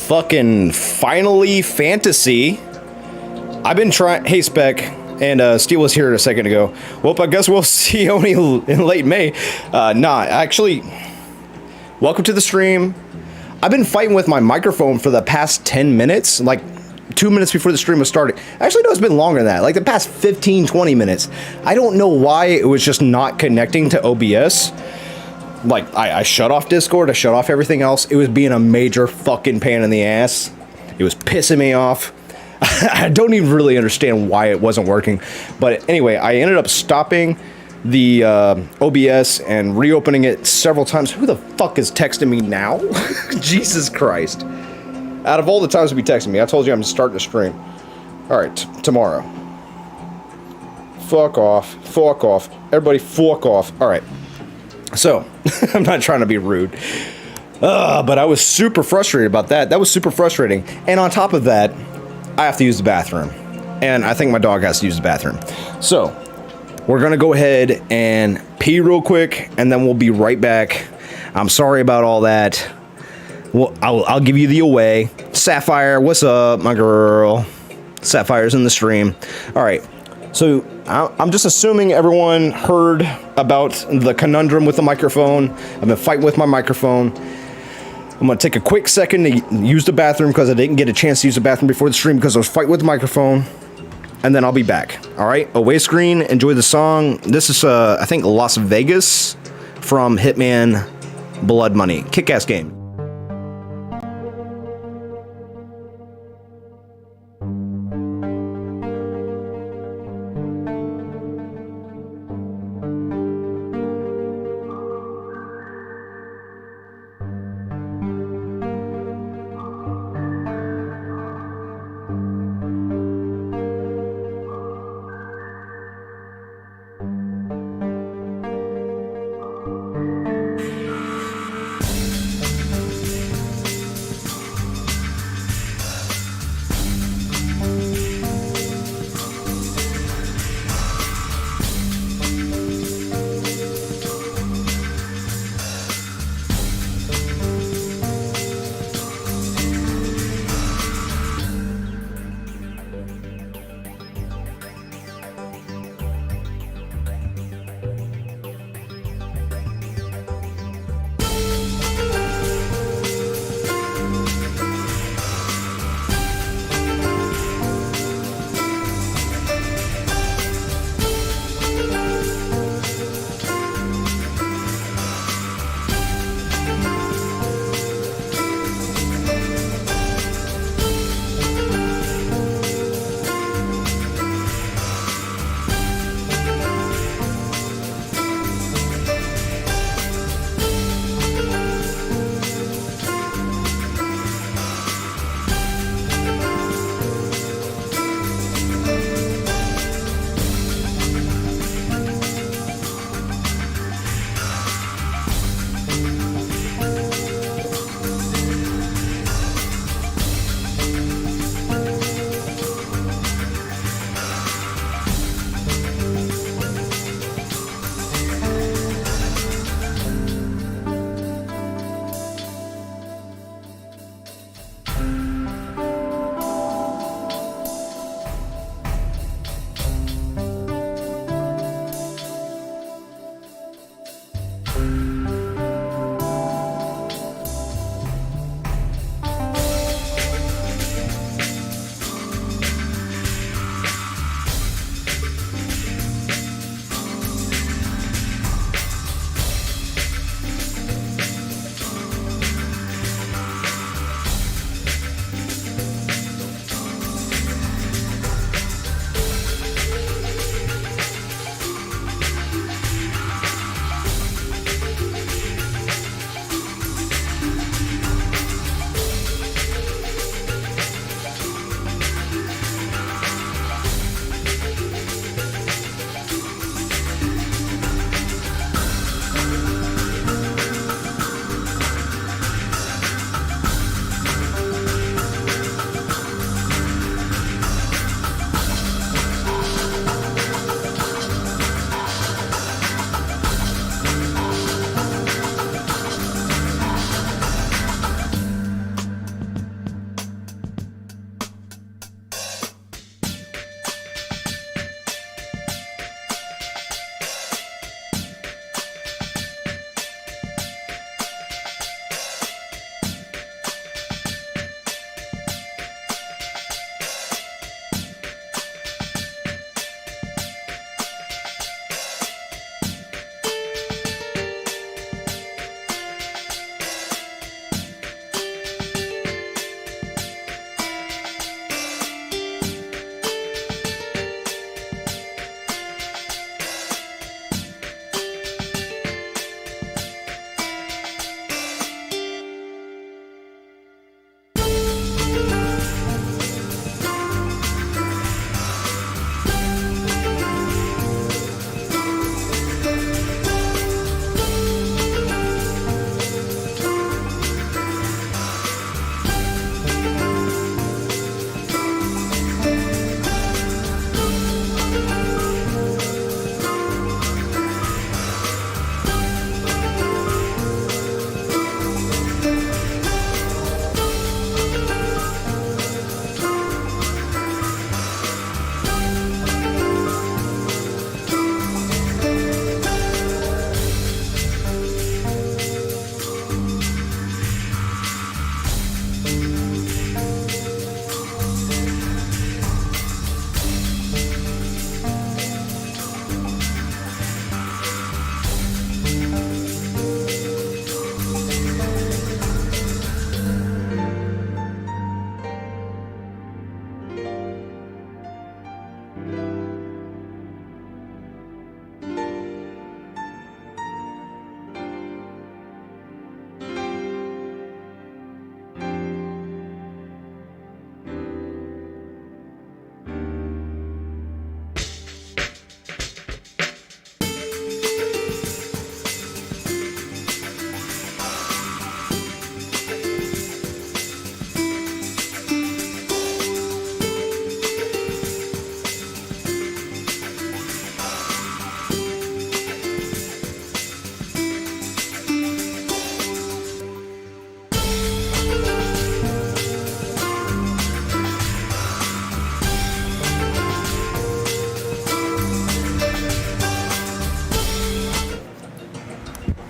fucking finally fantasy. I've been trying. Hey, Spec. And Steel was here a second ago. Well, I guess we'll see only in late May. Actually, welcome to the stream. I've been fighting with my microphone for the past 10 minutes, like 2 minutes before the stream was starting. Actually, no, it's been longer than that, like the past 15, 20 minutes. I don't know why it was just not connecting to OBS. Like, I shut off Discord, I shut off everything else. It was being a major fucking pain in the ass. It was pissing me off. I don't even really understand why it wasn't working. But anyway, I ended up stopping the OBS and reopening it several times. Who the fuck is texting me now? Jesus Christ. Out of all the times to be texting me, I told you I'm starting to stream. Alright, tomorrow. Fuck off. Fuck off. Everybody fuck off. Alright. So, I'm not trying to be rude. But I was super frustrated about that. That was super frustrating. And on top of that, I have to use the bathroom. And I think my dog has to use the bathroom. So, we're going to go ahead and pee real quick, and then we'll be right back. I'm sorry about all that. Well, I'll give you the away. Sapphire, what's up, my girl? Sapphire's in the stream. All right. So, I'm just assuming everyone heard about the conundrum with the microphone. I've been fighting with my microphone. I'm going to take a quick second to use the bathroom because I didn't get a chance to use the bathroom before the stream because I was fighting with the microphone. And then I'll be back. All right. Away screen. Enjoy the song. This is, I think, Las Vegas from Hitman Blood Money. Kick-ass game.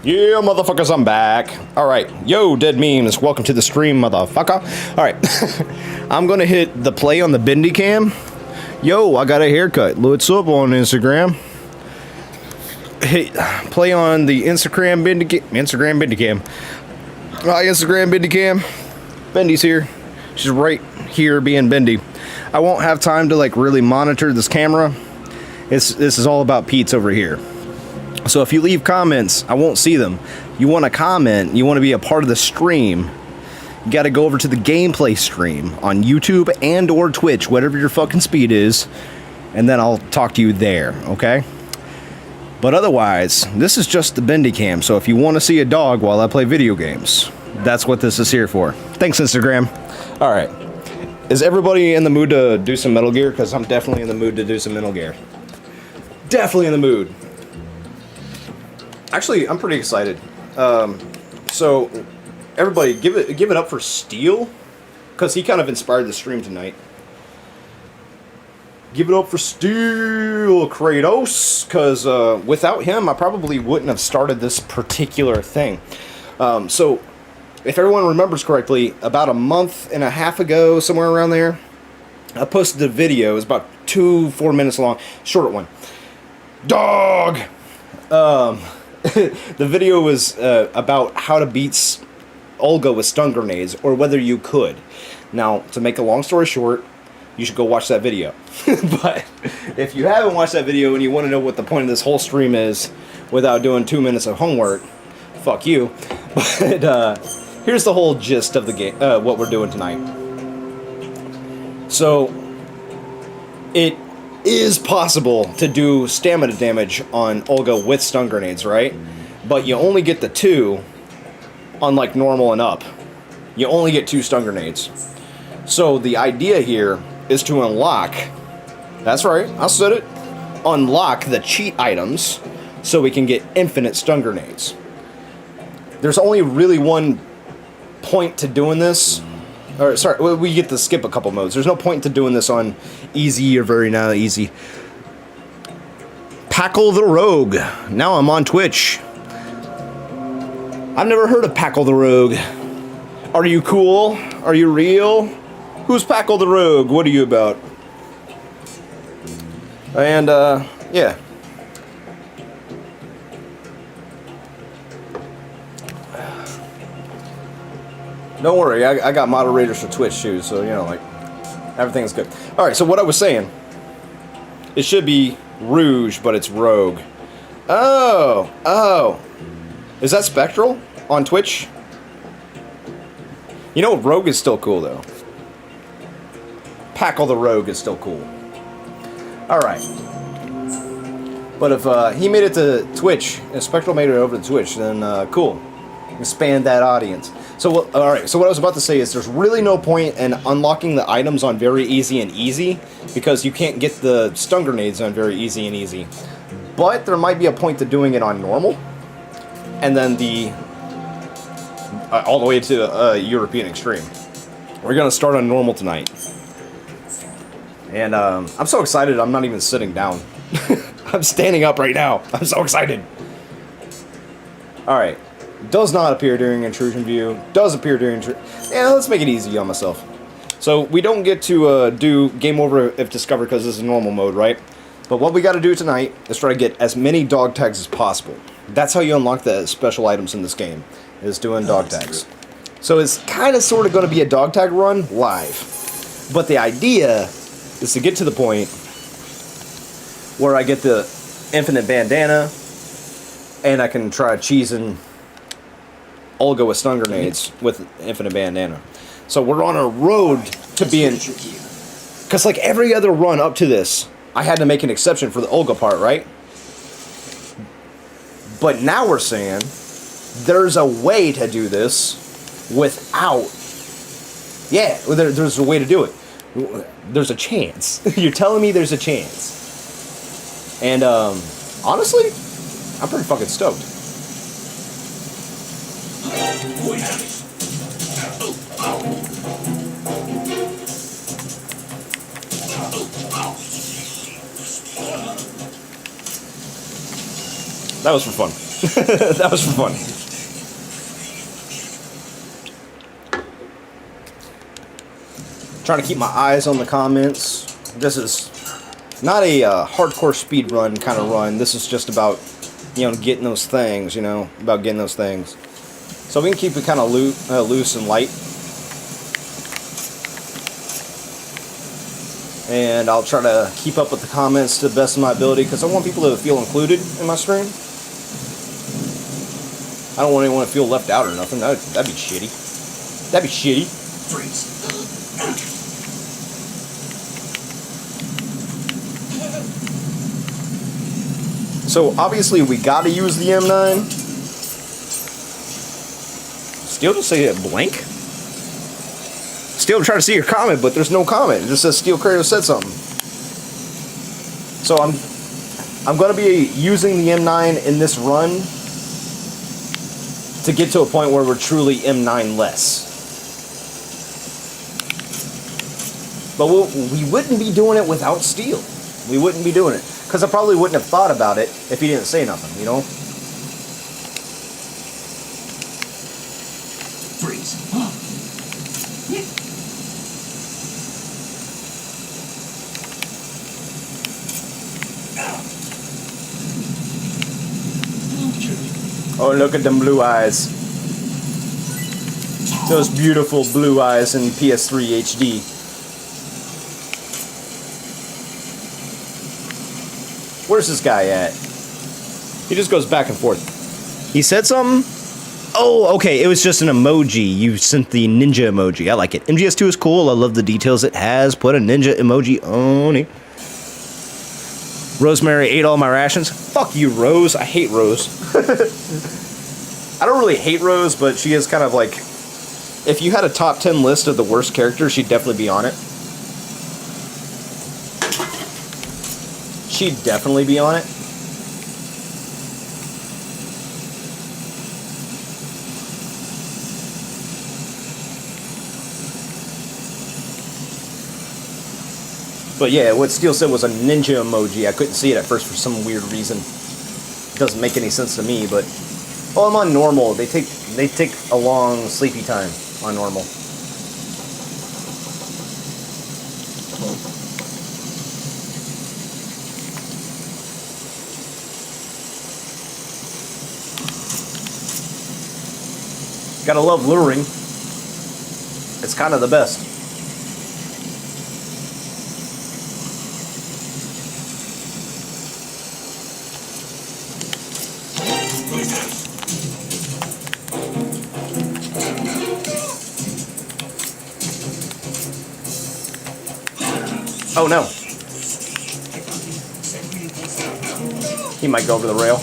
Yeah, motherfuckers, I'm back. Alright, yo, dead memes, welcome to the stream, motherfucker. Alright, I'm gonna hit the play on the bendy cam. Yo, I got a haircut. What's up on Instagram? Hey, play on the Instagram bendy cam. Hi, Instagram bendy cam. Bendy's here. She's right here being bendy. I won't have time to like really monitor this camera. This is all about Pete's over here. So if you leave comments, I won't see them. You want to comment, you want to be a part of the stream, you got to go over to the gameplay stream on YouTube and or Twitch, whatever your fucking speed is, and then I'll talk to you there, okay? But otherwise, this is just the bendy cam, so if you want to see a dog while I play video games, that's what this is here for. Thanks, Instagram. All right. Is everybody in the mood to do some Metal Gear? Because I'm definitely in the mood to do some Metal Gear. Definitely in the mood. Actually, I'm pretty excited. So, everybody, give it up for Steel, because he kind of inspired the stream tonight. Give it up for Steel, Kratos, because without him, I probably wouldn't have started this particular thing. So, if everyone remembers correctly, about a month and a half ago, somewhere around there, I posted a video. It was about 4 minutes long, short one. Dog. The video was about how to beat Olga with stun grenades, or whether you could. Now, to make a long story short, you should go watch that video. But if you haven't watched that video and you want to know what the point of this whole stream is without doing 2 minutes of homework, fuck you. But here's the whole gist of the game, what we're doing tonight. So, it is possible to do stamina damage on Olga with stun grenades, right? But you only get the 2 on like normal and up. You only get 2 stun grenades. So the idea here is to unlock, that's right, I said it, unlock the cheat items so we can get infinite stun grenades. There's only really one point to doing this. Or, sorry, we get to skip a couple modes. There's no point to doing this on easy or very not easy. Packle the Rogue. Now I'm on Twitch. I've never heard of Packle the Rogue. Are you cool? Are you real? Who's Packle the Rogue? What are you about? And, yeah. Don't worry, I got moderators for Twitch too, so, you know, like, everything's good. Alright, so what I was saying, it should be Rouge, but it's Rogue. Oh. Is that Spectral on Twitch? You know, Rogue is still cool, though. Packle the Rogue is still cool. Alright. But if he made it to Twitch, and Spectral made it over to Twitch, then cool. Expand that audience. So, alright, so what I was about to say is there's really no point in unlocking the items on very easy and easy, because you can't get the stun grenades on very easy and easy. But there might be a point to doing it on normal, and then the all the way to European Extreme. We're going to start on normal tonight. And I'm so excited I'm not even sitting down. I'm standing up right now. I'm so excited. Alright. Does not appear during intrusion view. Does appear during yeah, let's make it easy on myself. So we don't get to do game over if discovered because this is normal mode, right? But what we got to do tonight is try to get as many dog tags as possible. That's how you unlock the special items in this game, is doing dog tags. So it's kind of sort of going to be a dog tag run live. But the idea is to get to the point where I get the infinite bandana and I can try cheesing Olga with stun grenades with infinite bandana. So we're on a road to being... Because like every other run up to this, I had to make an exception for the Olga part, right? But now we're saying there's a way to do this without... Yeah, there's a way to do it. There's a chance. You're telling me there's a chance. And honestly, I'm pretty fucking stoked. That was for fun. That was for fun. Trying to keep my eyes on the comments. This is not a hardcore speed run kind of run. This is just about, you know, getting those things, you know, about getting those things. So we can keep it kind of loose and light. And I'll try to keep up with the comments to the best of my ability because I want people to feel included in my stream. I don't want anyone to feel left out or nothing. That'd be shitty. That'd be shitty. Freeze. So obviously we gotta use the M9. Steel just say it blank. Steel trying to see your comment, but there's no comment. It just says Steel Kratos said something. So I'm gonna be using the M9 in this run to get to a point where we're truly M9 less. But we wouldn't be doing it without Steel. We wouldn't be doing it. Because I probably wouldn't have thought about it if he didn't say nothing, you know? Freeze. Oh, look at them blue eyes. Those beautiful blue eyes in PS3 HD. Where's this guy at? He just goes back and forth. He said something? Oh, okay. It was just an emoji. You sent the ninja emoji. I like it. MGS2 is cool. I love the details it has. Put a ninja emoji on it. Rosemary ate all my rations. Fuck you, Rose. I hate Rose. I don't really hate Rose, but she is kind of like... If you had a top 10 list of the worst characters, she'd definitely be on it. She'd definitely be on it. But yeah, what Steel said was a ninja emoji. I couldn't see it at first for some weird reason. It doesn't make any sense to me, but... Oh, I'm on normal. They take a long sleepy time on normal. Gotta love luring. It's kind of the best. Oh no. He might go over the rail.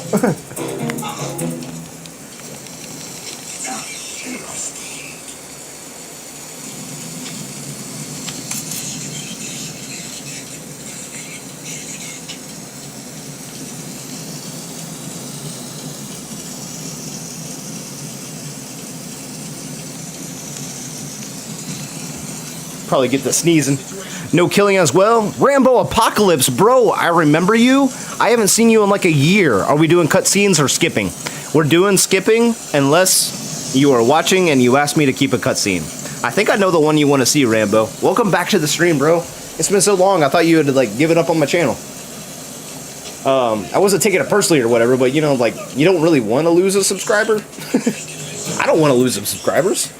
Probably get the sneezing. No killing as well. Rambo Apocalypse, bro, I remember you. I haven't seen you in like a year. Are we doing cutscenes or skipping? We're doing skipping unless you are watching and you ask me to keep a cutscene. I think I know the one you want to see, Rambo. Welcome back to the stream, bro. It's been so long. I thought you had like given up on my channel. I wasn't taking it personally or whatever, but you know, like, you don't really want to lose a subscriber. I don't want to lose some subscribers.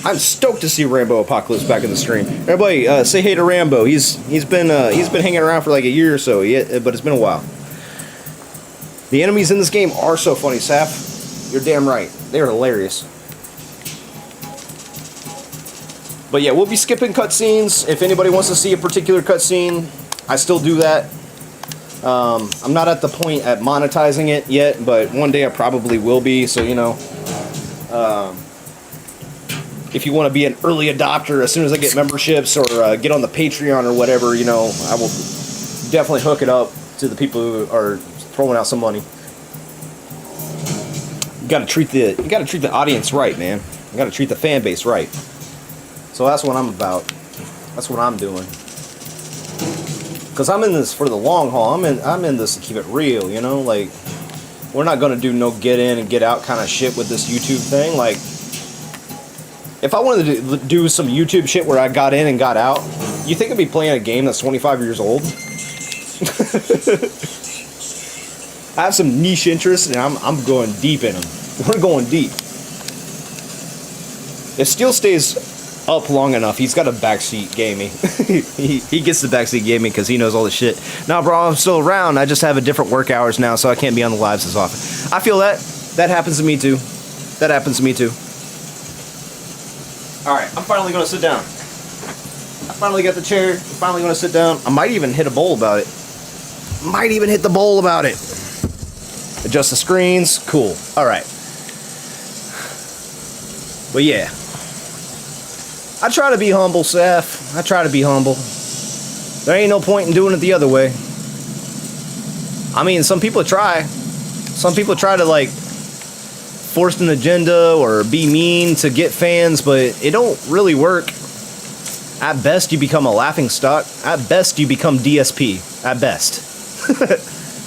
I'm stoked to see Rambo Apocalypse back in the stream. Everybody, say hey to Rambo. He's been hanging around for like a year or so, but it's been a while. The enemies in this game are so funny, Saf. You're damn right. They're hilarious. But yeah, we'll be skipping cutscenes. If anybody wants to see a particular cutscene, I still do that. I'm not at the point at monetizing it yet, but one day I probably will be. So you know. If you want to be an early adopter, as soon as I get memberships or get on the Patreon or whatever, you know, I will definitely hook it up to the people who are throwing out some money. You gotta treat the audience right, man. You gotta treat the fan base right. So that's what I'm about. That's what I'm doing. Because I'm in this for the long haul. I'm in this to keep it real, you know? Like, we're not going to do no get in and get out kind of shit with this YouTube thing. Like, if I wanted to do some YouTube shit where I got in and got out, you think I'd be playing a game that's 25 years old? I have some niche interests, and I'm going deep in them. We're going deep. If Steel stays up long enough, he's got a backseat gaming. he gets the backseat gaming because he knows all the shit. Nah, bro, I'm still around. I just have a different work hours now, so I can't be on the lives as often. I feel that. That happens to me too. That happens to me too. Alright, I'm finally going to sit down. I finally got the chair. I'm finally going to sit down. I might even hit a bowl about it. Might even hit the bowl about it. Adjust the screens. Cool. Alright. But yeah. I try to be humble, Seth. I try to be humble. There ain't no point in doing it the other way. I mean, some people try. Some people try to, like, force an agenda or be mean to get fans, but it don't really work. At best, you become a laughingstock. At best, you become DSP. At best.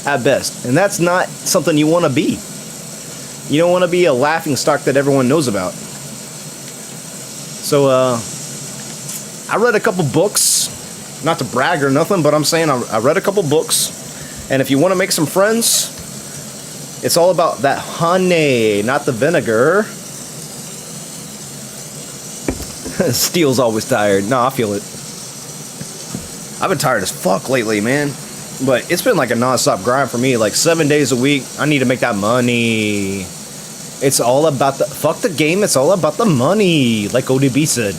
At best. And that's not something you want to be. You don't want to be a laughingstock that everyone knows about. So, I read a couple books. Not to brag or nothing, but I'm saying I read a couple books. And if you want to make some friends, it's all about that honey, not the vinegar. Steel's always tired. No, I feel it. I've been tired as fuck lately, man. But it's been like a non-stop grind for me. Like 7 days a week. I need to make that money. It's all about the... Fuck the game. It's all about the money. Like ODB said.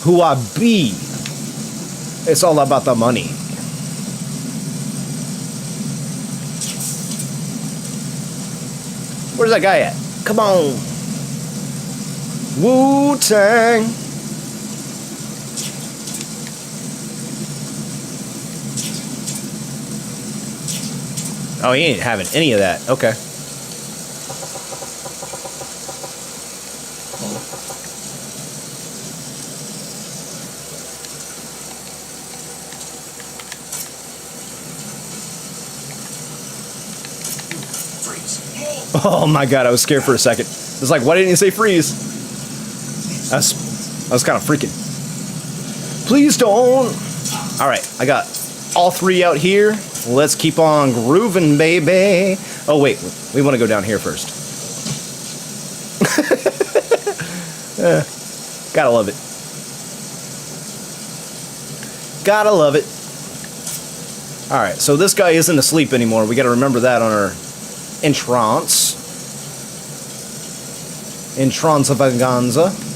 Who I be. It's all about the money. Where's that guy at? Come on. Wu-Tang. Oh, he ain't having any of that. Okay. Oh my god, I was scared for a second. It was like, why didn't you say freeze? I was kind of freaking. Please don't. Alright, I got all three out here. Let's keep on grooving, baby. Oh wait, we want to go down here first. Gotta love it. Gotta love it. Alright, so this guy isn't asleep anymore. We gotta remember that on our entrance. Entrancevaganza.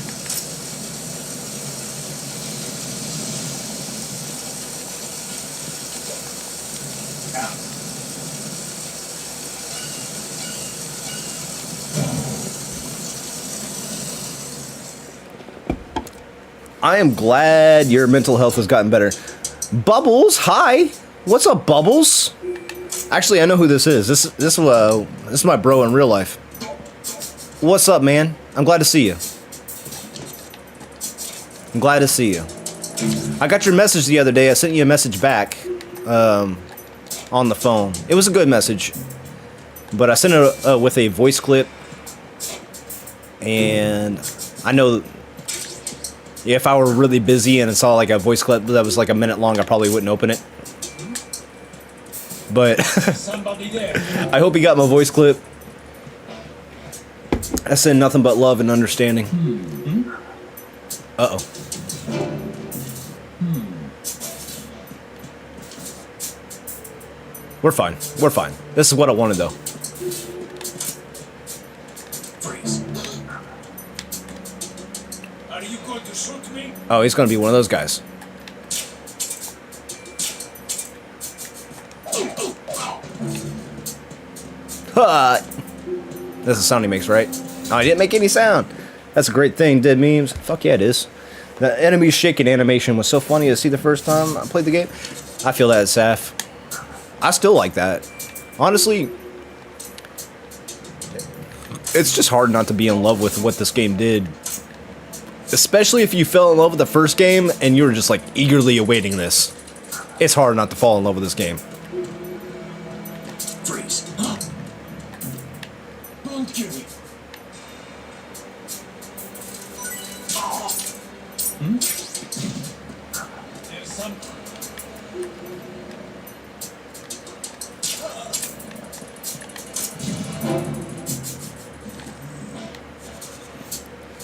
I am glad your mental health has gotten better. Bubbles, hi. What's up, Bubbles? Actually, I know who this is. This is my bro in real life. What's up, man? I'm glad to see you. I'm glad to see you. I got your message the other day. I sent you a message back on the phone. It was a good message, but I sent it with a voice clip, and I know if I were really busy and saw like a voice clip that was like a minute long, I probably wouldn't open it. But I hope you got my voice clip. I send nothing but love and understanding. Uh-oh. We're fine. We're fine. This is what I wanted, though. Are you going to shoot me? Oh, he's going to be one of those guys. Ha! That's the sound he makes, right? Oh, he didn't make any sound. That's a great thing, dead memes. Fuck yeah, it is. The enemy shaking animation was so funny to see the first time I played the game. I feel that, Saf. I still like that. Honestly, it's just hard not to be in love with what this game did. Especially if you fell in love with the first game and you were just like eagerly awaiting this. It's hard not to fall in love with this game. Freeze. Don't kill me. There's some.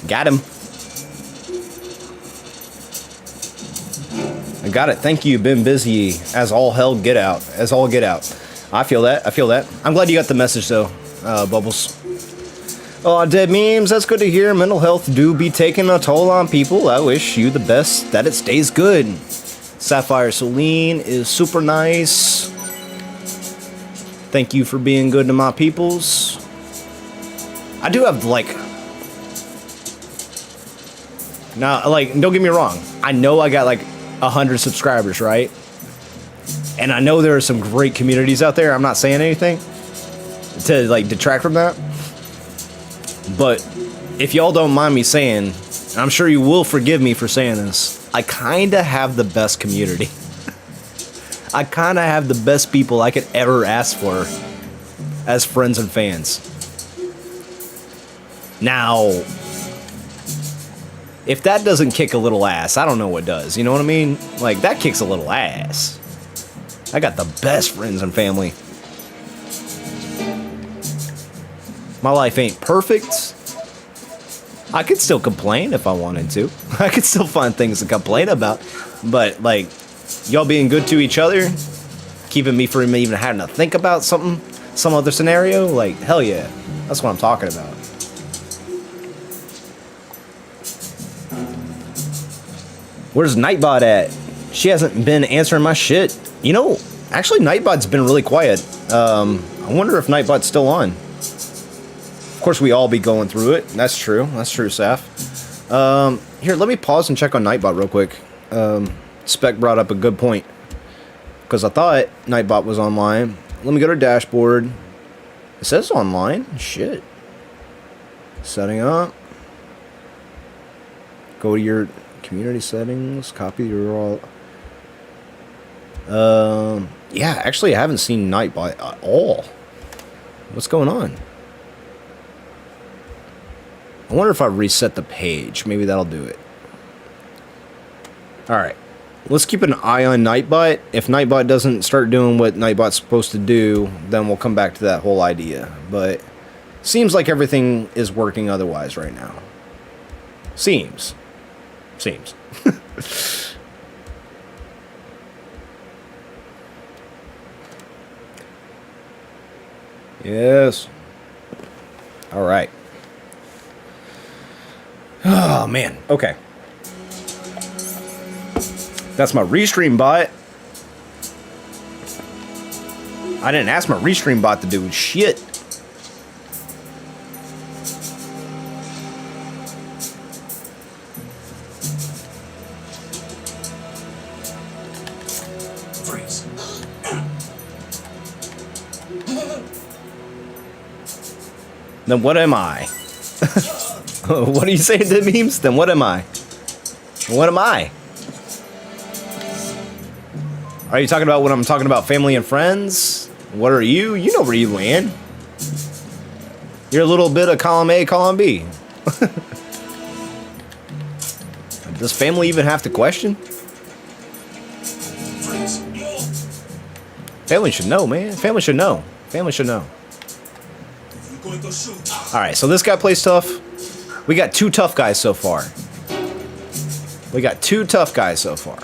Got him. I got it. Thank you. Been busy as all hell get out. As all get out. I feel that. I feel that. I'm glad you got the message though, Bubbles. Oh, dead memes. That's good to hear. Mental health do be taking a toll on people. I wish you the best. That it stays good. Sapphire Celine is super nice. Thank you for being good to my peoples. I do have like. Now, like, don't get me wrong. I know I got like 100 subscribers, right? And I know there are some great communities out there. I'm not saying anything to like detract from that. But if y'all don't mind me saying, and I'm sure you will forgive me for saying this, I kind of have the best community. I kind of have the best people I could ever ask for as friends and fans. Now, if that doesn't kick a little ass, I don't know what does. You know what I mean? Like, that kicks a little ass. I got the best friends and family. My life ain't perfect. I could still complain if I wanted to. I could still find things to complain about. But, like, y'all being good to each other, keeping me from even having to think about something, some other scenario, like, hell yeah. That's what I'm talking about. Where's Nightbot at? She hasn't been answering my shit. You know, actually Nightbot's been really quiet. I wonder if Nightbot's still on. Of course, we all be going through it. That's true. That's true, Saf. Here, let me pause and check on Nightbot real quick. Spec brought up a good point. Because I thought Nightbot was online. Let me go to dashboard. It says online. Shit. Setting up. Go to your community settings. Copy your all. Yeah, actually, I haven't seen Nightbot at all. What's going on? I wonder if I reset the page. Maybe that'll do it. Alright. Let's keep an eye on Nightbot. If Nightbot doesn't start doing what Nightbot's supposed to do, then we'll come back to that whole idea. But seems like everything is working otherwise right now. Seems. Yes. Alright. Oh, man. Okay. That's my restream bot. I didn't ask my restream bot to do shit. Freeze. Then what am I? What are you saying to memes? Then what am I? What am I? Are you talking about when I'm talking about family and friends? What are you? You know where you land. You're a little bit of column A, column B. Does family even have to question? Family should know, man. Family should know. Family should know. Alright, so this guy plays tough. We got two tough guys so far. We got two tough guys so far.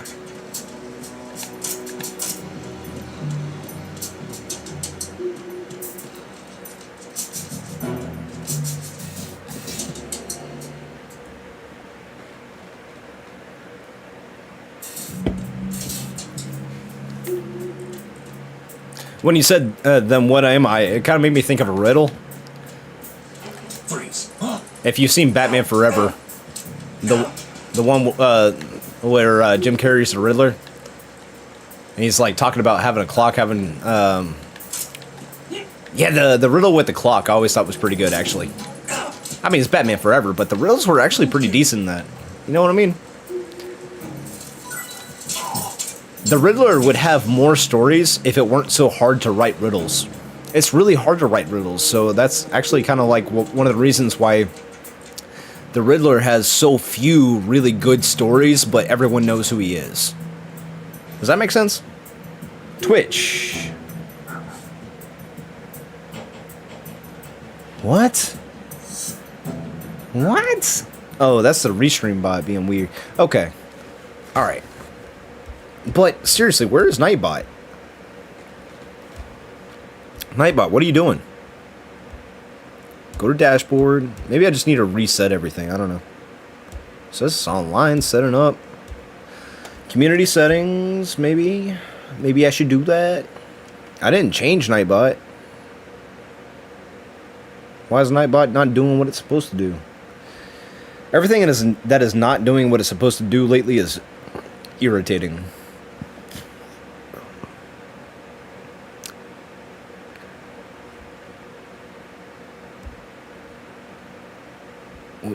When you said, then what am I? It kind of made me think of a riddle. Freeze. If you've seen Batman Forever, the one where Jim Carrey's the Riddler, and he's like talking about having a clock, having yeah, the riddle with the clock I always thought was pretty good actually. I mean, it's Batman Forever, but the riddles were actually pretty decent in that. You know what I mean? The Riddler would have more stories if it weren't so hard to write riddles. It's really hard to write riddles, so that's actually kind of like one of the reasons why the Riddler has so few really good stories, but everyone knows who he is. Does that make sense? Twitch. What? What? Oh, that's the restream bot being weird. Okay. Alright. But, seriously, where is Nightbot? Nightbot, what are you doing? Go to dashboard. Maybe I just need to reset everything. I don't know. So this is online, setting up. Community settings, maybe. Maybe I should do that. I didn't change Nightbot. Why is Nightbot not doing what it's supposed to do? Everything that is not doing what it's supposed to do lately is irritating.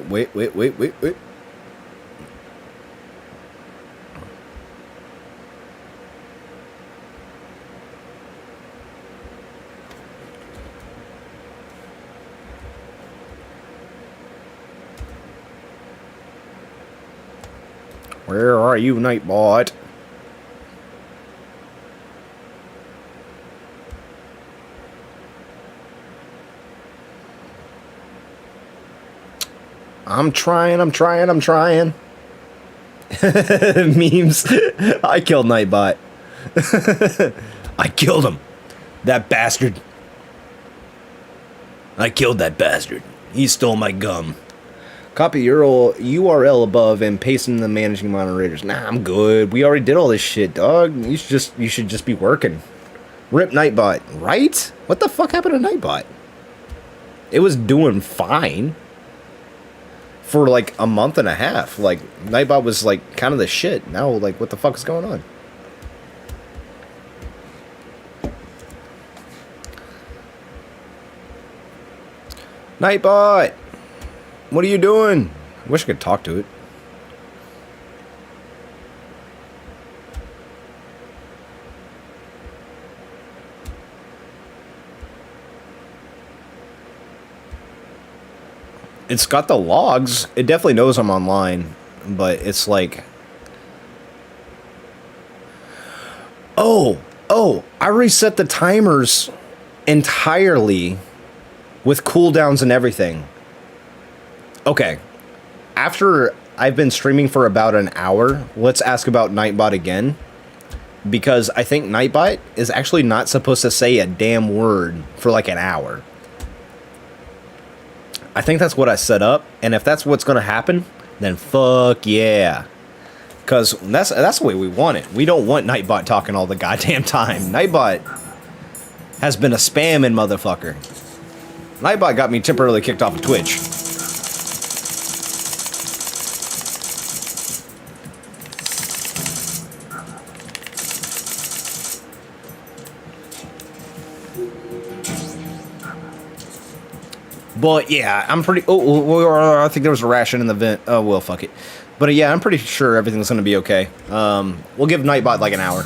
Wait. Where are you, Nightbot? I'm trying. Memes. I killed Nightbot. I killed him. That bastard. I killed that bastard. He stole my gum. Copy your URL above and paste in the managing moderators. Nah, I'm good. We already did all this shit, dog. You should just be working. Rip Nightbot. Right? What the fuck happened to Nightbot? It was doing fine. For like a month and a half. Like, Nightbot was like kind of the shit. Now, like, what the fuck is going on? Nightbot! What are you doing? I wish I could talk to it. It's got the logs. It definitely knows I'm online, but it's like... Oh, I reset the timers entirely with cooldowns and everything. Okay, after I've been streaming for about an hour, let's ask about Nightbot again. Because I think Nightbot is actually not supposed to say a damn word for like an hour. I think that's what I set up, and if that's what's going to happen, then fuck yeah. Because that's the way we want it. We don't want Nightbot talking all the goddamn time. Nightbot has been a spamming motherfucker. Nightbot got me temporarily kicked off of Twitch. But yeah, I'm pretty... I think there was a ration in the vent. Oh, well, fuck it. But yeah, I'm pretty sure everything's going to be okay. We'll give Nightbot like an hour.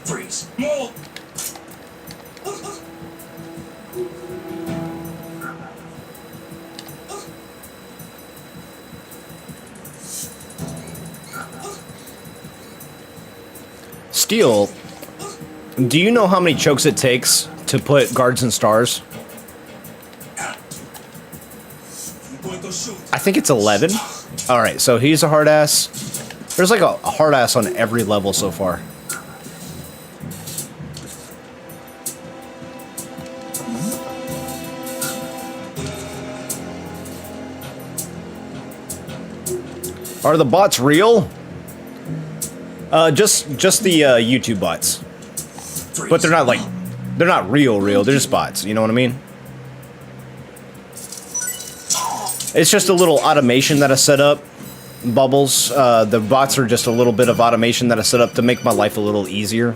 Freeze. More. Steel, do you know how many chokes it takes to put guards and stars? I think it's 11. Alright, so he's a hard ass. There's like a hard ass on every level so far. Are the bots real? Just the YouTube bots. But they're not real. They're just bots, you know what I mean? It's just a little automation that I set up. Bubbles. The bots are just a little bit of automation that I set up to make my life a little easier.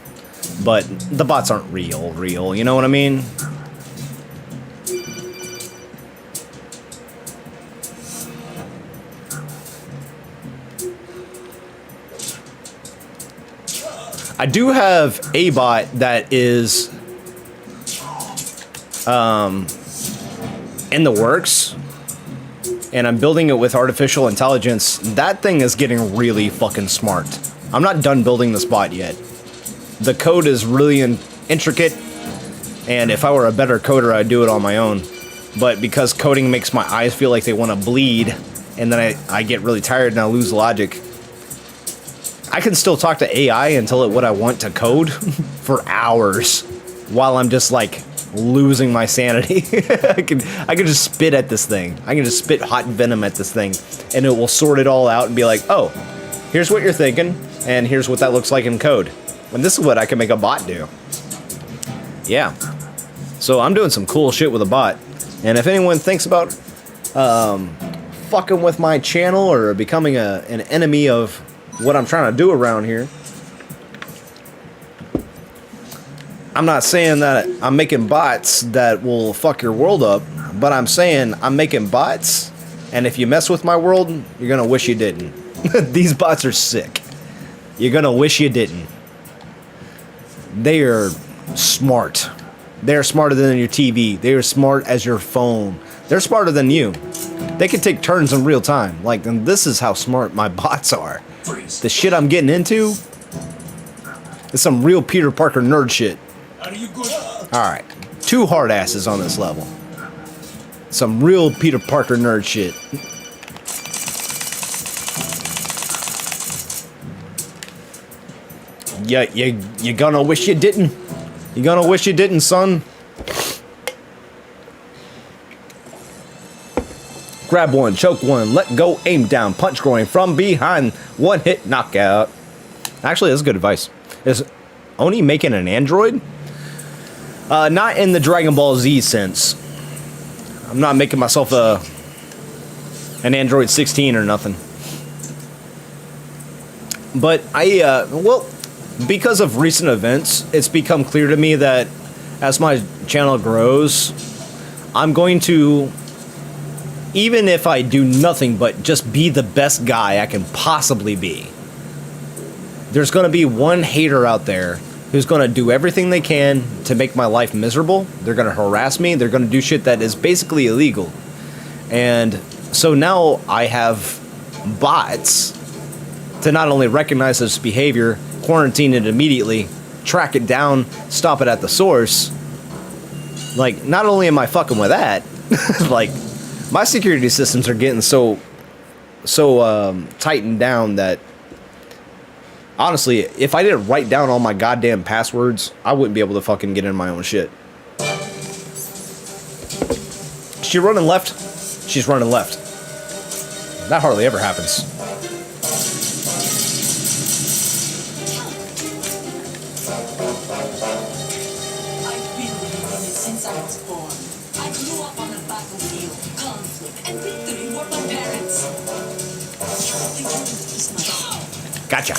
But the bots aren't real, you know what I mean? I do have a bot that is in the works, and I'm building it with artificial intelligence. That thing is getting really fucking smart. I'm not done building this bot yet. The code is really intricate, and if I were a better coder, I'd do it on my own. But because coding makes my eyes feel like they want to bleed, and then I get really tired and I lose logic, I can still talk to AI and tell it what I want to code for hours while I'm just like losing my sanity. I can just spit at this thing. I can just spit hot venom at this thing, and it will sort it all out and be like, oh, here's what you're thinking, and here's what that looks like in code. And this is what I can make a bot do. Yeah. So I'm doing some cool shit with a bot. And if anyone thinks about fucking with my channel or becoming an enemy of what I'm trying to do around here, I'm not saying that I'm making bots that will fuck your world up, but I'm saying I'm making bots, and if you mess with my world, you're gonna wish you didn't. These bots are sick. You're gonna wish you didn't. They are smart. They're smarter than your TV. They are smart as your phone. They're smarter than you. They can take turns in real time. Like, and this is how smart my bots are. Freeze. The shit I'm getting into is some real Peter Parker nerd shit. Are you good? Alright, 2 hard asses on this level. Some real Peter Parker nerd shit. Yeah, you gonna wish you didn't. You gonna wish you didn't, son. Grab one, choke one, let go, aim down, punch groin from behind, 1-hit knockout. Actually, that's good advice. Is Oni making an android? Not in the Dragon Ball Z sense. I'm not making myself an Android 16 or nothing. But well, because of recent events, it's become clear to me that as my channel grows, I'm going to, even if I do nothing but just be the best guy I can possibly be, there's going to be one hater out there who's going to do everything they can to make my life miserable. They're going to harass me. They're going to do shit that is basically illegal. And so now I have bots to not only recognize this behavior, quarantine it immediately, track it down, stop it at the source. Like, not only am I fucking with that, like, my security systems are getting so tightened down that, honestly, if I didn't write down all my goddamn passwords, I wouldn't be able to fucking get in my own shit. Is she running left? She's running left. That hardly ever happens. I've been with you since I was born. I grew up on the battlefield. Conflict and victory were my parents. Is my Gotcha.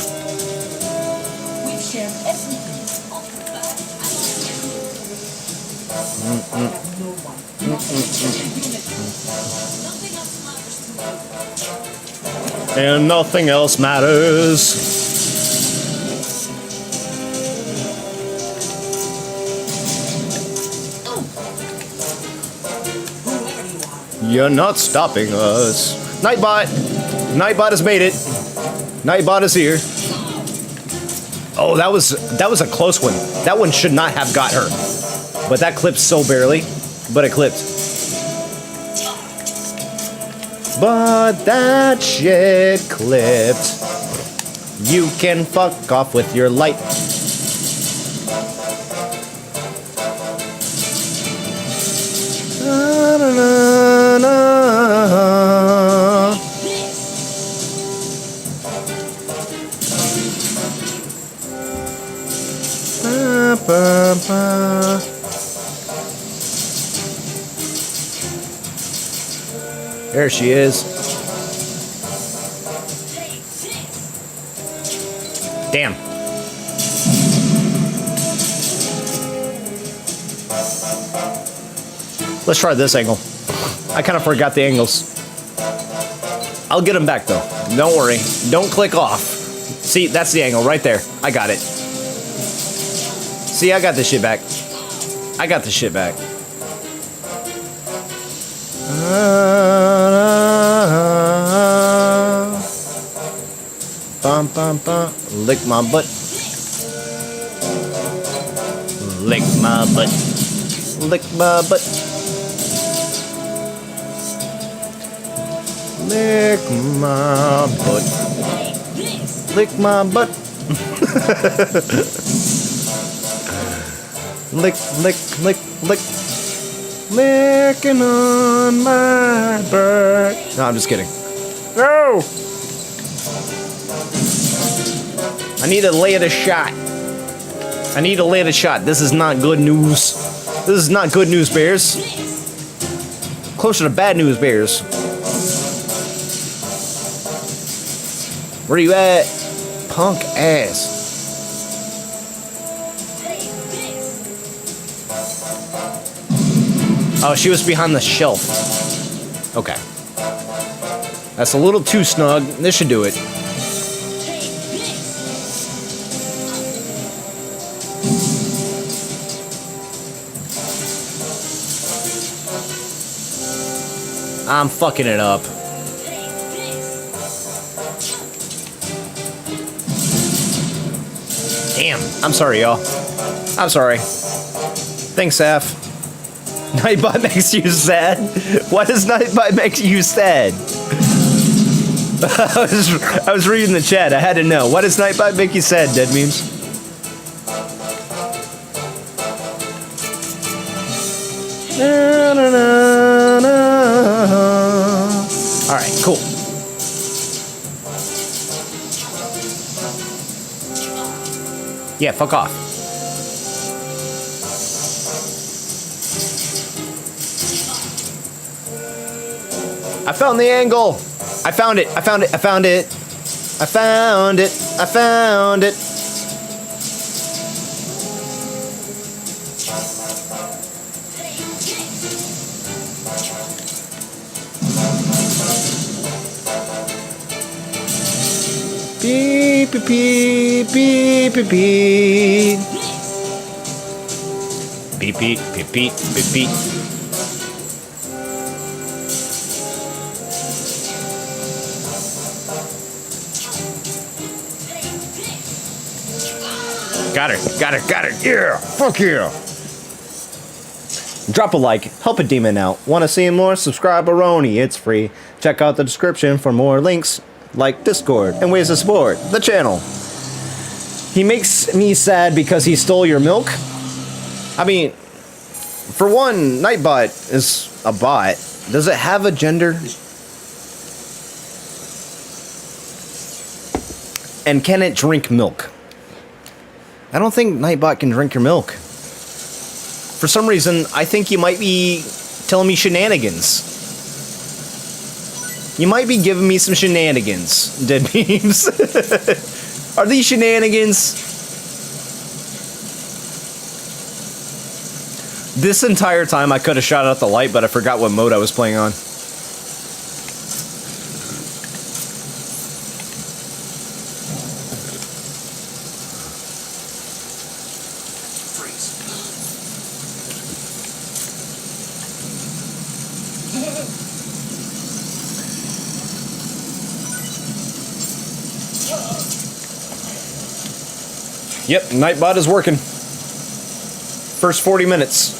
We've shared everything. All the bad and the good. I have no one. Nothing else matters to me. And nothing else matters. Whoever you are. You're not stopping us. Nightbot! Nightbot has made it. Nightbot is here. Oh, that was a close one. That one should not have got her. But that clipped so barely. But it clipped. But that shit clipped. You can fuck off with your light. Na, na, na, na. Ba, ba, ba. There she is. Damn. Let's try this angle. I kind of forgot the angles. I'll get them back though. Don't worry. Don't click off. See, that's the angle right there. I got it. See, I got this shit back. I got this shit back. Bum, bum, bum. Lick my butt. Lick my butt. Lick my butt. Lick my butt. Lick my butt. Lick, lick, lick, lick. Licking on my butt. No, I'm just kidding. No! I need to land a shot. I need to land a shot. This is not good news. This is not good news, Bears. Closer to bad news, Bears. Where you at? Punk ass. Oh, she was behind the shelf. Okay. That's a little too snug. This should do it. I'm fucking it up. Damn. I'm sorry, y'all. I'm sorry. Thanks, Saf. Nightbot makes you sad? Why does Nightbot make you sad? I was reading the chat. I had to know. Why does Nightbot make you sad, Dead Memes? Na, na, na, na. All right, cool. Yeah, fuck off. I found the angle. I found it. I found it. I found it. I found it. I found it. Beep, beep, beep, beep, beep, beep. Beep, beep, beep, beep, beep, beep. Got her, got her, got her. Yeah, fuck yeah. Drop a like, help a demon out. Want to see more? Subscribe-a-roni, it's free. Check out the description for more links, like Discord, and ways to support the channel. He makes me sad because he stole your milk? I mean, for one, Nightbot is a bot. Does it have a gender? And can it drink milk? I don't think Nightbot can drink your milk. For some reason, I think you might be telling me shenanigans. You might be giving me some shenanigans, Dead Memes. Are these shenanigans? This entire time I could have shot out the light, but I forgot what mode I was playing on. Yep, Nightbot is working. First 40 minutes.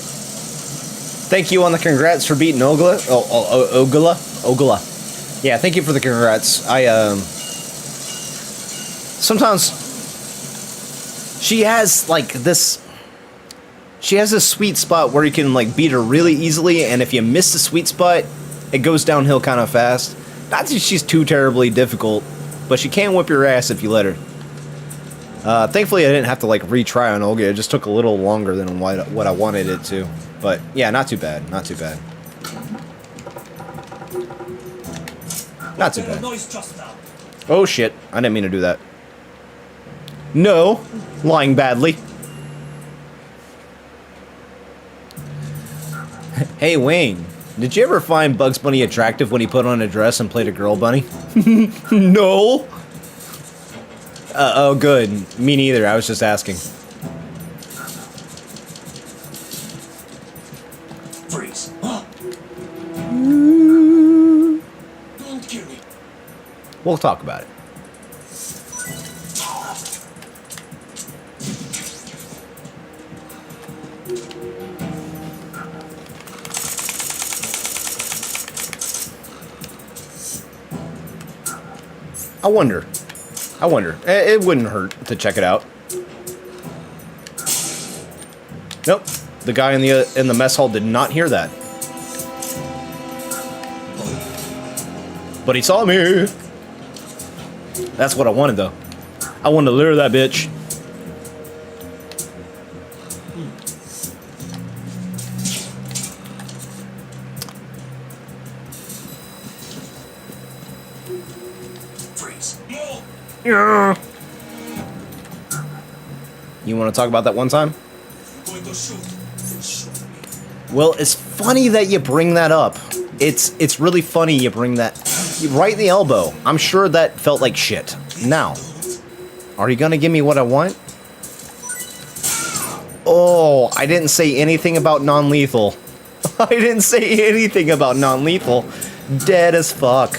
Thank you on the congrats for beating Olga. Ogla. Yeah, thank you for the congrats. Sometimes she has like this. She has a sweet spot where you can like beat her really easily, and if you miss the sweet spot, it goes downhill kind of fast. Not that she's too terribly difficult, but she can whip your ass if you let her. Thankfully, I didn't have to like retry on Olga. It just took a little longer than what I wanted it to. But yeah, not too bad. Not too bad. Not too bad. Oh shit! I didn't mean to do that. No, lying badly. Hey, Wayne, did you ever find Bugs Bunny attractive when he put on a dress and played a girl bunny? No. Oh, good. Me neither. I was just asking. Freeze. Don't kill me. We'll talk about it. I wonder. It wouldn't hurt to check it out. Nope. The guy in the mess hall did not hear that. But he saw me. That's what I wanted, though. I wanted to lure that bitch. Freeze. No. Yeah. You want to talk about that one time? I'm going to shoot. Shoot me. Well, it's funny that you bring that up. It's really funny you bring that right in the elbow. I'm sure that felt like shit. Now, are you gonna give me what I want? Oh, I didn't say anything about non-lethal. I didn't say anything about non-lethal. Dead as fuck.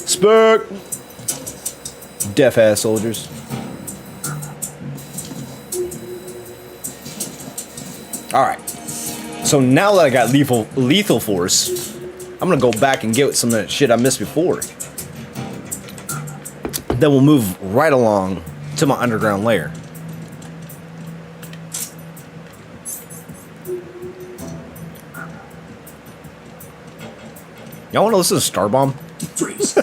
Spurk. Deaf ass soldiers. All right. So now that I got lethal force, I'm gonna go back and get some of that shit I missed before. Then we'll move right along to my underground lair. Y'all wanna listen to Star Bomb? Freeze.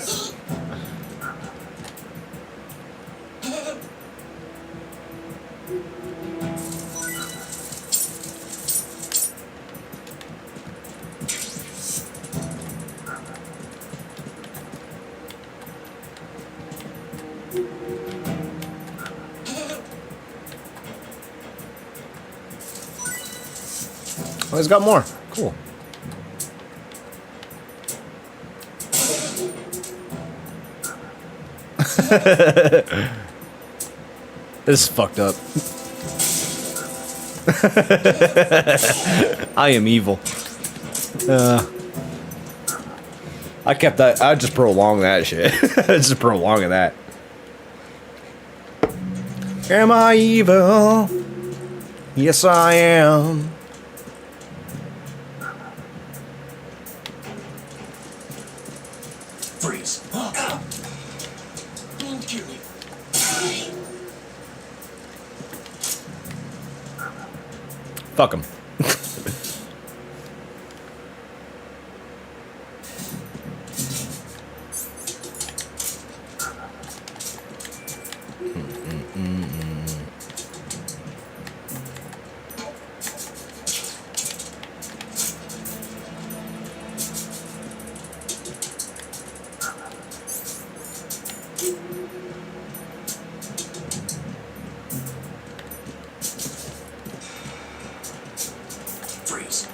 Oh, he's got more. Cool. This is fucked up. I am evil. I kept that. I just prolonged that shit. Just prolonging that. Am I evil? Yes, I am. Freeze. Don't kill me. Fuck him. Freeze.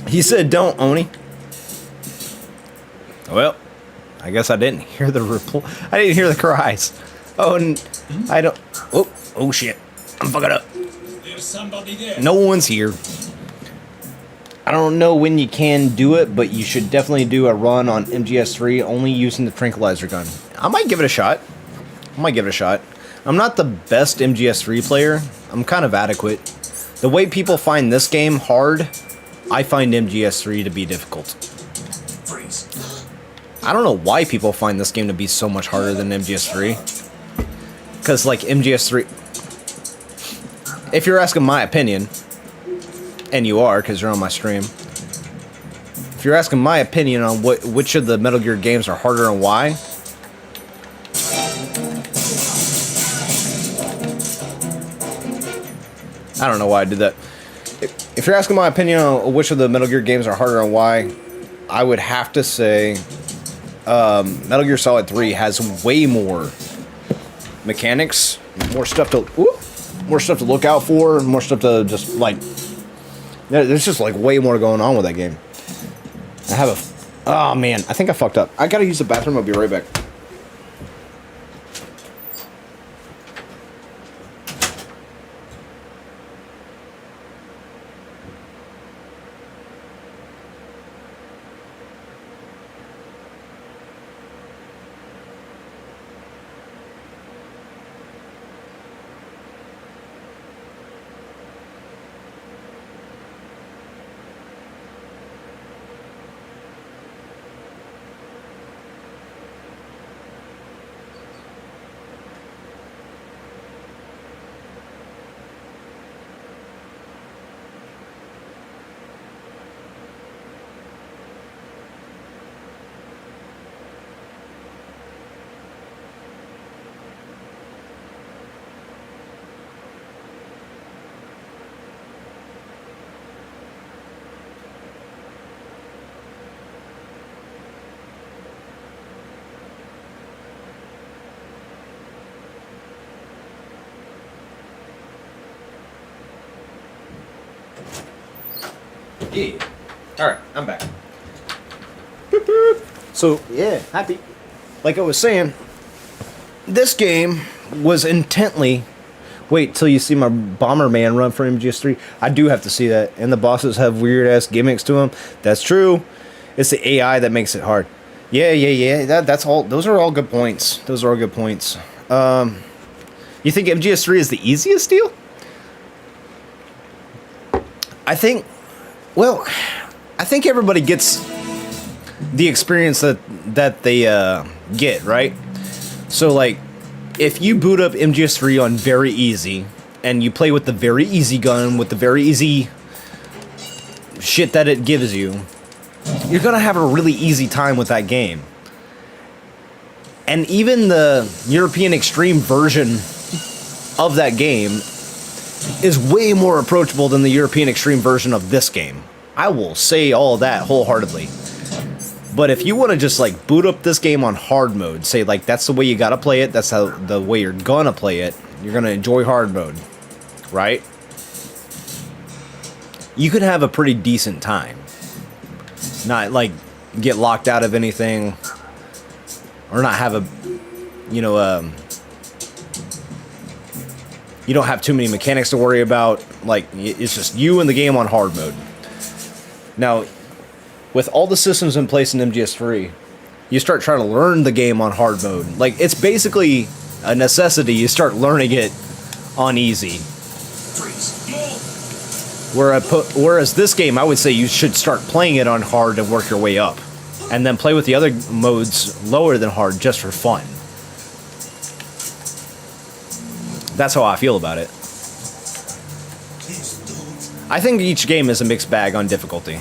He said, "Don't, Oni." Well, I guess I didn't hear the reply. I didn't hear the cries. Oh, and I don't. Oh shit! I'm fucking up. There's somebody there. No one's here. I don't know when you can do it, but you should definitely do a run on MGS3 only using the tranquilizer gun. I might give it a shot. I'm not the best MGS3 player. I'm kind of adequate. The way people find this game hard, I find MGS3 to be difficult. Freeze. I don't know why people find this game to be so much harder than MGS3. Because, like, MGS3... If you're asking my opinion, and you are, because you're on my stream. If you're asking my opinion on which of the Metal Gear games are harder and why... I don't know why I did that. if you're asking my opinion on which of the Metal Gear games are harder and why, I would have to say Metal Gear Solid 3 has way more mechanics, more stuff to look out for, more stuff to just like. There's just like way more going on with that game. I have a. Oh man, I think I fucked up. I gotta use the bathroom. I'll be right back. Yeah. Alright, I'm back. Boop, boop. So, yeah, happy. Like I was saying, this game was intently... Wait till you see my Bomberman run for MGS3. I do have to see that. And the bosses have weird-ass gimmicks to them. That's true. It's the AI that makes it hard. Yeah. That's all. Those are all good points. You think MGS3 is the easiest deal? I think everybody gets the experience that they get, right? So, like, if you boot up MGS3 on very easy, and you play with the very easy gun, with the very easy shit that it gives you, you're gonna have a really easy time with that game. And even the European Extreme version of that game is way more approachable than the European Extreme version of this game. I will say all of that wholeheartedly. But if you want to just like boot up this game on hard mode, say like that's the way you gotta play it, that's how the way you're gonna play it, you're gonna enjoy hard mode, right? You could have a pretty decent time. Not like get locked out of anything, or not have a, you don't have too many mechanics to worry about. Like, it's just you and the game on hard mode. Now, with all the systems in place in MGS3, you start trying to learn the game on hard mode. Like, it's basically a necessity. You start learning it on easy. Whereas this game, I would say you should start playing it on hard and work your way up. And then play with the other modes lower than hard just for fun. That's how I feel about it. I think each game is a mixed bag on difficulty.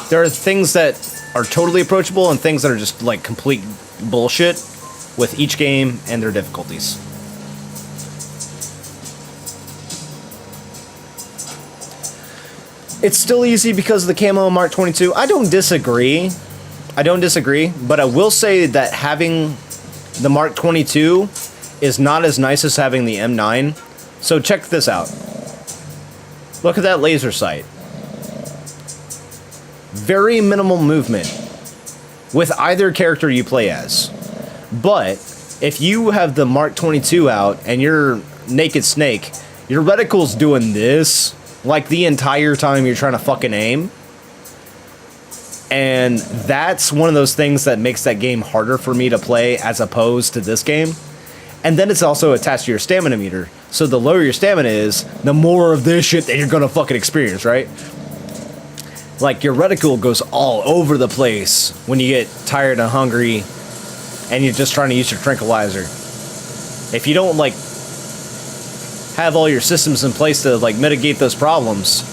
There are things that are totally approachable and things that are just like complete bullshit with each game and their difficulties. It's still easy because of the camo Mark 22. I don't disagree, but I will say that having the Mark 22 is not as nice as having the M9. So check this out. Look at that laser sight. Very minimal movement with either character you play as. But if you have the Mark 22 out and you're Naked Snake, your reticle's doing this like the entire time you're trying to fucking aim. And that's one of those things that makes that game harder for me to play as opposed to this game. And then it's also attached to your stamina meter. So the lower your stamina is, the more of this shit that you're gonna fucking experience, right? Like, your reticle goes all over the place when you get tired and hungry and you're just trying to use your tranquilizer. If you don't, like, have all your systems in place to, like, mitigate those problems,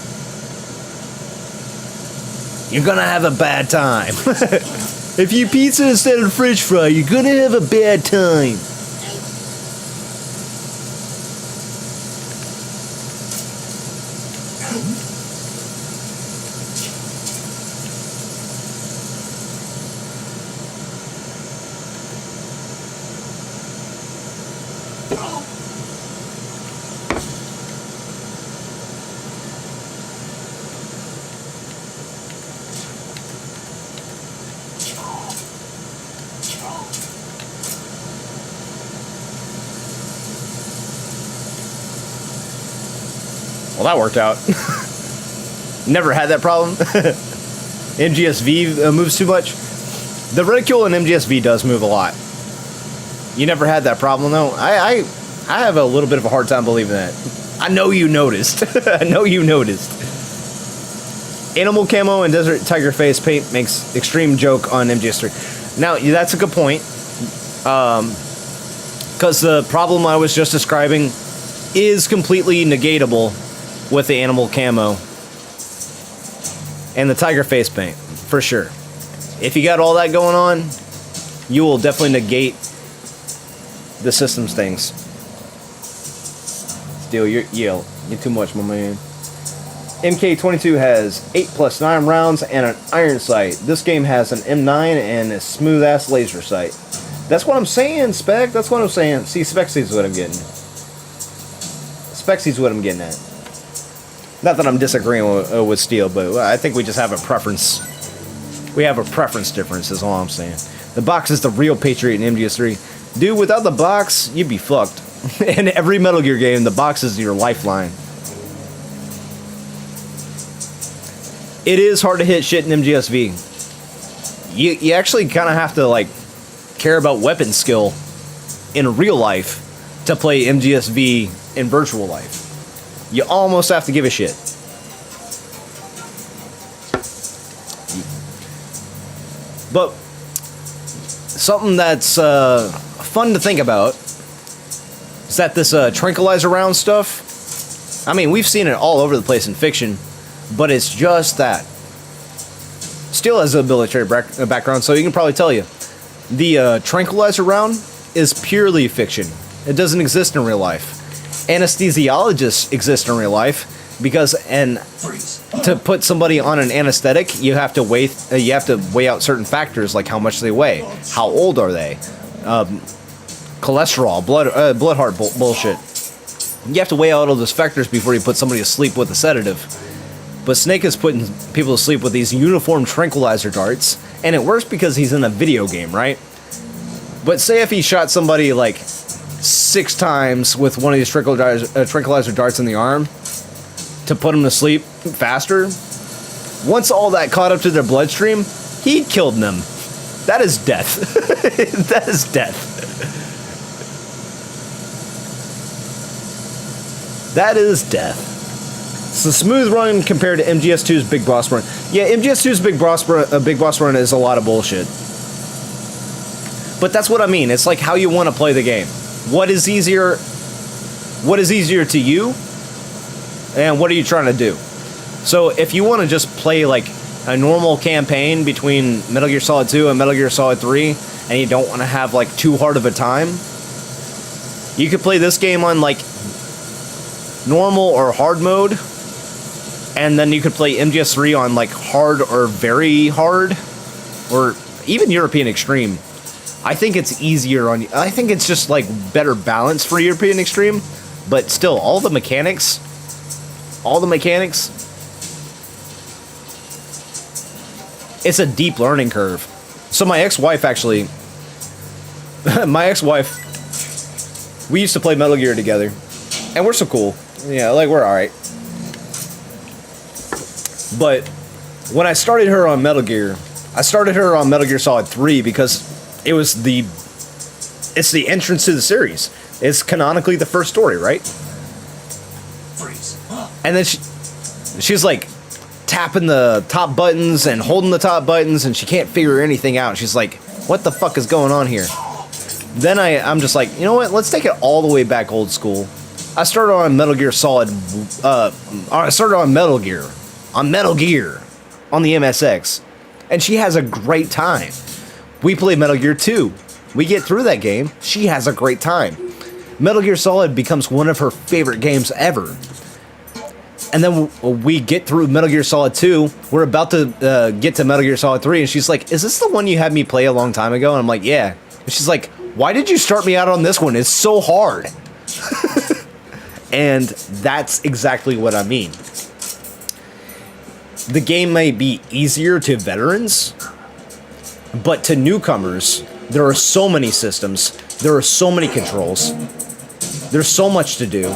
you're gonna have a bad time. If you pizza instead of french fry, you're gonna have a bad time. Well, that worked out. Never had that problem. MGS2 moves too much. The reticule in MGS2 does move a lot. You never had that problem, though? I have a little bit of a hard time believing that. I know you noticed. I know you noticed. Animal camo and desert tiger face paint makes extreme joke on MGS3. Now, that's a good point. Because the problem I was just describing is completely negatable with the animal camo and the tiger face paint, for sure. If you got all that going on, you will definitely negate the system's things. Still, you're too much, my man. MK22 has 8+9 rounds and an iron sight. This game has an M9 and a smooth-ass laser sight. That's what I'm saying, Spec. That's what I'm saying. See, Spec sees what I'm getting. Spec sees what I'm getting at. Not that I'm disagreeing with Steel, but I think we just have a preference. We have a preference difference, is all I'm saying. The box is the real Patriot in MGS3. Dude, without the box, you'd be fucked. In every Metal Gear game, the box is your lifeline. It is hard to hit shit in MGS2. You actually kind of have to, like, care about weapon skill in real life to play MGS2 in virtual life. You almost have to give a shit. But something that's fun to think about is that this tranquilizer round stuff, I mean, we've seen it all over the place in fiction, but it's just that. Steel has a military background, so you can probably tell you. The tranquilizer round is purely fiction. It doesn't exist in real life. Anesthesiologists exist in real life because, and to put somebody on an anesthetic, you have to weigh out certain factors like how much they weigh, how old are they, cholesterol, blood heart bullshit. You have to weigh out all those factors before you put somebody to sleep with a sedative. But Snake is putting people to sleep with these uniform tranquilizer darts, and it works because he's in a video game, right? But say if he shot somebody like 6 times with one of these tranquilizer darts in the arm to put them to sleep faster, once all that caught up to their bloodstream, he killed them. That is death. That is death. That is death. It's a smooth run compared to MGS2's Big Boss Run. Yeah, MGS2's Big Boss Run is a lot of bullshit. But that's what I mean. It's like how you want to play the game. What is easier to you? And what are you trying to do? So if you want to just play like a normal campaign between Metal Gear Solid 2 and Metal Gear Solid 3, and you don't want to have like too hard of a time, you could play this game on like normal or hard mode, and then you could play MGS3 on like hard or very hard, or even European Extreme. I think it's easier on. I think it's just like better balance for European Extreme, but still, all the mechanics. It's a deep learning curve. So my ex-wife actually, we used to play Metal Gear together, and we're so cool. Yeah, like we're all right. But when I started her on Metal Gear, I started her on Metal Gear Solid 3 because it's the entrance to the series. It's canonically the first story, right? Freeze. And then she's like tapping the top buttons and holding the top buttons, and she can't figure anything out. She's like, what the fuck is going on here? Then I'm just like, you know what? Let's take it all the way back old school. I started on Metal Gear Solid. I started on Metal Gear. On Metal Gear. On the MSX. And she has a great time. We play Metal Gear 2. We get through that game. She has a great time. Metal Gear Solid becomes one of her favorite games ever. And then we get through Metal Gear Solid 2. We're about to get to Metal Gear Solid 3. And she's like, is this the one you had me play a long time ago? And I'm like, yeah. And she's like, why did you start me out on this one? It's so hard. And that's exactly what I mean. The game may be easier to veterans, but to newcomers, there are so many systems, there are so many controls, there's so much to do.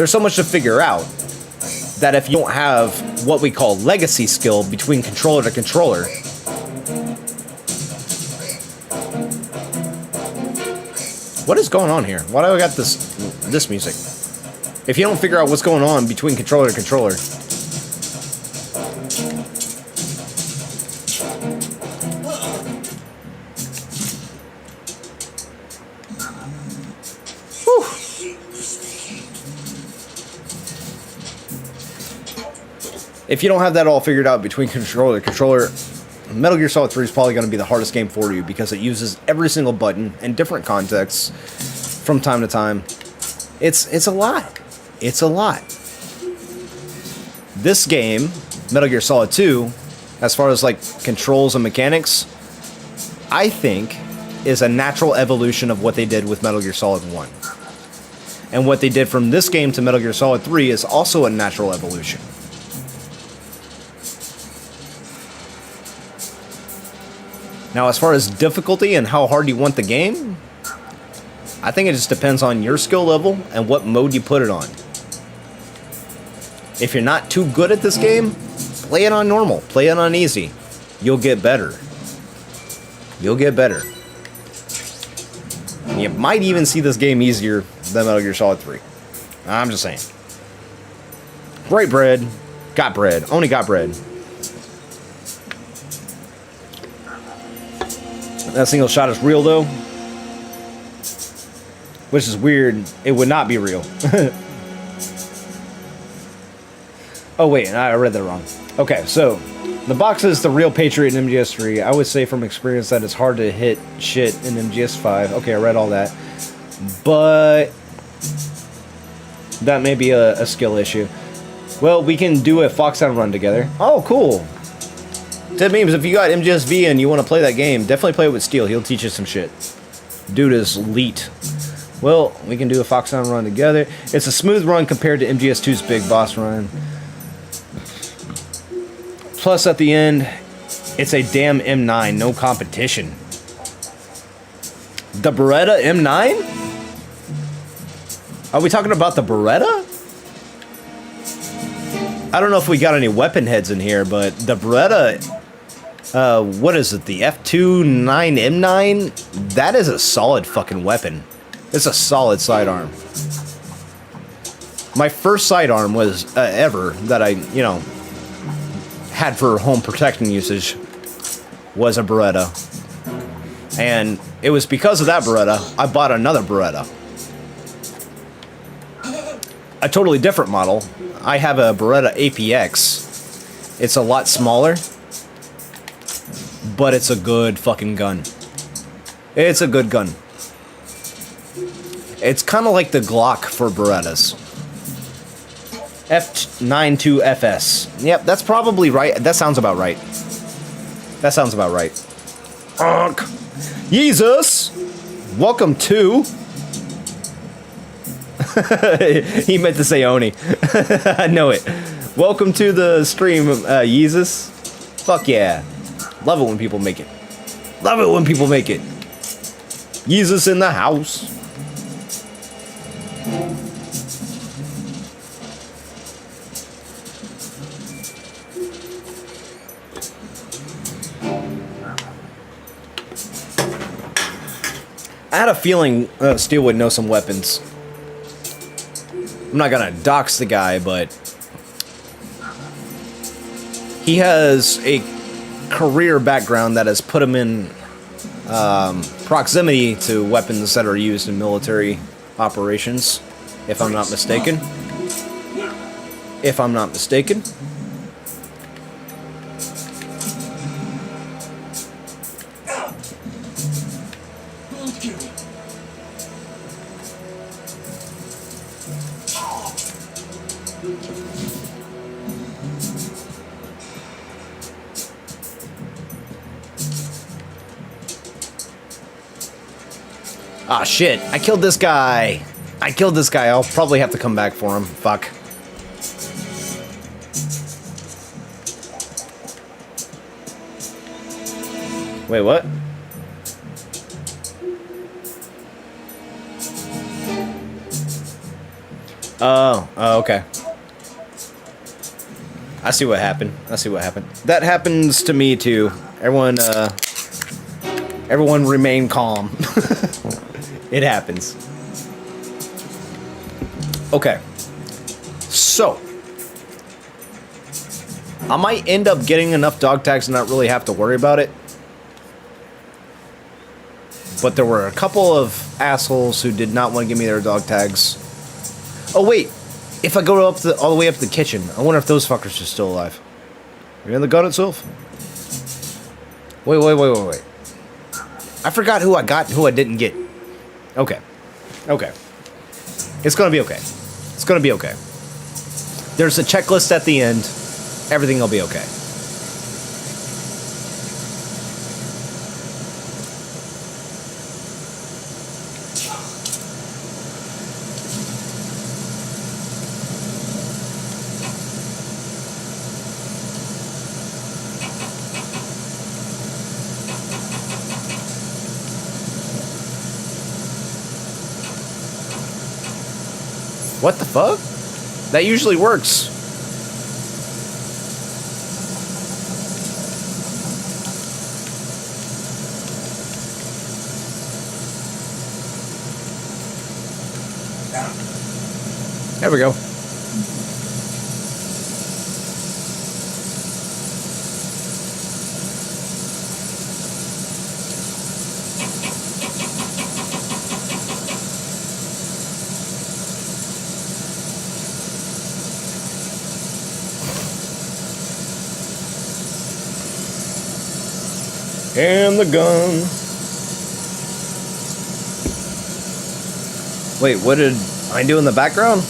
There's so much to figure out that if you don't have what we call legacy skill between controller to controller, what is going on here? Why do I got this music? If you don't figure out what's going on between controller to controller, if you don't have that all figured out between controller to controller, Metal Gear Solid 3 is probably going to be the hardest game for you because it uses every single button in different contexts from time to time. It's a lot. It's a lot. This game, Metal Gear Solid 2, as far as like controls and mechanics, I think is a natural evolution of what they did with Metal Gear Solid 1. And what they did from this game to Metal Gear Solid 3 is also a natural evolution. Now, as far as difficulty and how hard you want the game, I think it just depends on your skill level and what mode you put it on. If you're not too good at this game, play it on normal, play it on easy. You'll get better. You'll get better. You might even see this game easier than Metal Gear Solid 3. I'm just saying. Break bread. Got bread. Only got bread. That single shot is real, though. Which is weird. It would not be real. Oh, wait. I read that wrong. Okay, so the box is the real Patriot in MGS3. I would say from experience that it's hard to hit shit in MGS5. Okay, I read all that. But that may be a skill issue. Well, we can do a Foxhound run together. Oh, cool. That means if you got MGSV and you want to play that game, definitely play it with Steel. He'll teach you some shit. Dude is elite. Well, we can do a Foxhound run together. It's a smooth run compared to MGS2's big boss run. Plus, at the end, it's a damn M9, no competition. The Beretta M9? Are we talking about the Beretta? I don't know if we got any weapon heads in here, but the Beretta, what is it, the F29M9? That is a solid fucking weapon. It's a solid sidearm. My first sidearm was ever that I, had for home protection usage was a Beretta. And it was because of that Beretta, I bought another Beretta. A totally different model. I have a Beretta APX. It's a lot smaller, but it's a good fucking gun. It's a good gun. It's kind of like the Glock for Berettas. F92FS. Yep, that's probably right. That sounds about right. That sounds about right. Jesus! Welcome to... He meant to say Oni. I know it. Welcome to the stream, Jesus. Fuck yeah. Love it when people make it. Love it when people make it. Jesus in the house. I had a feeling Steel would know some weapons. I'm not gonna dox the guy, but he has a career background that has put him in proximity to weapons that are used in military operations, if I'm not mistaken. If I'm not mistaken. Ah, shit. I killed this guy. I killed this guy. I'll probably have to come back for him. Fuck. Wait, what? Oh, okay. I see what happened. That happens to me too. Everyone remain calm. It happens. Okay. So, I might end up getting enough dog tags to not really have to worry about it. But there were a couple of assholes who did not want to give me their dog tags. Oh wait, if I go all the way up to the kitchen, I wonder if those fuckers are still alive. Are you in the gun itself? Wait. I forgot who I got and who I didn't get. Okay. It's gonna be okay. There's a checklist at the end. Everything will be okay. What the fuck? That usually works. There we go. And the gun. Wait, what did I do in the background?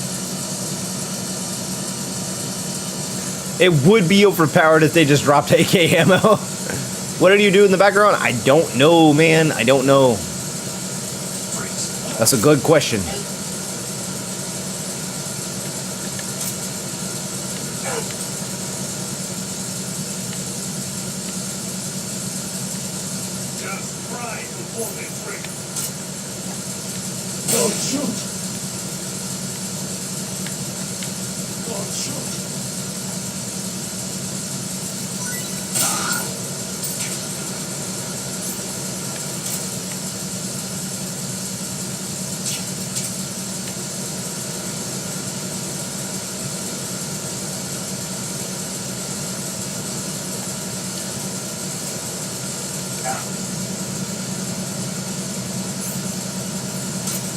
It would be overpowered if they just dropped AK ammo. What did you do in the background? I don't know, man. I don't know. That's a good question. Just try before they break. Don't shoot. Don't shoot.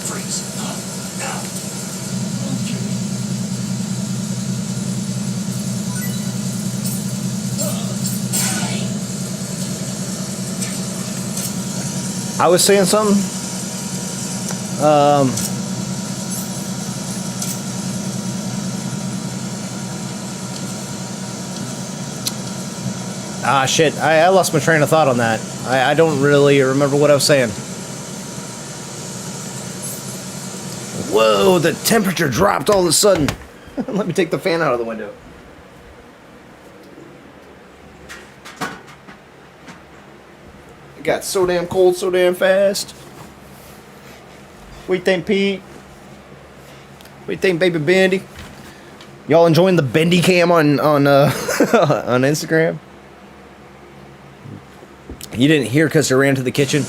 Freeze. Now. I was saying something. Shit. I lost my train of thought on that. I don't really remember what I was saying. Whoa, the temperature dropped all of a sudden. Let me take the fan out of the window. It got so damn cold so damn fast. What you think, Pete? What you think, baby Bendy? Y'all enjoying the Bendy cam on on Instagram? You didn't hear because I ran to the kitchen.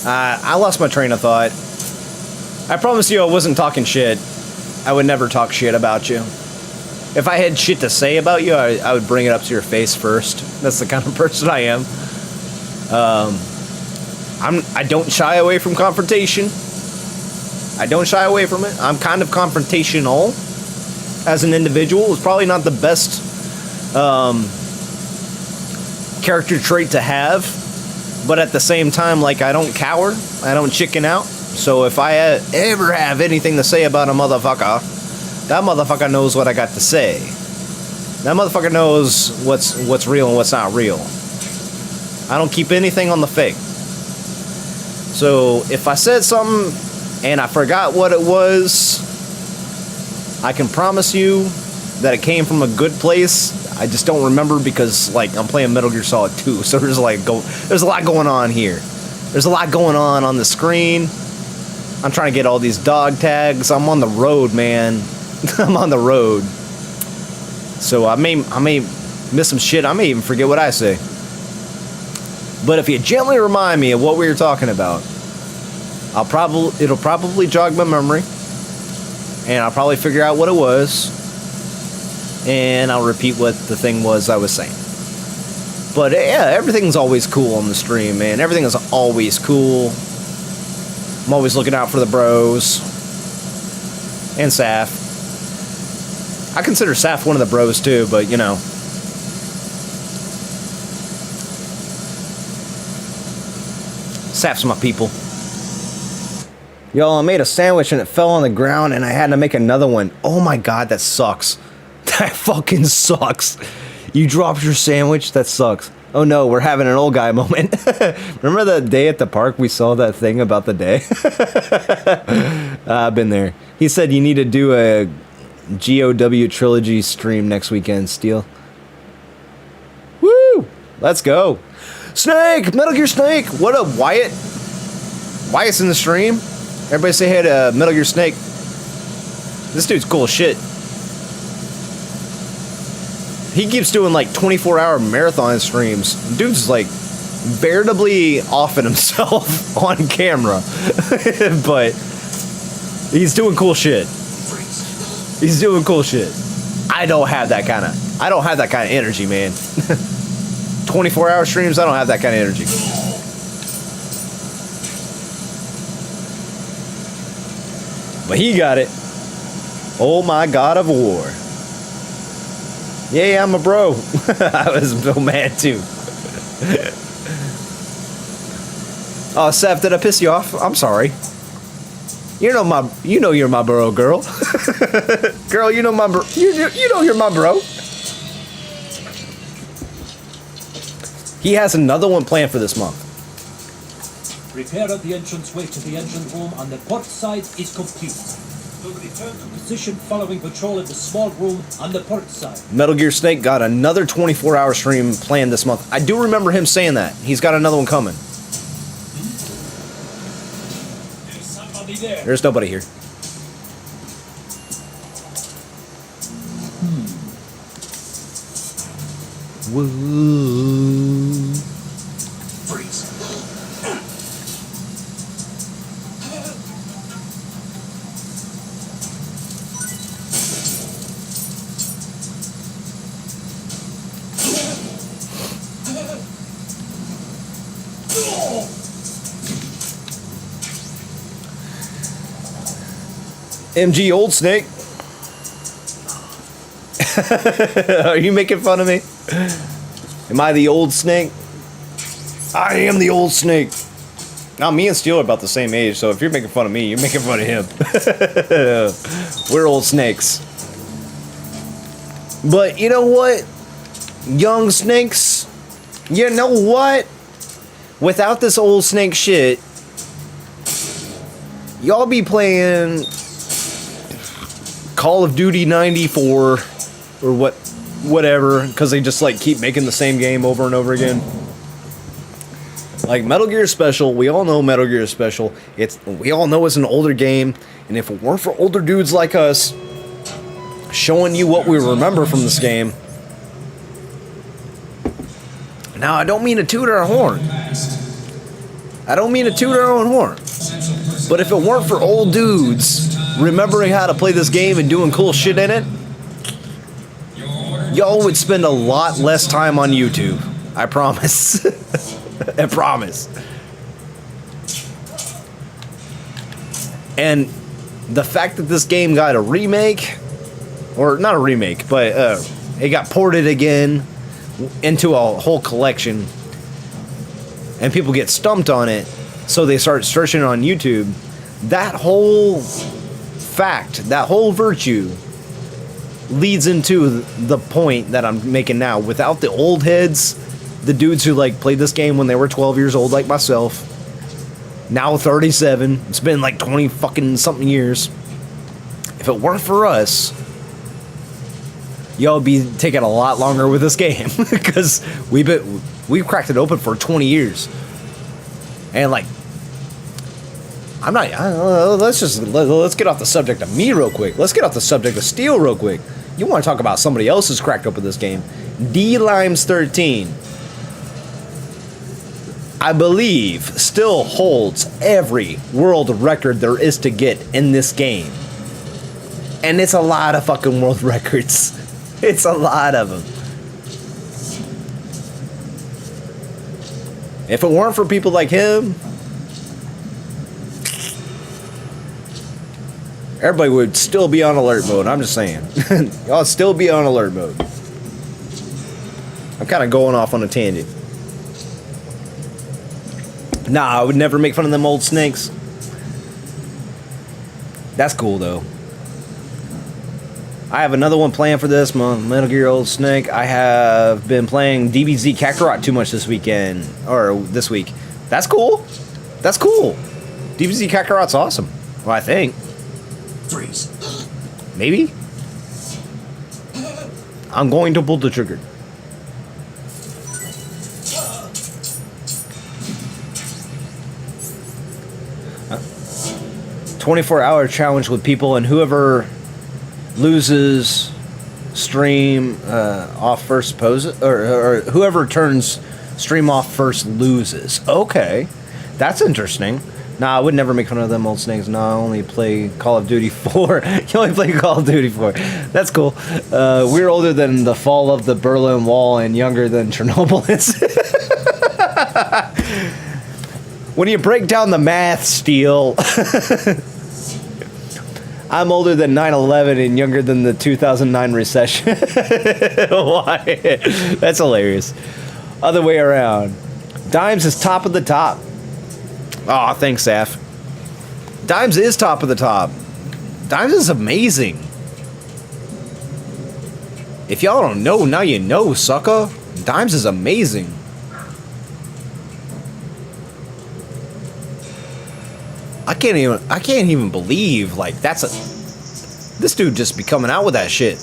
I lost my train of thought. I promise you I wasn't talking shit. I would never talk shit about you. If I had shit to say about you, I would bring it up to your face first. That's the kind of person I am. I don't shy away from confrontation. I don't shy away from it. I'm kind of confrontational as an individual. It's probably not the best character trait to have. But at the same time, like, I don't cower. I don't chicken out. So if I ever have anything to say about a motherfucker, that motherfucker knows what I got to say. That motherfucker knows what's real and what's not real. I don't keep anything on the fake. So if I said something and I forgot what it was, I can promise you that it came from a good place. I just don't remember because, like, I'm playing Metal Gear Solid 2, so there's a lot going on here. There's a lot going on the screen. I'm trying to get all these dog tags. I'm on the road, man. I'm on the road. So I may miss some shit. I may even forget what I say. But if you gently remind me of what we were talking about, it'll probably jog my memory. And I'll probably figure out what it was. And I'll repeat what the thing was I was saying. But yeah, everything's always cool on the stream, man. Everything is always cool. I'm always looking out for the bros. And Saf. I consider Saf one of the bros too, but you know. Saf's my people. Yo, I made a sandwich and it fell on the ground and I had to make another one. Oh my god, that sucks. That fucking sucks. You dropped your sandwich? That sucks. Oh no, we're having an old guy moment. Remember the day at the park we saw that thing about the day? I've been there. He said you need to do a GOW trilogy stream next weekend, Steel. Woo! Let's go. Snake! Metal Gear Snake! What up, Wyatt? Wyatt's in the stream. Everybody say hey to Metal Gear Snake. This dude's cool as shit. He keeps doing like 24-hour marathon streams. Dude's like veritably offing himself on camera. But he's doing cool shit. He's doing cool shit. I don't have that kind of energy, man. 24-hour streams, I don't have that kind of energy. But he got it. Oh my god of war. Yeah, I'm a bro. I was so mad too. Oh, Seth, did I piss you off? I'm sorry. You know you're my bro, girl. Girl, you know my bro. You know you're my bro. He has another one planned for this month. Repair of the entranceway to the engine room on the port side is complete. We'll return to position following patrol at the small room on the port side. Metal Gear Snake got another 24-hour stream planned this month. I do remember him saying that. He's got another one coming. There's somebody there. There's nobody here. Woo. Freeze. MG Old Snake. Are you making fun of me? Am I the old snake? I am the old snake. Now, me and Steel are about the same age, so if you're making fun of me, you're making fun of him. We're old snakes. But you know what? Young snakes, you know what? Without this old snake shit, y'all be playing Call of Duty 94 or whatever, because they just like keep making the same game over and over again. Like Metal Gear Special, we all know Metal Gear Special. We all know it's an older game, and if it weren't for older dudes like us showing you what we remember from this game. Now, I don't mean to toot our horn. I don't mean to toot our own horn. But if it weren't for old dudes remembering how to play this game and doing cool shit in it, y'all would spend a lot less time on YouTube. I promise. I promise. And the fact that this game got a remake, or not a remake, but it got ported again into a whole collection, and people get stumped on it, so they start searching it on YouTube. That whole fact, that whole virtue leads into the point that I'm making now. Without the old heads, the dudes who like played this game when they were 12 years old like myself, now 37, it's been like 20 fucking something years. If it weren't for us, y'all would be taking a lot longer with this game, because we've cracked it open for 20 years. And like I'm not. Let's get off the subject of me real quick. Let's get off the subject of Steel real quick. You want to talk about somebody else who's cracked open this game? D-Limes 13. I believe still holds every world record there is to get in this game. And it's a lot of fucking world records. It's a lot of them. If it weren't for people like him, everybody would still be on alert mode. I'm just saying. Y'all still be on alert mode. I'm kind of going off on a tangent. Nah, I would never make fun of them old snakes. That's cool, though. I have another one planned for this month, Metal Gear Old Snake. I have been playing DBZ Kakarot too much this weekend, or this week. That's cool. That's cool. DBZ Kakarot's awesome. Well, I think. Freeze. Maybe? I'm going to pull the trigger. 24-hour challenge with people, and whoever loses stream off first poses, or whoever turns stream off first loses. Okay, that's interesting. Nah, I would never make fun of them old snakes. No, I only play Call of Duty 4. You only play Call of Duty 4. That's cool. We're older than the fall of the Berlin Wall and younger than Chernobyl is. When you break down the math, Steel, I'm older than 9/11 and younger than the 2009 recession. Why? That's hilarious. Other way around. Dimes is top of the top. Aw, thanks, Saf. Dimes is top of the top. Dimes is amazing. If y'all don't know, now you know, sucker. Dimes is amazing. I can't even believe, like, this dude just be coming out with that shit.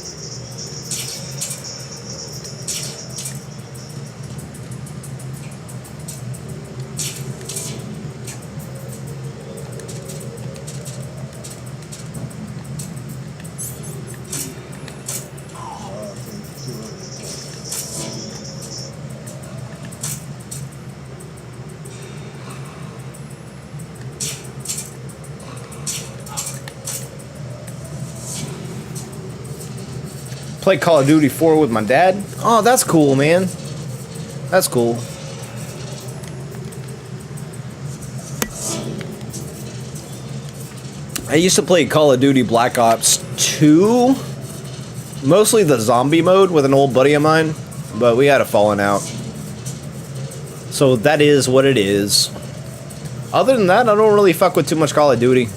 Play Call of Duty 4 with my dad. Oh, that's cool, man. That's cool. I used to play Call of Duty Black Ops 2. Mostly the zombie mode with an old buddy of mine. But we had a falling out. So that is what it is. Other than that, I don't really fuck with too much Call of Duty.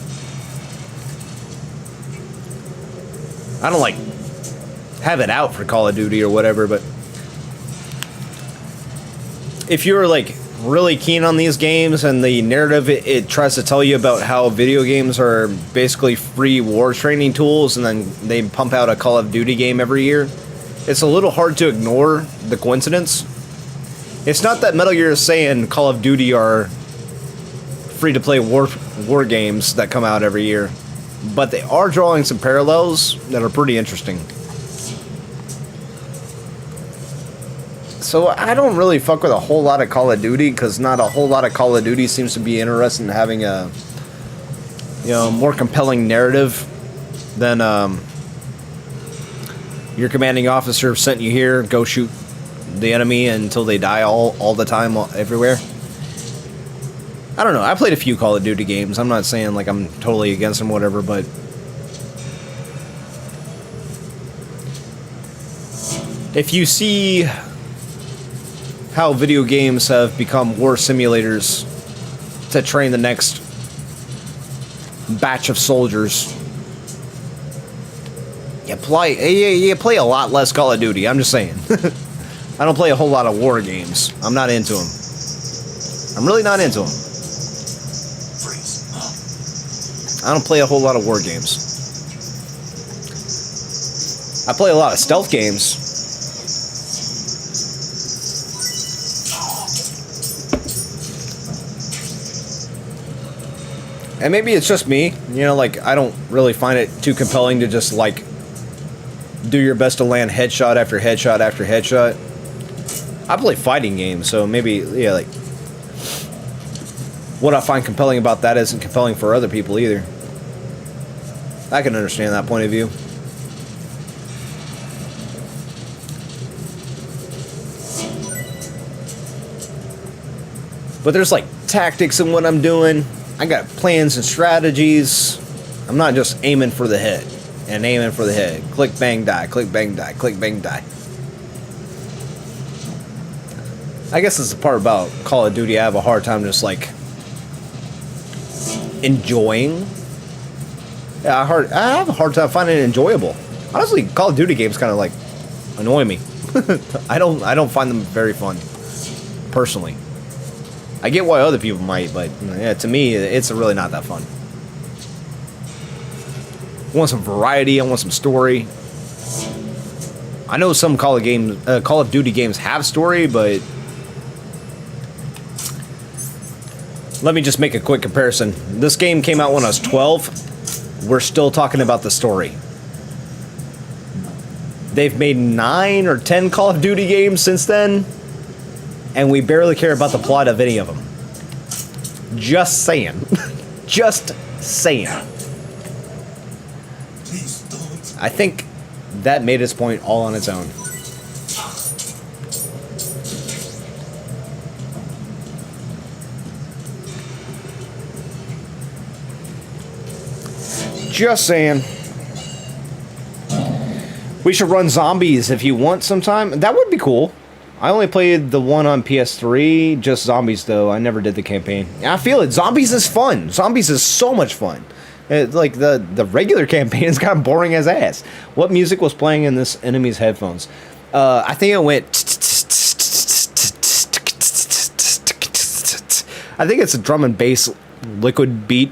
I don't like have it out for Call of Duty or whatever, but if you're like really keen on these games and the narrative it tries to tell you about how video games are basically free war training tools, and then they pump out a Call of Duty game every year, it's a little hard to ignore the coincidence. It's not that Metal Gear is saying Call of Duty are free-to-play war games that come out every year, but they are drawing some parallels that are pretty interesting. So I don't really fuck with a whole lot of Call of Duty, because not a whole lot of Call of Duty seems to be interested in having a, you know, more compelling narrative than your commanding officer sent you here, go shoot the enemy until they die all the time, everywhere. I don't know. I played a few Call of Duty games. I'm not saying like I'm totally against them, whatever, but if you see how video games have become war simulators to train the next batch of soldiers, you play a lot less Call of Duty. I'm just saying. I don't play a whole lot of war games. I'm not into them. I'm really not into them. I don't play a whole lot of war games. I play a lot of stealth games. And maybe it's just me, you know, like, I don't really find it too compelling to just, like, do your best to land headshot after headshot after headshot. I play fighting games, so maybe, yeah, like, what I find compelling about that isn't compelling for other people either. I can understand that point of view. But there's, like, tactics in what I'm doing. I got plans and strategies. I'm not just aiming for the head and aiming for the head. Click, bang, die. Click, bang, die. Click, bang, die. I guess it's the part about Call of Duty I have a hard time just, like, enjoying. Yeah, I have a hard time finding it enjoyable. Honestly, Call of Duty games kind of, like, annoy me. I don't find them very fun, personally. I get why other people might, but yeah, to me, it's really not that fun. I want some variety. I want some story. I know some Call of Duty games have story, but let me just make a quick comparison. This game came out when I was 12. We're still talking about the story. They've made 9 or 10 Call of Duty games since then, and we barely care about the plot of any of them. Just saying. Just saying. Please don't. I think that made its point all on its own. Just saying. We should run zombies if you want sometime. That would be cool. I only played the one on PS3, just zombies though. I never did the campaign. I feel it. Zombies is fun. Zombies is so much fun. Like the regular campaign is kind of boring as ass. What music was playing in this enemy's headphones? I think it went. I think it's a drum and bass liquid beat.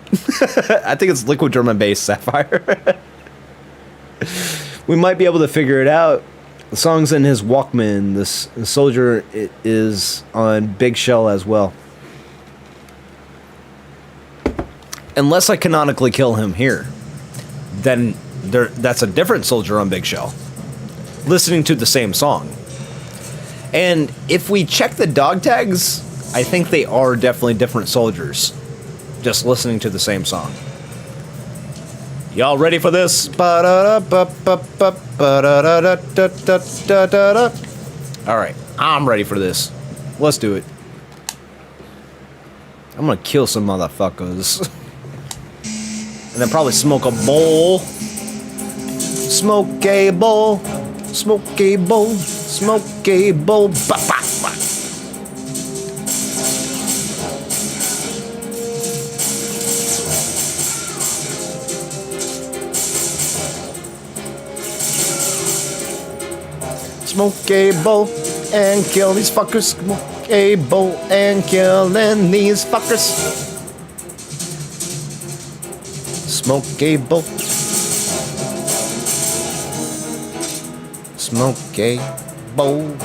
I think it's liquid drum and bass, Sapphire. We might be able to figure it out. The song's in his Walkman. This soldier is on Big Shell as well. Unless I canonically kill him here, then that's a different soldier on Big Shell, listening to the same song. And if we check the dog tags, I think they are definitely different soldiers, just listening to the same song. Y'all ready for this? Alright, I'm ready for this. Let's do it. I'm gonna kill some motherfuckers. And then probably smoke a bowl. Smoke a bowl. Smoke a bowl. Smoke a bowl. Bah, bah, bah. Smoke a bowl and kill these fuckers. Smoke a bowl and killing these fuckers. Smoke a bowl. Smoke a bowl.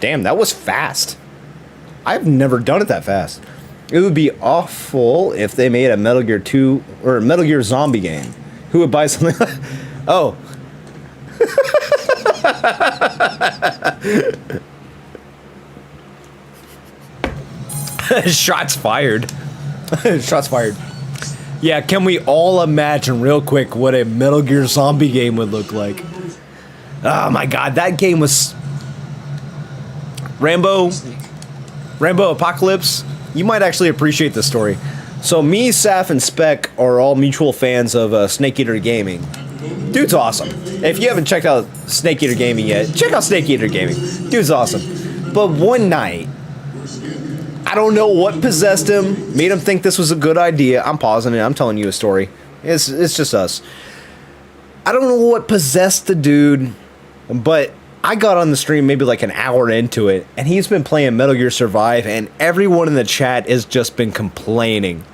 Damn, that was fast. I've never done it that fast. It would be awful if they made a Metal Gear 2 or a Metal Gear Zombie game. Who would buy something? Oh. Shots fired. Shots fired. Yeah, can we all imagine real quick what a Metal Gear Zombie game would look like? Oh my god, that game was... Rambo Apocalypse. You might actually appreciate this story. So me, Saf, and Spec are all mutual fans of Snake Eater Gaming. Dude's awesome. If you haven't checked out Snake Eater Gaming yet, check out Snake Eater Gaming. Dude's awesome. But one night, I don't know what possessed him, made him think this was a good idea. I'm pausing it. I'm telling you a story. It's just us. I don't know what possessed the dude, but I got on the stream maybe like an hour into it, and he's been playing Metal Gear Survive, and everyone in the chat has just been complaining.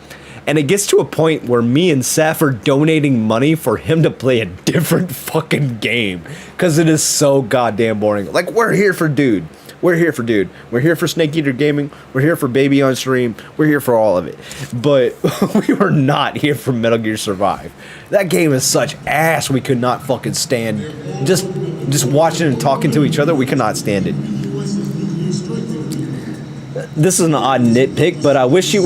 And it gets to a point where me and Saf are donating money for him to play a different fucking game. Because it is so goddamn boring. Like, we're here for dude. We're here for dude. We're here for Snake Eater Gaming. We're here for Baby on Stream. We're here for all of it. But we were not here for Metal Gear Survive. That game is such ass we could not fucking stand. Just watching and talking to each other, we could not stand it. This is an odd nitpick, but I wish you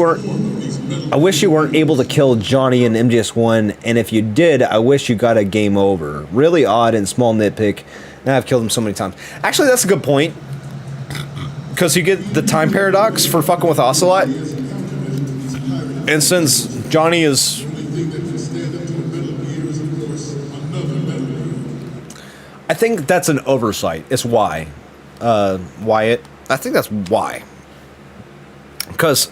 weren't able to kill Johnny in MGS1, and if you did, I wish you got a game over. Really odd and small nitpick. Now I've killed him so many times. Actually, that's a good point. Because you get the time paradox for fucking with Ocelot. And since Johnny is... I think that's an oversight. It's why. Wyatt. I think that's why. Because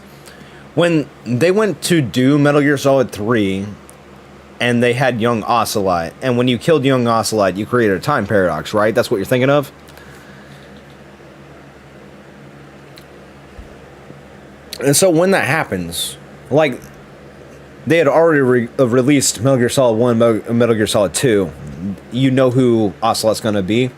when they went to do Metal Gear Solid 3, and they had young Ocelot, and when you killed young Ocelot, you created a time paradox, right? That's what you're thinking of? And so when that happens, like, they had already released Metal Gear Solid 1, Metal Gear Solid 2. You know who Ocelot's going to be.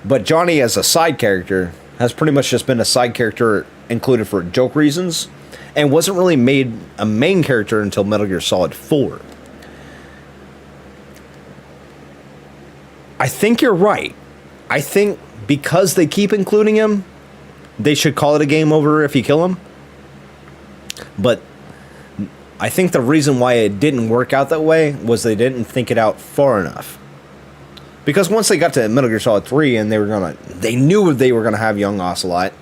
But Johnny, as a side character, has pretty much just been a side character included for joke reasons, and wasn't really made a main character until Metal Gear Solid 4. I think you're right. I think because they keep including him, they should call it a game over if you kill him. But I think the reason why it didn't work out that way was they didn't think it out far enough. Because once they got to Metal Gear Solid 3 and they knew they were gonna have young Ocelot,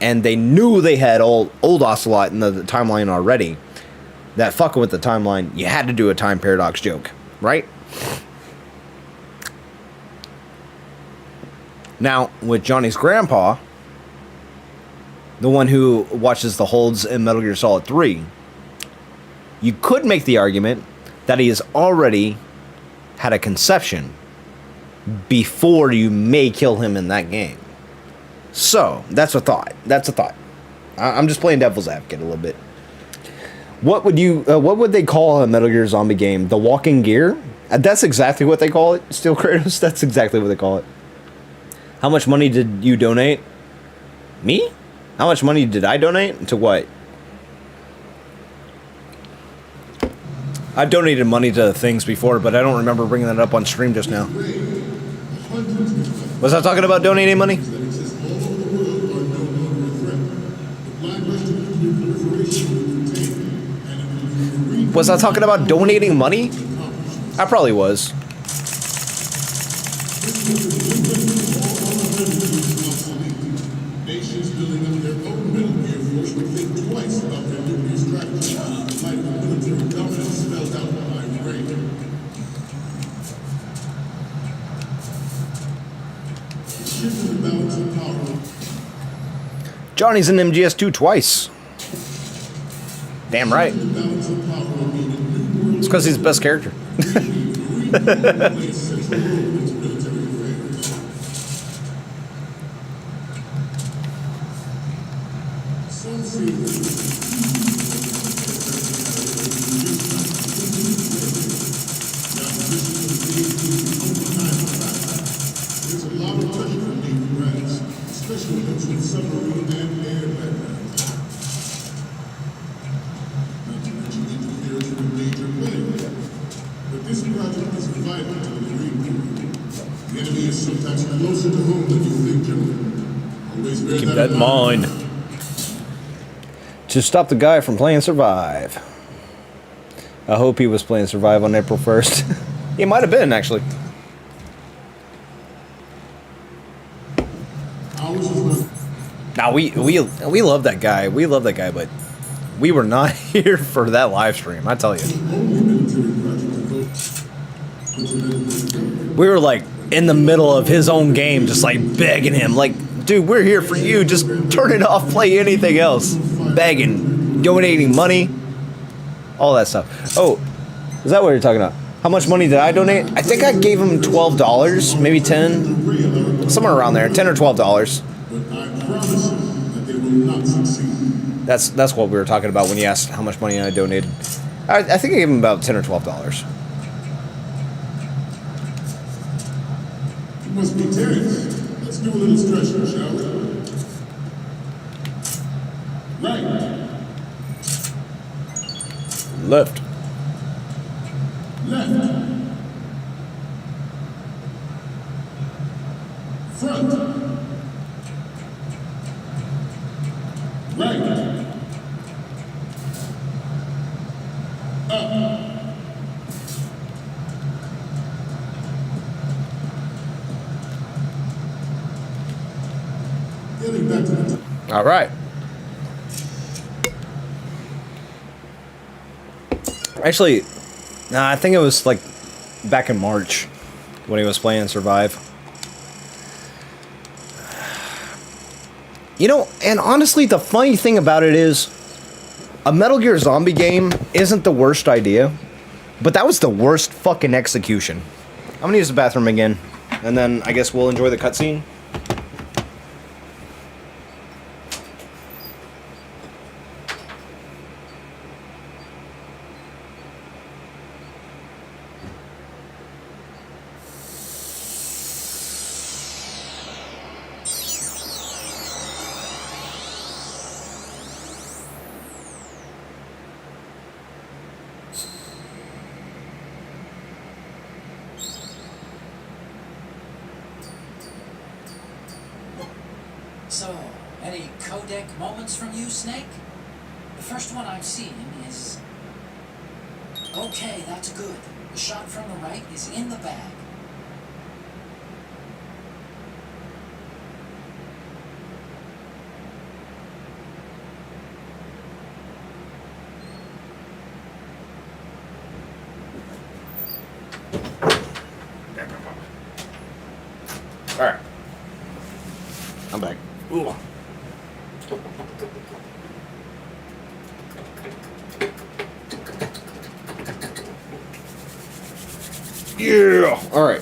and they knew they had old Ocelot in the timeline already, that fucking with the timeline, you had to do a time paradox joke, right? Now, with Johnny's grandpa, the one who watches the holds in Metal Gear Solid 3, you could make the argument that he has already had a conception before you may kill him in that game. So, that's a thought. That's a thought. I'm just playing devil's advocate a little bit. What would they call a Metal Gear Zombie game? The Walking Gear? That's exactly what they call it. Steel Kratos? That's exactly what they call it. How much money did you donate? Me? How much money did I donate? To what? I've donated money to things before, but I don't remember bringing that up on stream just now. Was I talking about donating money? Was I talking about donating money? I probably was. Johnny's in MGS2 twice. Damn right. It's because he's the best character. Keep that in mind. To stop the guy from playing Survive. I hope he was playing Survive on April 1st. He might have been, actually. Now, we love that guy. We love that guy, but we were not here for that live stream, I tell you. We were like in the middle of his own game, just like begging him, like, dude, we're here for you. Just turn it off, play anything else. Begging, donating money, all that stuff. Oh, is that what you're talking about? How much money did I donate? I think I gave him $12, maybe 10, somewhere around there, $10 or $12. But I promise you that they will not succeed. That's what we were talking about when you asked how much money I donated. I think I gave him about $10 or $12. You must be tense. Let's do a little stretching, shall we? Right. Left. Left. Front. Right. Getting back to the top. All right. Actually, nah, I think it was like back in March when he was playing Survive. You know, and honestly, the funny thing about it is, a Metal Gear Zombie game isn't the worst idea, but that was the worst fucking execution. I'm gonna use the bathroom again, and then I guess we'll enjoy the cutscene. So, any codec moments from you, Snake? The first one I'm seeing is... Okay, that's good. The shot from the right is in the bag. All right. I'm back. Ooh. Yeah. All right.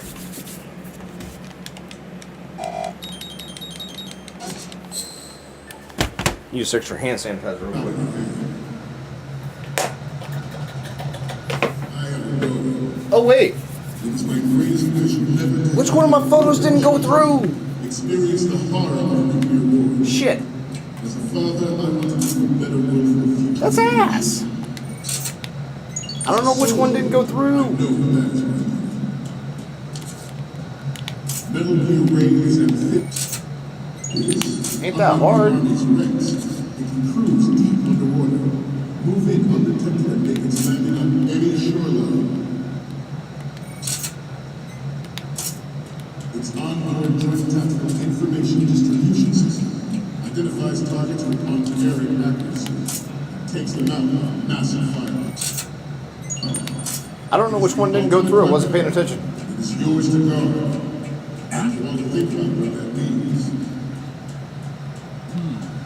Use extra hand sanitizer real quick. Oh wait. It was my greatest mission ever to Which one of my photos didn't go through? experience the horror of a nuclear war. Shit. As a father, I want to leave a better world for the future. That's ass. I don't know which one didn't go through. No, that's right. Metal Gear rays and thick. Ain't that hard? Army's wrecks. It can cruise deep underwater, move in undetected and make its landing on any shoreline. Its onboard joint tactical information distribution system identifies targets with unerring accuracy. Takes them out with massive fire. I don't know which one didn't go through. I wasn't paying attention. It is yours to guard. And you want to think about what that means.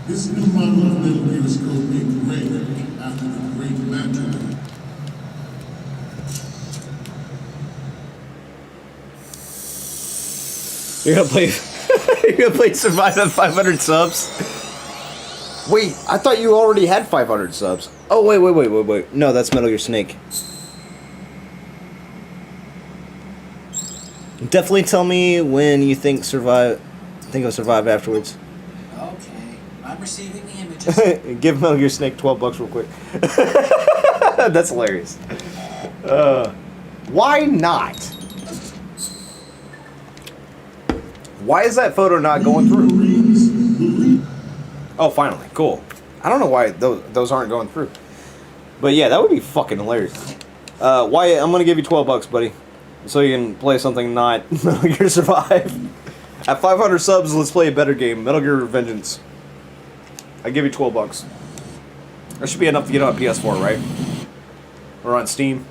This new model of Metal Gear is codenamed Ray, after the great Mandarin. You're gonna play. You're gonna play Survive at 500 subs. Wait, I thought you already had 500 subs. Oh wait. No, that's Metal Gear Snake. Definitely tell me when you think of Survive afterwards. Okay, I'm receiving the images. Give Metal Gear Snake $12 real quick. That's hilarious. Why not? Why is that photo not going through? Oh, finally. Cool. I don't know why those aren't going through. But yeah, that would be fucking hilarious. Wyatt, I'm going to give you $12, buddy. So you can play something not Metal Gear Survive. At 500 subs, let's play a better game. Metal Gear Vengeance. I give you $12. That should be enough to get on PS4, right? Or on Steam.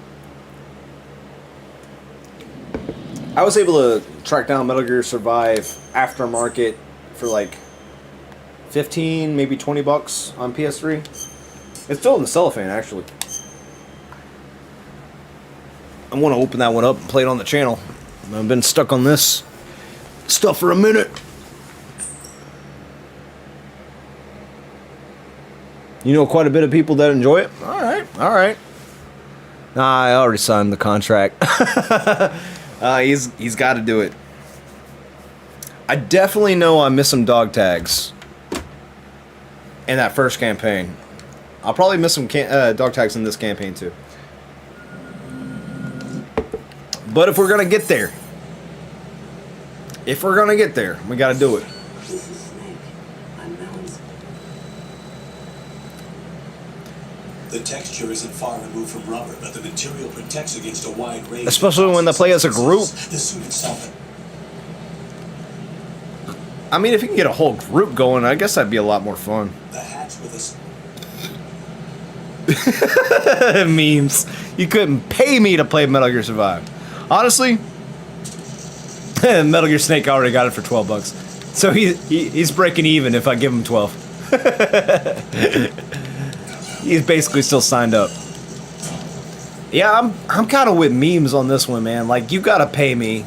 I was able to track down Metal Gear Survive aftermarket for like 15, maybe $20 on PS3. It's still in the cellophane, actually. I want to open that one up and play it on the channel. I've been stuck on this stuff for a minute. You know quite a bit of people that enjoy it? Alright, alright. Nah, I already signed the contract. He's got to do it. I definitely know I miss some dog tags in that first campaign. I'll probably miss some dog tags in this campaign too. But if we're gonna get there, we gotta do it. This is Snake. I'm Melon's. The texture isn't far removed from rubber, but the material protects against a wide range. Especially when they play as a group. The suit itself. I mean, if you can get a whole group going, I guess that'd be a lot more fun. The hatch with us. Memes. You couldn't pay me to play Metal Gear Survive. Honestly, Metal Gear Snake already got it for $12. So he's breaking even if I give him 12. He's basically still signed up. Yeah, I'm kind of with memes on this one, man. Like, you gotta pay me.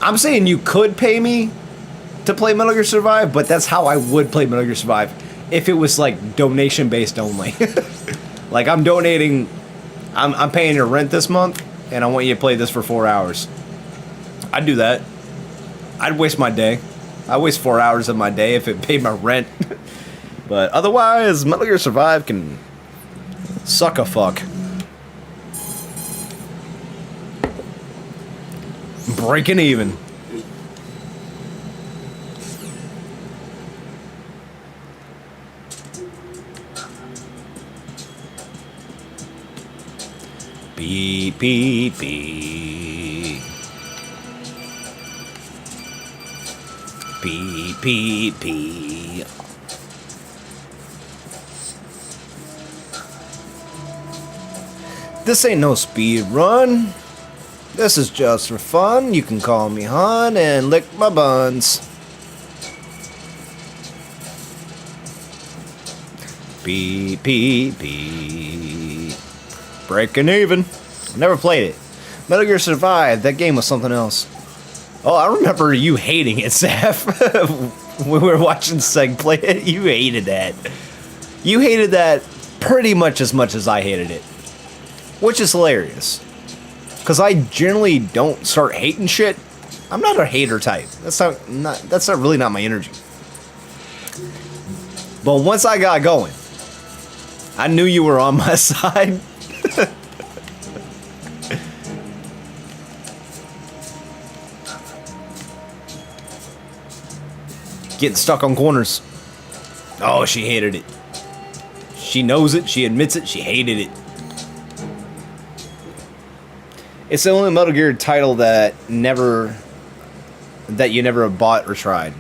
I'm saying you could pay me to play Metal Gear Survive, but that's how I would play Metal Gear Survive if it was like donation based only. Like, I'm donating, I'm paying your rent this month, and I want you to play this for 4 hours. I'd do that. I'd waste my day. I'd waste 4 hours of my day if it paid my rent. But otherwise, Metal Gear Survive can suck a fuck. Breaking even. Beep, beep, beep. Beep, beep, beep. This ain't no speed run. This is just for fun. You can call me hon and lick my buns. Beep, beep, beep. Breaking even. Never played it. Metal Gear Survive, that game was something else. Oh, I remember you hating it, Saf. When we were watching Seg play it, you hated that. You hated that pretty much as I hated it. Which is hilarious. Because I generally don't start hating shit. I'm not a hater type. That's not really not my energy. But once I got going, I knew you were on my side. Getting stuck on corners. Oh, she hated it. She knows it. She admits it. She hated it. It's the only Metal Gear title that you never bought or tried.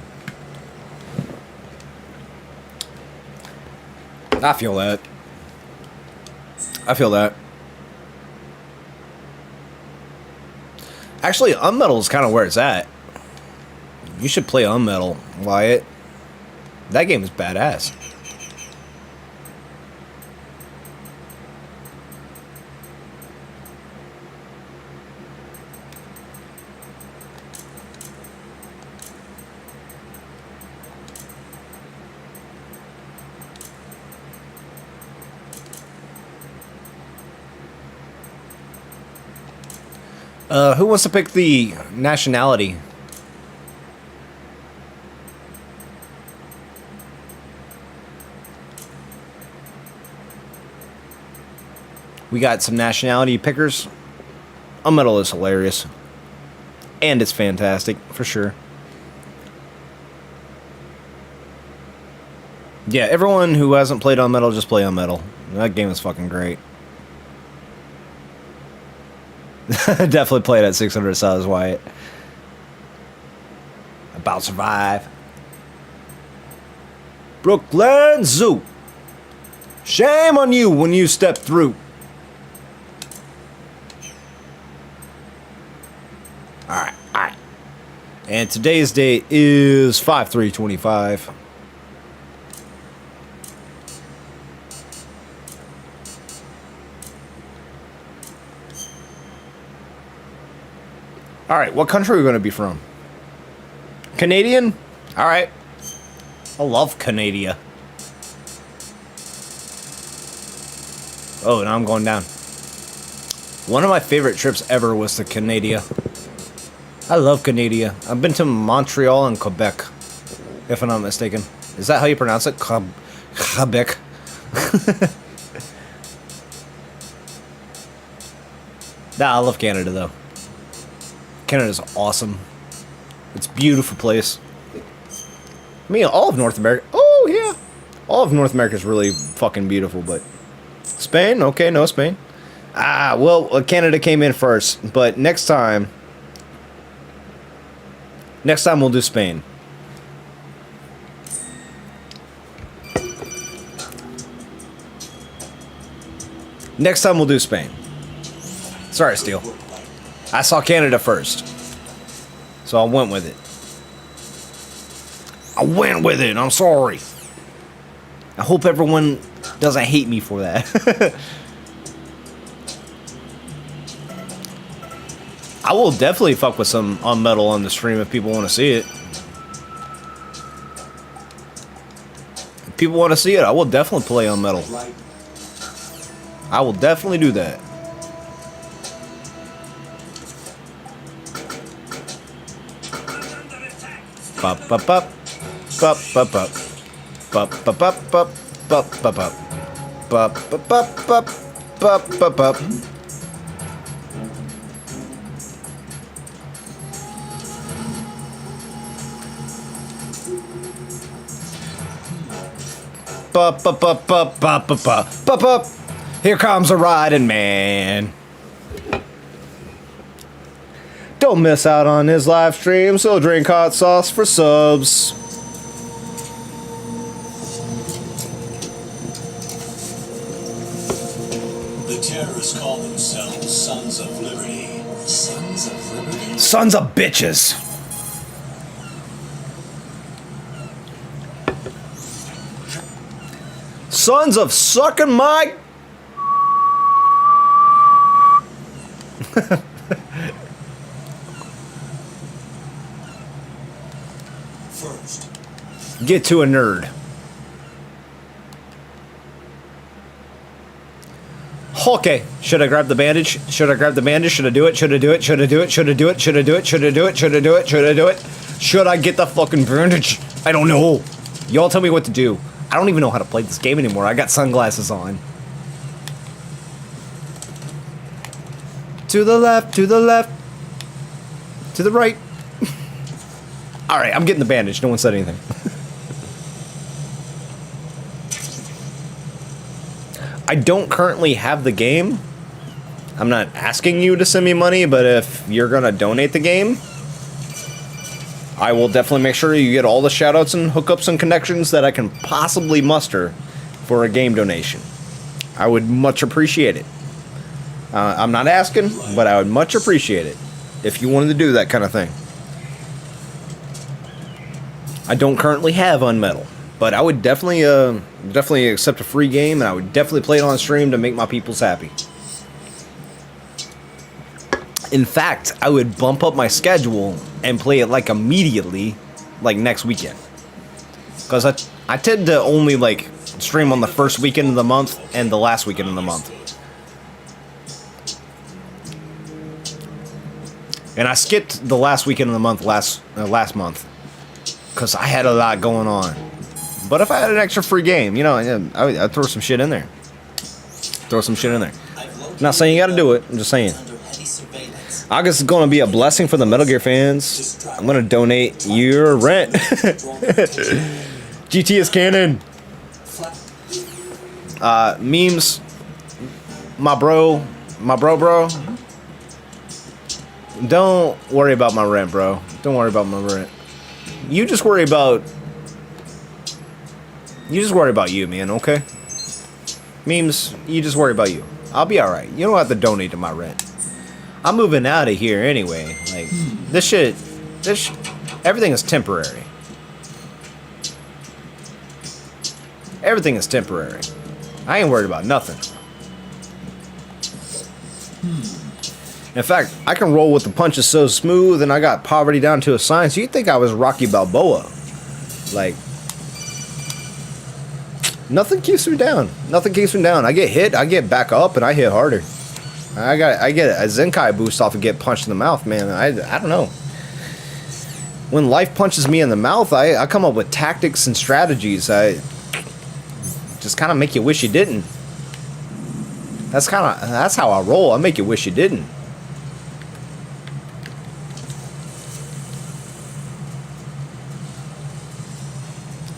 I feel that. I feel that. Actually, Unmetal is kind of where it's at. You should play Unmetal, Wyatt. That game is badass. Who wants to pick the nationality? We got some nationality pickers. Unmetal is hilarious. And it's fantastic, for sure. Yeah, everyone who hasn't played Unmetal, just play Unmetal. That game is fucking great. Definitely play it at 600 subs, Wyatt. About Survive. Brooklyn Zoo. Shame on you when you step through. Alright, alright. And today's date is 5/3/25. Alright, what country are we going to be from? Canadian? Alright. I love Canada. Oh, now I'm going down. One of my favorite trips ever was to Canada. I love Canada. I've been to Montreal and Quebec, if I'm not mistaken. Is that how you pronounce it? Quebec. Nah, I love Canada though. Canada's awesome. It's a beautiful place. I mean, all of North America. Oh yeah, all of North America is really fucking beautiful. But Spain, okay, no Spain. Ah, well, Canada came in first, but next time we'll do Spain. Next time we'll do Spain. Sorry, Steel. I saw Canada first, so I went with it. I'm sorry. I hope everyone doesn't hate me for that. I will definitely fuck with some metal on the stream if people want to see it. If people want to see it, I will definitely play on metal. I will definitely do that. Pop pop pop pop pop pop pop pop pop pop pop pop pop pop pop pop pop pop. Pop pop pop pop pop pop pop pop. Here comes a riding man. Don't miss out on his live stream, so drink hot sauce for subs. The terrorists call themselves Sons of Liberty. Sons of Liberty? Sons of bitches. Sons of sucking my... First, Get to a nerd. Okay, should I grab the bandage? Should I grab the bandage? Should I do it? Should I do it? Should I do it? Should I do it? Should I do it? Should I do it? Should I do it? Should I do it? Should I get the fucking bandage? I don't know. Y'all tell me what to do. I don't even know how to play this game anymore. I got sunglasses on. To the left, to the left, to the right. Alright, I'm getting the bandage. No one said anything. I don't currently have the game. I'm not asking you to send me money, but if you're gonna donate the game, I will definitely make sure you get all the shoutouts and hookups and connections that I can possibly muster for a game donation. I would much appreciate it. I'm not asking, but I would much appreciate it if you wanted to do that kind of thing. I don't currently have Unmetal, but I would definitely accept a free game, and I would definitely play it on stream to make my peoples happy. In fact, I would bump up my schedule and play it like immediately, like next weekend. Because I tend to only like stream on the first weekend of the month and the last weekend of the month. And I skipped the last weekend of the month last month because I had a lot going on. But if I had an extra free game, you know, I'd throw some shit in there. Not saying you got to do it. I'm just saying. August is going to be a blessing for the Metal Gear fans. I'm going to donate your rent. GT is canon. Memes. My bro. Don't worry about my rent, bro. Don't worry about my rent. You just worry about you, man, okay? Memes, you just worry about you. I'll be alright. You don't have to donate to my rent. I'm moving out of here anyway. Like, everything is temporary. Everything is temporary. I ain't worried about nothing. In fact, I can roll with the punches so smooth, and I got poverty down to a science. You'd think I was Rocky Balboa. Like, Nothing keeps me down. Nothing keeps me down. I get hit, I get back up, and I hit harder. I get a Zenkai boost off and get punched in the mouth, man. I don't know. When life punches me in the mouth, I come up with tactics and strategies. I just kind of make you wish you didn't. That's how I roll. I make you wish you didn't.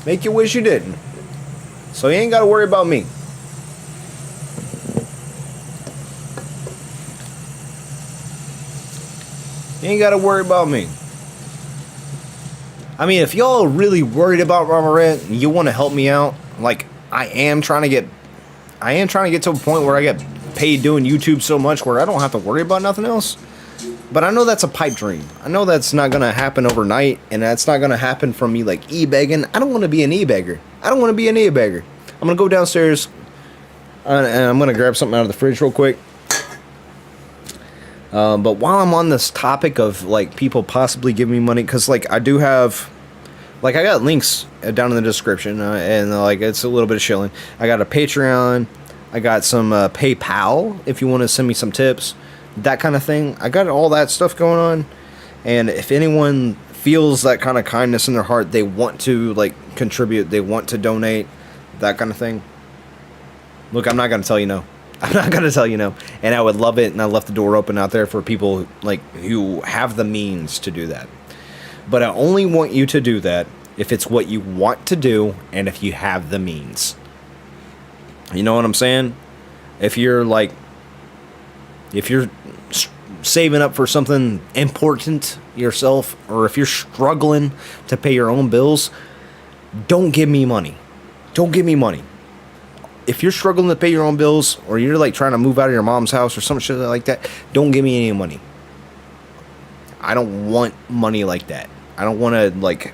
Make you wish you didn't. So you ain't got to worry about me. You ain't got to worry about me. I mean, if y'all are really worried about my rent and you want to help me out, like I am trying to get to a point where I get paid doing YouTube so much where I don't have to worry about nothing else. But I know that's a pipe dream. I know that's not going to happen overnight, and that's not going to happen from me like e-begging. I don't want to be an e-beggar. I don't want to be an e-beggar. I'm going to go downstairs, and I'm going to grab something out of the fridge real quick. But while I'm on this topic of, like, people possibly giving me money, because, like, I do have, like, I got links down in the description, and, like, it's a little bit of shilling. I got a Patreon. I got some PayPal if you want to send me some tips. That kind of thing. I got all that stuff going on. And if anyone feels that kind of kindness in their heart, they want to, like, contribute, they want to donate, that kind of thing. Look, I'm not going to tell you no. I'm not going to tell you no. And I would love it, and I left the door open out there for people, like, who have the means to do that. But I only want you to do that if it's what you want to do and if you have the means. You know what I'm saying? If you're, like, if you're saving up for something important yourself, or if you're struggling to pay your own bills, don't give me money. Don't give me money. If you're struggling to pay your own bills, or you're like trying to move out of your mom's house or some shit like that, don't give me any money. I don't want money like that. I don't want to, like,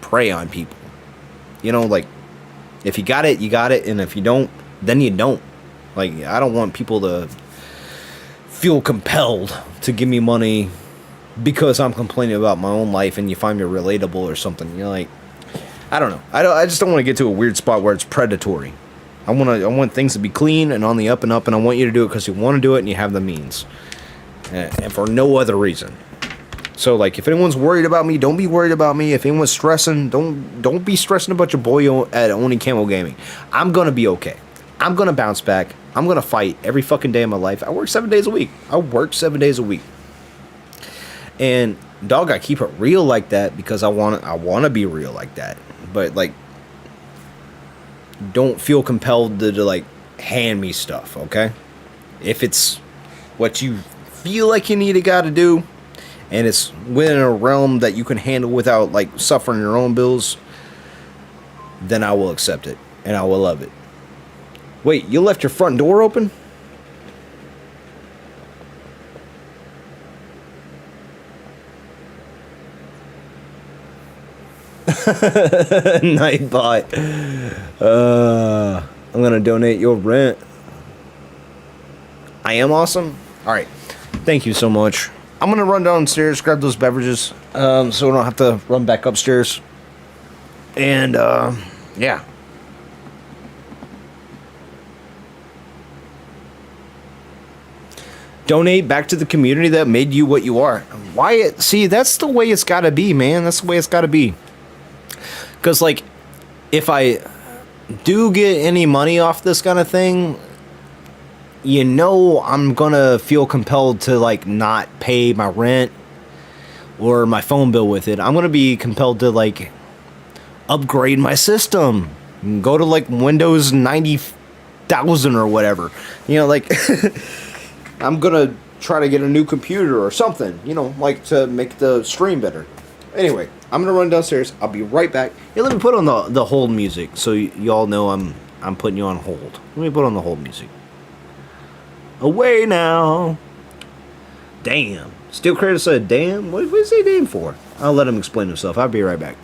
prey on people. You know, like, if you got it, you got it, and if you don't, then you don't. Like, I don't want people to feel compelled to give me money because I'm complaining about my own life and you find me relatable or something. You're like, I don't know. I just don't want to get to a weird spot where it's predatory. I want things to be clean and on the up and up, and I want you to do it because you want to do it and you have the means, and for no other reason. So, like, if anyone's worried about me, don't be worried about me. If anyone's stressing, don't be stressing about your boy at Only Camo Gaming. I'm gonna be okay. I'm gonna bounce back. I'm gonna fight every fucking day of my life. I work 7 days a week. And dog, I keep it real like that because I want to be real like that. But, like, don't feel compelled to like hand me stuff, okay? If it's what you feel like you gotta do, and it's within a realm that you can handle without, like, suffering your own bills, then I will accept it and I will love it. Wait, you left your front door open? Nightbot. I'm gonna donate your rent. I am awesome. All right, thank you so much. I'm gonna run downstairs, grab those beverages, so we don't have to run back upstairs. And yeah. Donate back to the community that made you what you are. Why? See, that's the way it's gotta be, man. That's the way it's gotta be. Because, like, if I do get any money off this kind of thing, you know I'm gonna feel compelled to, like, not pay my rent or my phone bill with it. I'm gonna be compelled to, like, upgrade my system. Go to, like, Windows 90,000 or whatever. You know, like... I'm gonna try to get a new computer or something, you know, like, to make the stream better. Anyway, I'm gonna run downstairs. I'll be right back. Hey, let me put on the hold music so y'all know I'm putting you on hold. Let me put on the hold music. Away now. Damn. Steel Creator said damn? What is he damn for? I'll let him explain himself. I'll be right back.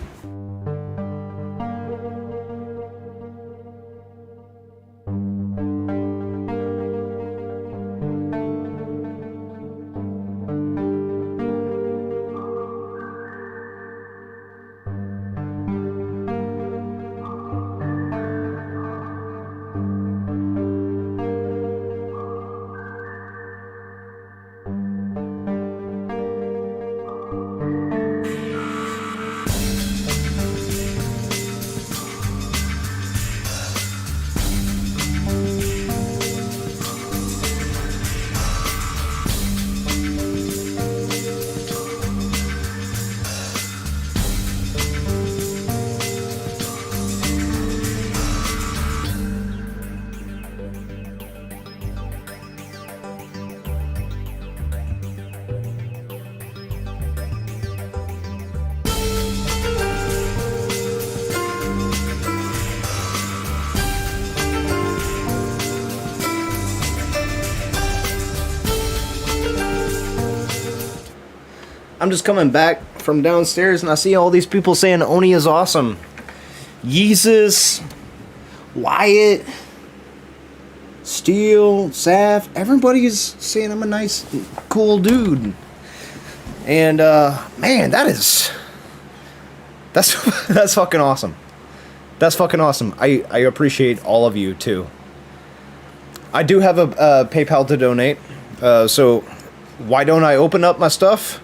I'm just coming back from downstairs and I see all these people saying Oni is awesome. Yeezus, Wyatt, Steel, Saf, everybody's saying I'm a nice, cool dude. And man, that's that's fucking awesome. That's fucking awesome. I appreciate all of you too. I do have a PayPal to donate, so why don't I open up my stuff?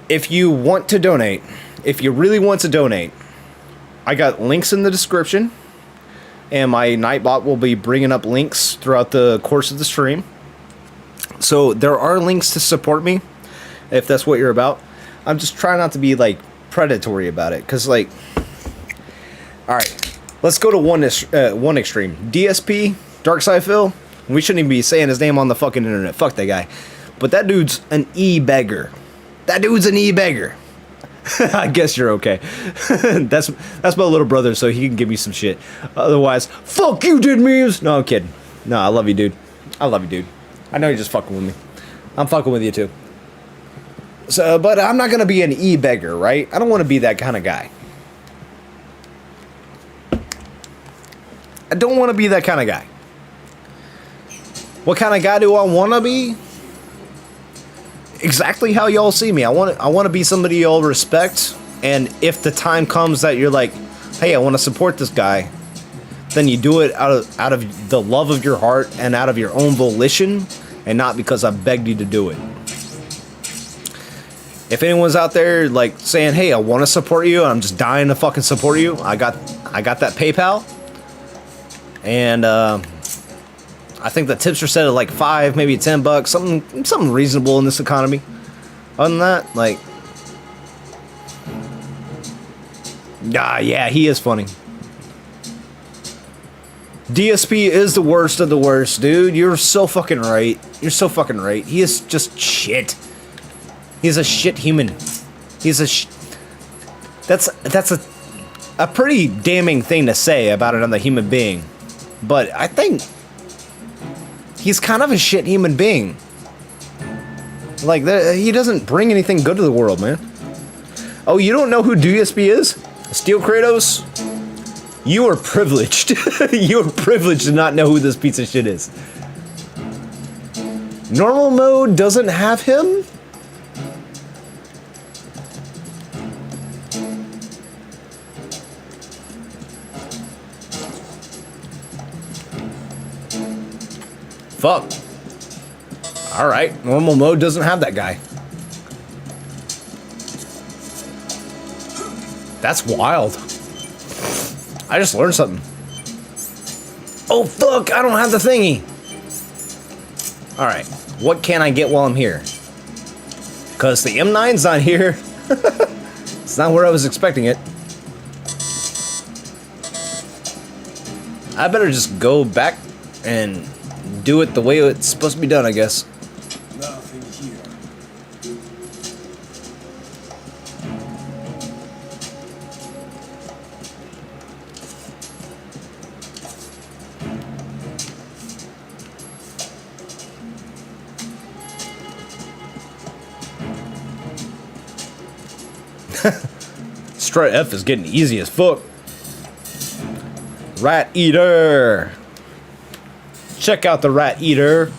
If you want to donate, if you really want to donate, I got links in the description, and my Nightbot will be bringing up links throughout the course of the stream. So there are links to support me, if that's what you're about. I'm just trying not to be like predatory about it, because like, all right, let's go to one extreme. DSP, Darkside Phil. We shouldn't even be saying his name on the fucking internet. Fuck that guy. But that dude's an e-beggar. That dude's an e-beggar. I guess you're okay. That's my little brother, so he can give me some shit. Otherwise, fuck you, did memes. No, I'm kidding. No, I love you, dude. I love you, dude. I know you're just fucking with me. I'm fucking with you too. So, but I'm not gonna be an e-beggar, right? I don't want to be that kind of guy. I don't want to be that kind of guy. What kind of guy do I want to be? Exactly how y'all see me. I want to be somebody y'all respect, and if the time comes that you're like, hey, I want to support this guy, then you do it out of the love of your heart and out of your own volition, and not because I begged you to do it. If anyone's out there like saying, hey, I want to support you, and I'm just dying to fucking support you, I got that PayPal, and I think the tips are set at like $5, maybe $10, something reasonable in this economy. Other than that, like, yeah, he is funny. DSP is the worst of the worst, dude. You're so fucking right. You're so fucking right. He is just shit. He's a shit human. He's that's a pretty damning thing to say about another human being. But I think he's kind of a shit human being. Like, he doesn't bring anything good to the world, man. Oh, you don't know who DSP is? Steel Kratos? You are privileged. You are privileged to not know who this piece of shit is. Normal mode doesn't have him? Fuck. Alright, normal mode doesn't have that guy. That's wild. I just learned something. Oh fuck, I don't have the thingy. Alright, what can I get while I'm here? Because the M9's not here. It's not where I was expecting it. I better just go back and do it the way it's supposed to be done, I guess. Nothing here. Strut F is getting easy as fuck. Rat Eater. Check out the Rat Eater.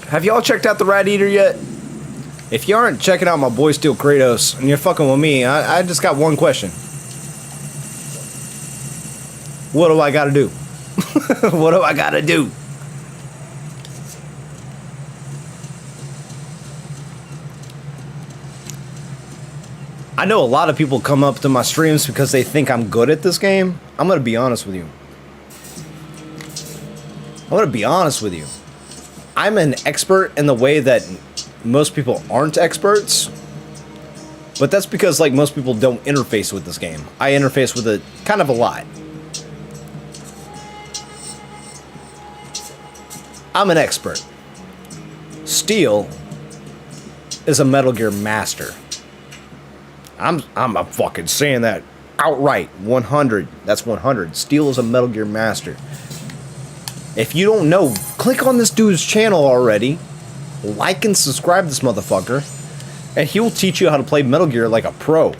Have y'all checked out the Rat Eater yet? If you aren't checking out my boy Steel Kratos and you're fucking with me, I just got one question. What do I gotta do? What do I gotta do? I know a lot of people come up to my streams because they think I'm good at this game. I'm gonna be honest with you. I'm an expert in the way that most people aren't experts. But that's because, like, most people don't interface with this game. I interface with it kind of a lot. I'm an expert. Steel is a Metal Gear master. I'm fucking saying that outright. 100. That's 100. Steel is a Metal Gear master. If you don't know, click on this dude's channel already like and subscribe to this motherfucker, and he will teach you how to play Metal Gear like a pro.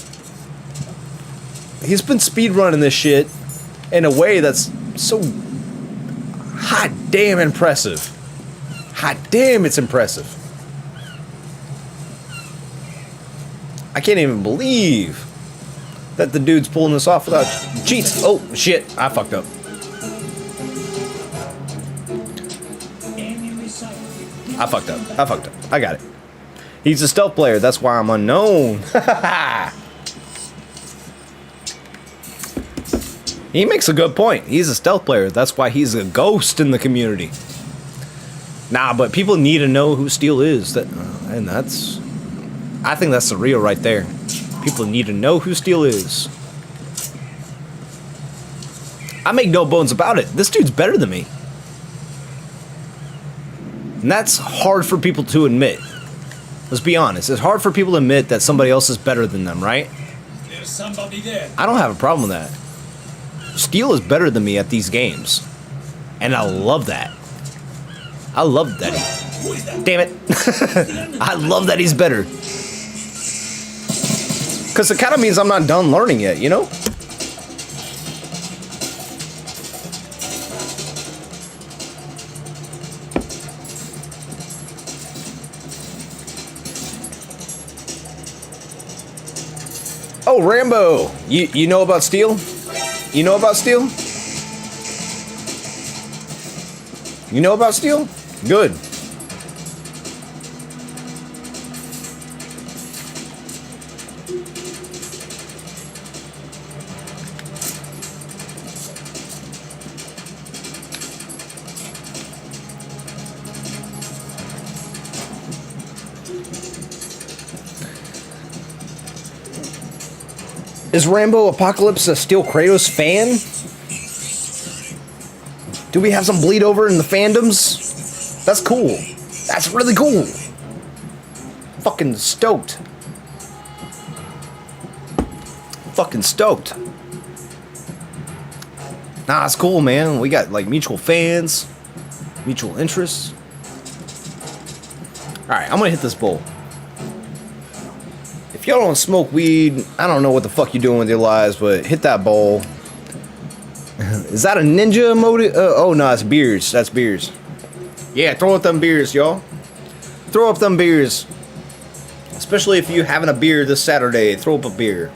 He's been speedrunning this shit in a way that's so hot damn impressive. Hot damn, it's impressive. I can't even believe that the dude's pulling this off without cheats. Oh shit, I fucked up. I fucked up. I got it. He's a stealth player. That's why I'm unknown. He makes a good point. He's a stealth player. That's why he's a ghost in the community. Nah, but people need to know who Steel is. And that's... I think that's the real right there. People need to know who Steel is. I make no bones about it. This dude's better than me. And that's hard for people to admit. Let's be honest. It's hard for people to admit that somebody else is better than them, right? There's somebody there. I don't have a problem with that. Steel is better than me at these games. And I love that. I love that. Damn it. I love that he's better. Because it kind of means I'm not done learning yet, you know? Oh, Rambo! You know about Steel? You know about Steel? You know about Steel? Good. Is Rambo Apocalypse a Steel Kratos fan? Do we have some bleed over in the fandoms? That's cool. That's really cool. Fucking stoked. Fucking stoked. Nah, it's cool, man. We got like mutual fans, mutual interests. Alright, I'm gonna hit this bowl. If y'all don't smoke weed, I don't know what the fuck you're doing with your lives, but hit that bowl. Is that a ninja emote? Oh no, it's beers. That's beers. Yeah, throw up them beers, y'all. Throw up them beers. Especially if you having a beer this Saturday, throw up a beer.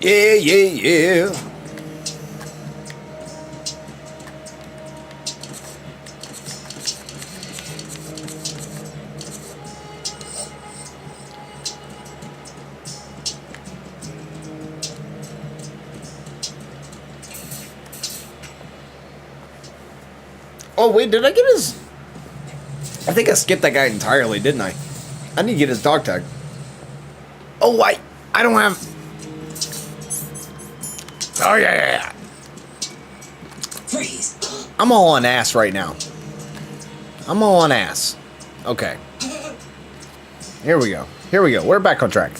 Yeah, yeah, yeah. Oh, wait, did I get his... I think I skipped that guy entirely, didn't I? I need to get his dog tag. Oh, I don't have... Oh, yeah. Freeze. I'm all on ass right now. I'm all on ass. Okay. Here we go. Here we go. We're back on track.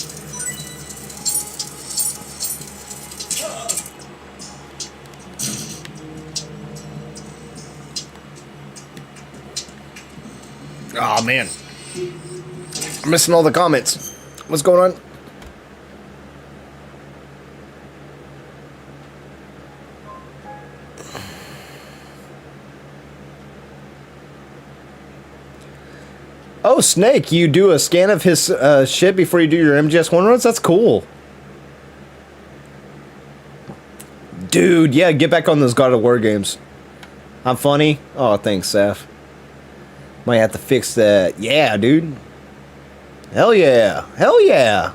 Oh, man. I'm missing all the comments. What's going on? Oh, Snake, you do a scan of his shit before you do your MGS1 runs? That's cool. Dude, yeah, get back on those God of War games. I'm funny? Oh, thanks, Saf. Might have to fix that. Yeah, dude. Hell yeah. Hell yeah.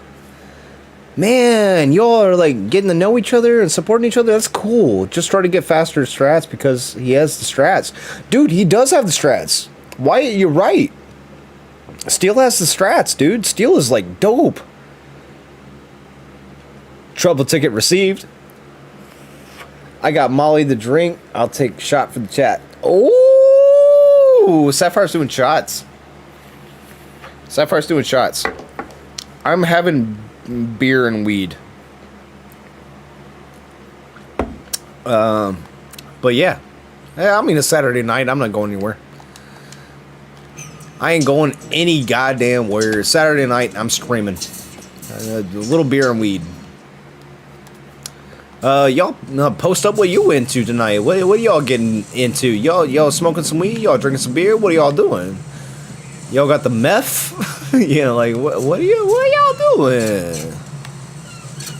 Man, y'all are like getting to know each other and supporting each other. That's cool. Just try to get faster strats because he has the strats. Dude, he does have the strats. Why? You're right. Steel has the strats, dude. Steel is like dope. Trouble ticket received. I got Molly the drink. I'll take a shot for the chat. Oh, Sapphire's doing shots. Sapphire's doing shots. I'm having beer and weed. But yeah. I mean, it's Saturday night. I'm not going anywhere. I ain't going any goddamn where. Saturday night, I'm screaming. A little beer and weed. Y'all post up what you into tonight. What are y'all getting into? Y'all smoking some weed? Y'all drinking some beer? What are y'all doing? Y'all got the meth? You know, like what are y'all doing?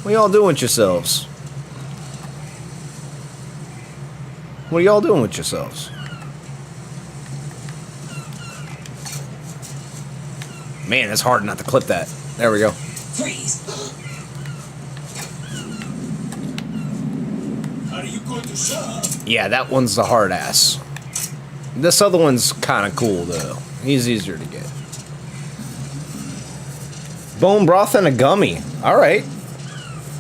What y'all doing with yourselves? What are y'all doing with yourselves? Man, it's hard not to clip that. There we go. Freeze. Are you going to serve? Yeah, that one's the hard ass. This other one's kind of cool though. He's easier to get. Bone broth and a gummy. All right.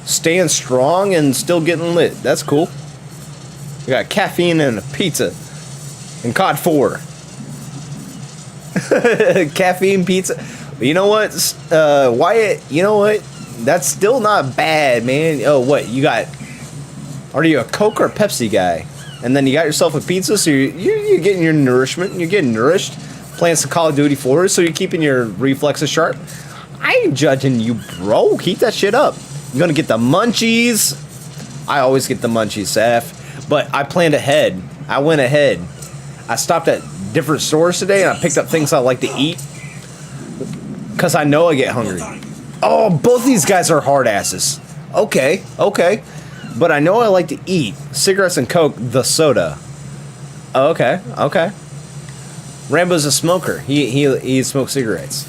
Staying strong and still getting lit. That's cool. We got caffeine and a pizza. And COD 4. Caffeine pizza. You know what, Wyatt? You know what? That's still not bad, man. Oh, what? You got... Are you a Coke or Pepsi guy? And then you got yourself a pizza, so you're getting your nourishment. You're getting nourished. Playing some Call of Duty 4, so you're keeping your reflexes sharp. I ain't judging you, bro. Keep that shit up. You're gonna get the munchies. I always get the munchies, Saf. But I planned ahead. I went ahead. I stopped at different stores today, and I picked up things I like to eat. Because I know I get hungry. Oh, both these guys are hard asses. Okay. But I know I like to eat cigarettes and Coke, the soda. Oh, okay. Rambo's a smoker. He smokes cigarettes.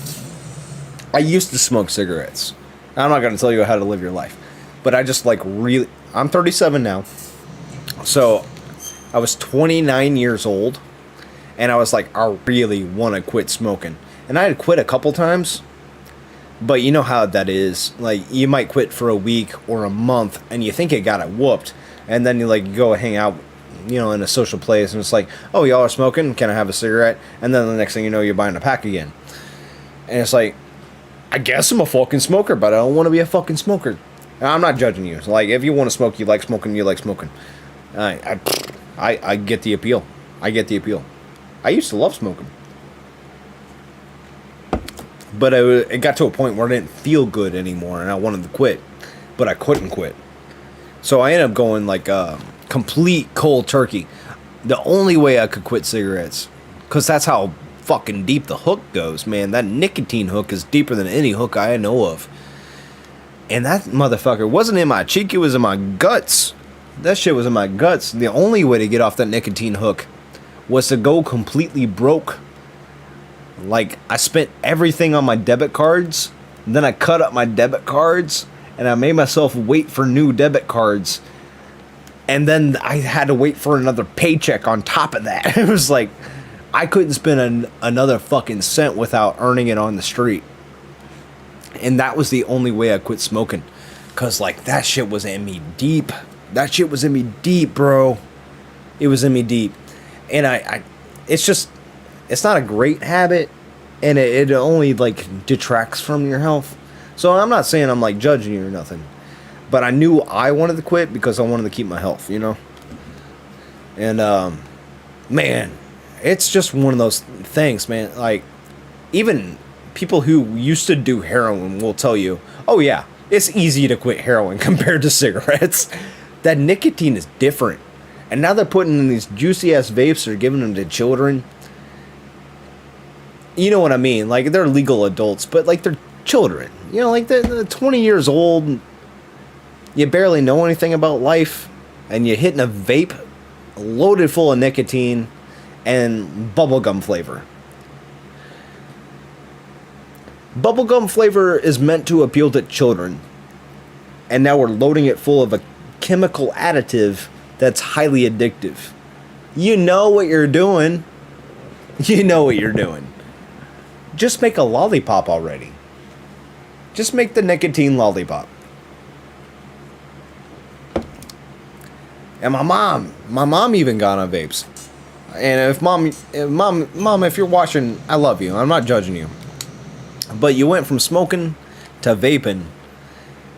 I used to smoke cigarettes. I'm not going to tell you how to live your life. But I just like really... I'm 37 now. So I was 29 years old. And I was like, I really want to quit smoking. And I had quit a couple times. But you know how that is. Like, you might quit for a week or a month. And you think it got it whooped. And then you like go hang out, you know, in a social place. And it's like, oh, y'all are smoking? Can I have a cigarette? And then the next thing you know, you're buying a pack again. And it's like, I guess I'm a fucking smoker, but I don't want to be a fucking smoker. And I'm not judging you. So, like, if you want to smoke, you like smoking, you like smoking. I get the appeal. I get the appeal. I used to love smoking. But it got to a point where I didn't feel good anymore, and I wanted to quit. But I couldn't quit. So I ended up going, like, complete cold turkey. The only way I could quit cigarettes, because that's how fucking deep the hook goes, man. That nicotine hook is deeper than any hook I know of. And that motherfucker wasn't in my cheek, it was in my guts. That shit was in my guts. The only way to get off that nicotine hook was to go completely broke. Like, I spent everything on my debit cards, then I cut up my debit cards, and I made myself wait for new debit cards. And then I had to wait for another paycheck on top of that. It was like, I couldn't spend another fucking cent without earning it on the street. And that was the only way I quit smoking. Because, like, that shit was in me deep. That shit was in me deep, bro. It was in me deep. And it's just, it's not a great habit. And it only, like, detracts from your health. So I'm not saying I'm, like, judging you or nothing. But I knew I wanted to quit because I wanted to keep my health, you know? And, man, it's just one of those things, man. Like, even people who used to do heroin will tell you, oh, yeah, it's easy to quit heroin compared to cigarettes. That nicotine is different. And now they're putting in these juicy-ass vapes, they're giving them to children. You know what I mean? Like, they're legal adults, but, like, they're children. You know, like, they're 20 years old. You barely know anything about life, and you're hitting a vape loaded full of nicotine and bubblegum flavor. Bubblegum flavor is meant to appeal to children, and now we're loading it full of a chemical additive that's highly addictive. You know what you're doing. You know what you're doing. Just make a lollipop already. Just make the nicotine lollipop. And my mom even got on vapes. And if mom, if you're watching, I love you. I'm not judging you. But you went from smoking to vaping.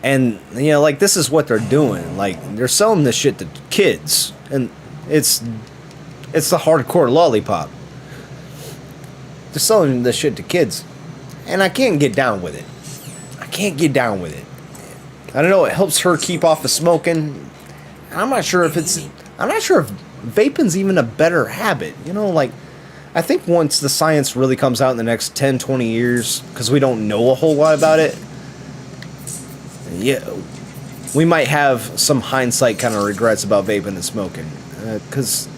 And, you know, like, this is what they're doing. Like, they're selling this shit to kids. And it's the hardcore lollipop. They're selling this shit to kids. And I can't get down with it. I can't get down with it. I don't know, it helps her keep off the smoking. I'm not sure if vaping's even a better habit. You know, like, I think once the science really comes out in the next 10, 20 years, because we don't know a whole lot about it, yeah, we might have some hindsight kind of regrets about vaping and smoking. Because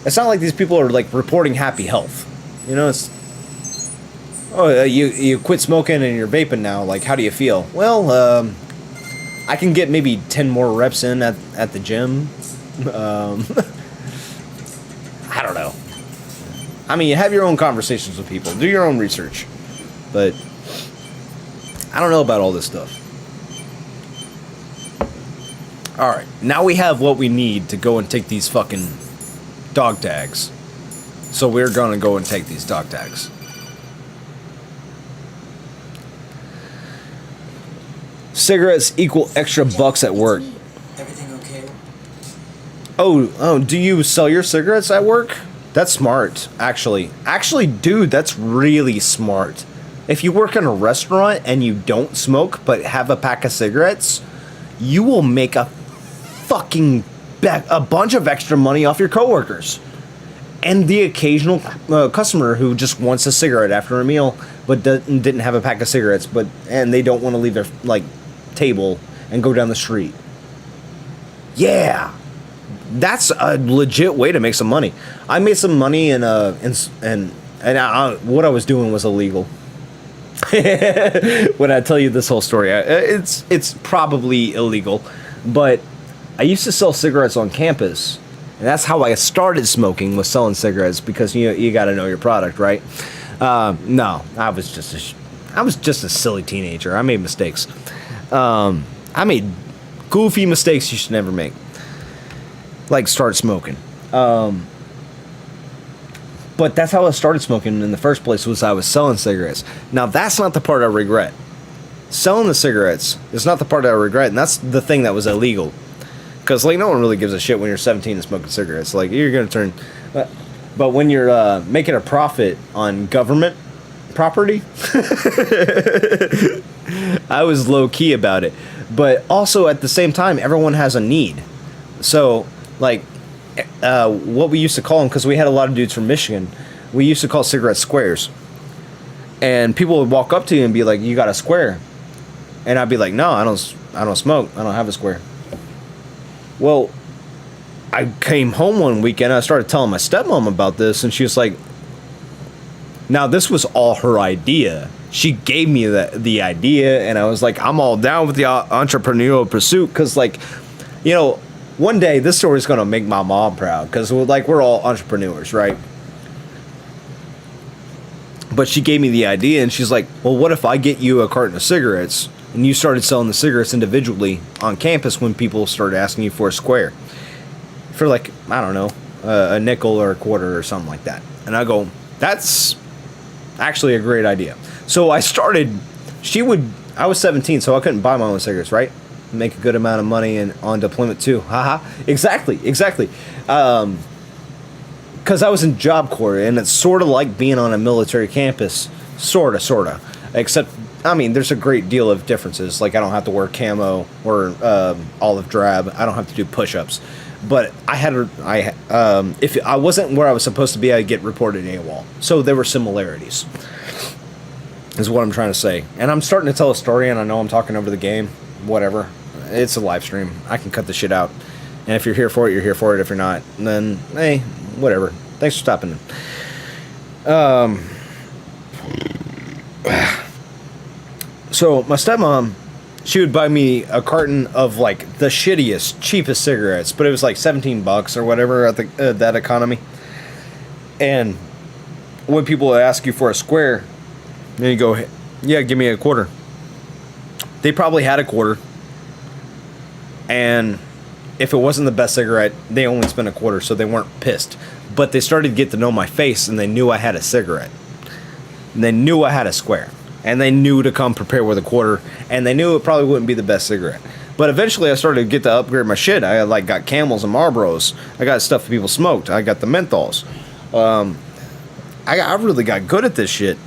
it's not like these people are, like, reporting happy health. You know, it's, oh, you quit smoking and you're vaping now. Like, how do you feel? Well, I can get maybe 10 more reps in at the gym. I don't know. I mean, you have your own conversations with people. Do your own research. But I don't know about all this stuff. Alright, now we have what we need to go and take these fucking dog tags. So we're gonna go and take these dog tags. Cigarettes equal extra bucks at work. Everything okay? Oh, do you sell your cigarettes at work? That's smart, actually. Actually, dude, that's really smart. If you work in a restaurant and you don't smoke but have a pack of cigarettes, you will make a bunch of extra money off your coworkers. And the occasional customer who just wants a cigarette after a meal but didn't have a pack of cigarettes, and they don't want to leave their, like, table and go down the street. Yeah, that's a legit way to make some money. I made some money and what I was doing was illegal. When I tell you this whole story, it's probably illegal, but I used to sell cigarettes on campus, and that's how I started smoking, was selling cigarettes, because you got to know your product, right? No, I was just a silly teenager. I made mistakes. I made goofy mistakes you should never make. Like start smoking. But that's how I started smoking in the first place, was I was selling cigarettes. Now that's not the part I regret. Selling the cigarettes is not the part I regret, and that's the thing that was illegal. Because, like, no one really gives a shit when you're 17 and smoking cigarettes. Like, you're going to turn... But when you're making a profit on government property, I was low-key about it. But also, at the same time, everyone has a need. So, like, what we used to call them, because we had a lot of dudes from Michigan, we used to call cigarette squares. And people would walk up to you and be like, you got a square? And I'd be like, no, I don't smoke. I don't have a square. Well, I came home one weekend, I started telling my stepmom about this, and she was like, now this was all her idea. She gave me the idea, and I was like, I'm all down with the entrepreneurial pursuit, because, like, you know, one day this story is going to make my mom proud, because, like, we're all entrepreneurs, right? But she gave me the idea, and she's like, well, what if I get you a carton of cigarettes, and you started selling the cigarettes individually on campus when people started asking you for a square? For, like, I don't know, a nickel or a quarter or something like that. And I go, that's actually a great idea. So I started, I was 17, so I couldn't buy my own cigarettes, right? Make a good amount of money and on deployment too. Haha. Exactly. Because I was in Job Corps, and it's sort of like being on a military campus. Sorta. Except, I mean, there's a great deal of differences. Like, I don't have to wear camo or olive drab. I don't have to do push-ups. But if I wasn't where I was supposed to be, I'd get reported AWOL. So there were similarities, is what I'm trying to say. And I'm starting to tell a story, and I know I'm talking over the game. Whatever. It's a live stream. I can cut the shit out. And if you're here for it, you're here for it. If you're not, then, hey, whatever. Thanks for stopping in. So my stepmom, she would buy me a carton of, like, the shittiest, cheapest cigarettes, but it was like $17 or whatever at that economy. And when people would ask you for a square, then you go, yeah, give me a quarter. They probably had a quarter, and if it wasn't the best cigarette, they only spent a quarter, so they weren't pissed. But they started to get to know my face, and they knew I had a cigarette. And they knew I had a square. And they knew to come prepared with a quarter, and they knew it probably wouldn't be the best cigarette. But eventually I started to get to upgrade my shit. I like got Camels and Marlboros. I got stuff that people smoked. I got the menthols. I really got good at this shit.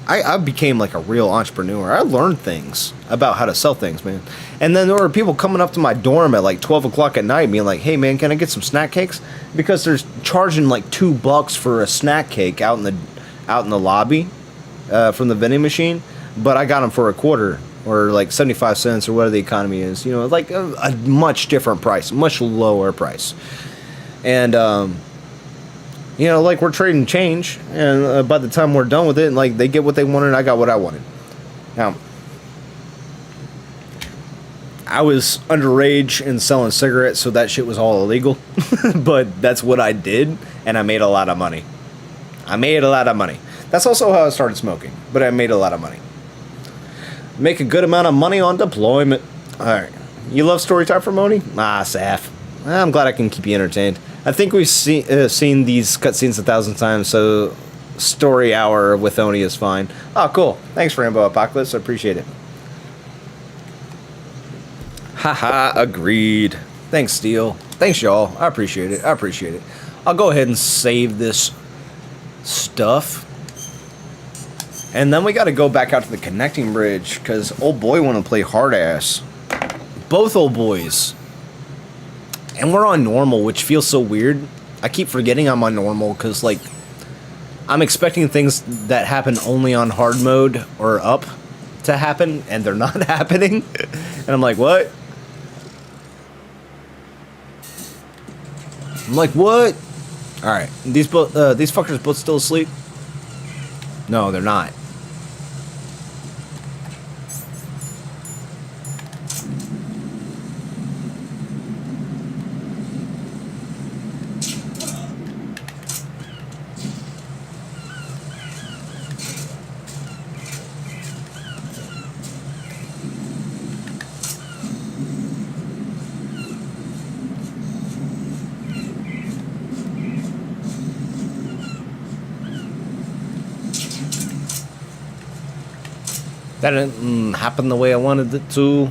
I became like a real entrepreneur. I learned things about how to sell things, man. And then there were people coming up to my dorm at like 12 o'clock at night being like, hey man, can I get some snack cakes? Because they're charging like $2 for a snack cake out in the lobby from the vending machine. But I got them for a quarter or like 75 cents or whatever the economy is. You know, like a much different price, much lower price. And, you know, like we're trading change, and by the time we're done with it, like they get what they wanted, and I got what I wanted. Now, I was underage and selling cigarettes, so that shit was all illegal. But that's what I did, and I made a lot of money. That's also how I started smoking, but I made a lot of money. Make a good amount of money on deployment. All right, you love story time for Moni? Ah, Saf. I'm glad I can keep you entertained. I think we've seen these cutscenes 1,000 times, so story hour with Oni is fine. Oh, cool. Thanks, Rainbow Apocalypse. I appreciate it. Haha, agreed. Thanks, Steel. Thanks, y'all. I appreciate it. I'll go ahead and save this stuff. And then we got to go back out to the connecting bridge, because old boy want to play hard ass. Both old boys. And we're on normal, which feels so weird. I keep forgetting I'm on normal because, like, I'm expecting things that happen only on hard mode or up to happen, and they're not happening. And I'm like, what? All right, these fuckers both still asleep? No, they're not. That didn't happen the way I wanted it to,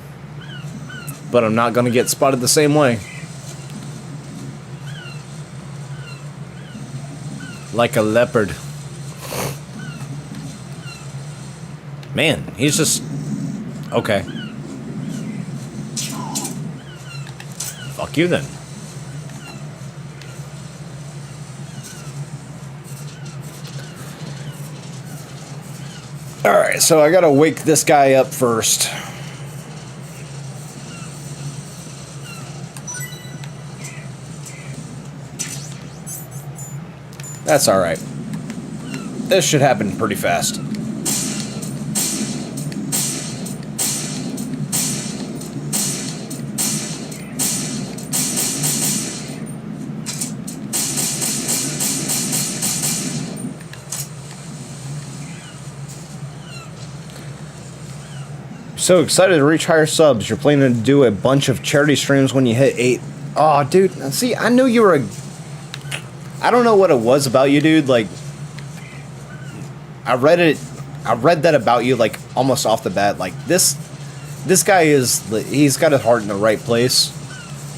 but I'm not gonna get spotted the same way. Like a leopard. Man, he's just... Okay. Fuck you then. Alright, so I gotta wake this guy up first. That's alright. This should happen pretty fast. So excited to reach higher subs. You're planning to do a bunch of charity streams when you hit 8. Oh, dude. See, I knew you were a... I don't know what it was about you, dude. Like, I read that about you, like, almost off the bat. Like, this guy is... He's got his heart in the right place.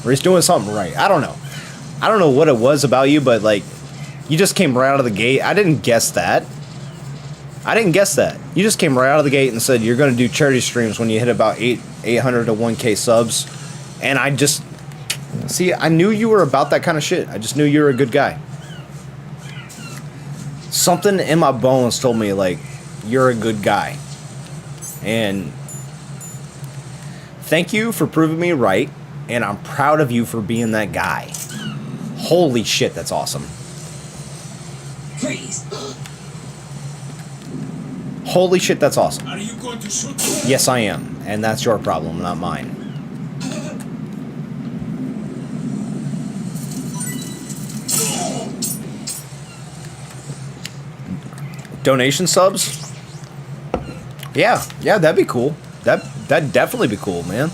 Or he's doing something right. I don't know. I don't know what it was about you, but, like, you just came right out of the gate. I didn't guess that. You just came right out of the gate and said you're going to do charity streams when you hit about 800 to 1K subs. And I just... See, I knew you were about that kind of shit. I just knew you were a good guy. Something in my bones told me, like, you're a good guy. And thank you for proving me right. And I'm proud of you for being that guy. Holy shit, that's awesome. Freeze. Holy shit, that's awesome. Are you going to shoot? Yes, I am. And that's your problem, not mine. Donation subs? Yeah, that'd be cool. That'd definitely be cool, man.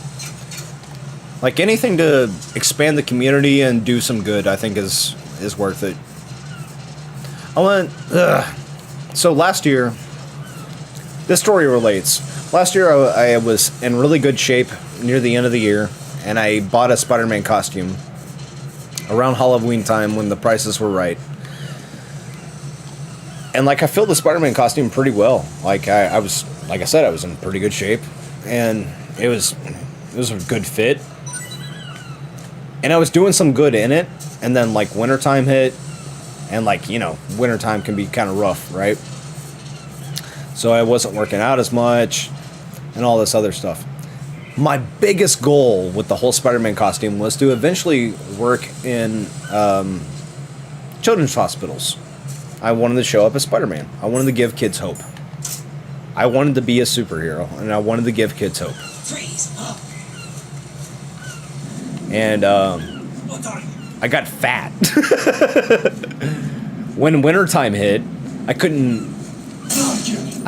Like anything to expand the community and do some good, I think is worth it. So last year, this story relates. Last year I was in really good shape near the end of the year, and I bought a Spider-Man costume around Halloween time when the prices were right. And like I filled the Spider-Man costume pretty well. Like I was, like I said, I was in pretty good shape, and it was a good fit. And I was doing some good in it, and then like wintertime hit, and like, you know, wintertime can be kind of rough, right? So I wasn't working out as much, and all this other stuff. My biggest goal with the whole Spider-Man costume was to eventually work in children's hospitals. I wanted to show up as Spider-Man. I wanted to give kids hope. I wanted to be a superhero, and I wanted to give kids hope. Freeze. And I got fat. When wintertime hit, I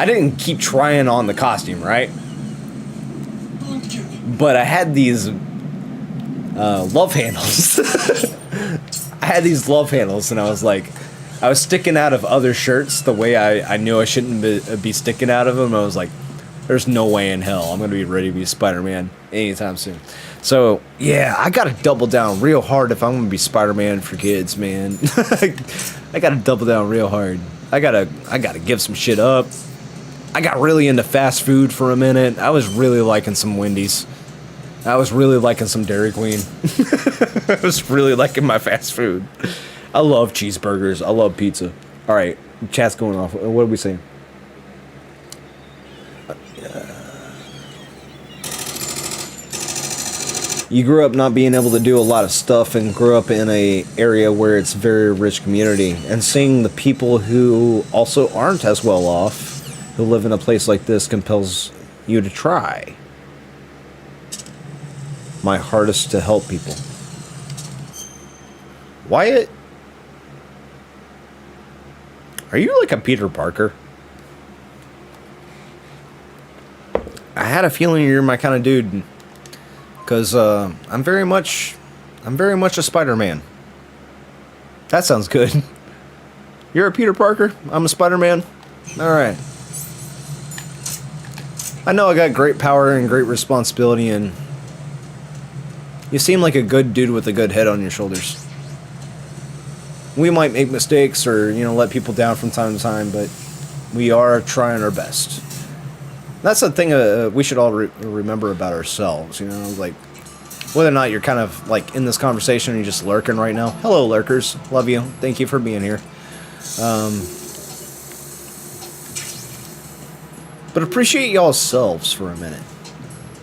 didn't keep trying on the costume, right? But I had these love handles. I had these love handles, and I was like, I was sticking out of other shirts the way I knew I shouldn't be sticking out of them. I was like, there's no way in hell I'm going to be ready to be Spider-Man anytime soon. So, yeah, I got to double down real hard if I'm going to be Spider-Man for kids, man. I got to double down real hard. I got to give some shit up. I got really into fast food for a minute. I was really liking some Wendy's. I was really liking some Dairy Queen. I was really liking my fast food. I love cheeseburgers. I love pizza. All right, chat's going off. What are we saying? You grew up not being able to do a lot of stuff and grew up in a area where it's very rich community, and seeing the people who also aren't as well off who live in a place like this compels you to try. My hardest to help people. Wyatt, are you like a Peter Parker? I had a feeling you're my kind of dude. Because I'm very much a Spider-Man. That sounds good. You're a Peter Parker. I'm a Spider-Man. All right. I know I got great power and great responsibility, and you seem like a good dude with a good head on your shoulders. We might make mistakes or, you know, let people down from time to time, but we are trying our best. That's the thing we should all remember about ourselves, you know, like, whether or not you're kind of, like, in this conversation or you're just lurking right now. Hello, lurkers. Love you. Thank you for being here. But appreciate y'all's selves for a minute.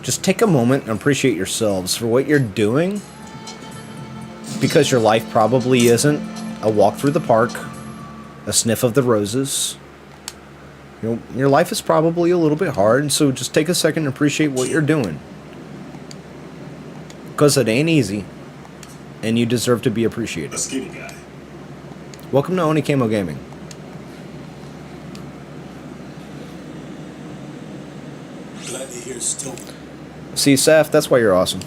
Just take a moment and appreciate yourselves for what you're doing, because your life probably isn't a walk through the park, a sniff of the roses. You know, your life is probably a little bit hard, and so just take a second and appreciate what you're doing. Because it ain't easy, and you deserve to be appreciated. A skinny guy. Welcome to Onikamo Gaming. Glad to hear still. See, Saf, that's why you're awesome.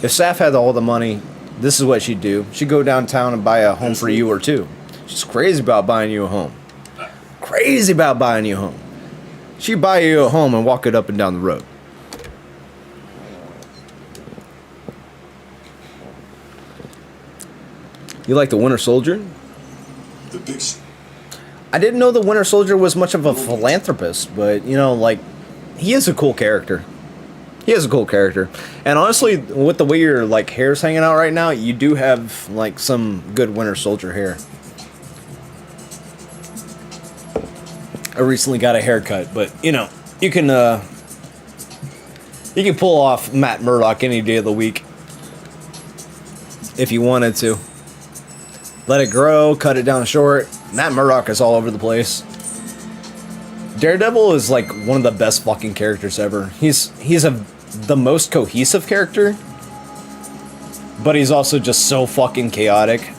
If Saf had all the money, this is what she'd do. She'd go downtown and buy a home for you or two. She's crazy about buying you a home. Crazy about buying you a home. She'd buy you a home and walk it up and down the road. You like the Winter Soldier? The big. I didn't know the Winter Soldier was much of a philanthropist, but, you know, like, he is a cool character. He is a cool character. And honestly, with the way your, like, hair's hanging out right now, you do have, like, some good Winter Soldier hair. I recently got a haircut, but, you know, you can pull off Matt Murdock any day of the week if you wanted to. Let it grow, cut it down short. Matt Murdock is all over the place. Daredevil is like one of the best fucking characters ever. He's the most cohesive character, but he's also just so fucking chaotic.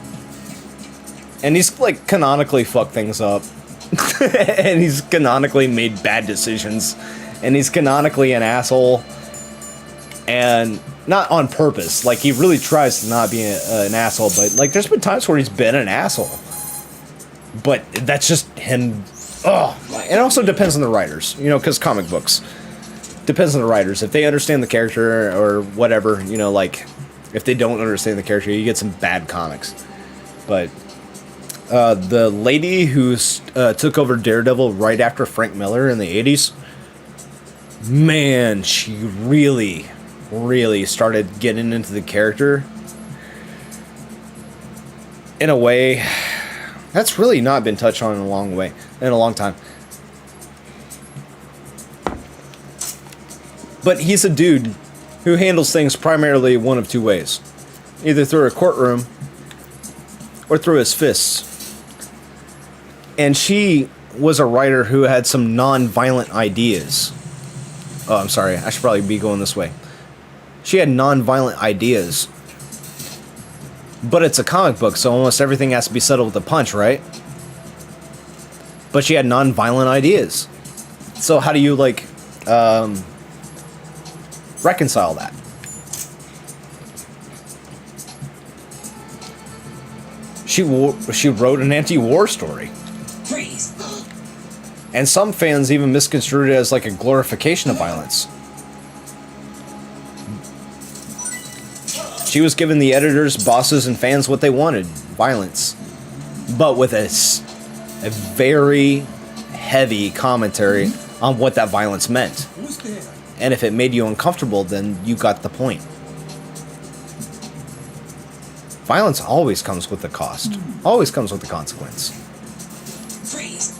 And he's like canonically fucked things up. And he's canonically made bad decisions. And he's canonically an asshole. And not on purpose. Like, he really tries to not be an asshole, but, like, there's been times where he's been an asshole. But that's just him. Ugh. It also depends on the writers, you know, because comic books. Depends on the writers. If they understand the character or whatever, you know, like, if they don't understand the character, you get some bad comics. But the lady who took over Daredevil right after Frank Miller in the 80s, man, she really started getting into the character in a way that's really not been touched on in a long time. But he's a dude who handles things primarily one of two ways. Either through a courtroom or through his fists. And she was a writer who had some non-violent ideas. Oh, I'm sorry. I should probably be going this way. She had non-violent ideas. But it's a comic book, so almost everything has to be settled with a punch, right? But she had non-violent ideas. So how do you, like, reconcile that? She wrote an anti-war story. Freeze. And some fans even misconstrued it as like a glorification of violence. She was giving the editors, bosses, and fans what they wanted. Violence. But with a very heavy commentary on what that violence meant. Who's there? And if it made you uncomfortable, then you got the point. Violence always comes with a cost. Always comes with a consequence. Freeze.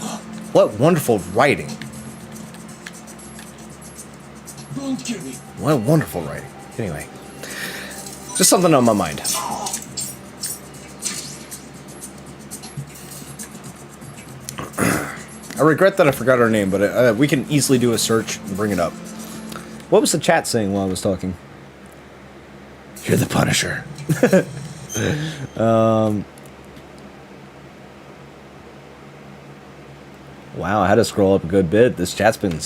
What wonderful writing. Don't kill me. What wonderful writing. Anyway. Just something on my mind. I regret that I forgot her name, but we can easily do a search and bring it up. What was the chat saying while I was talking? You're the Punisher. Wow, I had to scroll up a good bit. This chat's been...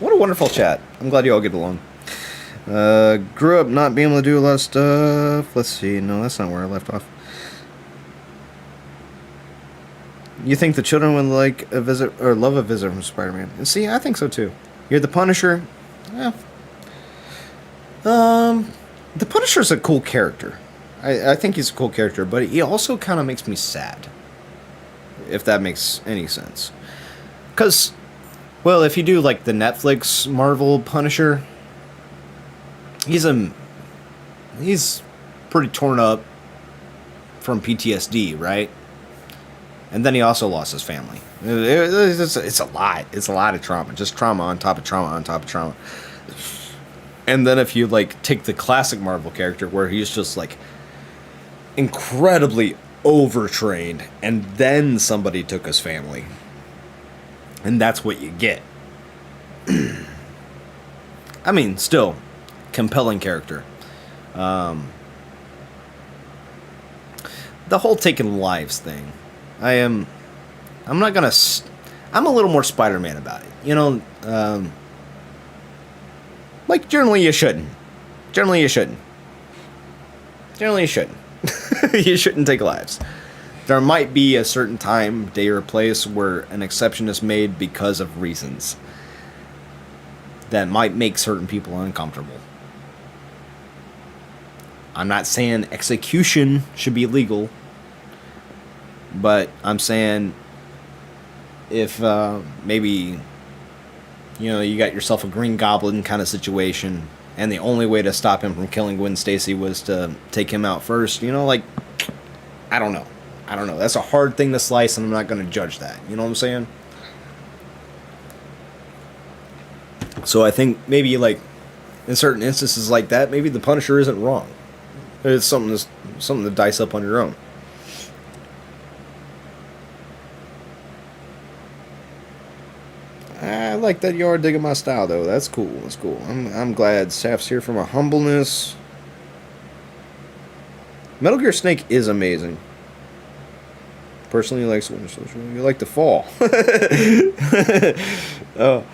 What a wonderful chat. I'm glad you all get along. Grew up not being able to do a lot of stuff. Let's see. No, that's not where I left off. You think the children would like a visit or love a visit from Spider-Man? And see, I think so too. You're the Punisher. Yeah. The Punisher's a cool character. I think he's a cool character, but he also kind of makes me sad. If that makes any sense. Because, well, if you do like the Netflix Marvel Punisher, he's pretty torn up from PTSD, right? And then he also lost his family. It's a lot. It's a lot of trauma. Just trauma on top of trauma on top of trauma. And then if you like take the classic Marvel character where he's just like incredibly overtrained and then somebody took his family. And that's what you get. I mean, still compelling character. The whole taking lives thing. I'm a little more Spider-Man about it. You know, like generally you shouldn't. You shouldn't. You shouldn't take lives. There might be a certain time, day, or place where an exception is made because of reasons that might make certain people uncomfortable. I'm not saying execution should be legal, but I'm saying if maybe, you know, you got yourself a Green Goblin kind of situation, and the only way to stop him from killing Gwen Stacy was to take him out first, you know, like, I don't know. That's a hard thing to slice, and I'm not going to judge that. You know what I'm saying? So I think maybe, like, in certain instances like that, maybe the Punisher isn't wrong. It's something to dice up on your own. I like that you are digging my style, though. That's cool. I'm glad Saf's here from a humbleness. Metal Gear Snake is amazing. Personally, you like the fall. Oh,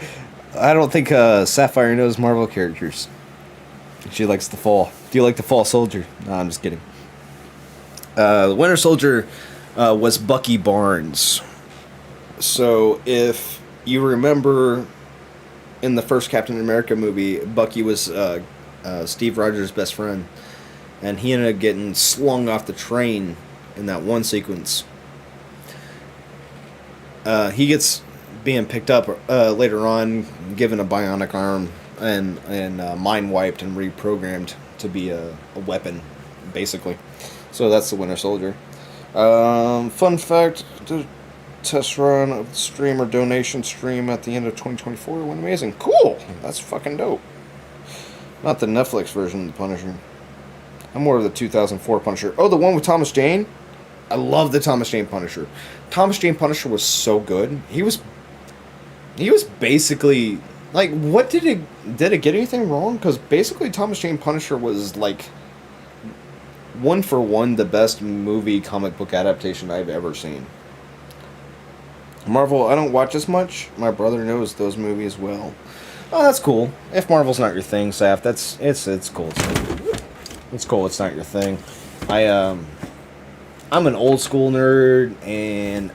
I don't think Sapphire knows Marvel characters. She likes the fall. Do you like the fall soldier? No, I'm just kidding. The Winter Soldier was Bucky Barnes. So if you remember in the first Captain America movie, Bucky was Steve Rogers' best friend. And he ended up getting slung off the train in that one sequence. He gets being picked up later on, given a bionic arm, and mind wiped and reprogrammed to be a weapon, basically. So that's the Winter Soldier. Fun fact: the test run of the stream or donation stream at the end of 2024 went amazing. Cool, that's fucking dope. Not the Netflix version of the Punisher. I'm more of the 2004 Punisher. Oh, the one with Thomas Jane? I love the Thomas Jane Punisher. Thomas Jane Punisher was so good. He was basically like, what did it get anything wrong? Because basically Thomas Jane Punisher was like one for one the best movie comic book adaptation I've ever seen. Marvel, I don't watch as much. My brother knows those movies well. Oh, that's cool. If Marvel's not your thing, Saf, it's cool. It's cool. It's not your thing. I'm an old school nerd, and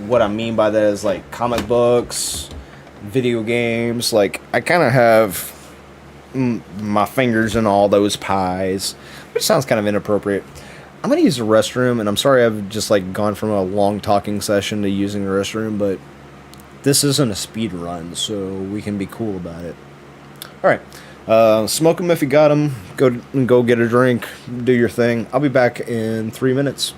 what I mean by that is like comic books, video games. Like, I kind of have my fingers in all those pies, which sounds kind of inappropriate. I'm gonna use the restroom, and I'm sorry I've just like gone from a long talking session to using the restroom, but this isn't a speed run, so we can be cool about it. All right. Smoke them if you got them. Go get a drink. Do your thing. I'll be back in 3 minutes.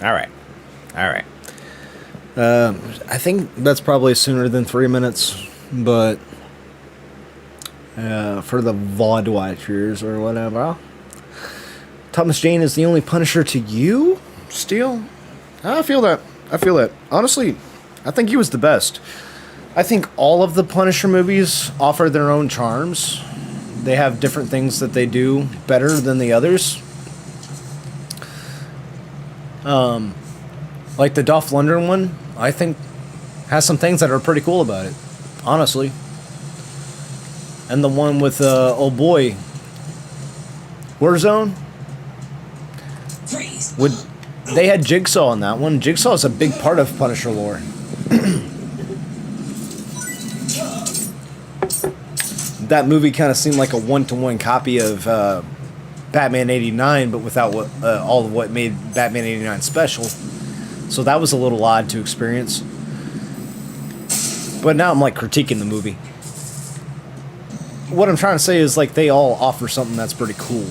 All right. I think that's probably sooner than 3 minutes, but for the VOD watchers or whatever, Thomas Jane is the only Punisher to you still? I feel that. Honestly, I think he was the best. I think all of the Punisher movies offer their own charms. They have different things that they do better than the others. Like the Dolph Lundgren one, I think has some things that are pretty cool about it, honestly. And the one with old boy Warzone, Freeze. they had Jigsaw in that one. Jigsaw is a big part of Punisher lore. that movie kind of seemed like a one-to-one copy of Batman '89, but without all of what made Batman '89 special. So that was a little odd to experience. But now I'm like critiquing the movie. What I'm trying to say is like they all offer something that's pretty cool.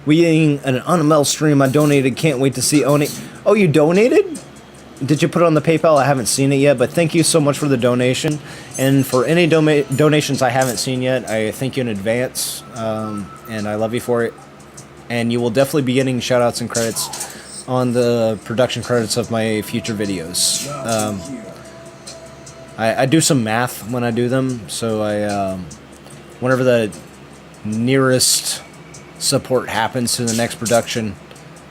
We getting an UNML stream. I donated. Can't wait to see Oni. Oh, you donated? Did you put it on the PayPal? I haven't seen it yet, but thank you so much for the donation. And for any donations I haven't seen yet, I thank you in advance. And I love you for it. And you will definitely be getting shoutouts and credits on the production credits of my future videos. I do some math when I do them, so whenever the nearest support happens to the next production,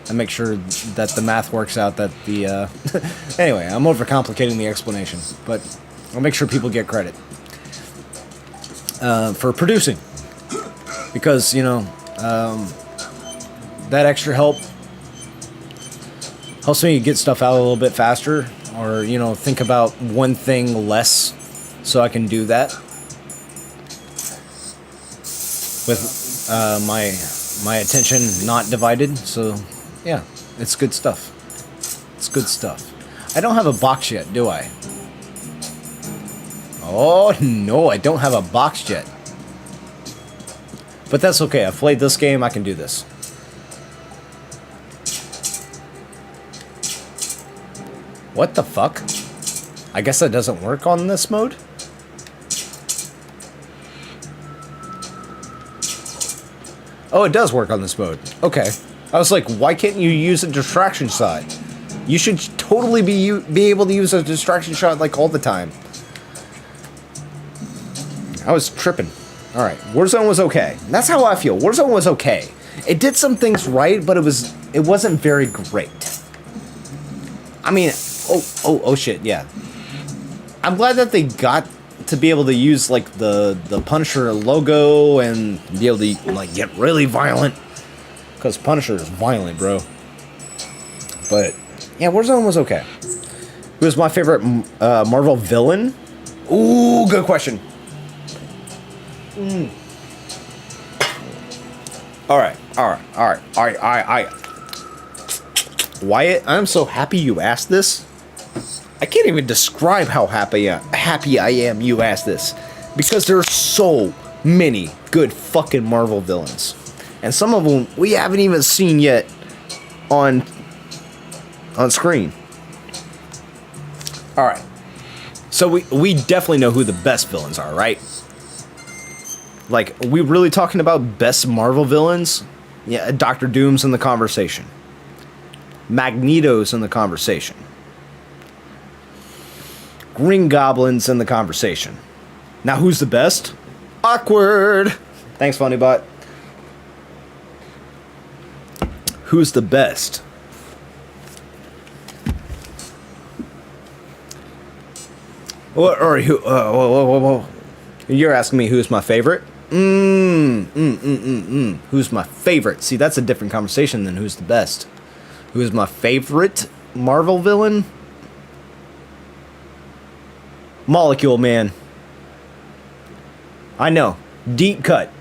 I make sure that the math works out, that the... Anyway, I'm overcomplicating the explanation, but I'll make sure people get credit for producing. Because, you know, that extra help helps me get stuff out a little bit faster, or, you know, think about one thing less so I can do that. With my attention not divided, so... Yeah, it's good stuff. It's good stuff. I don't have a box yet, do I? Oh, no, I don't have a box yet. But that's okay. I've played this game. I can do this. What the fuck? I guess that doesn't work on this mode? Oh, it does work on this mode. Okay. I was like, why can't you use a distraction shot? You should totally be able to use a distraction shot like all the time. I was tripping. Alright, Warzone was okay. That's how I feel. Warzone was okay. It did some things right, but it wasn't very great. I mean, oh shit, yeah. I'm glad that they got to be able to use like the Punisher logo and be able to like get really violent. Because Punisher is violent, bro. But, yeah, Warzone was okay. Who was my favorite Marvel villain? Ooh, good question. Alright. Wyatt, I'm so happy you asked this. I can't even describe how happy I am you asked this. Because there are so many good fucking Marvel villains. And some of them we haven't even seen yet on screen. Alright. So we definitely know who the best villains are, right? Like, are we really talking about best Marvel villains? Yeah, Doctor Doom's in the conversation. Magneto's in the conversation. Green Goblin's in the conversation. Now, who's the best? Awkward! Thanks, FunnyBot. Who's the best? Whoa. You're asking me who's my favorite? Who's my favorite? See, that's a different conversation than who's the best. Who's my favorite Marvel villain? Molecule Man. I know. Deep cut.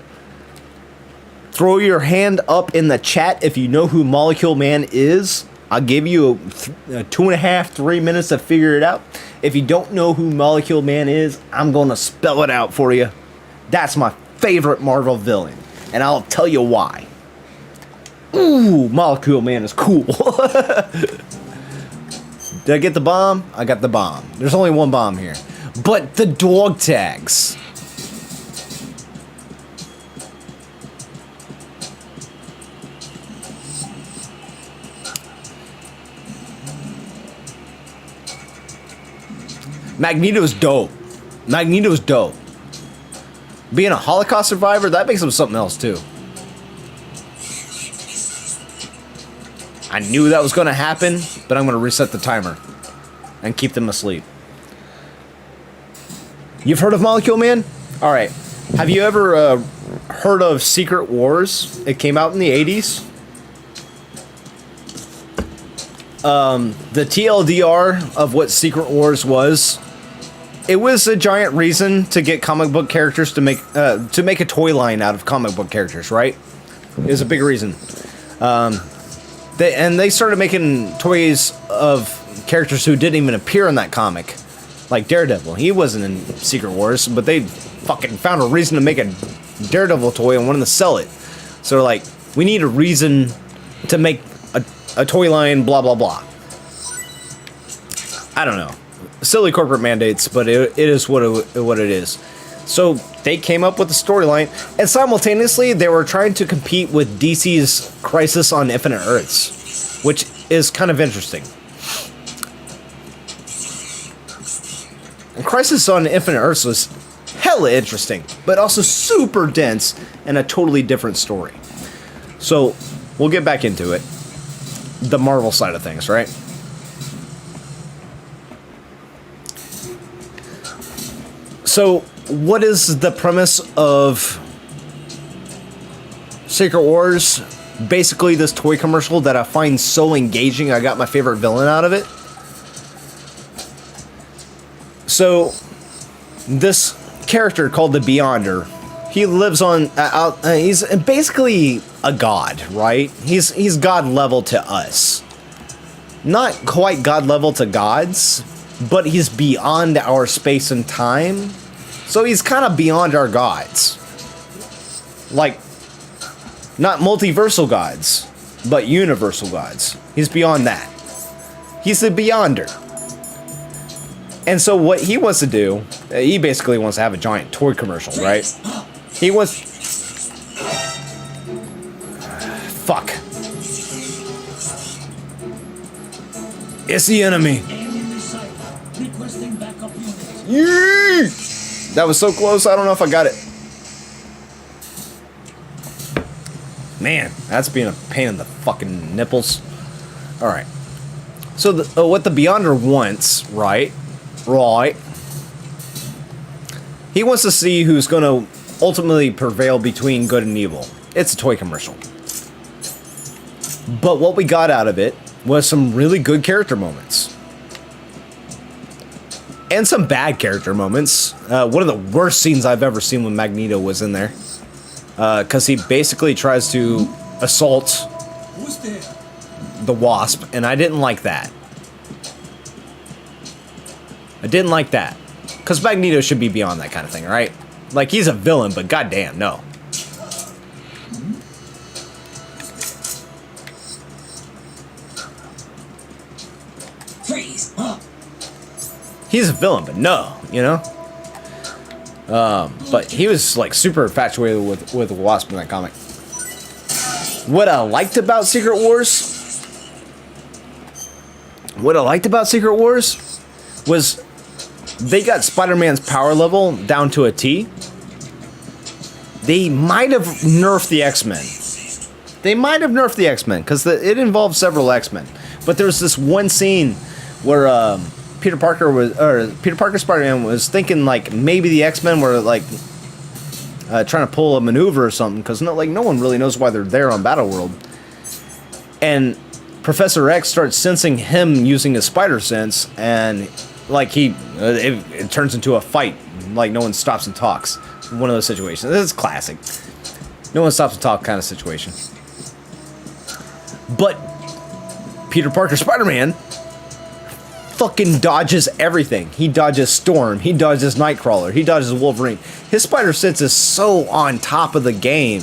Throw your hand up in the chat if you know who Molecule Man is. I'll give you 2.5, 3 minutes to figure it out. If you don't know who Molecule Man is, I'm going to spell it out for you. That's my favorite Marvel villain. And I'll tell you why. Ooh, Molecule Man is cool. Did I get the bomb? I got the bomb. There's only one bomb here. But the dog tags. Magneto's dope. Magneto's dope. Being a Holocaust survivor, that makes him something else too. I knew that was going to happen, but I'm going to reset the timer and keep them asleep. You've heard of Molecule Man? All right. Have you ever heard of Secret Wars? It came out in the 80s. The TLDR of what Secret Wars was it was a giant reason to get comic book characters to make a toy line out of comic book characters, right? It was a big reason. They started making toys of characters who didn't even appear in that comic, like Daredevil. He wasn't in Secret Wars, but they fucking found a reason to make a Daredevil toy and wanted to sell it. So they're like, we need a reason to make a toy line, blah blah blah. I don't know, silly corporate mandates, but it is what it is. So they came up with a storyline, and simultaneously they were trying to compete with DC's Crisis on Infinite Earths, which is kind of interesting. And Crisis on Infinite Earths was hella interesting, but also super dense and a totally different story. So we'll get back into it. The Marvel side of things, right? So, what is the premise of Secret Wars? Basically, this toy commercial that I find so engaging, I got my favorite villain out of it. So, this character called the Beyonder, he lives on, he's basically a god, right? He's god level to us. Not quite god level to gods, but he's beyond our space and time. So he's kind of beyond our gods. Like, not multiversal gods, but universal gods. He's beyond that. He's the Beyonder. And so what he wants to do, he basically wants to have a giant toy commercial, right? He wants... Fuck. It's the enemy. Yee! That was so close, I don't know if I got it. Man, that's being a pain in the fucking nipples. Alright. So what the Beyonder wants, right? Right. He wants to see who's going to ultimately prevail between good and evil. It's a toy commercial. But what we got out of it was some really good character moments. And some bad character moments. One of the worst scenes I've ever seen when Magneto was in there. Because he basically tries to assault the Wasp, and I didn't like that. I didn't like that. Because Magneto should be beyond that kind of thing, right? Like, he's a villain, but goddamn, no. Freeze! He's a villain, but no, you know? But he was, like, super infatuated with Wasp in that comic. What I liked about Secret Wars... was they got Spider-Man's power level down to a T. They might have nerfed the X-Men. Because it involved several X-Men. But there was this one scene where Peter Parker Spider-Man was thinking like maybe the X-Men were like trying to pull a maneuver or something, because no one really knows why they're there on Battleworld. And Professor X starts sensing him using his spider sense, and like it turns into a fight. Like no one stops and talks. One of those situations. This is classic. No one stops and talks kind of situation. But Peter Parker Spider-Man fucking dodges everything. He dodges Storm. He dodges Nightcrawler. He dodges Wolverine. His spider sense is so on top of the game.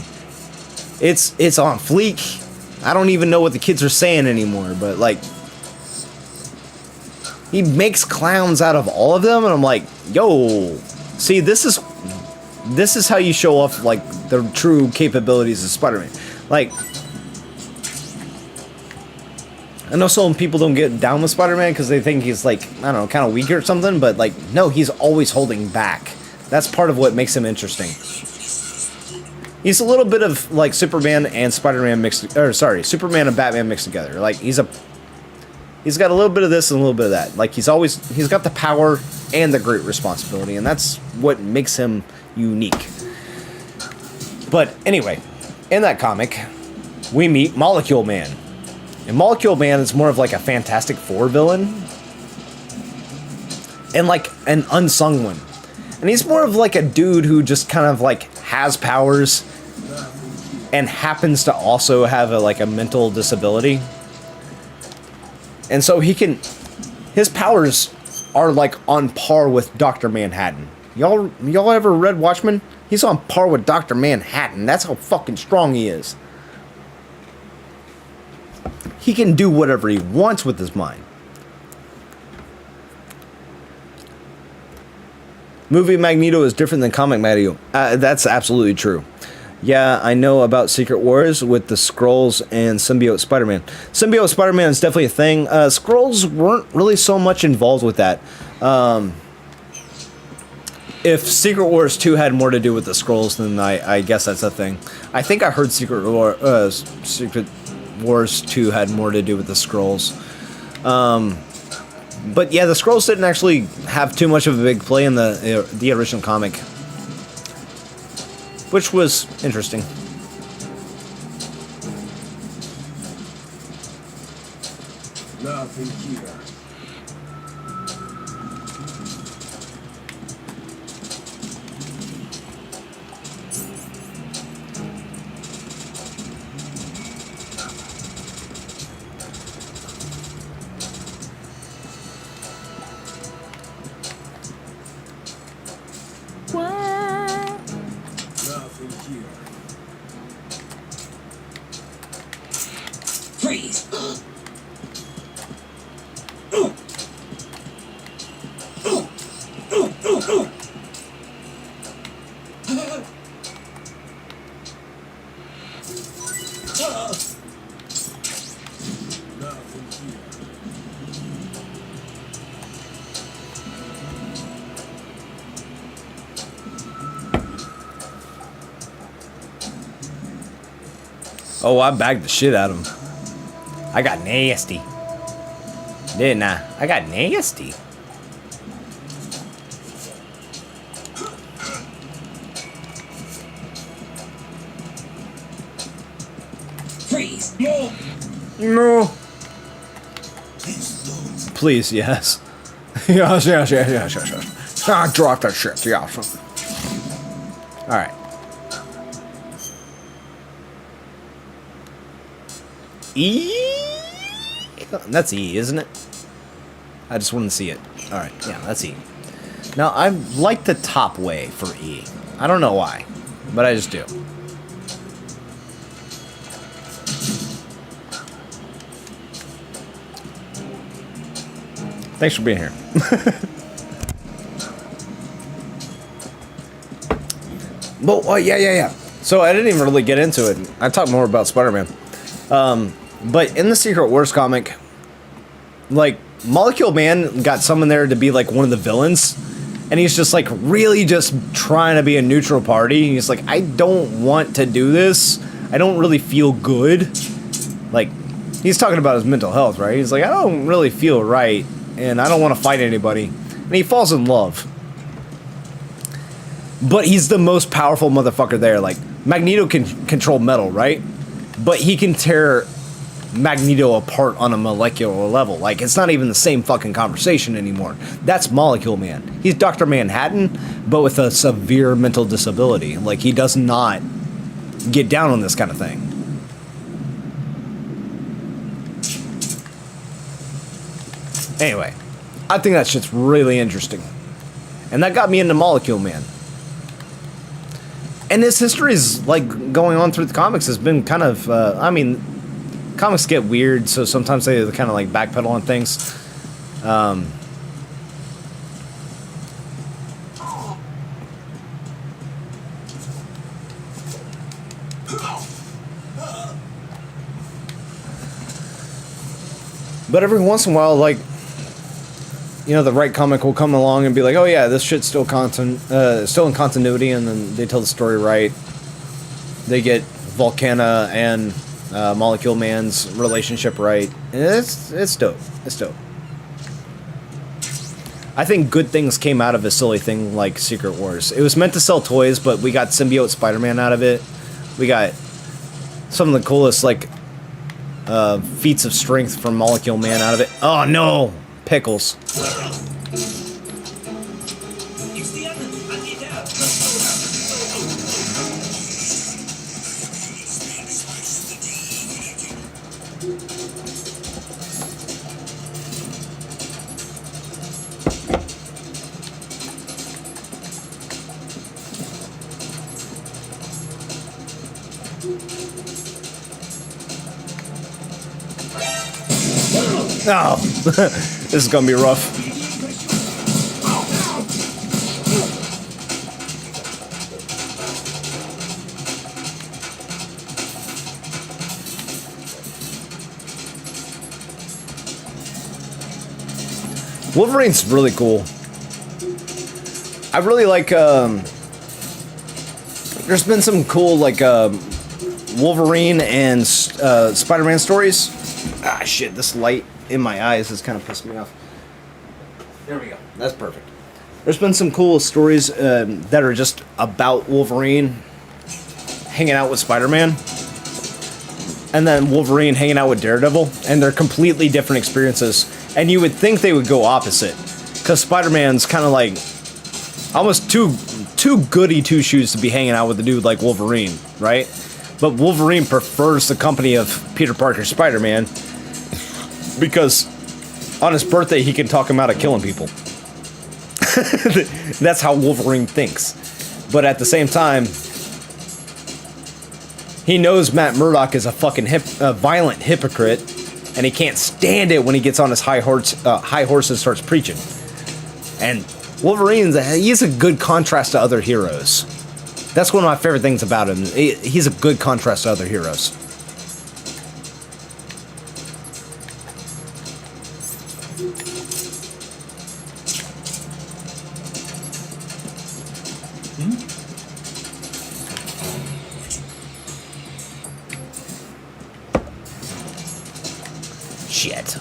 It's on fleek. I don't even know what the kids are saying anymore, but like he makes clowns out of all of them, and I'm like, yo, see, this is how you show off like the true capabilities of Spider-Man. Like, I know some people don't get down with Spider-Man because they think he's like, I don't know, kind of weak or something, but like, no, he's always holding back. That's part of what makes him interesting. He's a little bit of like Superman and Spider-Man mixed, or sorry, Superman and Batman mixed together. Like he's got a little bit of this and a little bit of that. Like he's got the power and the great responsibility, and that's what makes him unique. But anyway, in that comic, we meet Molecule Man. And Molecule Man is more of like a Fantastic Four villain. and like an unsung one. And he's more of like a dude who just kind of like has powers and happens to also have a mental disability. And so his powers are like on par with Dr. Manhattan. Y'all ever read Watchmen? He's on par with Dr. Manhattan. That's how fucking strong he is. He can do whatever he wants with his mind. Movie Magneto is different than comic Magneto. That's absolutely true. Yeah, I know about Secret Wars with the Skrulls and Symbiote Spider-Man. Symbiote Spider-Man is definitely a thing. Skrulls weren't really so much involved with that. If Secret Wars 2 had more to do with the Skrulls, then I guess that's a thing. I think I heard Secret Wars 2 had more to do with the Skrulls. But yeah, the Skrulls didn't actually have too much of a big play in the original comic, which was interesting. Nothing here. Nothing here. Freeze! Nothing here. Oh, I bagged the shit out of him. I got nasty. Didn't I? I got nasty. Freeze! No! No. Please, yes. yes. Ah, drop that shit, yes. Alright. E? That's E, isn't it? I just wouldn't see it. Alright, yeah, that's E. Now, I like the top way for E. I don't know why, but I just do. Thanks for being here. Well, yeah. So I didn't even really get into it. I talked more about Spider-Man. But in the Secret Wars comic, like, Molecule Man got summoned there to be, like, one of the villains. And he's just, like, really just trying to be a neutral party. He's like, I don't want to do this. I don't really feel good. Like, he's talking about his mental health, right? He's like, I don't really feel right. And I don't want to fight anybody. And he falls in love. But he's the most powerful motherfucker there. Like, Magneto can control metal, right? But he can tear Magneto apart on a molecular level. Like, it's not even the same fucking conversation anymore. That's Molecule Man. He's Dr. Manhattan, but with a severe mental disability. Like, he does not get down on this kind of thing. Anyway, I think that shit's really interesting. And that got me into Molecule Man. And his history is, like, going on through the comics has been kind of, I mean, comics get weird, so sometimes they kind of, like, backpedal on things. But every once in a while, like, you know, the right comic will come along and be like, oh yeah, this shit's still still in continuity, and then they tell the story right. They get Volcana and Molecule Man's relationship right. And it's dope. It's dope. I think good things came out of a silly thing like Secret Wars. It was meant to sell toys, but we got Symbiote Spider-Man out of it. We got some of the coolest, like, feats of strength from Molecule Man out of it. Oh no! Pickles. No, this is gonna be rough. Wolverine's really cool. I really like, there's been some cool, like, Wolverine and Spider-Man stories. Ah, shit, this light in my eyes has kind of pissed me off. There we go. That's perfect. There's been some cool stories that are just about Wolverine hanging out with Spider-Man. And then Wolverine hanging out with Daredevil. And they're completely different experiences. And you would think they would go opposite. Because Spider-Man's kind of like almost too goody two-shoes to be hanging out with a dude like Wolverine, right? But Wolverine prefers the company of Peter Parker Spider-Man because on his birthday he can talk him out of killing people. That's how Wolverine thinks. But at the same time, he knows Matt Murdock is a fucking violent hypocrite, and he can't stand it when he gets on his high horse and starts preaching. And he's a good contrast to other heroes. That's one of my favorite things about him. He's a good contrast to other heroes. Shit.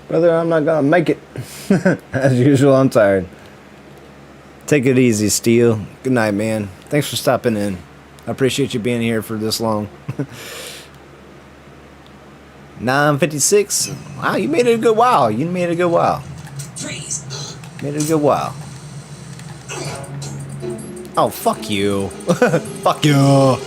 Brother, I'm not gonna make it. As usual, I'm tired. Take it easy, Steel. Good night, man. Thanks for stopping in. I appreciate you being here for this long. 9:56. Wow, you made it a good while. You made it a good while. Freeze. Made it a good while. Oh, fuck you. Fuck you.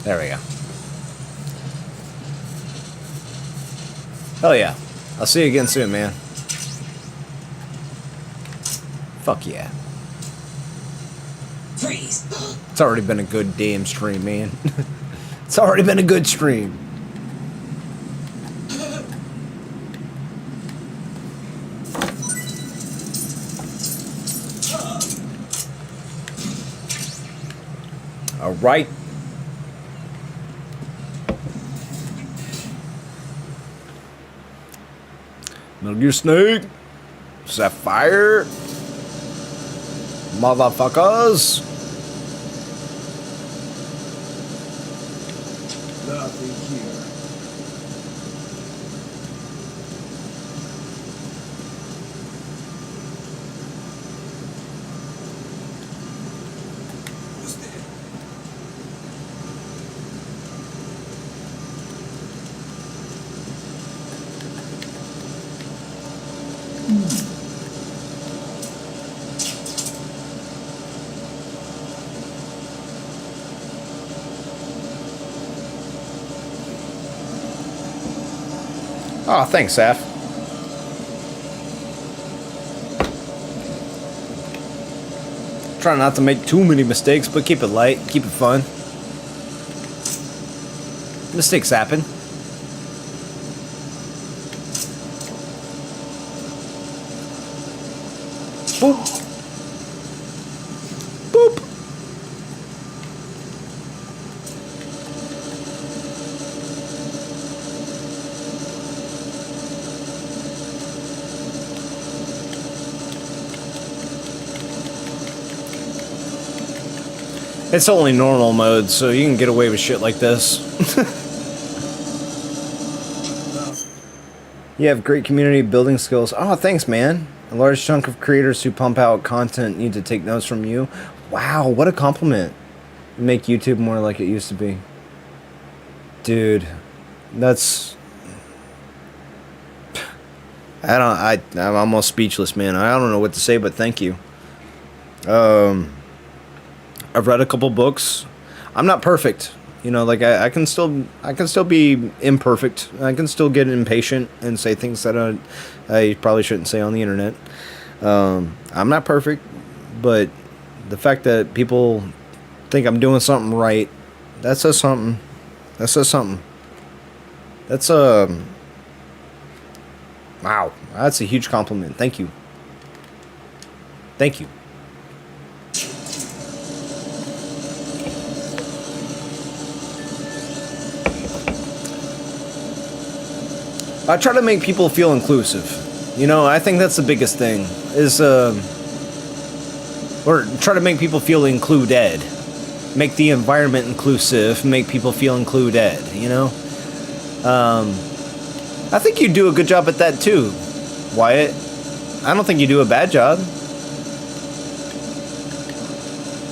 There we go. Hell yeah. I'll see you again soon, man. Fuck yeah. Freeze. It's already been a good damn stream, man. It's already been a good stream. All right. Metal Gear Snake. Sapphire. Motherfuckers. Nothing here. Oh, thanks, Saf. Try not to make too many mistakes, but keep it light, keep it fun. Mistakes happen. Boop. Boop. It's only normal mode, so you can get away with shit like this. You have great community building skills. Oh, thanks, man. A large chunk of creators who pump out content need to take notes from you. Wow, what a compliment. Make YouTube more like it used to be. Dude, that's... I'm almost speechless, man. I don't know what to say, but thank you. I've read a couple books. I'm not perfect. You know, like I can still be imperfect. I can still get impatient and say things that I probably shouldn't say on the internet. I'm not perfect, but the fact that people think I'm doing something right, that says something. That says something. That's wow, that's a huge compliment. Thank you. Thank you. I try to make people feel inclusive. You know, I think that's the biggest thing, is, or try to make people feel included. Make the environment inclusive, make people feel included, you know? I think you do a good job at that too, Wyatt. I don't think you do a bad job.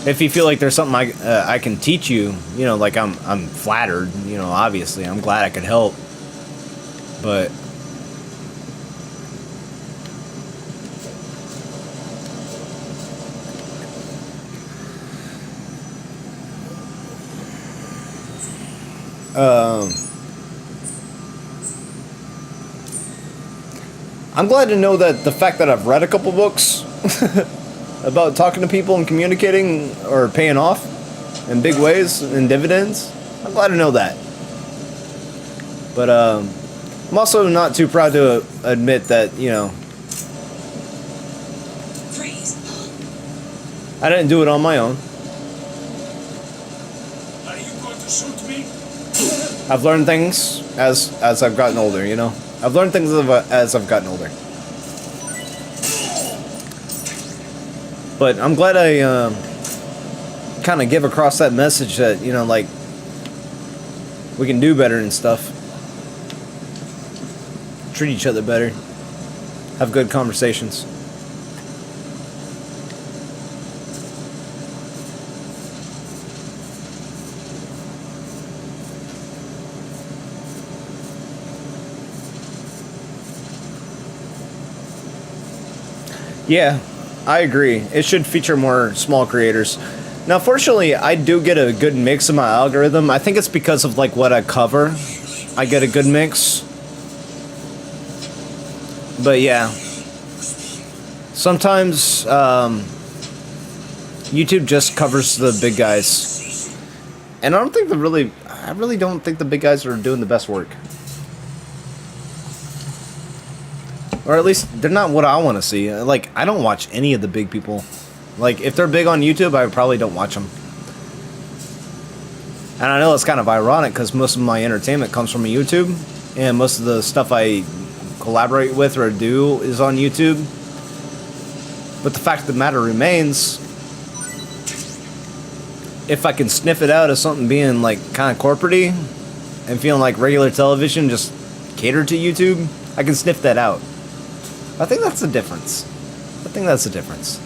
If you feel like there's something I can teach you, you know, like I'm flattered, you know, obviously, I'm glad I could help. But I'm glad to know that the fact that I've read a couple books about talking to people and communicating or paying off in big ways and dividends. I'm glad to know that. But I'm also not too proud to admit that, you know, Freeze. I didn't do it on my own. Are you going to shoot me? I've learned things as I've gotten older, you know? I've learned things as I've gotten older. But I'm glad I kind of give across that message that, you know, like, we can do better and stuff. Treat each other better. Have good conversations. Yeah, I agree. It should feature more small creators. Now, fortunately, I do get a good mix in my algorithm. I think it's because of, like, what I cover. I get a good mix. But, yeah. Sometimes, YouTube just covers the big guys. And I really don't think the big guys are doing the best work. Or at least, they're not what I want to see. Like, I don't watch any of the big people. Like, if they're big on YouTube, I probably don't watch them. And I know it's kind of ironic, because most of my entertainment comes from YouTube. And most of the stuff I collaborate with or do is on YouTube. But the fact of the matter remains, if I can sniff it out as something being, like, kind of corporate-y, and feeling like regular television just catered to YouTube, I can sniff that out. I think that's the difference. I think that's the difference.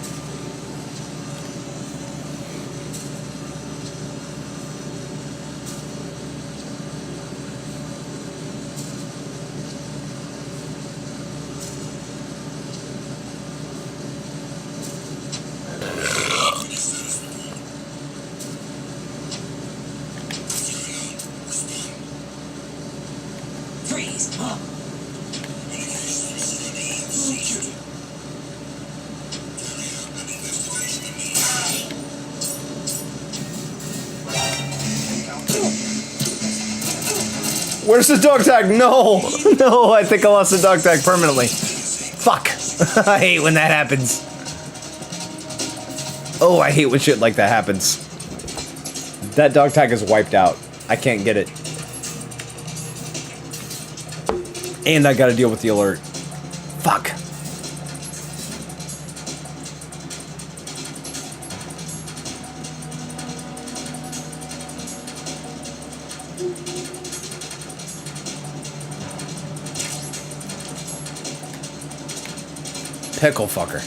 Where's the dog tag? No! No, I think I lost the dog tag permanently. Fuck. I hate when that happens. Oh, I hate when shit like that happens. That dog tag is wiped out. I can't get it. And I gotta deal with the alert. Fuck. Pickle fucker.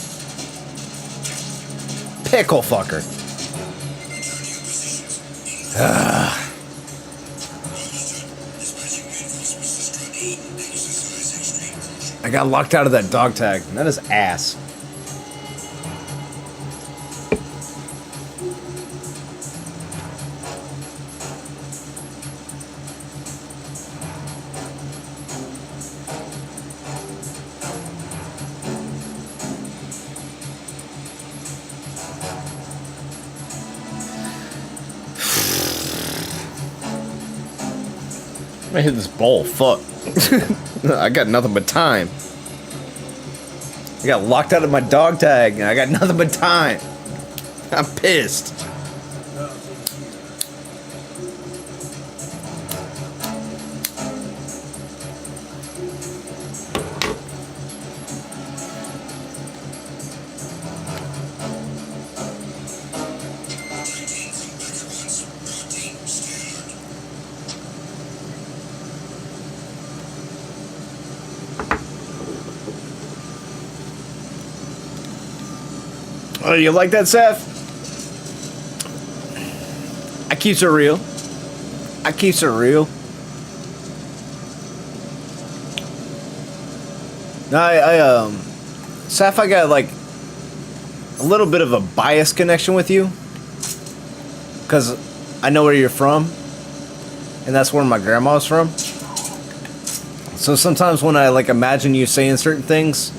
Pickle fucker. I got locked out of that dog tag. That is ass. I'm gonna hit this ball. Fuck. I got nothing but time. I got locked out of my dog tag and I got nothing but time. I'm pissed. Oh, you like that, Seth? I keeps it real. I keeps it real. No, Seth, I got like a little bit of a bias connection with you. Because I know where you're from. And that's where my grandma was from. So sometimes when I like imagine you saying certain things,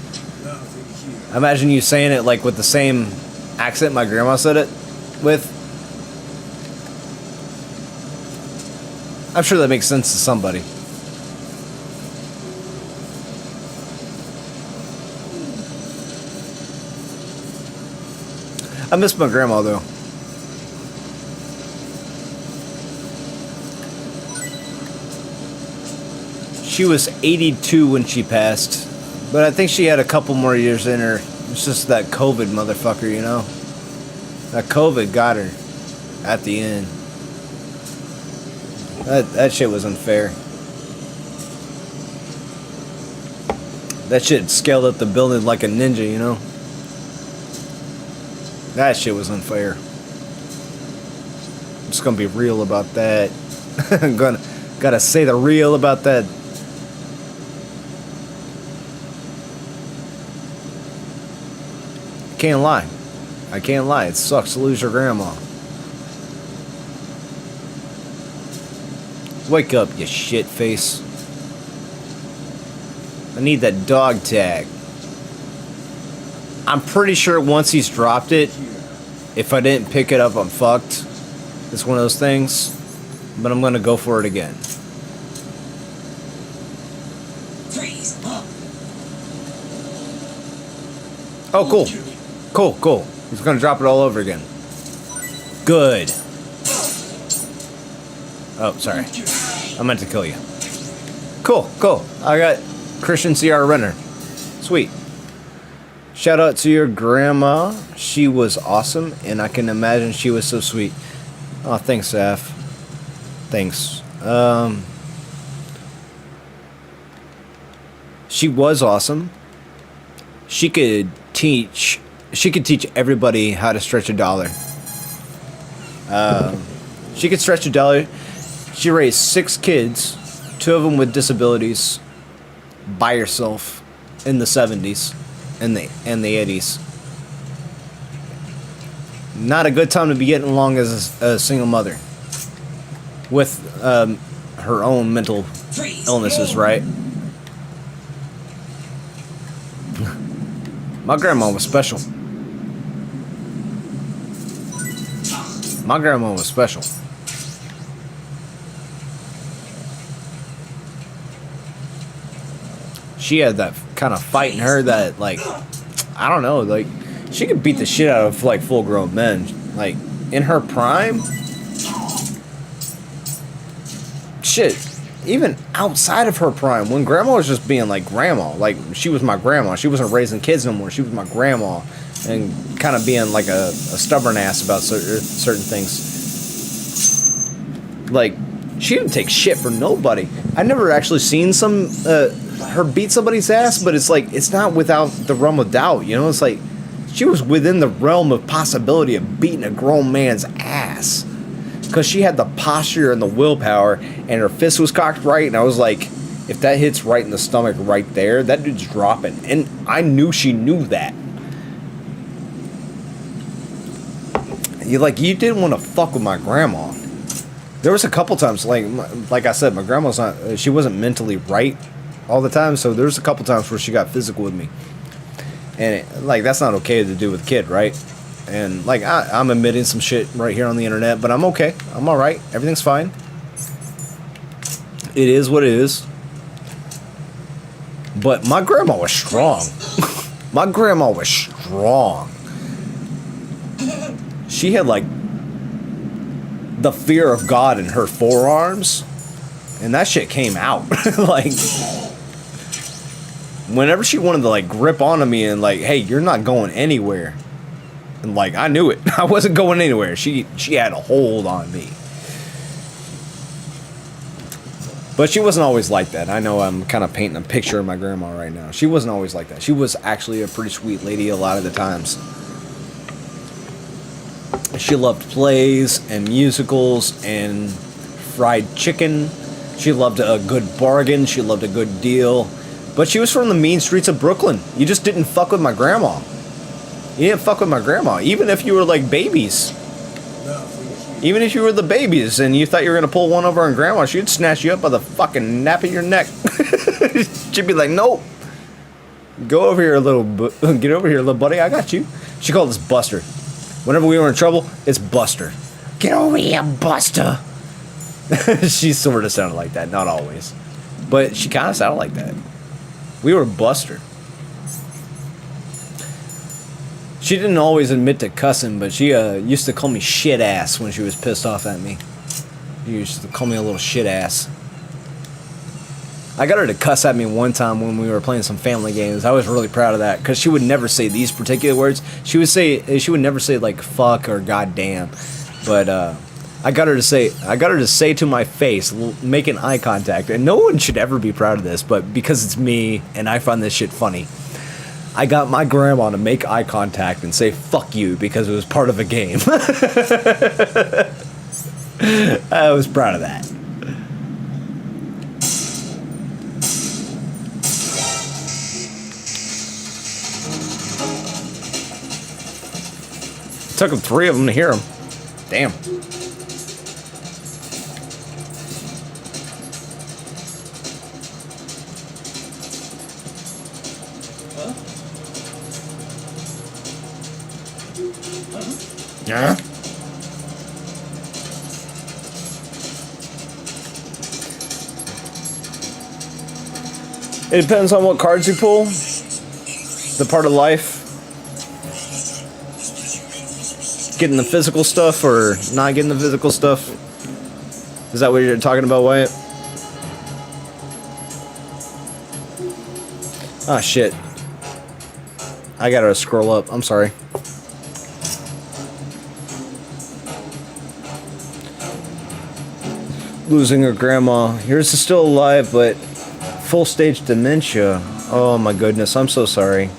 I imagine you saying it like with the same accent my grandma said it with. I'm sure that makes sense to somebody. I miss my grandma though. She was 82 when she passed. But I think she had a couple more years in her. It's just that COVID motherfucker, you know? That COVID got her at the end. That shit was unfair. That shit scaled up the building like a ninja, you know? That shit was unfair. I'm just gonna be real about that. I'm gotta say the real about that. Can't lie. I can't lie. It sucks to lose your grandma. Wake up, you shit face. I need that dog tag. I'm pretty sure once he's dropped it, if I didn't pick it up, I'm fucked. It's one of those things. But I'm gonna go for it again. Freeze. Oh, cool. Cool, cool. He's gonna drop it all over again. Good. Oh, sorry. I meant to kill you. Cool, cool. I got Christian CR Renner. Sweet. Shout out to your grandma. She was awesome, and I can imagine she was so sweet. Oh, thanks, Saf. Thanks. She was awesome. She could teach everybody how to stretch a dollar. She could stretch a dollar. She raised 6 kids, 2 of them with disabilities, by herself in the 70s and the 80s. Not a good time to be getting along as a single mother with her own mental illnesses, right? My grandma was special. My grandma was special. she had that kind of fight in her that, like, I don't know, like, she could beat the shit out of, like, full-grown men. Like, in her prime, shit, even outside of her prime, when grandma was just being, like, grandma, like, she was my grandma. She wasn't raising kids no more. She was my grandma. And kind of being, like, a stubborn ass about certain things. Like, she didn't take shit for nobody. I never actually seen her beat somebody's ass, but it's like, it's not without the realm of doubt, you know? It's like, she was within the realm of possibility of beating a grown man's ass. Because she had the posture and the willpower, and her fist was cocked right, and I was like, if that hits right in the stomach right there, that dude's dropping. And I knew she knew that. You didn't want to fuck with my grandma. There was a couple times, like I said, my grandma's she wasn't mentally right all the time, so there was a couple times where she got physical with me. And, that's not okay to do with a kid, right? And, I'm admitting some shit right here on the internet, but I'm okay. I'm alright. Everything's fine. It is what it is. But my grandma was strong. My grandma was strong. She had, the fear of God in her forearms, and that shit came out. Whenever she wanted to, grip onto me and, hey, you're not going anywhere. And, I knew it. I wasn't going anywhere. She had a hold on me. But she wasn't always like that. I know I'm kind of painting a picture of my grandma right now. She wasn't always like that. She was actually a pretty sweet lady a lot of the times. She loved plays and musicals and fried chicken. She loved a good bargain. She loved a good deal. But she was from the mean streets of Brooklyn. You just didn't fuck with my grandma. You didn't fuck with my grandma. Even if you were babies. Even if you were the babies and you thought you were going to pull one over on grandma, she'd snatch you up by the fucking nape of your neck. She'd be like, nope. Go over here, get over here, little buddy. I got you. She called us Buster. Whenever we were in trouble, it's Buster. Get over here, Buster. She sort of sounded like that. Not always. But she kind of sounded like that. We were Buster. She didn't always admit to cussing, but she used to call me shit ass when she was pissed off at me. She used to call me a little shit ass. I got her to cuss at me one time when we were playing some family games. I was really proud of that because she would never say these particular words. She would never say fuck or goddamn. But I got her to say to my face, making eye contact. And no one should ever be proud of this, but because it's me and I find this shit funny, I got my grandma to make eye contact and say fuck you because it was part of a game. I was proud of that. Took them 3 of them to hear them. Damn. Yeah. It depends on what cards you pull. The part of life. Getting the physical stuff or not getting the physical stuff. Is that what you're talking about, Wyatt? Ah, shit. I gotta scroll up. I'm sorry. Losing her grandma. Yours is still alive, but full stage dementia. Oh my goodness, I'm so sorry.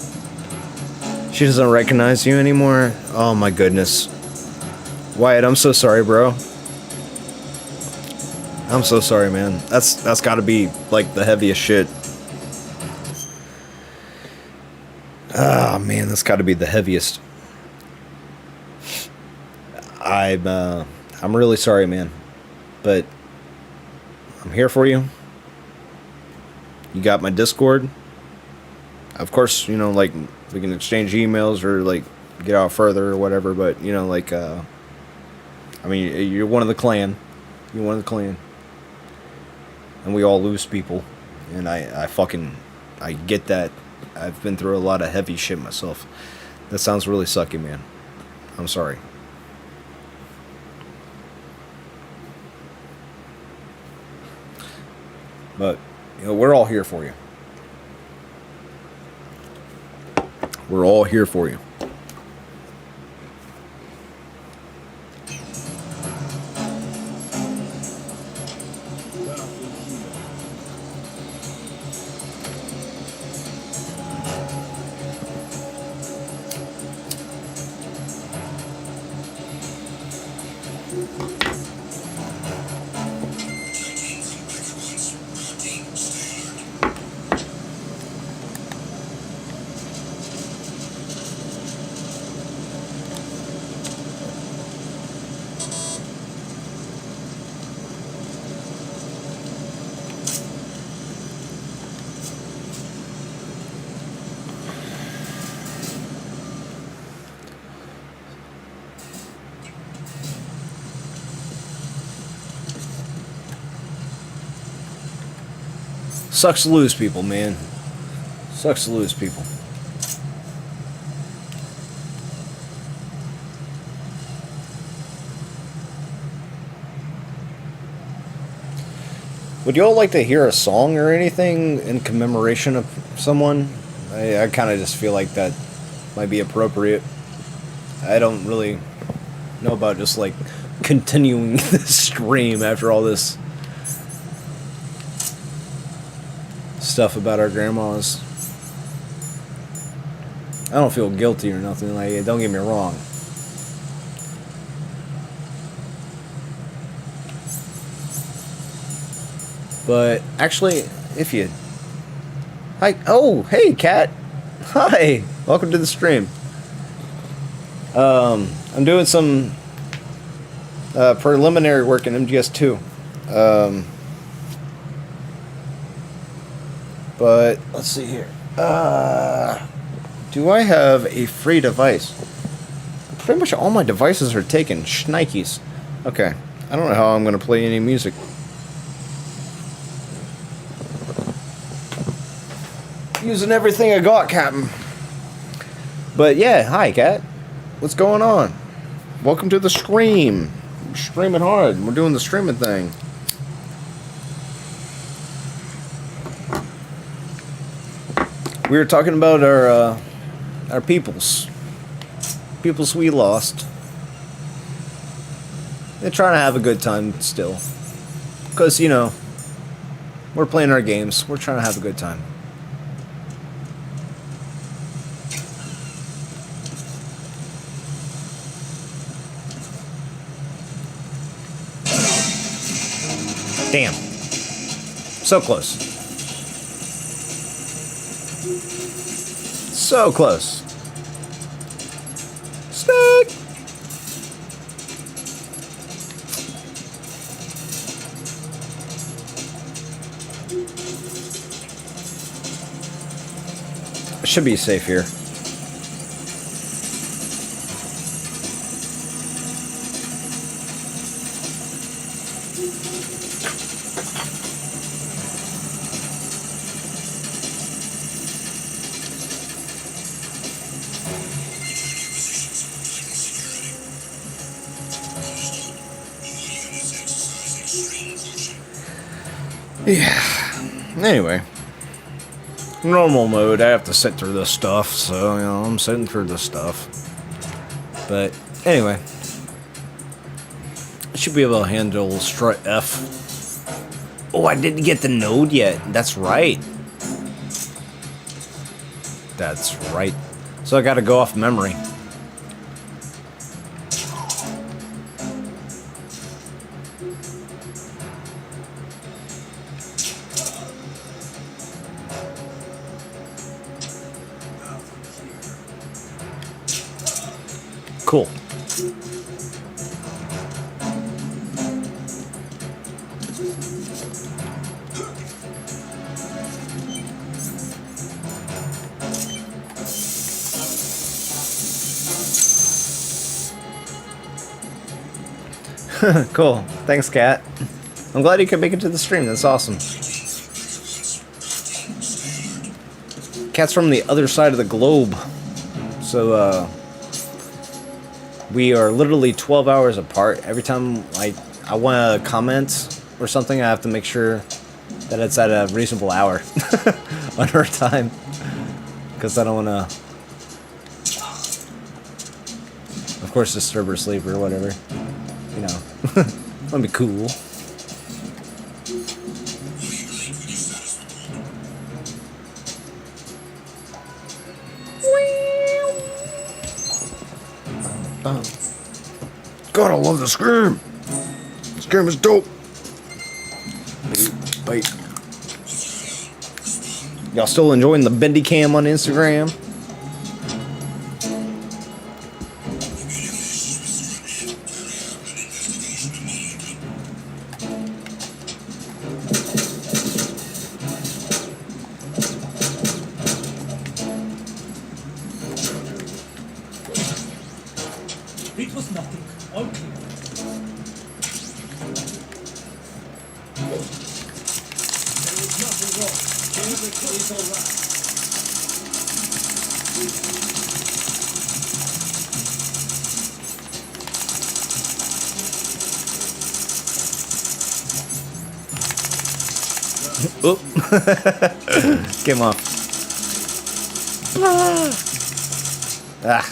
She doesn't recognize you anymore. Oh my goodness. Wyatt, I'm so sorry, bro. I'm so sorry, man. That's gotta be the heaviest shit. Ah, man, that's gotta be the heaviest. I'm really sorry, man. But I'm here for you. You got my Discord. Of course, we can exchange emails or get out further or whatever, but I mean, you're one of the clan. You're one of the clan. And we all lose people. And I I get that. I've been through a lot of heavy shit myself. That sounds really sucky, man. I'm sorry. But, you know, we're all here for you. We're all here for you. Sucks to lose people, man. Sucks to lose people. Would you all like to hear a song or anything in commemoration of someone? I kind of just feel like that might be appropriate. I don't really know about just like continuing the stream after all this stuff about our grandmas. I don't feel guilty or nothing, like, don't get me wrong. But actually, if you... Hi. Oh, hey, Kat. Hi. Welcome to the stream. I'm doing some preliminary work in MGS2. But let's see here. Do I have a free device? Pretty much all my devices are taken. Shnikes. Okay. I don't know how I'm going to play any music. Using everything I got, Captain. But yeah, hi, Kat. What's going on? Welcome to the stream. We're streaming hard. We're doing the streaming thing. We were talking about our peoples we lost. They're trying to have a good time still, because you know we're playing our games. We're trying to have a good time. Damn, so close. So close. Snake! I should be safe here. Yeah. Anyway. Normal mode, I have to sit through this stuff, so, you know, I'm sitting through this stuff. But, anyway. I should be able to handle strut F. Oh, I didn't get the node yet. That's right. That's right. So I gotta go off memory. Cool. Cool. Thanks, Kat. I'm glad you could make it to the stream. That's awesome. Cat's from the other side of the globe. So, we are literally 12 hours apart. Every time I want to comment or something, I have to make sure that it's at a reasonable hour on her time. Because I don't want to, of course, disturb her sleep or whatever. You know, that'd be cool. God, I love the Scream. Scream is dope. Bite. Y'all still enjoying the bendy cam on Instagram? It was nothing. All clear. There is nothing wrong. Everything is all right. Oop. Came off. Ah.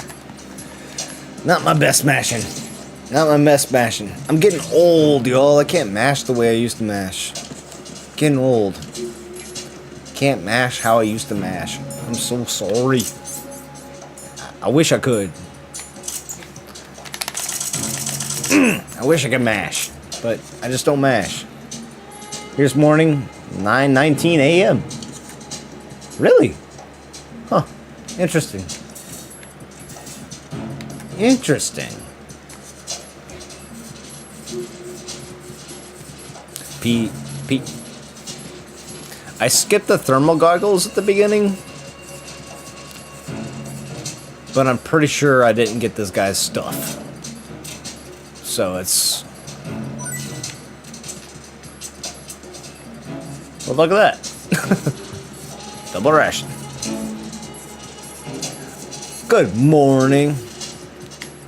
Not my best mashing. Not my best mashing. I'm getting old, y'all. I can't mash the way I used to mash. Getting old. Can't mash how I used to mash. I'm so sorry. I wish I could. I wish I could mash, but I just don't mash. Here's morning, 9:19 a.m. Really? Huh. Interesting. Interesting. Pete. I skipped the thermal goggles at the beginning, but I'm pretty sure I didn't get this guy's stuff. So it's... Well, look at that. Double ration. Good morning.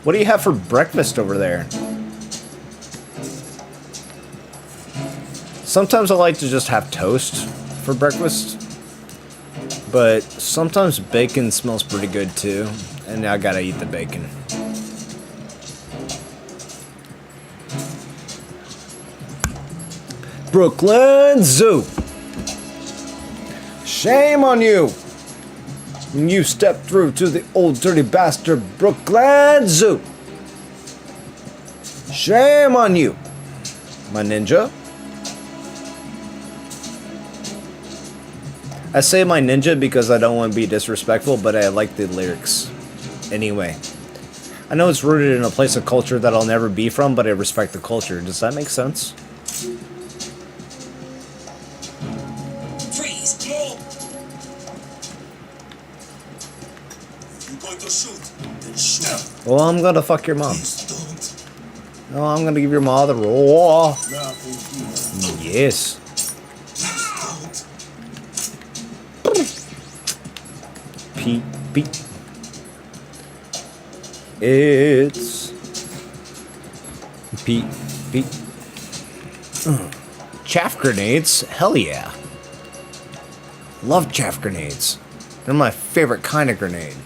What do you have for breakfast over there? Sometimes I like to just have toast for breakfast, but sometimes bacon smells pretty good too, and I gotta eat the bacon. Brooklyn Zoo. Shame on you when you step through to the old dirty bastard Brooklyn Zoo. Shame on you, my ninja. I say my ninja because I don't want to be disrespectful, but I like the lyrics. Anyway, I know it's rooted in a place of culture that I'll never be from, but I respect the culture. Does that make sense? Freeze! Go! You're going to shoot. Then shoot. Well, I'm gonna fuck your mom. Please don't. No, I'm gonna give your mom the raw. Nothing here. Yes. Pete. It's Pete. Chaff grenades? Hell yeah. Love chaff grenades. They're my favorite kind of grenade.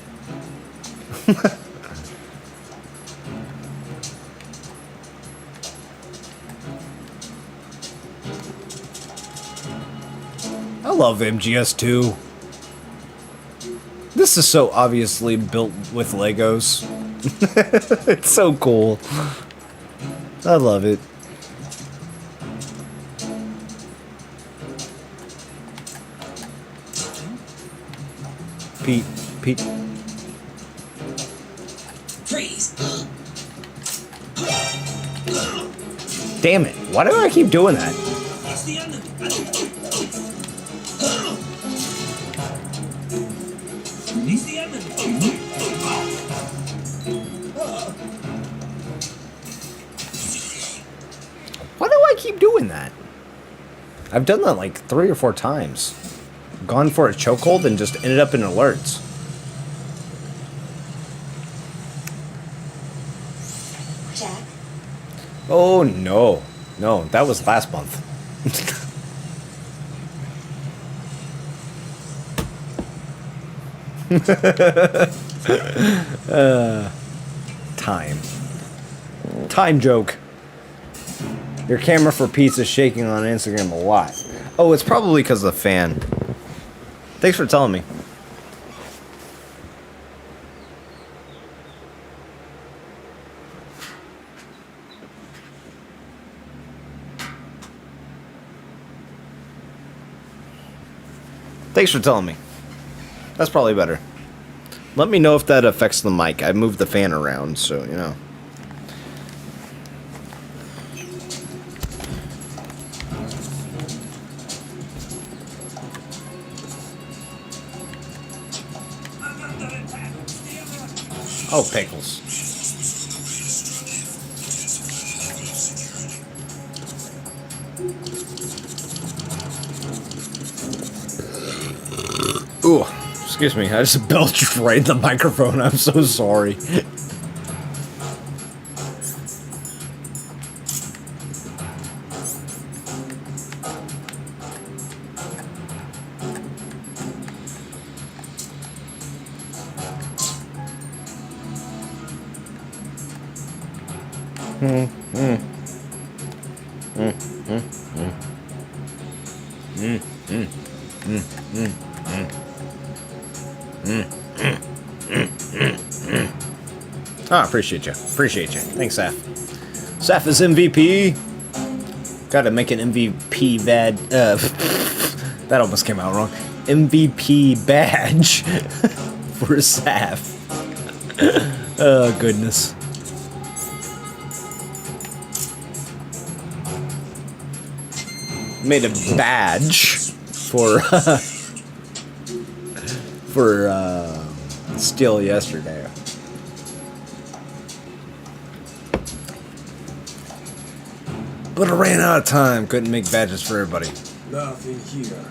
I love MGS2. This is so obviously built with Legos. It's so cool. I love it. Pete. Freeze! Damn it. Why do I keep doing that? It's the enemy! He's the enemy! Why do I keep doing that? I've done that like 3 or 4 times. gone for a chokehold and just ended up in alerts. Jack? Oh no. No, that was last month. Time joke. Your camera for pizza shaking on Instagram a lot. Oh, it's probably because of the fan. Thanks for telling me. Thanks for telling me. That's probably better. Let me know if that affects the mic. I moved the fan around, so, you know. Oh, pickles. Ooh, excuse me. I just belched right in the microphone. I'm so sorry. Ah, appreciate you. Appreciate you. Thanks, Saf. Saf is MVP. Gotta make an MVP bad. That almost came out wrong. MVP badge for Saf. Oh, goodness. Made a badge for Steel yesterday. But I ran out of time. Couldn't make badges for everybody. Nothing here.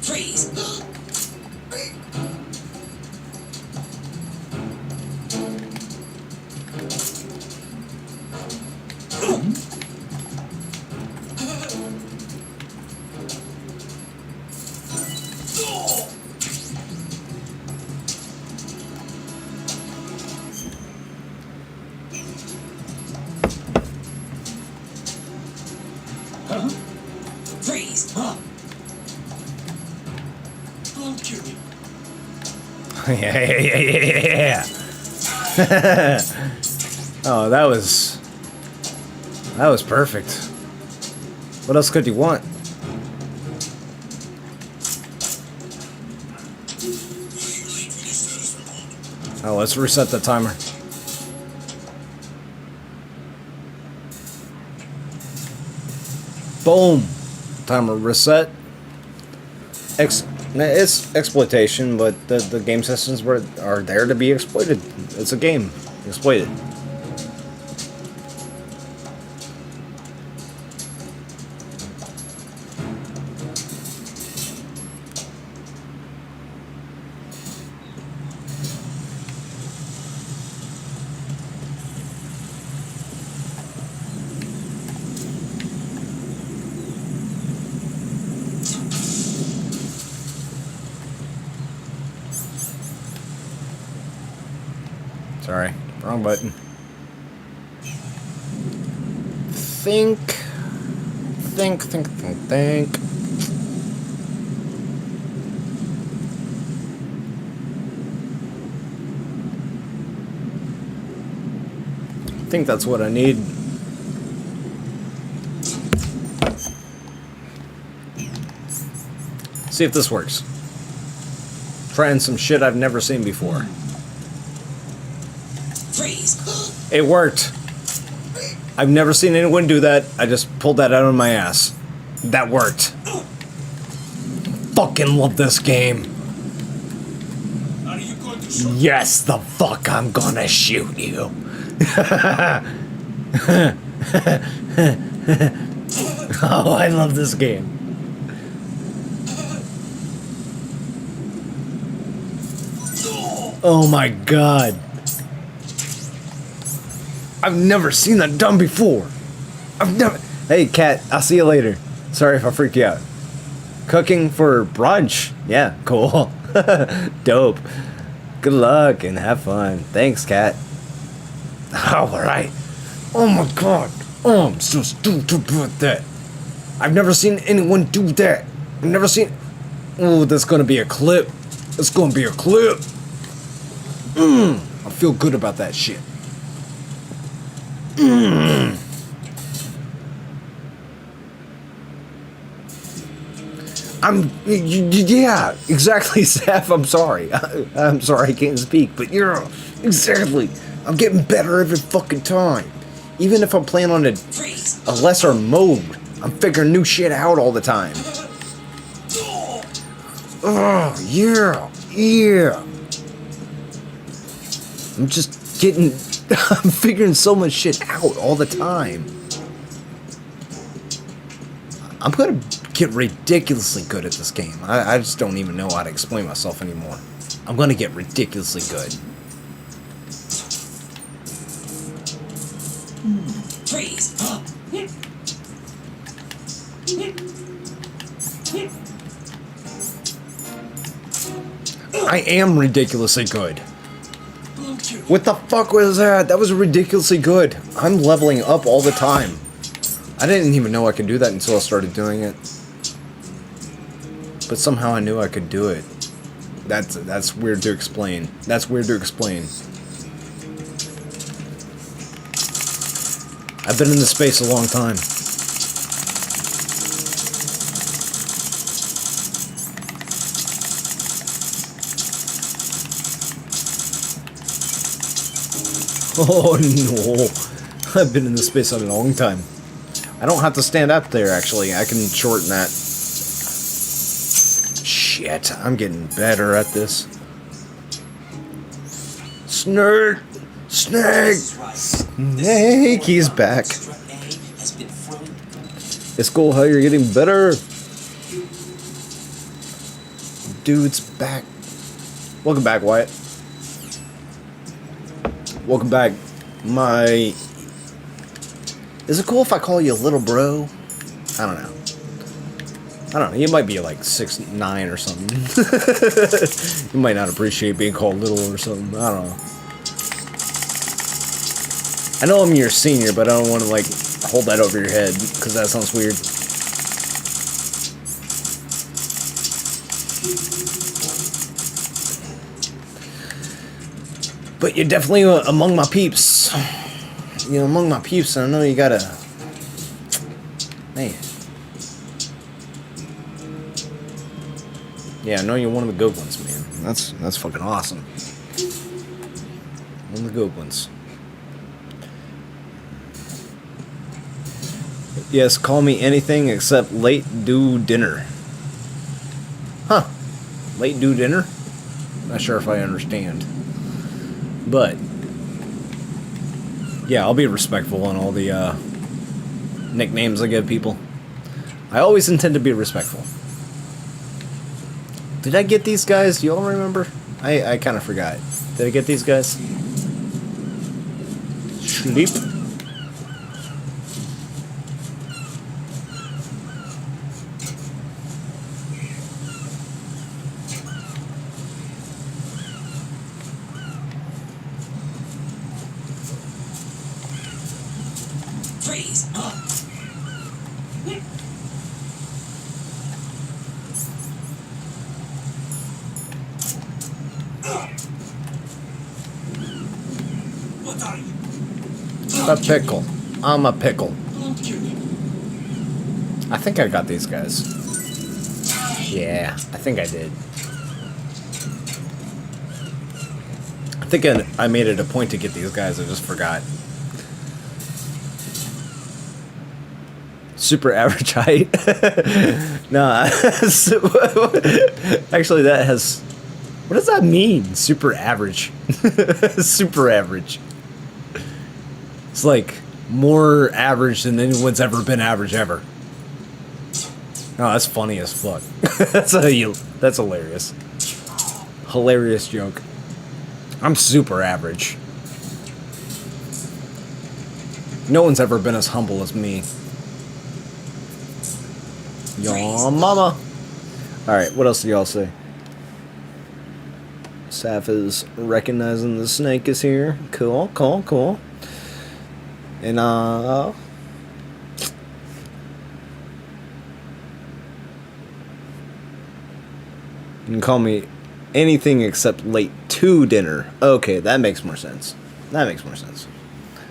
Freeze! Freeze! Don't kill me. Yeah. Oh, that was perfect. What else could you want? Oh, let's reset the timer. Boom. Timer reset. It's exploitation, but the game systems are there to be exploited. It's a game. Exploit it. Sorry, wrong button. Think. think that's what I need. See if this works. Trying some shit I've never seen before. Freeze! It worked. I've never seen anyone do that. I just pulled that out of my ass. That worked. Fucking love this game. Are you going to shoot? Yes, the fuck I'm gonna shoot you. Oh, I love this game. Oh my god. I've never seen that done before. I've never. Hey, cat, I'll see you later. Sorry if I freaked you out. Cooking for brunch. Yeah, cool. Dope. Good luck and have fun. Thanks, cat. Alright. Oh my god. Oh, I'm so stupid about that. I've never seen anyone do that. I've never seen. Oh, that's gonna be a clip. It's gonna be a clip. I feel good about that shit. Yeah, exactly, Saf. I'm sorry. I'm sorry I can't speak, but yeah, exactly. I'm getting better every fucking time. Even if I'm playing on a lesser mode, I'm figuring new shit out all the time. Oh, yeah, yeah. I'm just getting, I'm figuring so much shit out all the time. I'm gonna get ridiculously good at this game. I just don't even know how to explain myself anymore. I'm gonna get ridiculously good. Freeze! I am ridiculously good. What the fuck was that? That was ridiculously good. I'm leveling up all the time. I didn't even know I could do that until I started doing it. But somehow I knew I could do it. That's weird to explain. That's weird to explain. I've been in this space a long time. Oh no, I've been in this space a long time. I don't have to stand up there, actually. I can shorten that. Shit, I'm getting better at this. Snake! Snake! Snake! He's back. It's cool how you're getting better. Dude's back. Welcome back, Wyatt. Welcome back. Is it cool if I call you little bro? I don't know. I don't know. You might be like 6'9" or something. You might not appreciate being called little or something. I don't know. I know I'm your senior, but I don't want to like hold that over your head because that sounds weird. But you're definitely among my peeps. You know, among my peeps, I know you gotta. Man. Yeah, I know you're one of the good ones, man. That's fucking awesome. One of the good ones. Yes, call me anything except late due dinner. Huh. Late due dinner? Not sure if I understand. But yeah, I'll be respectful on all the nicknames I give people. I always intend to be respectful. Did I get these guys? Do y'all remember? I kind of forgot. Did I get these guys? Sleep. Freeze! What are you? A pickle. I'm a pickle. Don't kill me. I think I got these guys. Yeah, I think I did. I think I made it a point to get these guys. I just forgot. Super average height. No, actually, that has. What does that mean? Super average. Super average. It's like more average than anyone's ever been average ever. No, that's funny as fuck. That's hilarious. Hilarious joke. I'm super average. No one's ever been as humble as me. Yo, mama. Alright, what else do y'all say? Saf is recognizing the snake is here. Cool, cool, cool. And, you can call me anything except late to dinner. Okay, that makes more sense. That makes more sense.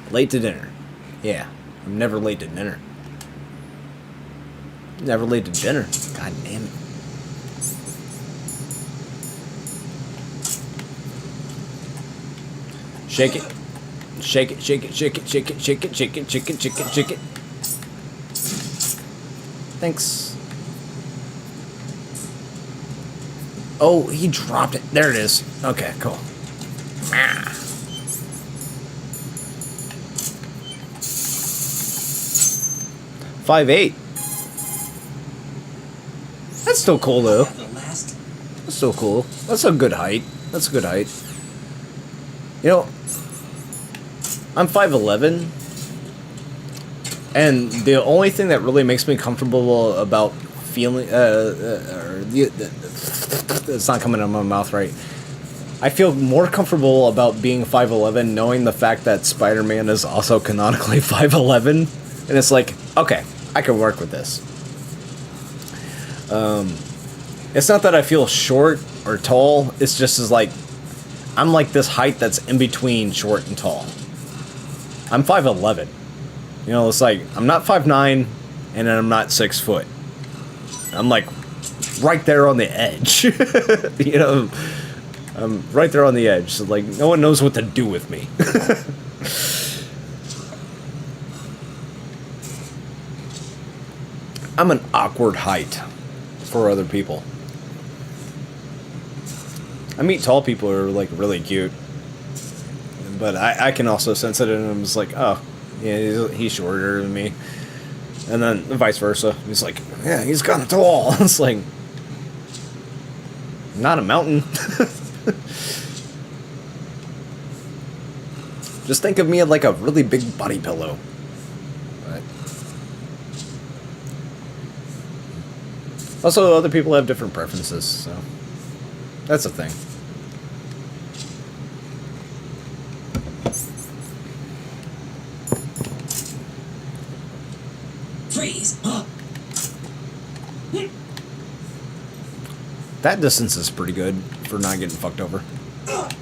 Late to dinner. Yeah, I'm never late to dinner. Never late to dinner. God damn it. Shake it. Shake it, shake it, shake it, shake it, shake it, shake it, shake it, shake it, shake it. Thanks. Oh, he dropped it. There it is. Okay, cool. 5'8". That's still cool though. That's still cool. That's a good height. That's a good height. You know, I'm 5'11", and the only thing that really makes me comfortable about feeling, it's not coming out of my mouth right. I feel more comfortable about being 5'11", knowing the fact that Spider-Man is also canonically 5'11", and it's like, okay, I can work with this. It's not that I feel short or tall. It's just as like, I'm like this height that's in between short and tall. I'm 5'11". You know, it's like, I'm not 5'9", and then I'm not 6 foot. I'm like, right there on the edge. You know, I'm right there on the edge. So like, no one knows what to do with me. I'm an awkward height for other people. I meet tall people who are like really cute, but I can also sense it, and I'm just like, oh, yeah, he's shorter than me, and then vice versa. He's like, yeah, he's kind of tall. It's like, not a mountain. Just think of me as like a really big body pillow. But also, other people have different preferences, so that's a thing. Freeze! That distance is pretty good for not getting fucked over. Don't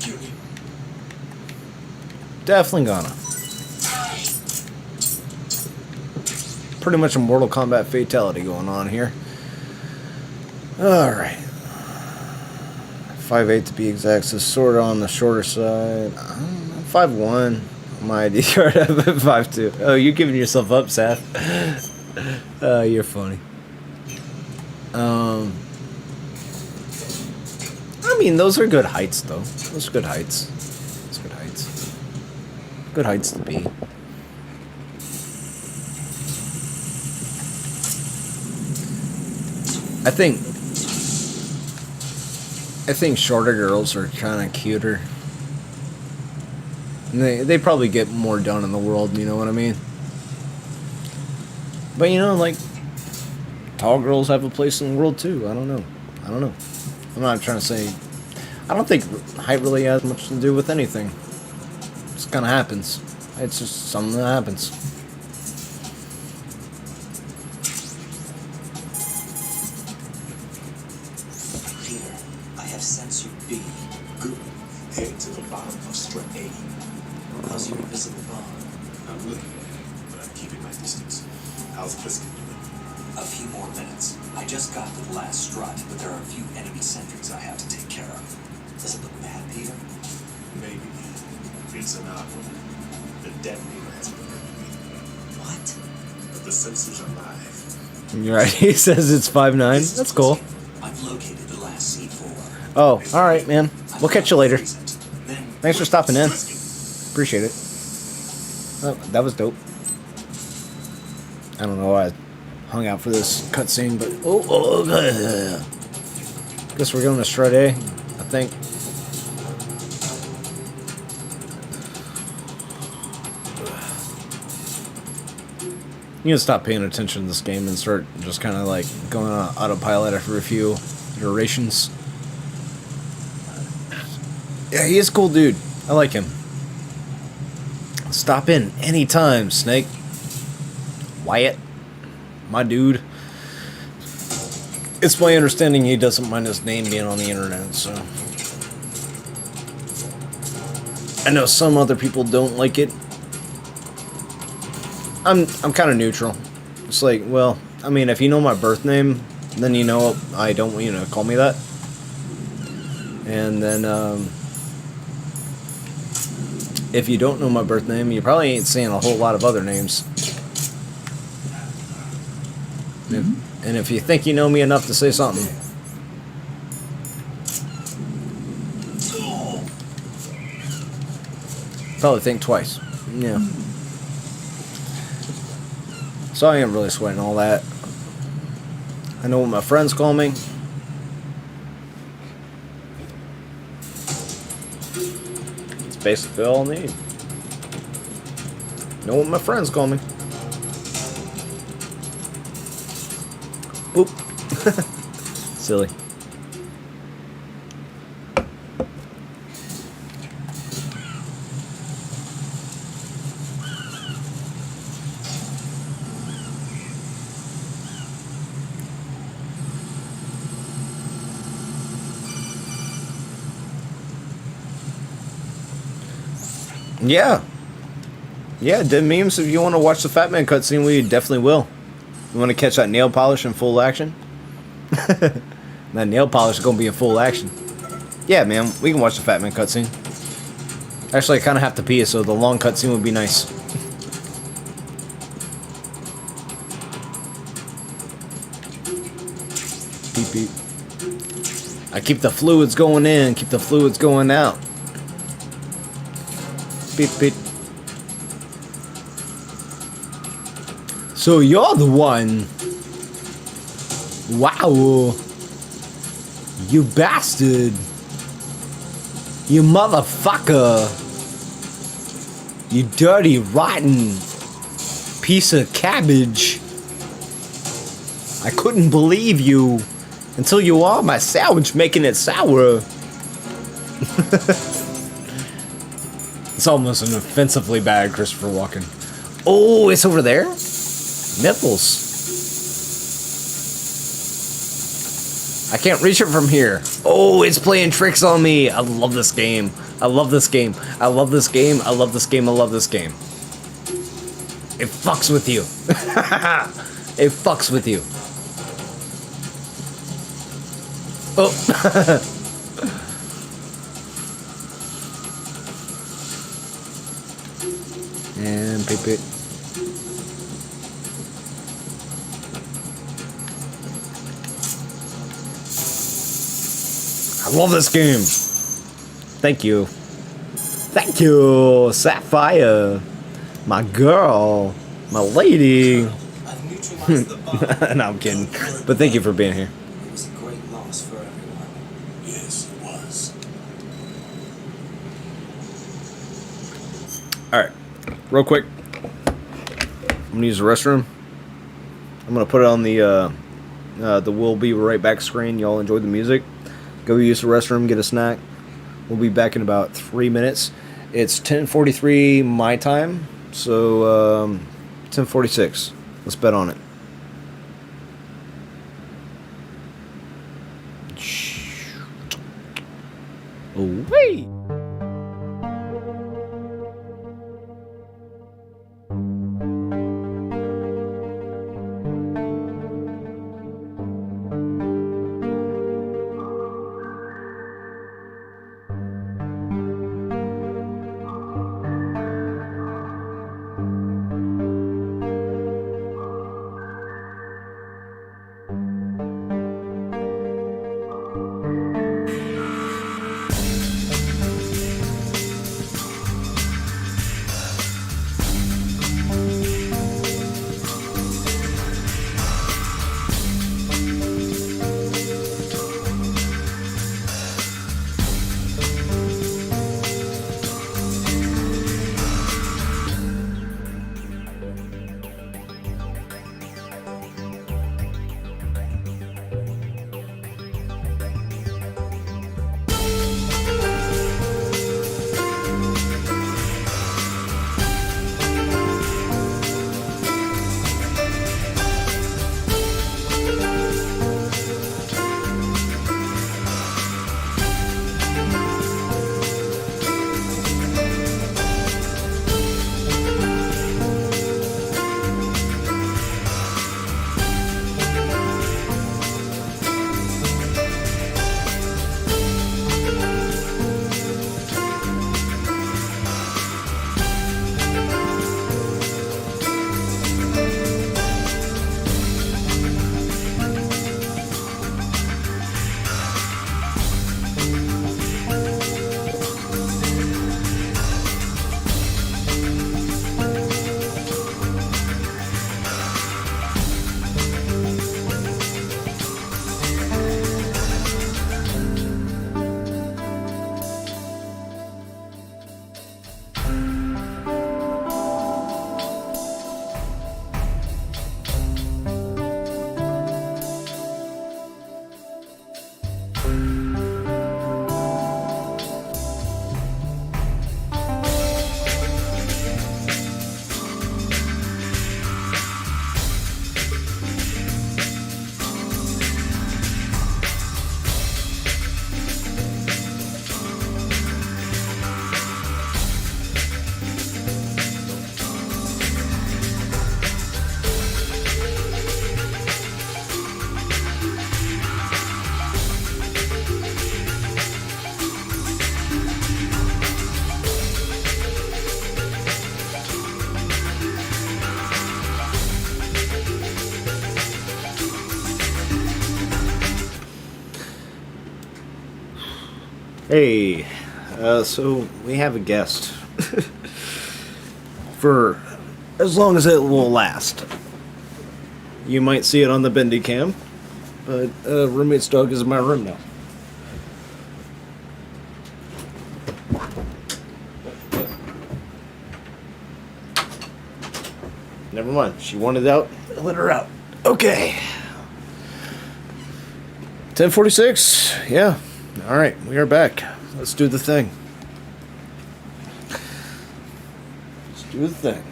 kill me. Definitely gonna. Pretty much a Mortal Kombat fatality going on here. Alright. 5'8" to be exact, so sort of on the shorter side. I'm 5'1". My ID card, I'm 5'2". Oh, you're giving yourself up, Seth. You're funny. I mean, those are good heights, though. Those are good heights. Those are good heights. Good heights to be. I think shorter girls are kind of cuter. And they probably get more done in the world, you know what I mean? But you know, like, tall girls have a place in the world too. I don't know. I'm not trying to say. I don't think height really has much to do with anything. It just kind of happens. It's just something that happens. Peter, I have sensor B. Good. Head to the bottom of strip A. How's your invisible bond? I'm looking at it, but I'm keeping my distance. How's Pliskin doing? A few more minutes. I just got to the last strut, but there are a few enemy sentries I have to take care of. Does it look bad, Peter? Maybe. It's an odd one. The detonator has been activated. What? But the sensors are live. You're right. He says it's 5'9". That's cool. I've located the last C4. Oh, all right, man. We'll catch you later. Then Thanks for stopping in. Appreciate it. Oh, that was dope. I don't know why I hung out for this cutscene, but guess we're going to strut A, I think. You can stop paying attention to this game and start just kind of like going on autopilot after a few iterations. Yeah, he is a cool dude. I like him. Stop in anytime, Snake. Wyatt, my dude. It's my understanding he doesn't mind his name being on the internet, so. I know some other people don't like it. I'm kind of neutral. It's like, well, I mean, if you know my birth name, then you know I don't want you to call me that. And then, if you don't know my birth name, you probably ain't seeing a whole lot of other names. And if you think you know me enough to say something, probably think twice. Yeah. So I ain't really sweating all that. I know what my friends call me. It's basically all I need. Know what my friends call me. Boop. Silly. Yeah. Yeah, dead memes. If you want to watch the Fat Man cutscene, we definitely will. You want to catch that nail polish in full action? That nail polish is going to be in full action. Yeah, man, we can watch the Fat Man cutscene. Actually, I kind of have to pee, so the long cutscene would be nice. Beep, beep. I keep the fluids going in, keep the fluids going out. Beep, beep. So you're the one. Wow. You bastard. You motherfucker. You dirty, rotten piece of cabbage. I couldn't believe you until you are my sandwich making it sour. It's almost an offensively bad Christopher Walken. Oh, it's over there? Nipples. I can't reach it from here. Oh, it's playing tricks on me. I love this game. I love this game. I love this game. I love this game. I love this game. It fucks with you. It fucks with you. Oh. And peep it. I love this game. Thank you. Thank you, Sapphire. My girl. My lady. I've neutralized the bomb. No, I'm kidding. But thank you for being here. It was a great loss for everyone. Yes, it was. Alright. Real quick. I'm going to use the restroom. I'm going to put it on the we'll be right back screen. Y'all enjoy the music. Go use the restroom, get a snack. We'll be back in about 3 minutes. It's 10:43 my time, so 10:46. Let's bet on it. Oh, wait. Hey, so we have a guest. For as long as it will last. You might see it on the bendy cam, but roommate's dog is in my room now. Never mind, she wanted out, I let her out. Okay. 10:46, yeah. Alright, we are back. Let's do the thing. Let's do the thing.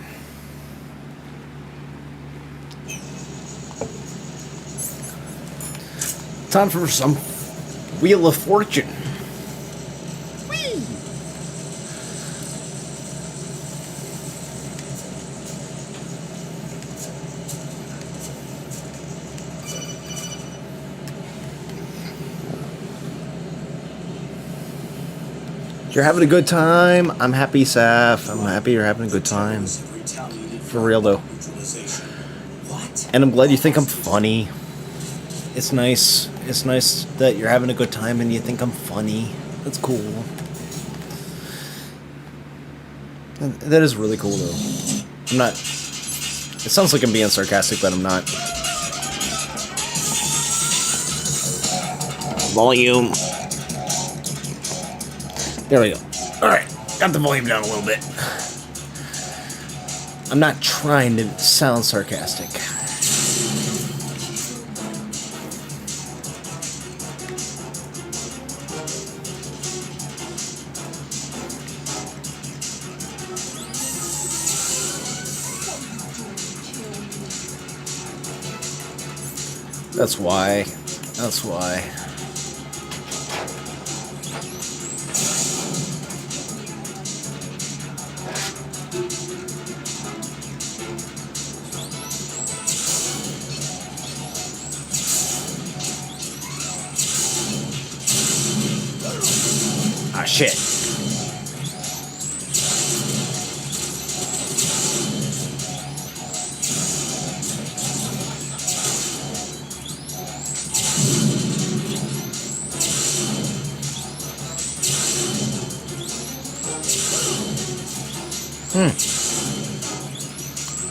Time for some Wheel of Fortune. Whee! You're having a good time. I'm happy, Saf. I'm happy you're having a good time. For real, though. And I'm glad you think I'm funny. It's nice. It's nice that you're having a good time and you think I'm funny. That's cool. That is really cool, though. I'm not... It sounds like I'm being sarcastic, but I'm not. Volume. There we go. Alright, got the volume down a little bit. I'm not trying to sound sarcastic. That's why. That's why. Ah, shit.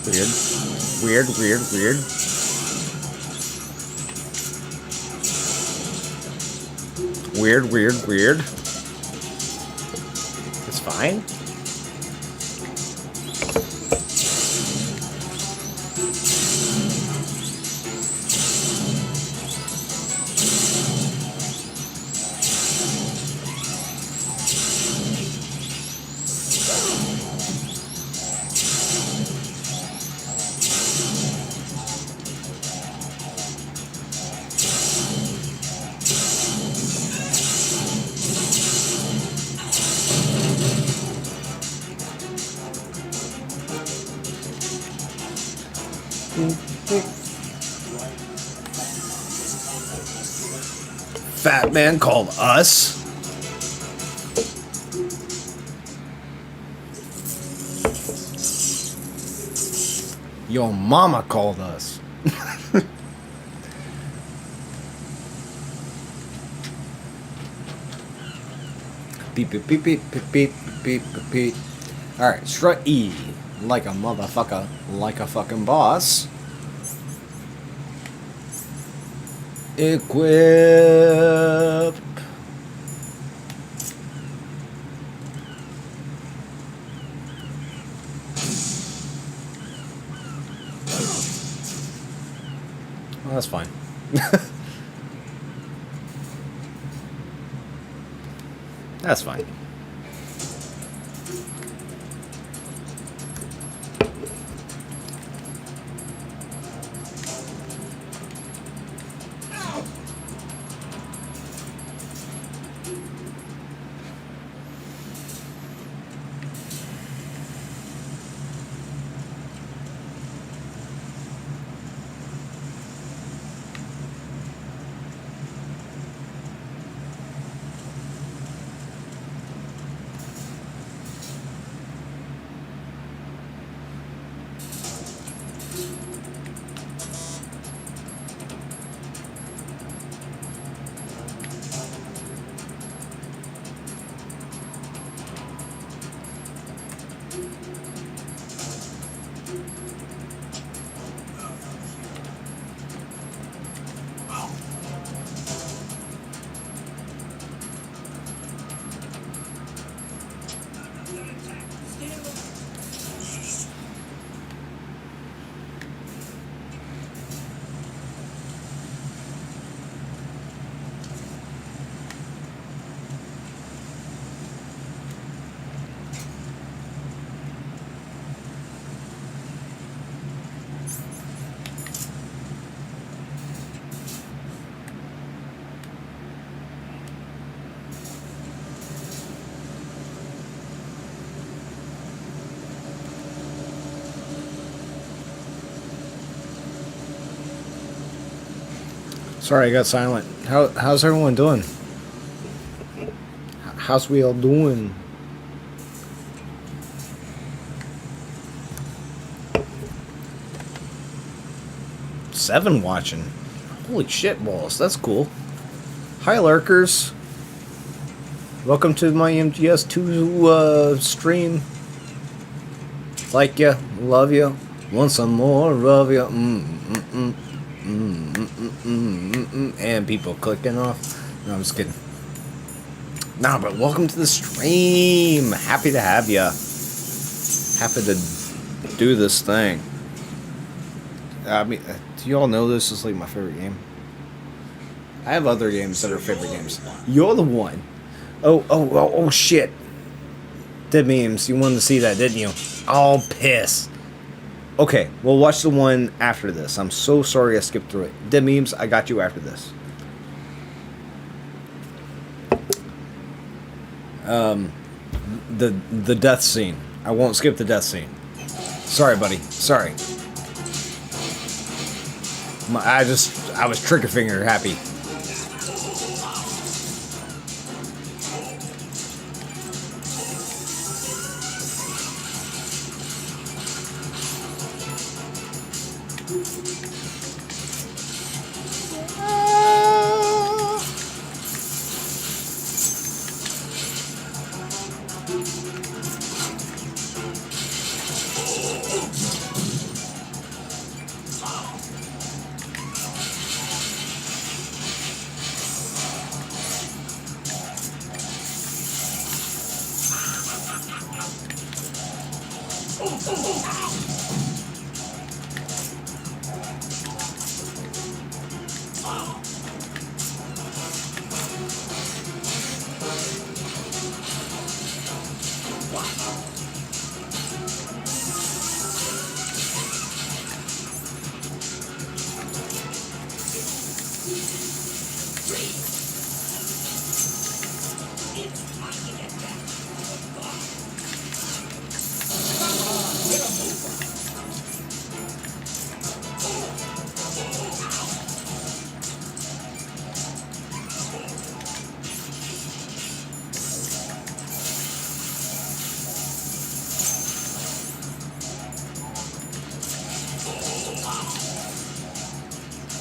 Weird. Weird, weird, weird. Weird, weird, weird. It's fine. Fat man called us. Your mama called us. Beep beep beep beep beep beep beep beep beep. All right, strut E like a motherfucker, like a fucking boss. Equip. Well, that's fine. That's fine. Sorry, I got silent. How's everyone doing? How's we all doing? Seven watching. Holy shit balls, that's cool. Hi lurkers. Welcome to my MGS2 stream. Like ya, love ya, want some more of ya. And people clicking off. No, I'm just kidding. Nah, but welcome to the stream. Happy to have ya. Happy to do this thing. I mean, do you all know this is like my favorite game? I have other games that are favorite games. You're the one. Oh, shit. Dead memes. You wanted to see that, didn't you? Oh, piss. Okay, we'll watch the one after this. I'm so sorry I skipped through it. Dead memes, I got you after this. The death scene. I won't skip the death scene. Sorry, buddy. Sorry. I was trigger finger happy.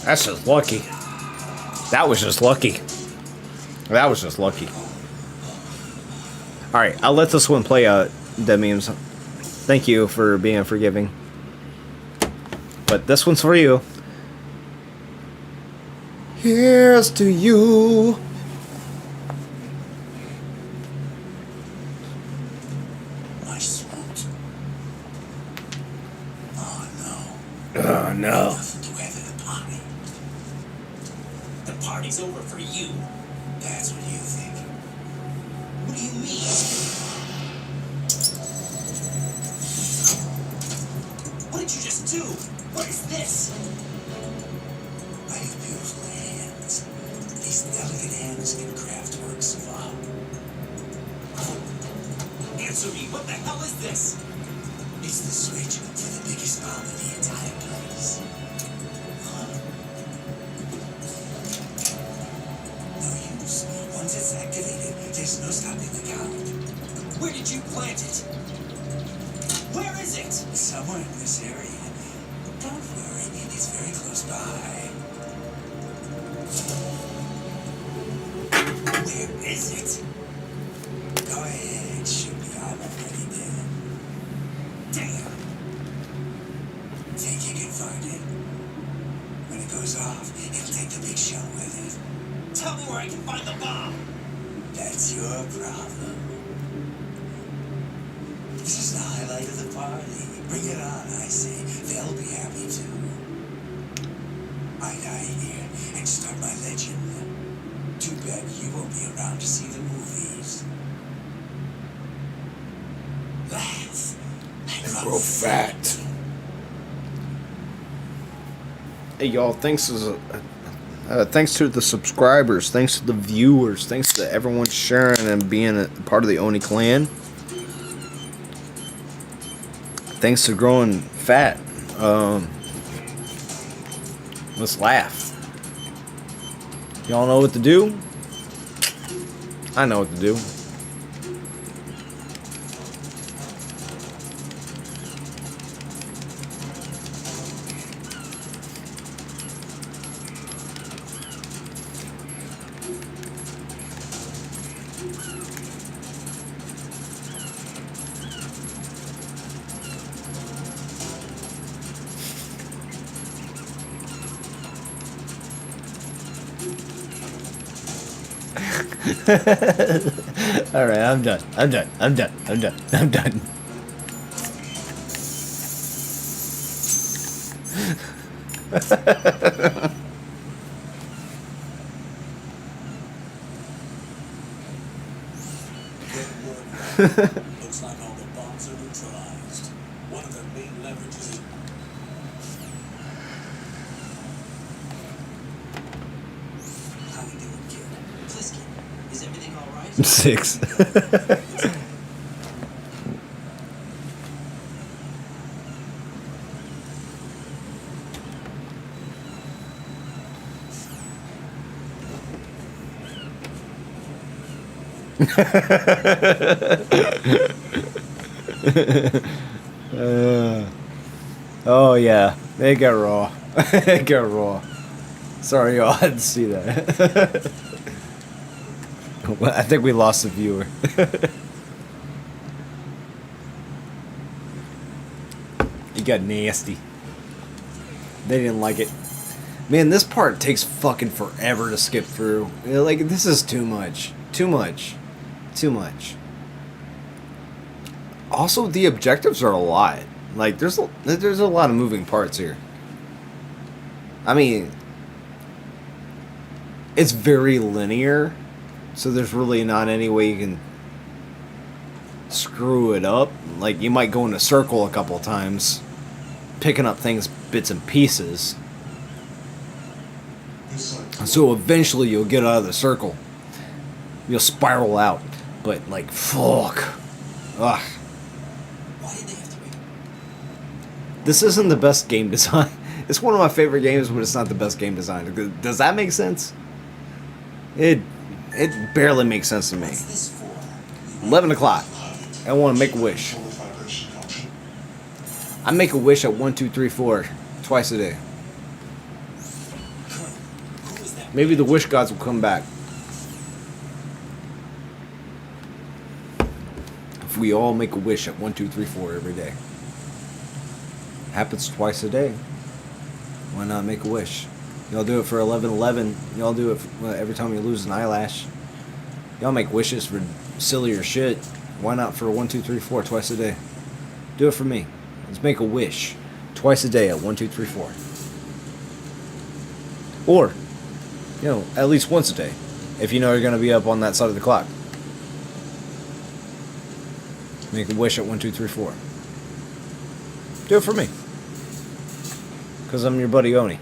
That's just lucky. That was just lucky. That was just lucky. Alright, I'll let this one play out, dead memes. Thank you for being forgiving. But this one's for you. Here's to you. My suit. Oh no. Oh no. Nothing to add to the party. The party's over for you. That's what you think. What do you mean? What did you just do? What is this? I have beautiful hands. These delicate hands can craft works of art. Answer me, what the hell is this? It's the switch to the biggest bomb in the entire place. No use. Once it's activated, there's no stopping the count. Where did you plant it? Where is it? Somewhere in this area. Don't worry, it's very close by. Where is it? Go ahead, shoot me. I'm already dead. Damn. Think you can find it? When it goes off, it'll take the big shell with it. Tell me where I can find the bomb. That's your problem. This is the highlight of the party. Bring it on, I say. They'll be happy too. I die here and start my legend. Too bad you won't be around to see the movies. Laugh and Grow fat. Hey y'all, thanks to the subscribers, thanks to the viewers, thanks to everyone sharing and being a part of the Oni clan. Thanks to growing fat. Let's laugh. Y'all know what to do? I know what to do. Alright, I'm done. I'm done. I'm done. I'm done. I'm done. Looks like all the bombs are neutralized. One of their main leverages is how we doing, kid? Pliskin, is everything all right? 6. Oh yeah, it got raw. It got raw. Sorry y'all, I didn't see that. Well, I think we lost a viewer. It got nasty. They didn't like it. Man, this part takes fucking forever to skip through. Like, this is too much. Too much. Too much. Also, the objectives are a lot. Like, there's a lot of moving parts here. I mean, it's very linear, so there's really not any way you can screw it up. Like, you might go in a circle a couple times, picking up things, bits and pieces. So eventually you'll get out of the circle. You'll spiral out. But, like, fuck. Ugh. Why did they have to wait? This isn't the best game design. It's one of my favorite games, but it's not the best game design. Does that make sense? It barely makes sense to me. What's this for? 11 o'clock. I want to make a wish. I make a wish at 1, 2, 3, 4 twice a day. Who is that? Maybe the wish gods will come back. If we all make a wish at 1, 2, 3, 4 every day. Happens twice a day. Why not make a wish? Y'all do it for 11/11. Y'all do it every time you lose an eyelash. Y'all make wishes for sillier shit. Why not for 1, 2, 3, 4 twice a day? Do it for me. Let's make a wish twice a day at 1, 2, 3, 4. Or, you know, at least once a day, if you know you're gonna be up on that side of the clock. Make a wish at 1, 2, 3, 4. Do it for me. Because I'm your buddy Oni.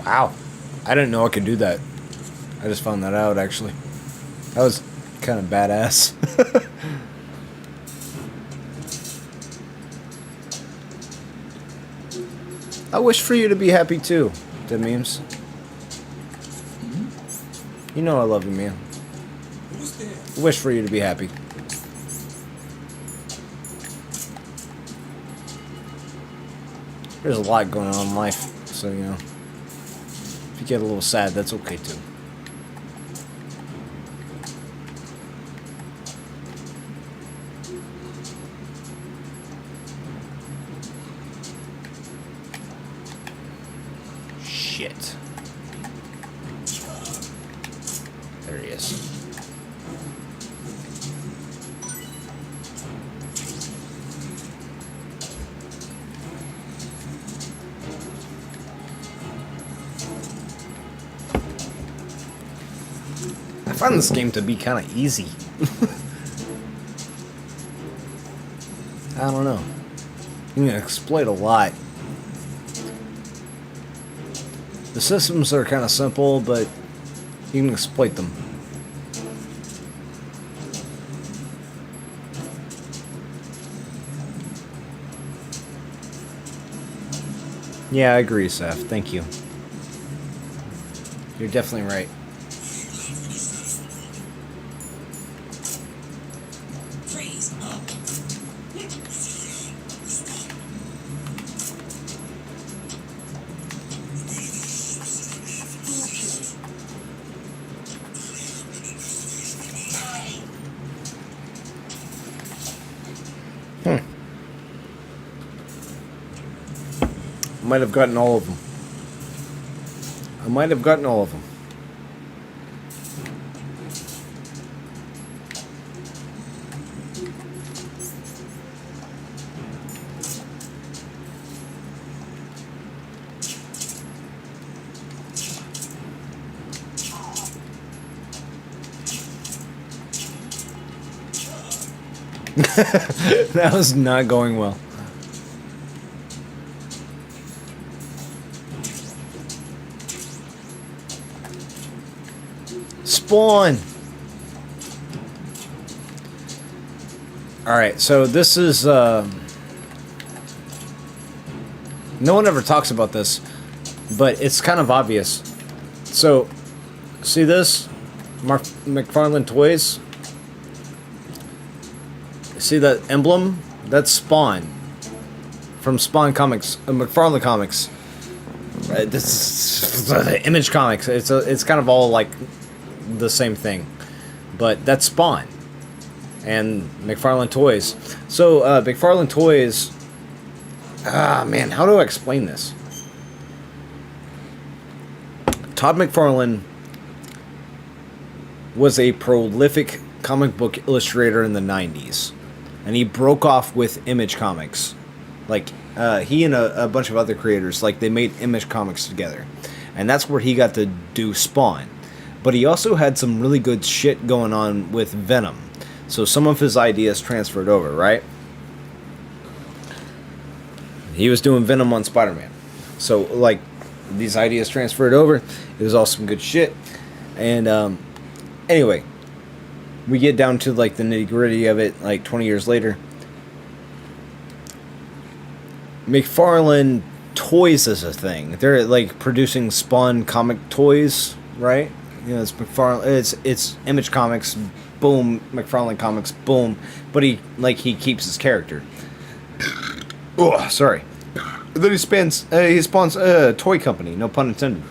Wow. I didn't know I could do that. I just found that out, actually. That was kind of badass. I wish for you to be happy too, Dead Memes. You know I love you, man. who's there? I wish for you to be happy. There's a lot going on in life, so, you know. If you get a little sad, that's okay too. Shit. There he is. I find this game to be kind of easy. I don't know. You can exploit a lot. The systems are kind of simple, but you can exploit them. Yeah, I agree, Seth. Thank you. You're definitely right. Freeze up. I might have gotten all of them. I might have gotten all of them. That was not going well. Spawn. Alright, so this is no one ever talks about this, but it's kind of obvious. So see this? McFarlane Toys? See that emblem? That's Spawn from Spawn Comics, McFarlane Comics. Right, this is Image Comics. It's kind of all like the same thing, but that's Spawn and McFarlane Toys. So McFarlane Toys. Man, how do I explain this? Todd McFarlane was a prolific comic book illustrator in the 90s. And he broke off with Image Comics. Like, he and a bunch of other creators, like, they made Image Comics together. And that's where he got to do Spawn. But he also had some really good shit going on with Venom. So some of his ideas transferred over, right? He was doing Venom on Spider-Man. So, like, these ideas transferred over. It was all some good shit. And, anyway, we get down to, like, the nitty-gritty of it, like, 20 years later. McFarlane Toys is a thing. They're, like, producing Spawn comic toys, right? You know, it's McFarlane, it's Image Comics, boom, McFarlane Comics, boom. But he keeps his character. Oh, sorry. Then he spawns a toy company, no pun intended.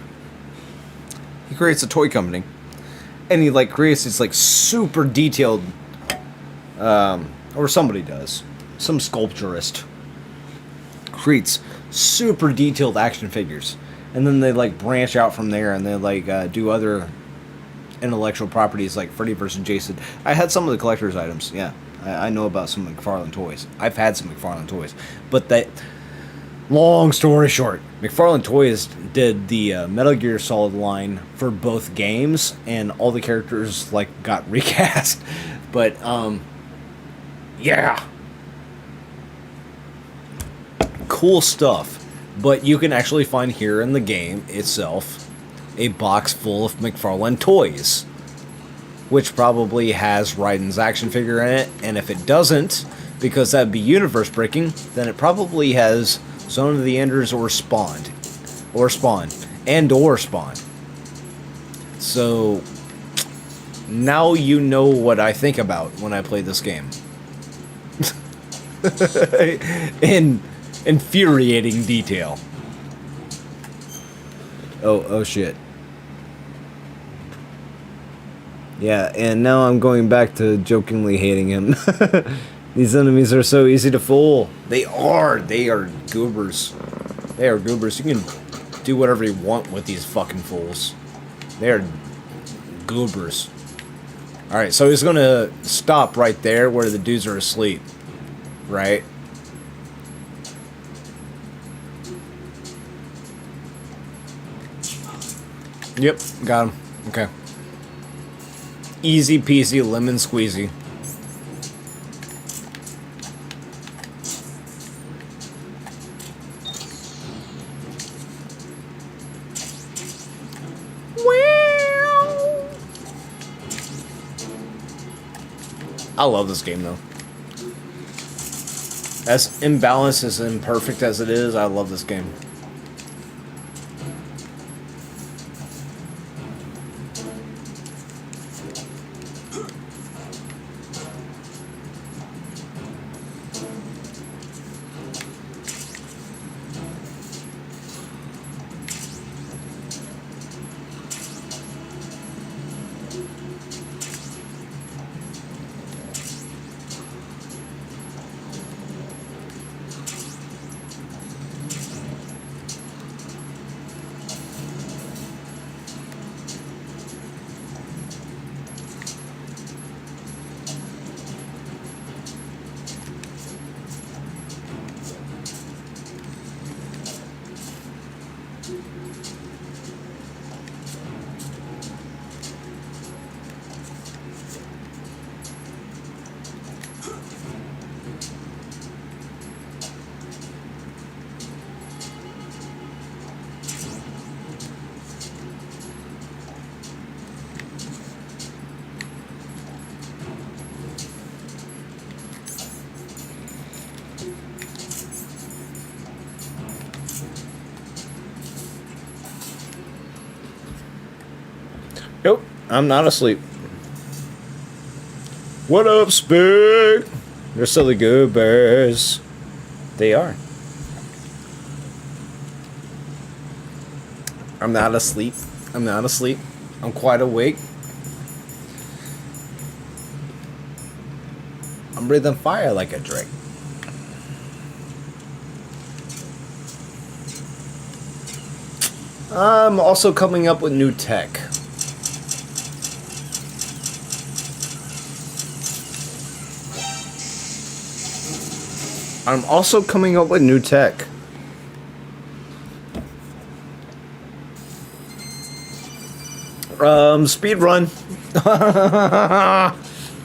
He creates a toy company. And he, like, creates this, like, super detailed, or somebody does. Some sculpturist creates super detailed action figures. And then they, like, branch out from there and they, like, do other intellectual properties like Freddy vs. Jason. I had some of the collector's items, yeah. I know about some McFarlane Toys. I've had some McFarlane Toys. But that, long story short, McFarlane Toys did the Metal Gear Solid line for both games, and all the characters, like, got recast. But, yeah. Cool stuff. But you can actually find here in the game itself a box full of McFarlane Toys, which probably has Raiden's action figure in it, and if it doesn't, because that'd be universe breaking, then it probably has Zone of the Enders or Spawn. So now you know what I think about when I play this game. In infuriating detail. Oh shit. Yeah, and now I'm going back to jokingly hating him. These enemies are so easy to fool. They are. They are goobers. They are goobers. You can do whatever you want with these fucking fools. They are goobers. Alright, so he's gonna stop right there where the dudes are asleep. Right? Yep, got him. Okay. Easy peasy lemon squeezy. I love this game though. As imbalanced, as imperfect as it is, I love this game. Nope, I'm not asleep. What up, Spig? They're silly goobers. They are. I'm not asleep. I'm not asleep. I'm quite awake. I'm breathing fire like a drake. I'm also coming up with new tech. I'm also coming up with new tech. Speed run.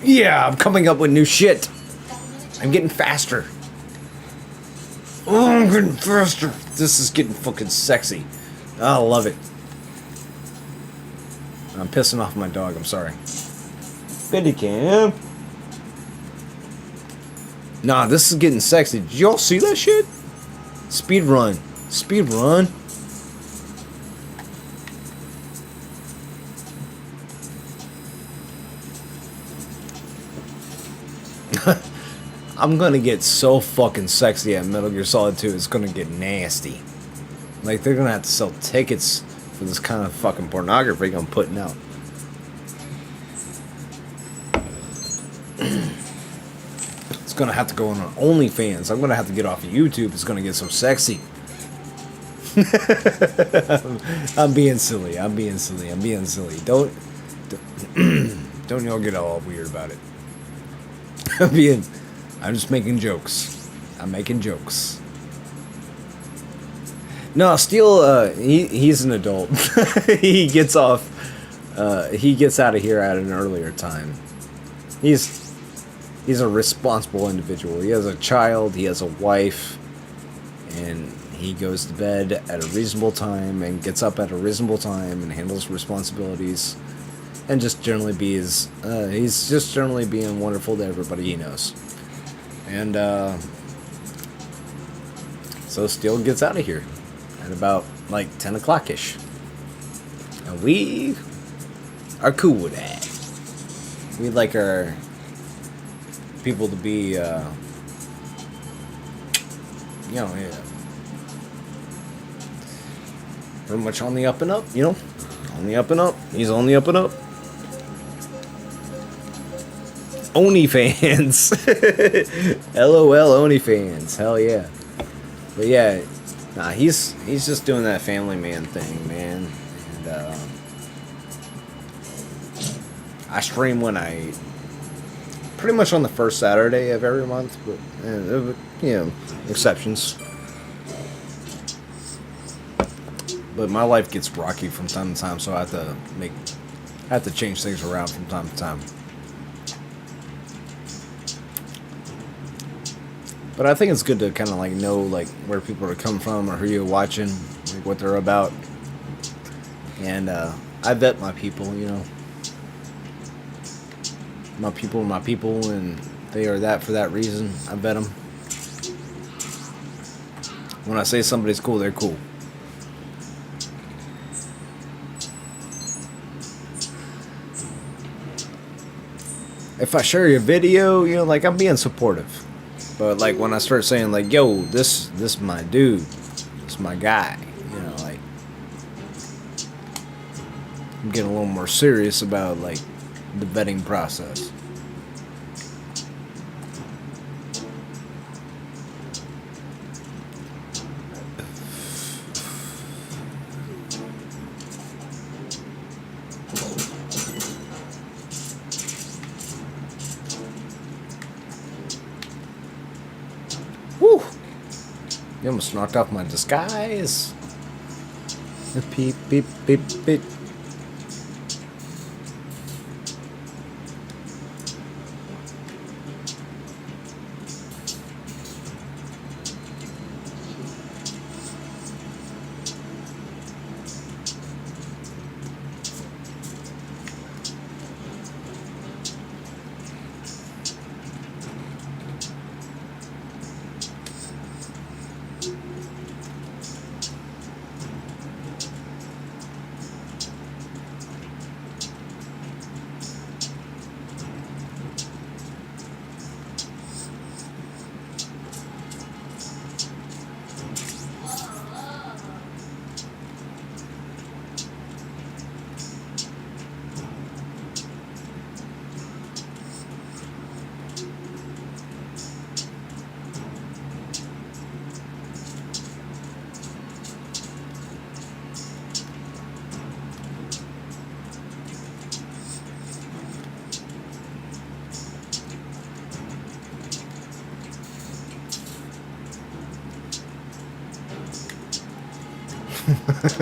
Yeah, I'm coming up with new shit. I'm getting faster. Oh, I'm getting faster. This is getting fucking sexy. I love it. I'm pissing off my dog. I'm sorry. Betty Cam. Nah, this is getting sexy. Did y'all see that shit? Speed run. Speed run. I'm gonna get so fucking sexy at Metal Gear Solid 2. It's gonna get nasty. Like, they're gonna have to sell tickets for this kind of fucking pornography I'm putting out. It's gonna have to go on OnlyFans. I'm gonna have to get off of YouTube. It's gonna get so sexy. I'm being silly. I'm being silly. I'm being silly. Don't y'all get all weird about it. I'm just making jokes. I'm making jokes. No, Steel, he's an adult. He gets off, he gets out of here at an earlier time. He's a responsible individual. He has a child, he has a wife, and he goes to bed at a reasonable time and gets up at a reasonable time and handles responsibilities and just generally he's just generally being wonderful to everybody he knows. And, so Steel gets out of here at about, like, 10 o'clock-ish. And we are cool with that. We'd like our people to be, yeah, pretty much on the up and up, you know? On the up and up. He's on the up and up. OnlyFans. LOL OnlyFans. Hell yeah. But yeah, nah, he's just doing that family man thing, man. And I stream when I pretty much on the first Saturday of every month, but you know, exceptions. But my life gets rocky from time to time, so I have to change things around from time to time. But I think it's good to kind of like know like where people are coming from or who you're watching, like what they're about. And I vet my people, you know. My people are my people, and they are that for that reason. I vet them. When I say somebody's cool, they're cool. If I share your video, you know, like I'm being supportive. But like when I start saying like, yo, this my dude, this my guy, you know, like I'm getting a little more serious about like the vetting process. Whew. You almost knocked off my disguise. Beep, beep, beep, beep.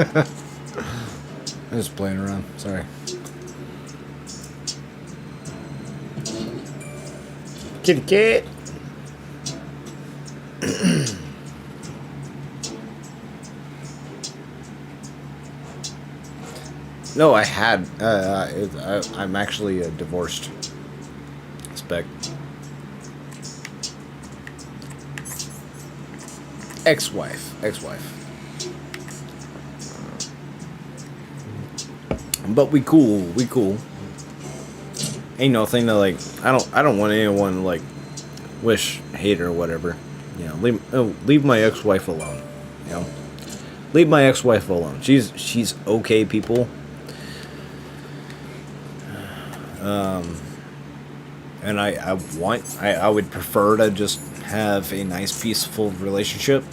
I'm just playing around. Sorry. Kitty cat. No, I had. I'm actually divorced. Spec. Ex-wife. But we cool. Ain't no thing to like. I don't want anyone to like wish hate or whatever. You know, leave my ex-wife alone. You know, leave my ex-wife alone. She's okay, people. And I would prefer to just have a nice, peaceful relationship.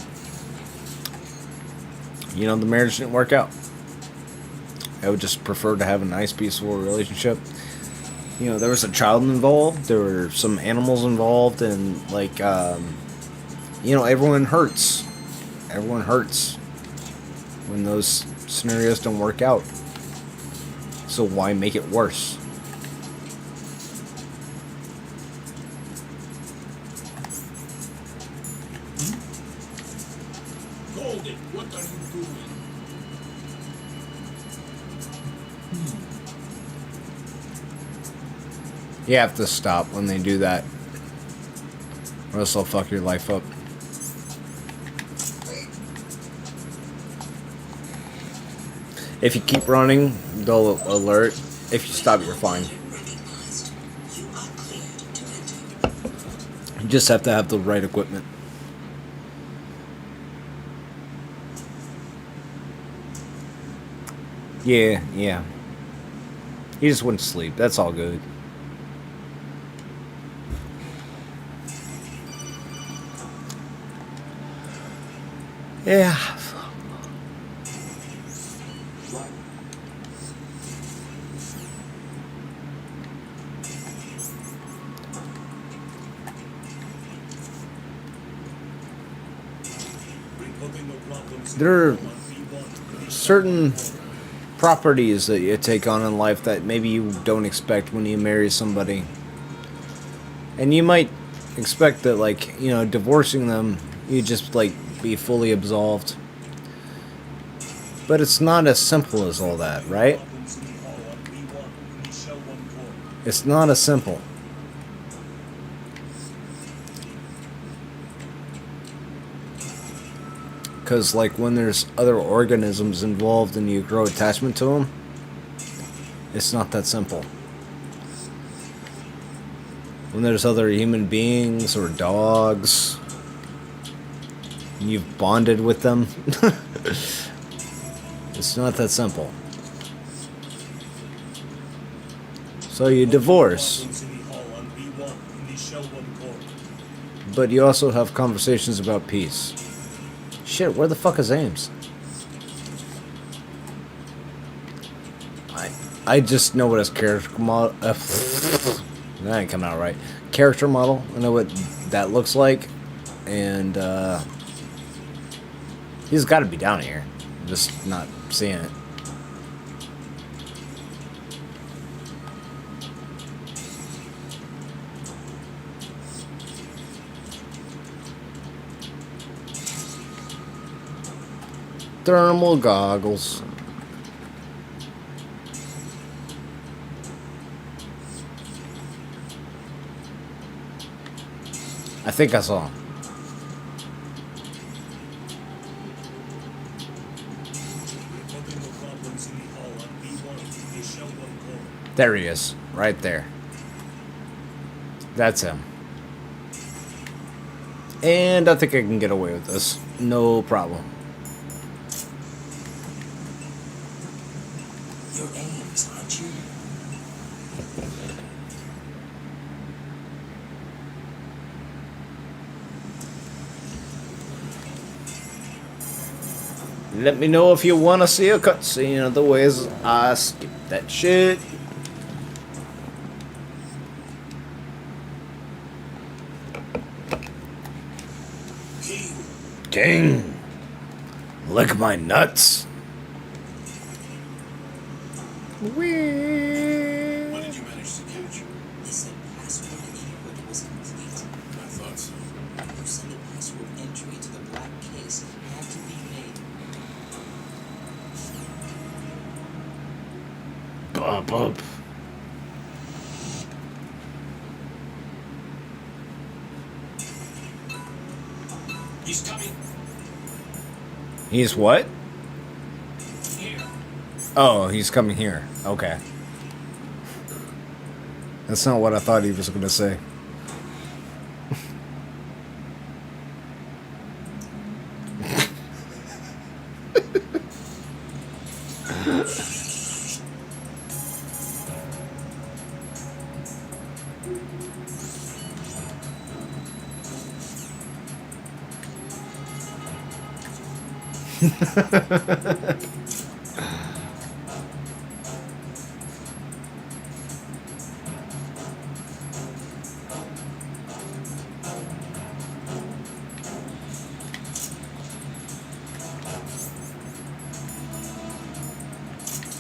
You know, the marriage didn't work out. I would just prefer to have a nice, peaceful relationship. You know, there was a child involved. There were some animals involved, and like, you know, everyone hurts. Everyone hurts when those scenarios don't work out. So why make it worse? Golden, what are you doing? You have to stop when they do that, or else they'll fuck your life up. If you keep running, they'll alert. If you stop, you're fine. You just have to have the right equipment. Yeah. He just went to sleep. That's all good. Yeah. There are certain properties that you take on in life that maybe you don't expect when you marry somebody. And you might expect that, like, you know, divorcing them, you just, like, be fully absolved. But it's not as simple as all that, right? It's not as simple. Because, like, when there's other organisms involved and you grow attachment to them, it's not that simple. When there's other human beings or dogs, and you've bonded with them, it's not that simple. So you divorce. But you also have conversations about peace. Shit, where the fuck is Ames? I just know what his character model... that ain't coming out right. Character model. I know what that looks like. And, he's got to be down here. I'm just not seeing it. Thermal goggles. I think I saw him. There he is, right there. That's him. And I think I can get away with this. No problem. You're Ames, aren't you? Let me know if you want to see a cutscene. Otherwise, I skip that shit. King, lick my nuts. Whee. What did you manage to catch? They said password input was complete. I thought so. You said the password entry to the black case had to be made. Bump, bump. He's coming He's what? here. Oh, he's coming here. Okay. That's not what I thought he was going to say.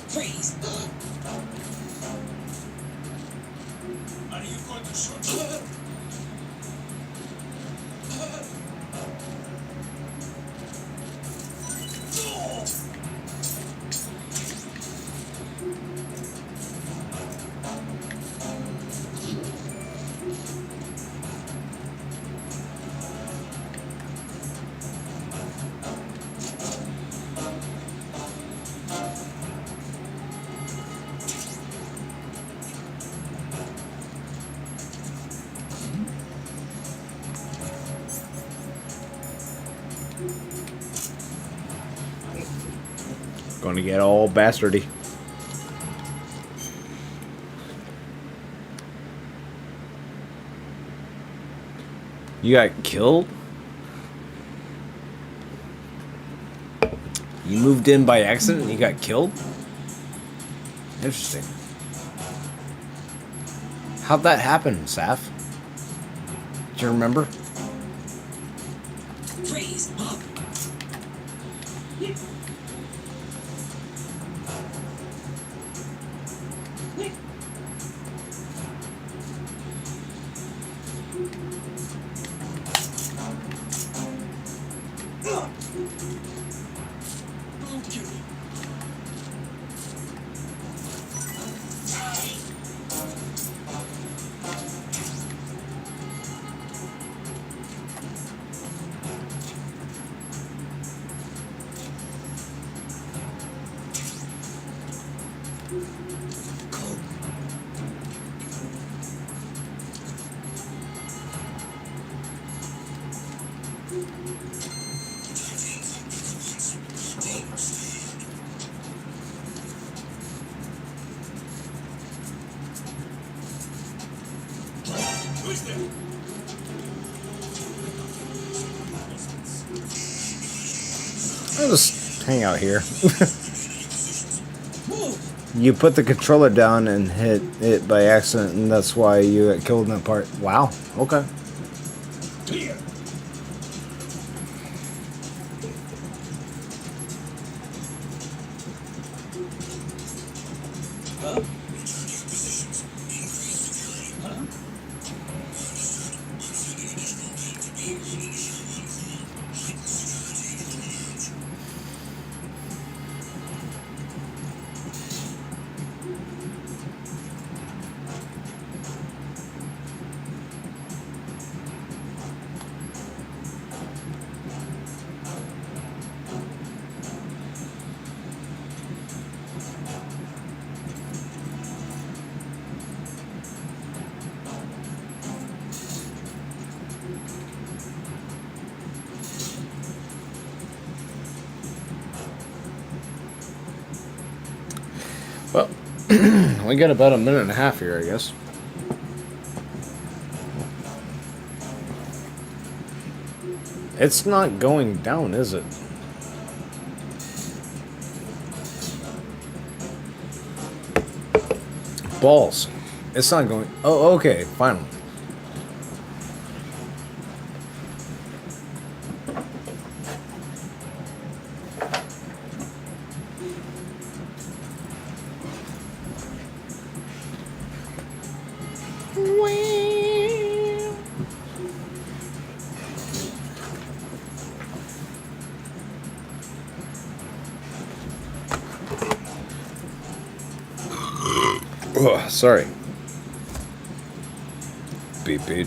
Freeze! Are you going to shoot? Gonna get all bastardy. You got killed? You moved in by accident and you got killed? Interesting. How'd that happen, Saf? Do you remember? Freeze up. I'll just hang out here. You put the controller down and hit it by accident, and that's why you got killed in that part. Wow. Okay. Clear. Well, we got about a minute and a half here, I guess. It's not going down, is it? Balls. It's not going... Oh, okay. Finally. Oh, sorry. Beep beep.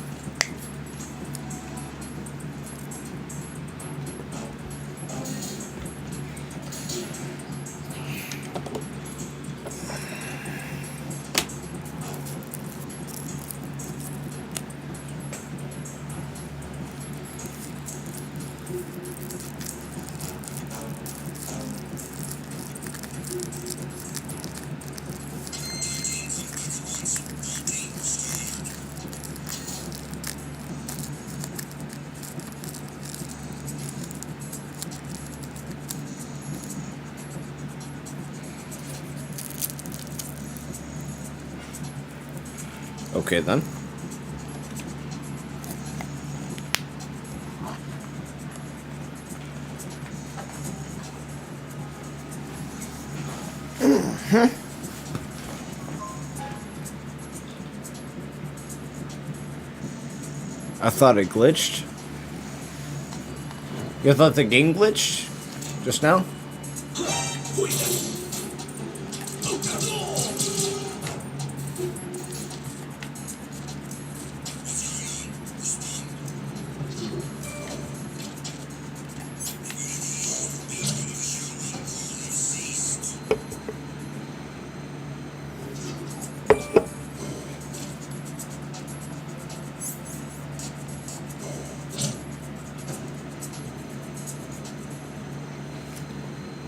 Okay, then. I thought it glitched. You thought the game glitched just now?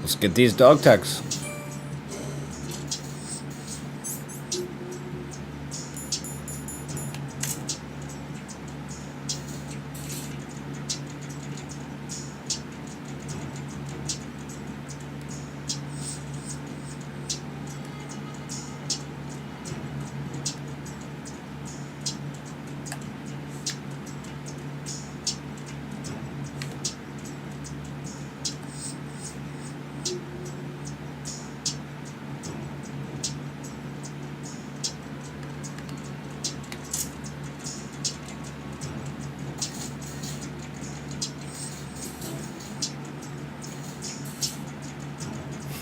Let's get these dog tags.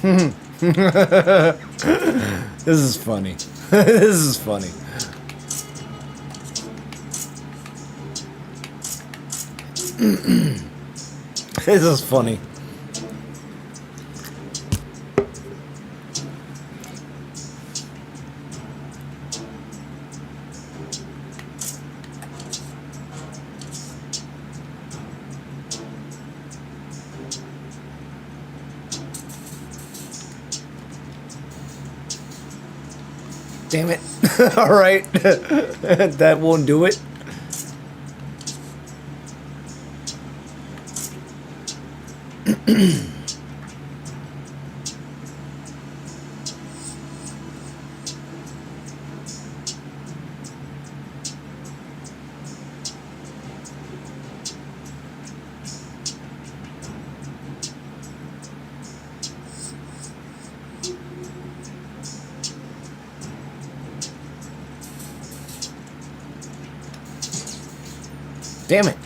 This is funny. This is funny. This is funny. Damn it. All right. That won't do it. Damn it.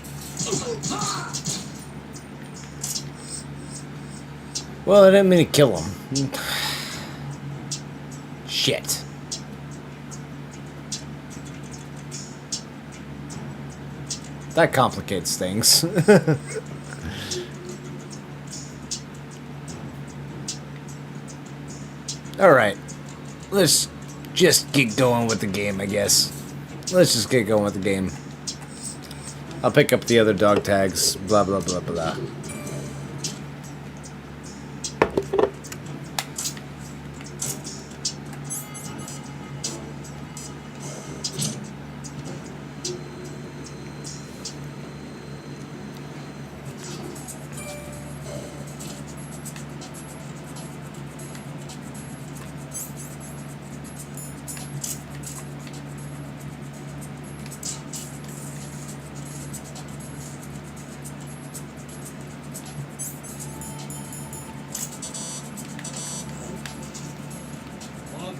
Well, I didn't mean to kill him. Shit. That complicates things. Alright. Let's just get going with the game, I guess. Let's just get going with the game. I'll pick up the other dog tags. Blah, blah, blah, blah.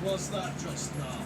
What was that just now?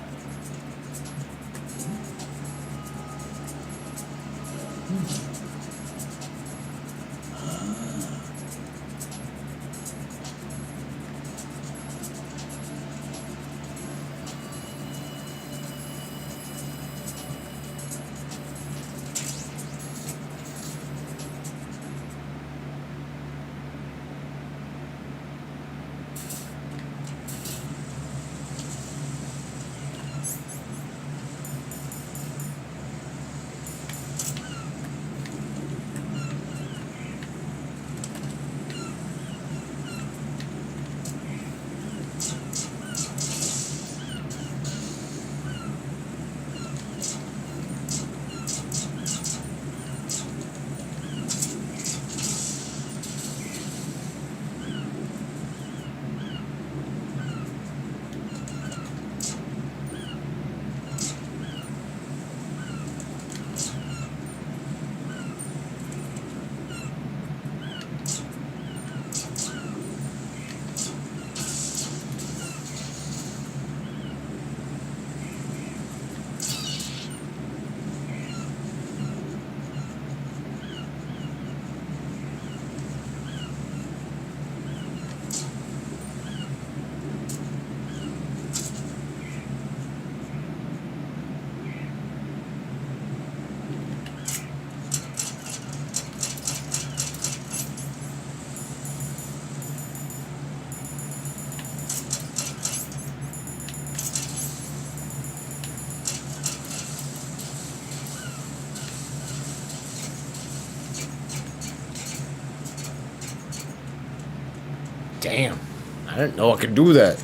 Damn. I didn't know I could do that.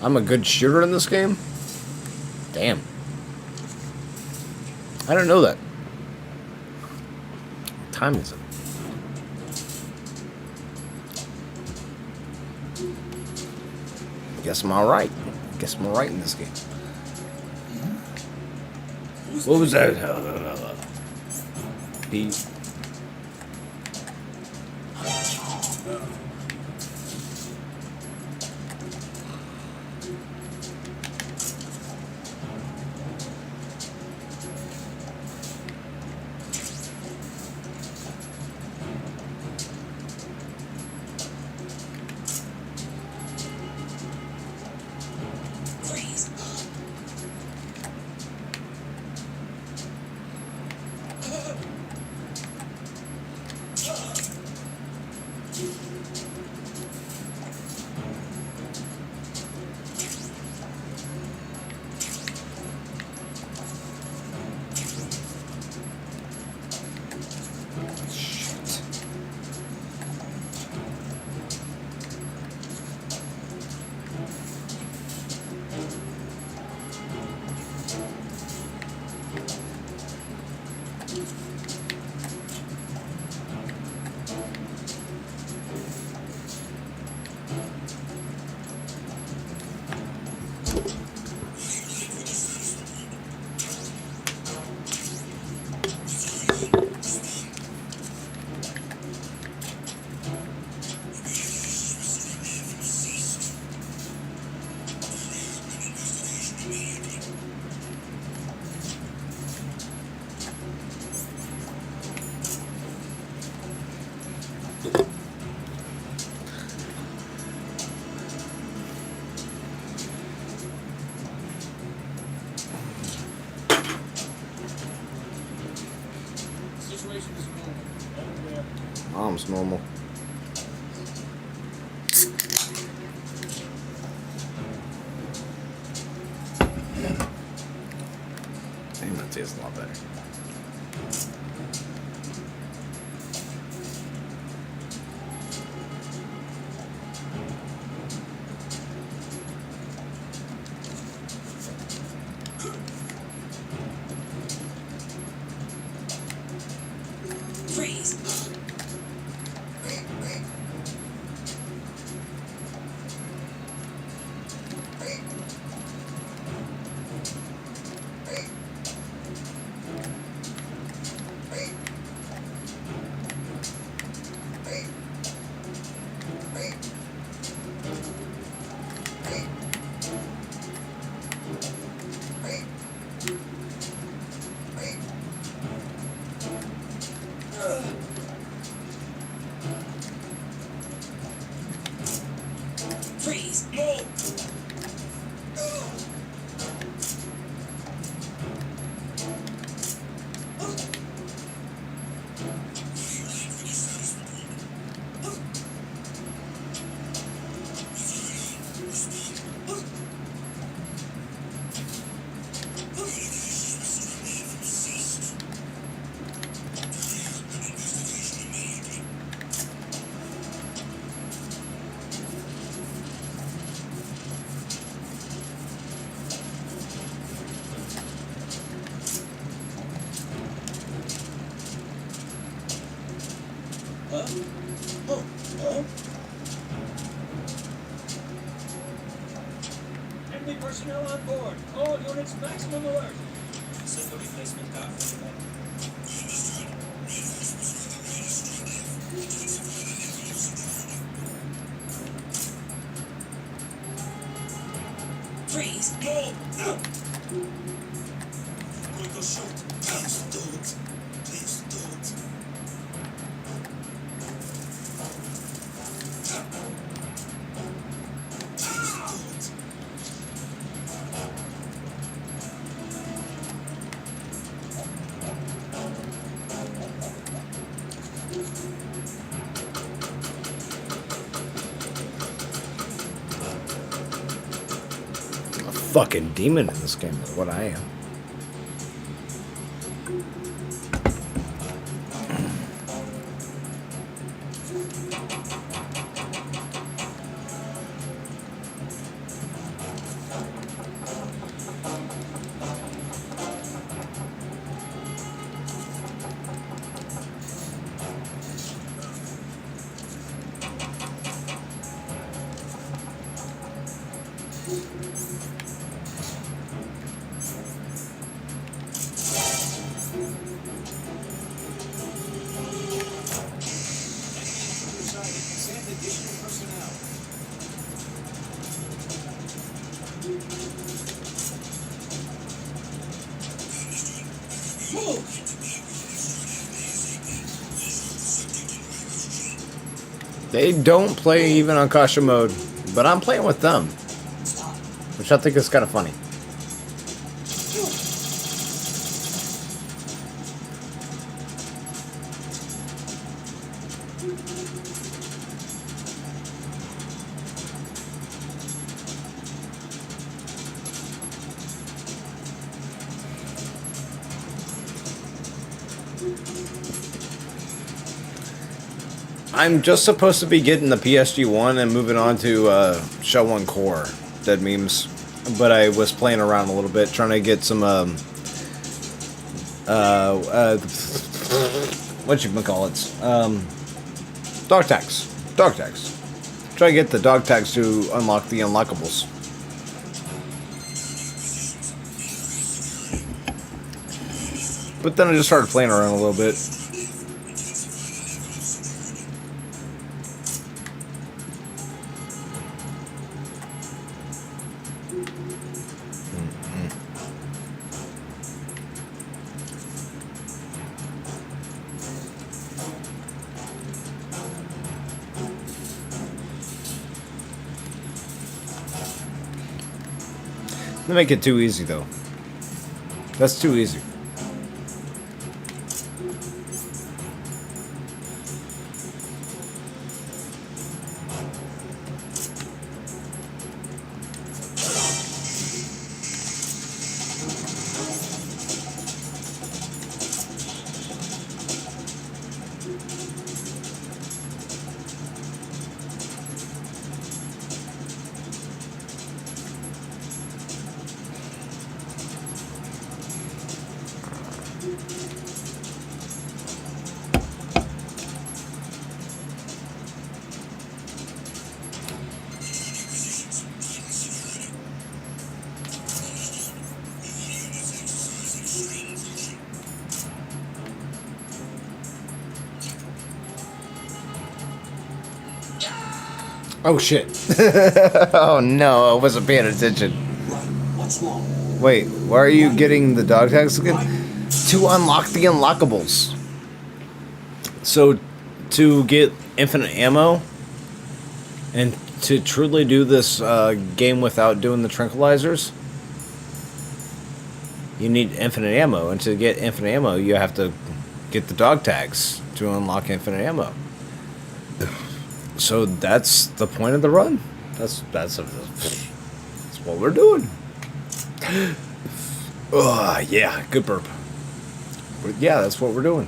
I'm a good shooter in this game? Damn. I didn't know that. What time is it? Guess I'm alright. Guess I'm alright in this game. What was that? Pete. Mom's normal. Damn, that tastes a lot better. Freeze! Freeze! Enemy personnel on board. All units maximum alert. Send the replacement car for the Freeze! Please don't. Please don't. I'm a fucking demon in this game is what I am. They don't play even on caution mode, but I'm playing with them, which I think is kind of funny. I'm just supposed to be getting the PSG1 and moving on to Shell 1 Core, dead memes. But I was playing around a little bit, trying to get some whatchamacallits? Dog tags. Dog tags. Try to get the dog tags to unlock the unlockables. But then I just started playing around a little bit. They make it too easy, though. That's too easy. Oh shit. Oh no, I wasn't paying attention. What's wrong? Wait, why are you getting the dog tags again? To unlock the unlockables. So, to get infinite ammo, and to truly do this game without doing the tranquilizers, you need infinite ammo. And to get infinite ammo, you have to get the dog tags to unlock infinite ammo. So that's the point of the run. That's what we're doing. Oh yeah, good burp. But yeah, that's what we're doing.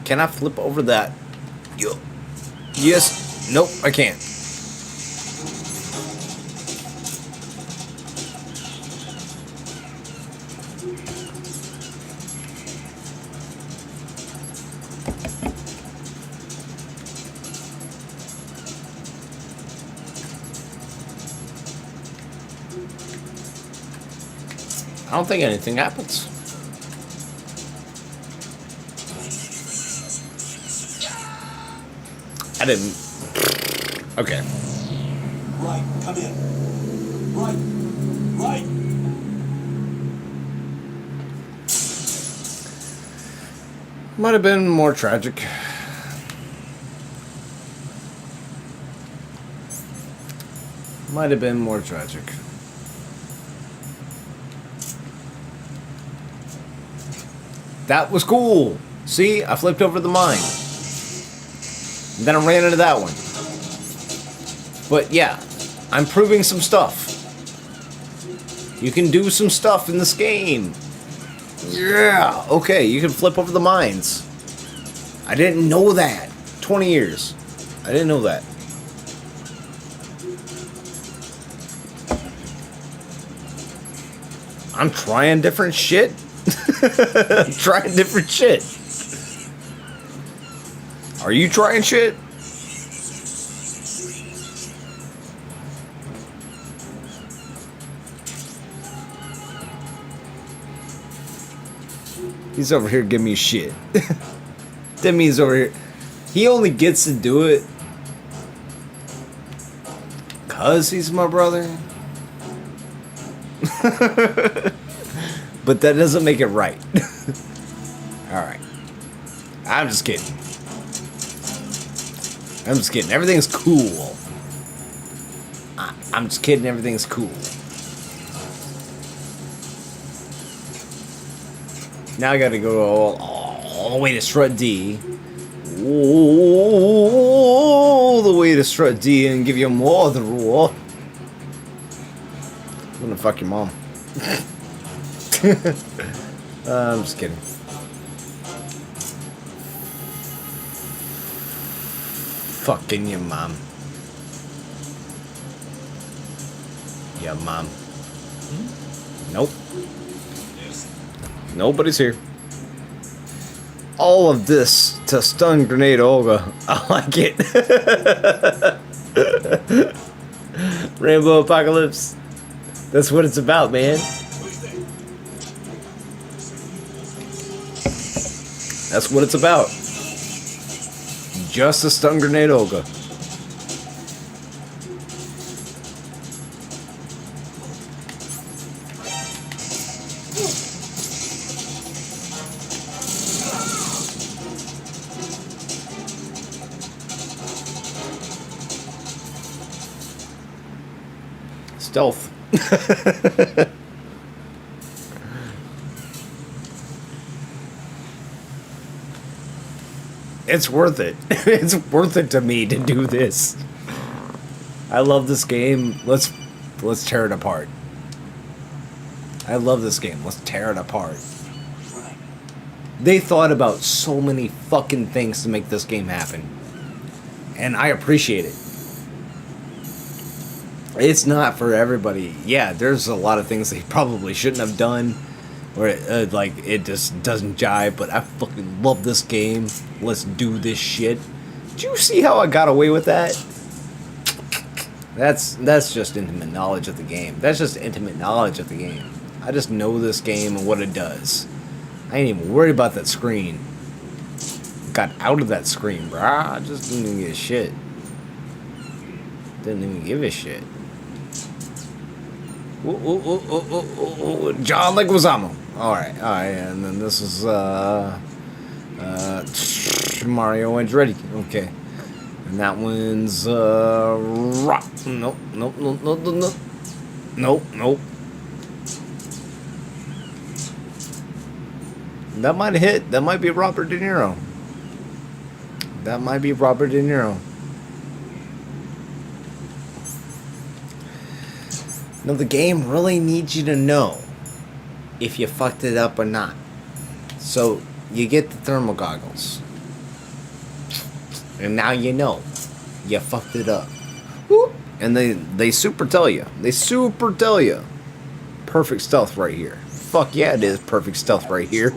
Can I flip over that? Yes. Nope, I can't. I don't think anything happens. I didn't. Okay. Right, come in. Right. Right. Might have been more tragic. Might have been more tragic. That was cool. See, I flipped over the mine. And then I ran into that one. But yeah, I'm proving some stuff. You can do some stuff in this game. Yeah, okay, you can flip over the mines. I didn't know that. 20 years. I didn't know that. I'm trying different shit. Trying different shit. Are you trying shit? He's over here giving me shit. Demi's over here. He only gets to do it 'cause he's my brother. But that doesn't make it right. Alright. I'm just kidding. I'm just kidding. Everything's cool. I'm just kidding. Everything's cool. Now I gotta go all the way to strut D. All the way to strut D and give you more than raw. I'm gonna fuck your mom. I'm just kidding. Fucking your mom. Yeah, mom. Nope. Nobody's here. All of this to stun grenade Olga. I like it. Rainbow Apocalypse. That's what it's about, man. That's what it's about. Just a stun grenade Olga. Stealth. It's worth it. It's worth it to me to do this. I love this game. Let's tear it apart. I love this game. Let's tear it apart. Right. They thought about so many fucking things to make this game happen. And I appreciate it. It's not for everybody. Yeah, there's a lot of things they probably shouldn't have done, or it just doesn't jive. But I fucking love this game. Let's do this shit. Did you see how I got away with that? That's just intimate knowledge of the game. That's just intimate knowledge of the game. I just know this game and what it does. I ain't even worried about that screen. Got out of that screen, bruh. I just didn't even give a shit. Didn't even give a shit. John Leguizamo. Alright, and then this is Mario Andretti. Okay. And that one's rock. Nope. That might hit. That might be Robert De Niro. Now the game really needs you to know if you fucked it up or not. So you get the thermal goggles. And now you know you fucked it up. Whoop. And they super tell you. Perfect stealth right here. Fuck yeah, it is perfect stealth right here.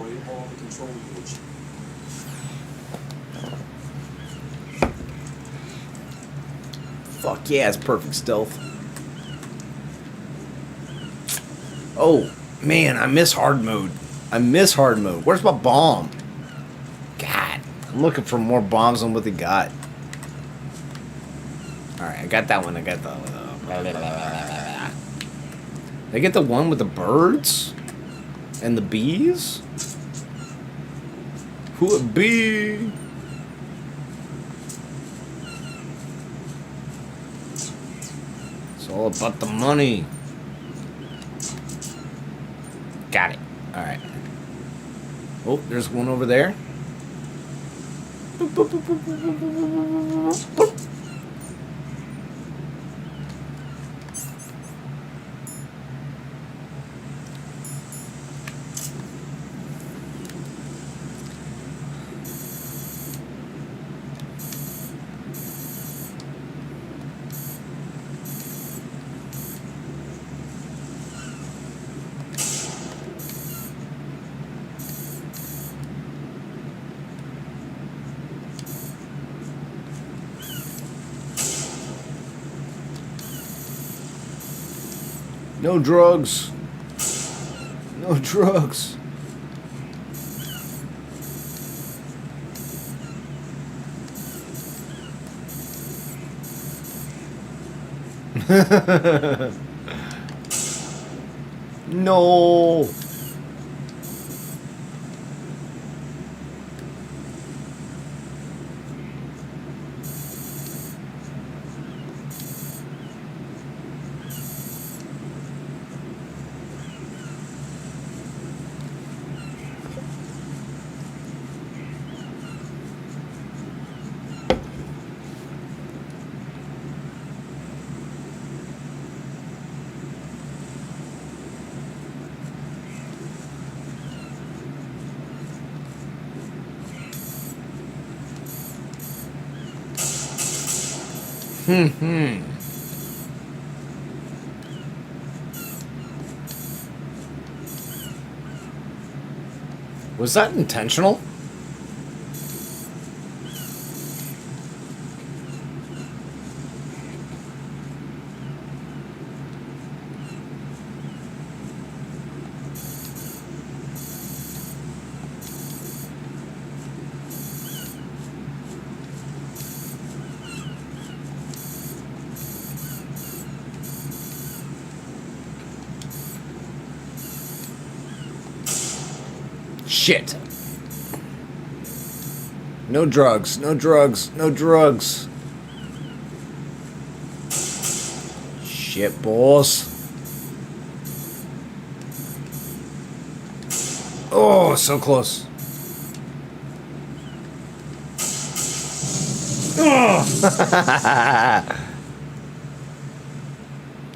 Fuck yeah, it's perfect stealth. Oh, man, I miss hard mode. Where's my bomb? God, I'm looking for more bombs than what they got. Alright, I got that one. I get the one with the birds? And the bees? Who it be? It's all about the money. Got it. Alright. Oh, there's one over there. Boop, boop, boop, boop, boop, boop, boop, boop. No drugs. No drugs. No. Was that intentional? Shit. No drugs, no drugs, no drugs. Shit, boss. Oh, so close. Oh.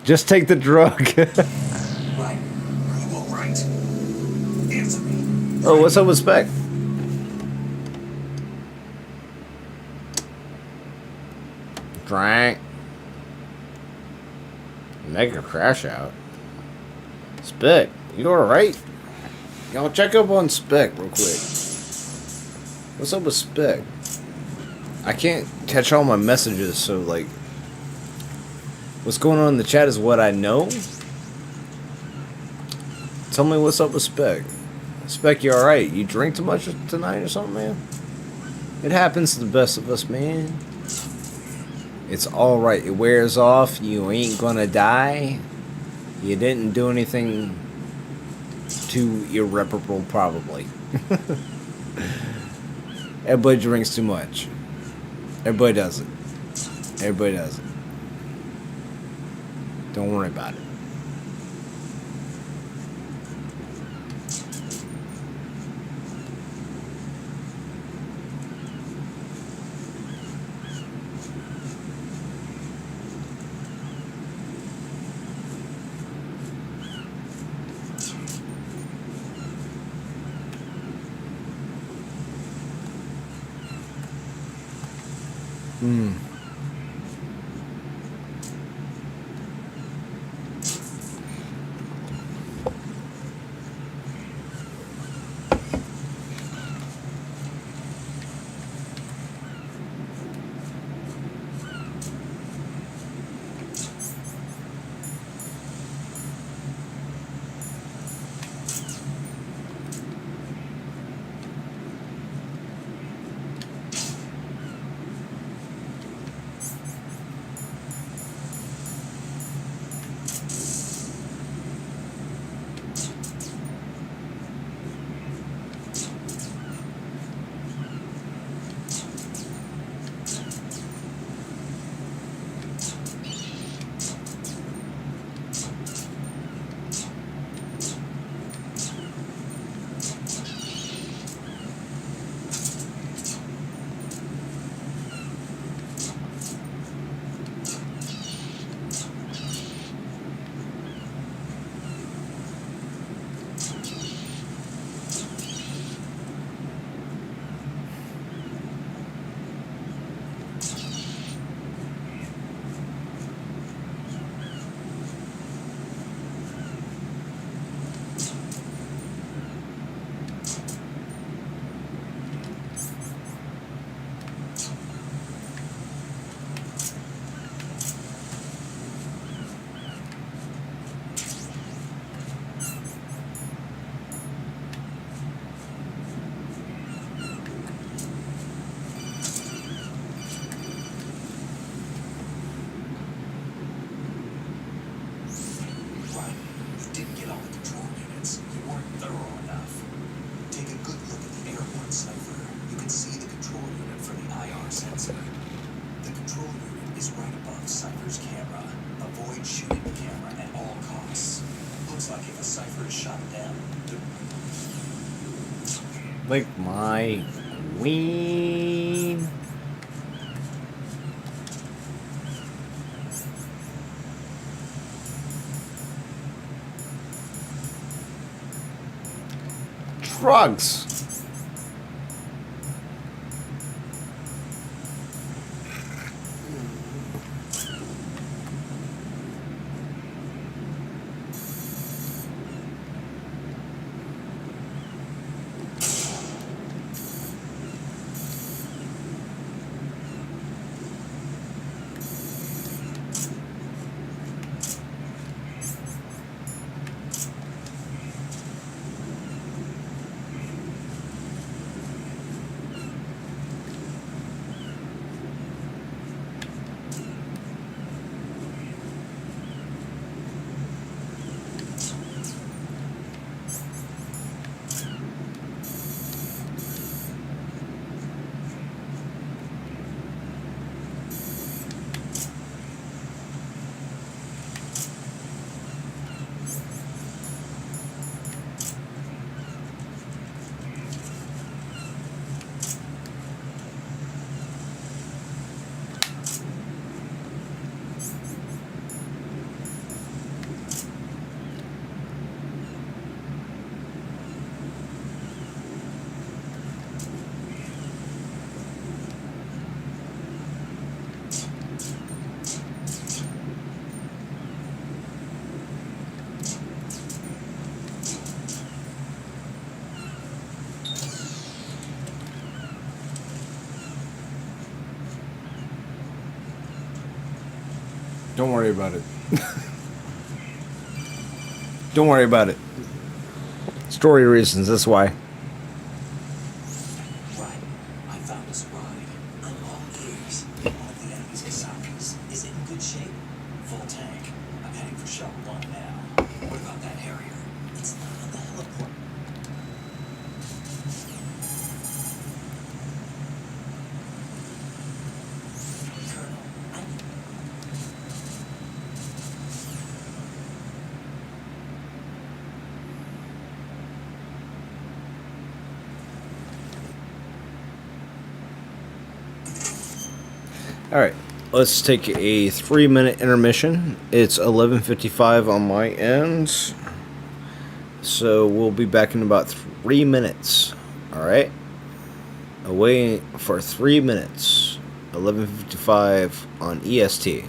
Just take the drug. Right. Are you all right? Answer me. Oh, what's up with Spec? Drank. Mega crash out. Spec, you alright? Y'all check up on Spec real quick. What's up with Spec? I can't catch all my messages, so like, what's going on in the chat is what I know. Tell me what's up with Spec. Spec, you alright? You drink too much tonight or something, man? It happens to the best of us, man. It's alright. It wears off. You ain't gonna die. You didn't do anything too irreparable, probably. Everybody drinks too much. Everybody does it. Everybody does it. Don't worry about it. Lick my ween. Drugs. Don't worry about it. Don't worry about it. Story reasons, that's why. Right. I found a scribe. I'm all ears. One of the enemy's Kasaris. Is it in good shape? Full tank. I'm heading for shell 1 now. What about that Harrier? It's not on the heliport. Colonel, All right, let's take a 3-minute intermission. It's 11:55 on my end, so we'll be back in about 3 minutes. All right, away for 3 minutes. 11:55 on EST.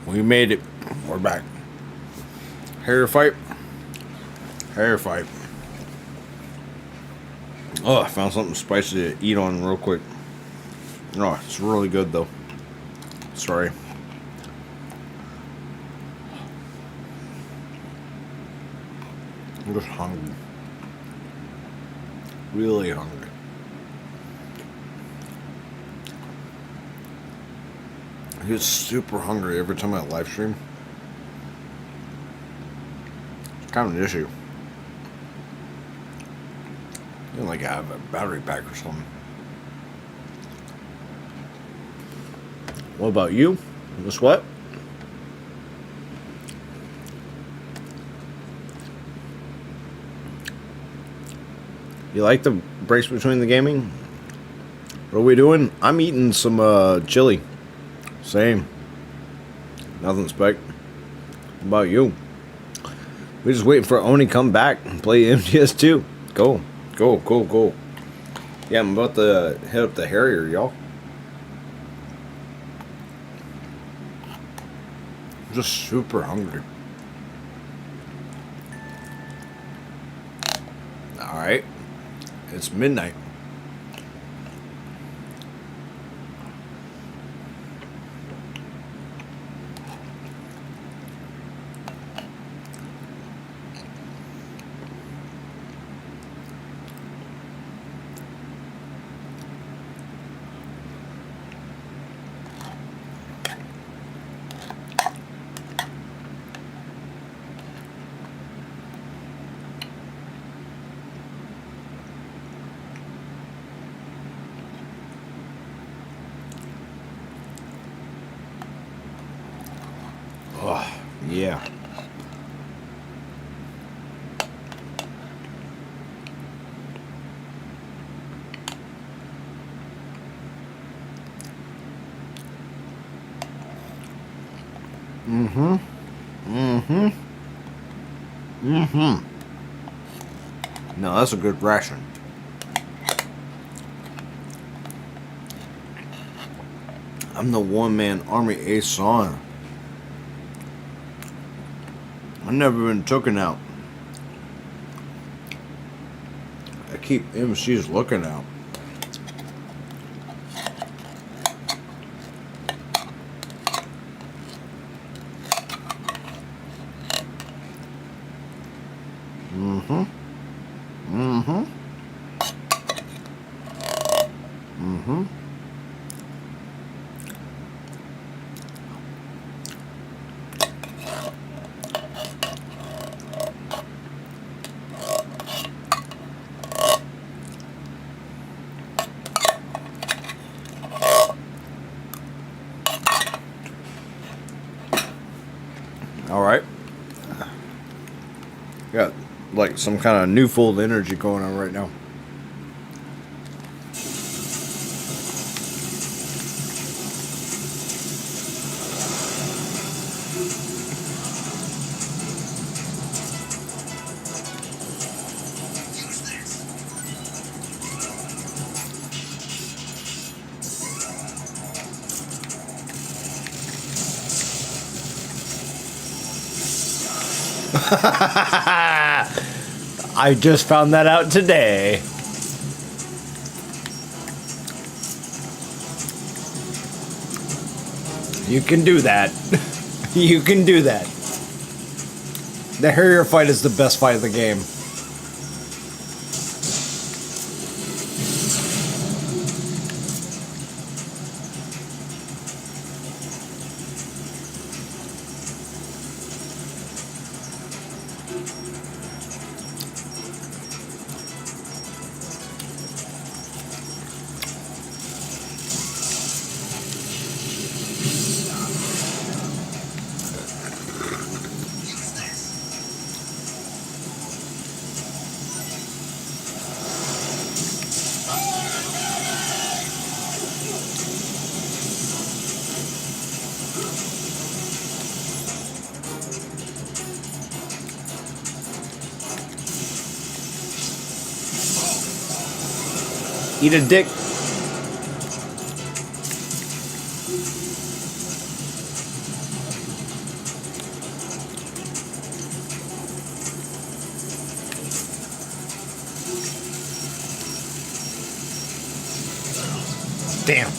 We made it. We're back. Hair fight. Hair fight. Oh, I found something spicy to eat on real quick. Oh, it's really good though. Sorry. I'm just hungry. Really hungry. I get super hungry every time I live stream. It's kind of an issue. I feel like I have a battery pack or something. What about you? Miss what? You like the breaks between the gaming? What are we doing? I'm eating some chili. Same. Nothing spec. How about you? We're just waiting for Oni to come back and play MGS2. Go. Go, go, go. Yeah, I'm about to hit up the Harrier, y'all. Just super hungry. Alright. It's midnight. Oh, yeah. No, that's a good ration. I'm the one-man army ace son. I've never been taken out. I keep MCs looking out. Alright. Got like some kind of newfold energy going on right now. I just found that out today. You can do that. You can do that. The Harrier fight is the best fight of the game. Eat a dick. Damn.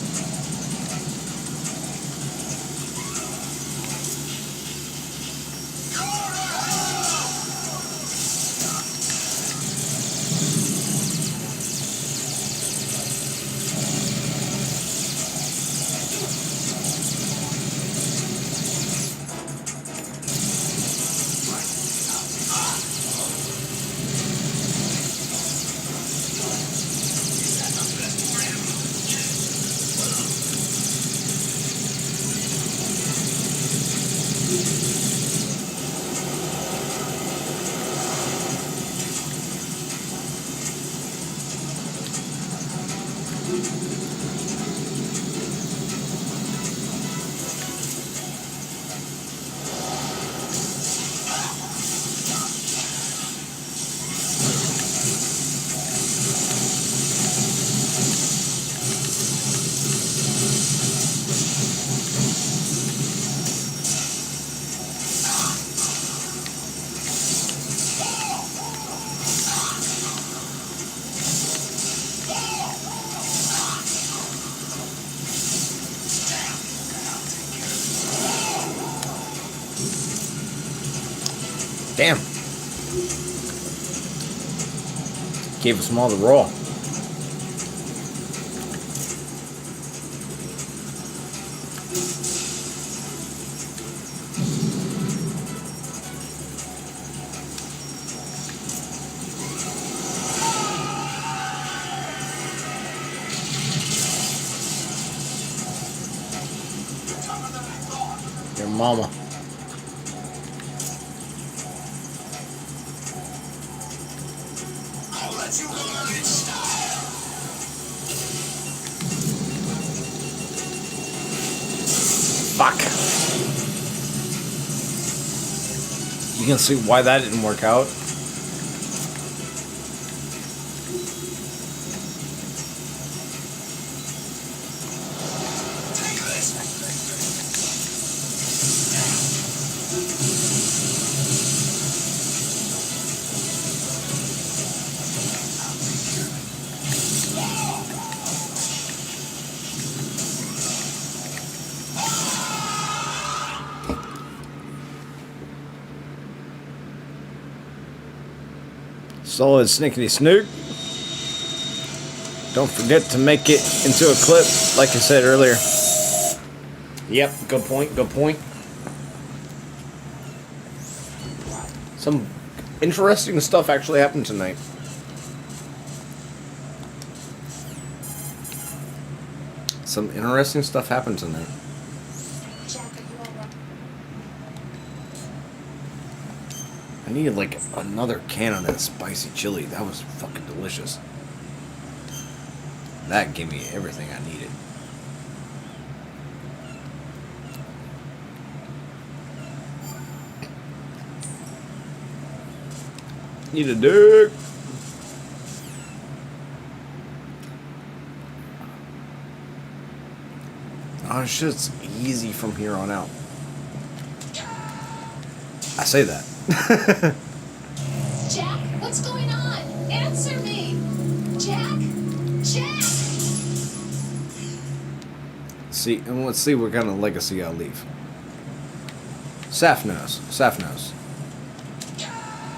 Damn. Gave us them all the raw. Your mama. I'll let you learn in style. Fuck. You can see why that didn't work out. Take this. Solid snickety snook. Don't forget to make it into a clip, like I said earlier. Yep, good point, good point. Some interesting stuff actually happened tonight. Some interesting stuff happened tonight. Jack, are you alright? I needed like another can of that spicy chili. That was fucking delicious. That gave me everything I needed. Need a dick. Oh, shit's easy from here on out. I say that. Jack, what's going on? Answer me! Jack? Jack! See, and let's see what kind of legacy I'll leave. Saf knows. Saf knows.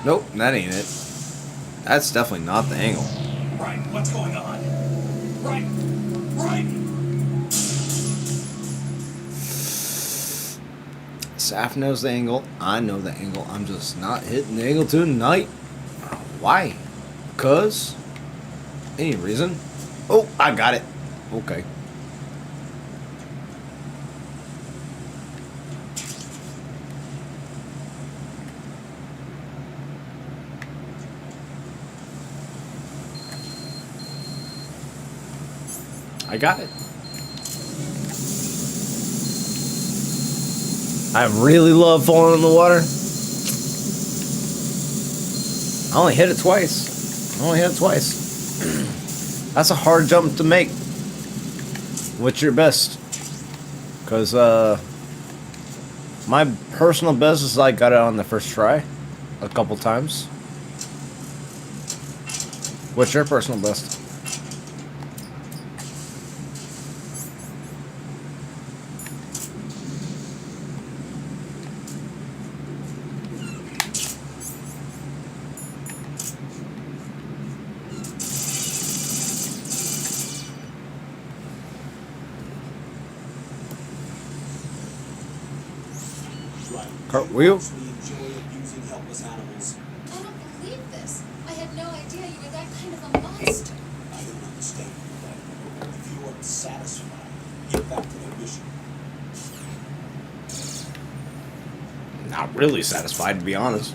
Nope, that ain't it. That's definitely not the angle. Right, what's going on? Right, right. Saf knows the angle. I know the angle. I'm just not hitting the angle tonight. Why? Cause? Any reason? Oh, I got it. Okay. I got it. I really love falling in the water. I only hit it twice. That's a hard jump to make. What's your best? Because, my personal best is I got it on the first try. A couple times. What's your personal best? Cartwheel? We enjoy abusing helpless animals. I don't believe this. I had no idea you were that kind of a monster. I don't understand that. If you are satisfied, get back to the mission. Not really satisfied, to be honest.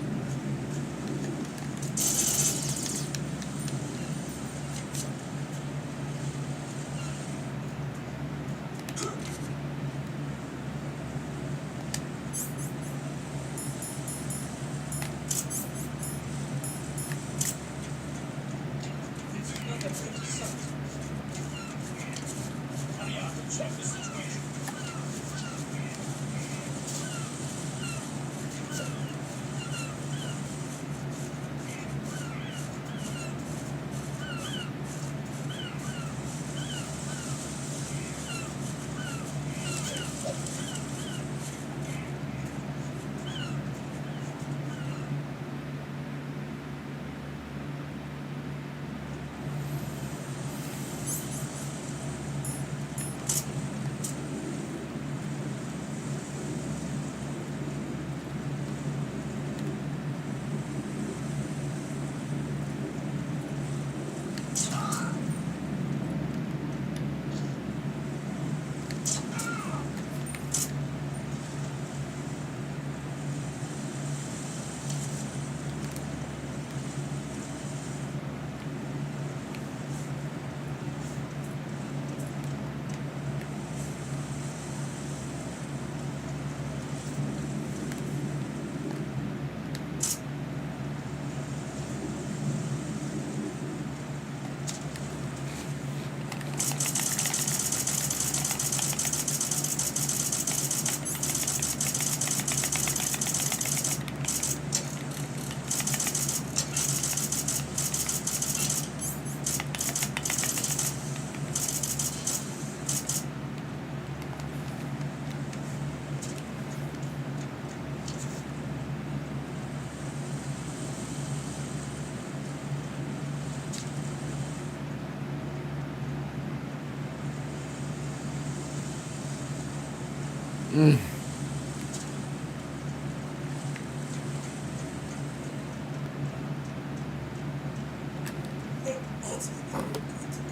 Check the situation.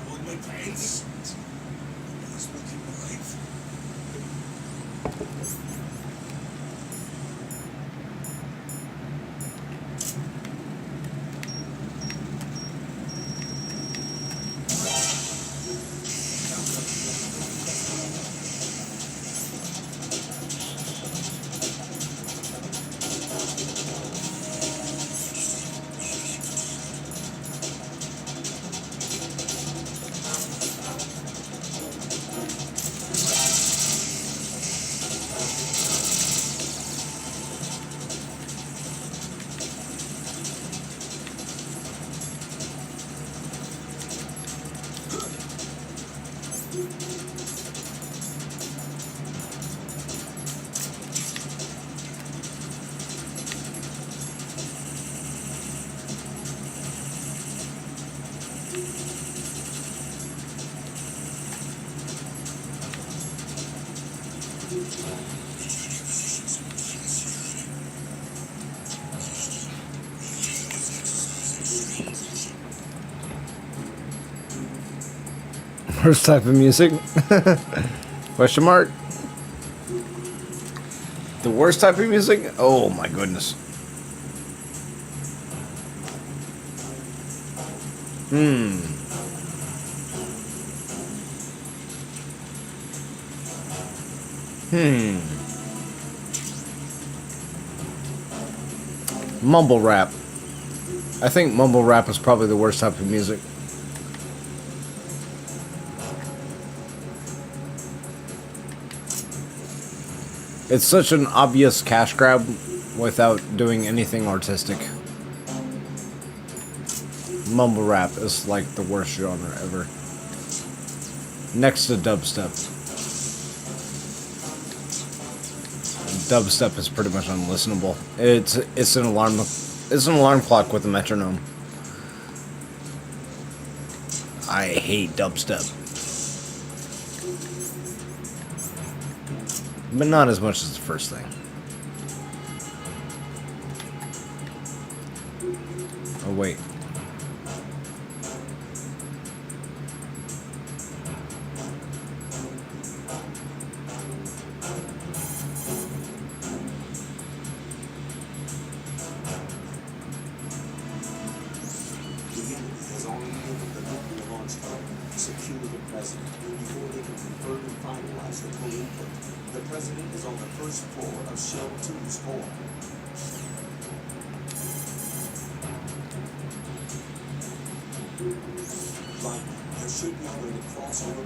Pulling my pants. He's looking alive. Worst type of music? Question mark? The worst type of music? Oh my goodness. Mumble rap. I think mumble rap is probably the worst type of music. It's such an obvious cash grab without doing anything artistic. Mumble rap is like the worst genre ever. Next to dubstep. Dubstep is pretty much unlistenable. It's an alarm clock with a metronome. I hate dubstep. But not as much as the first thing. Oh, wait. The enemy has already given the nuclear launch code. Secure the president before they can confirm and finalize the full input. The president is on the first floor of Shell 2's core. Lightning, there should be a way to cross over.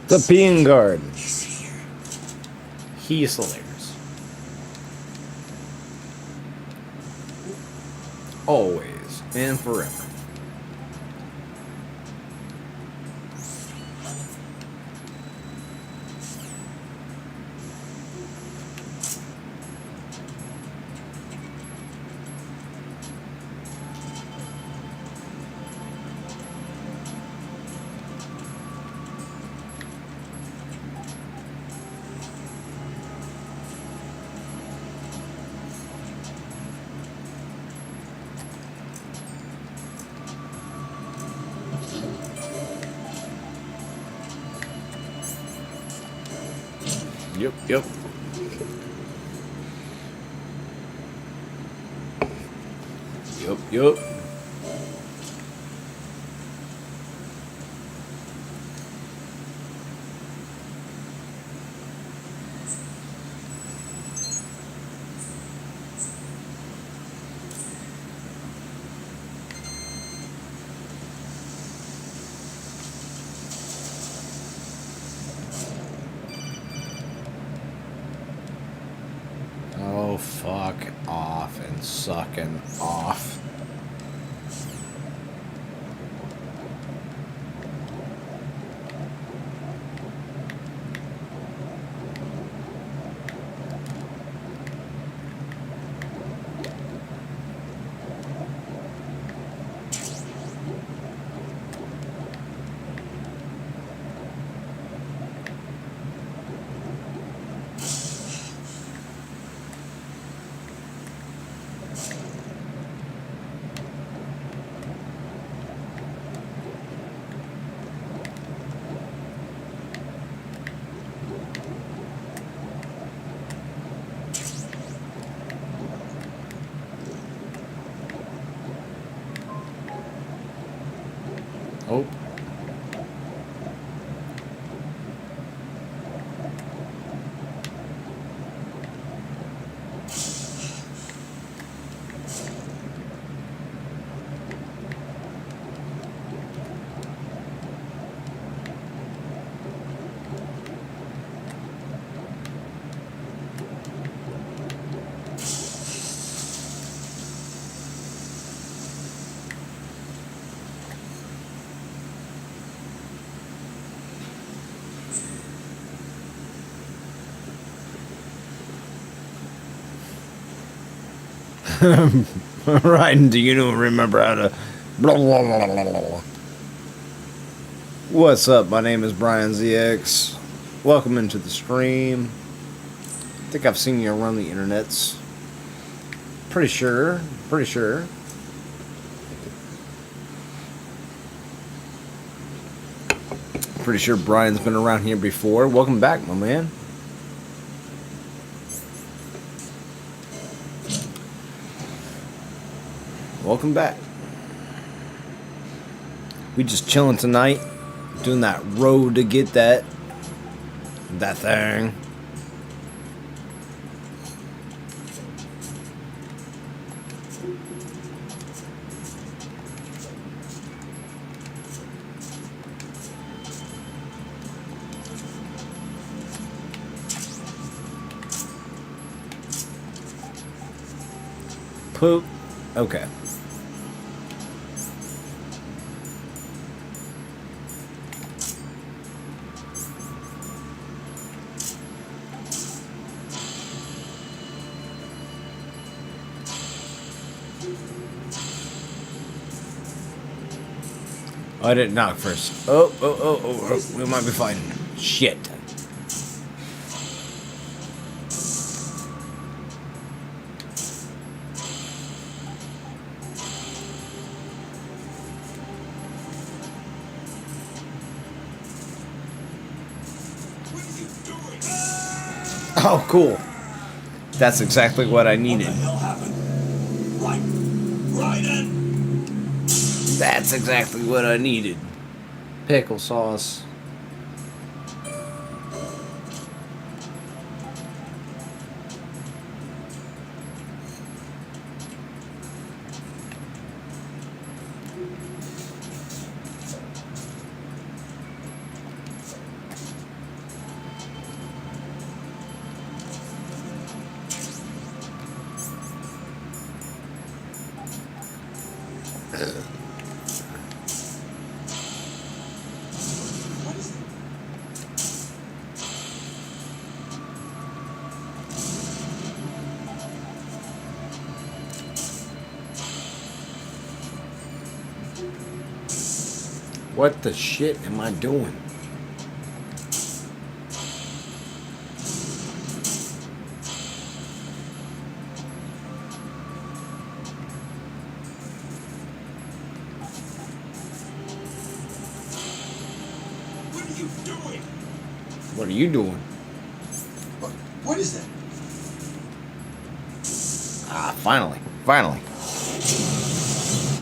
The peeing guard. He's here. He is hilarious. Always and forever. Yep, yep. Yep, yep. Oh, fuck off and sucking off. Oh. Right, and do you know, remember how to blah, blah, blah, blah, blah. What's up? My name is Brian ZX. Welcome into the stream. I think I've seen you around the internets. Pretty sure. Pretty sure. Pretty sure Brian's been around here before. Welcome back, my man. Welcome back. We just chilling tonight, doing that road to get that thing. Poop. Okay. Oh, I didn't knock first. Oh, we might be fighting. Shit. Oh, cool. That's exactly what I What the needed. hell happened? Right in. That's exactly what I needed. Pickle sauce. What the shit am I doing? What are you doing? What are you doing? What is that? Ah, finally. Finally.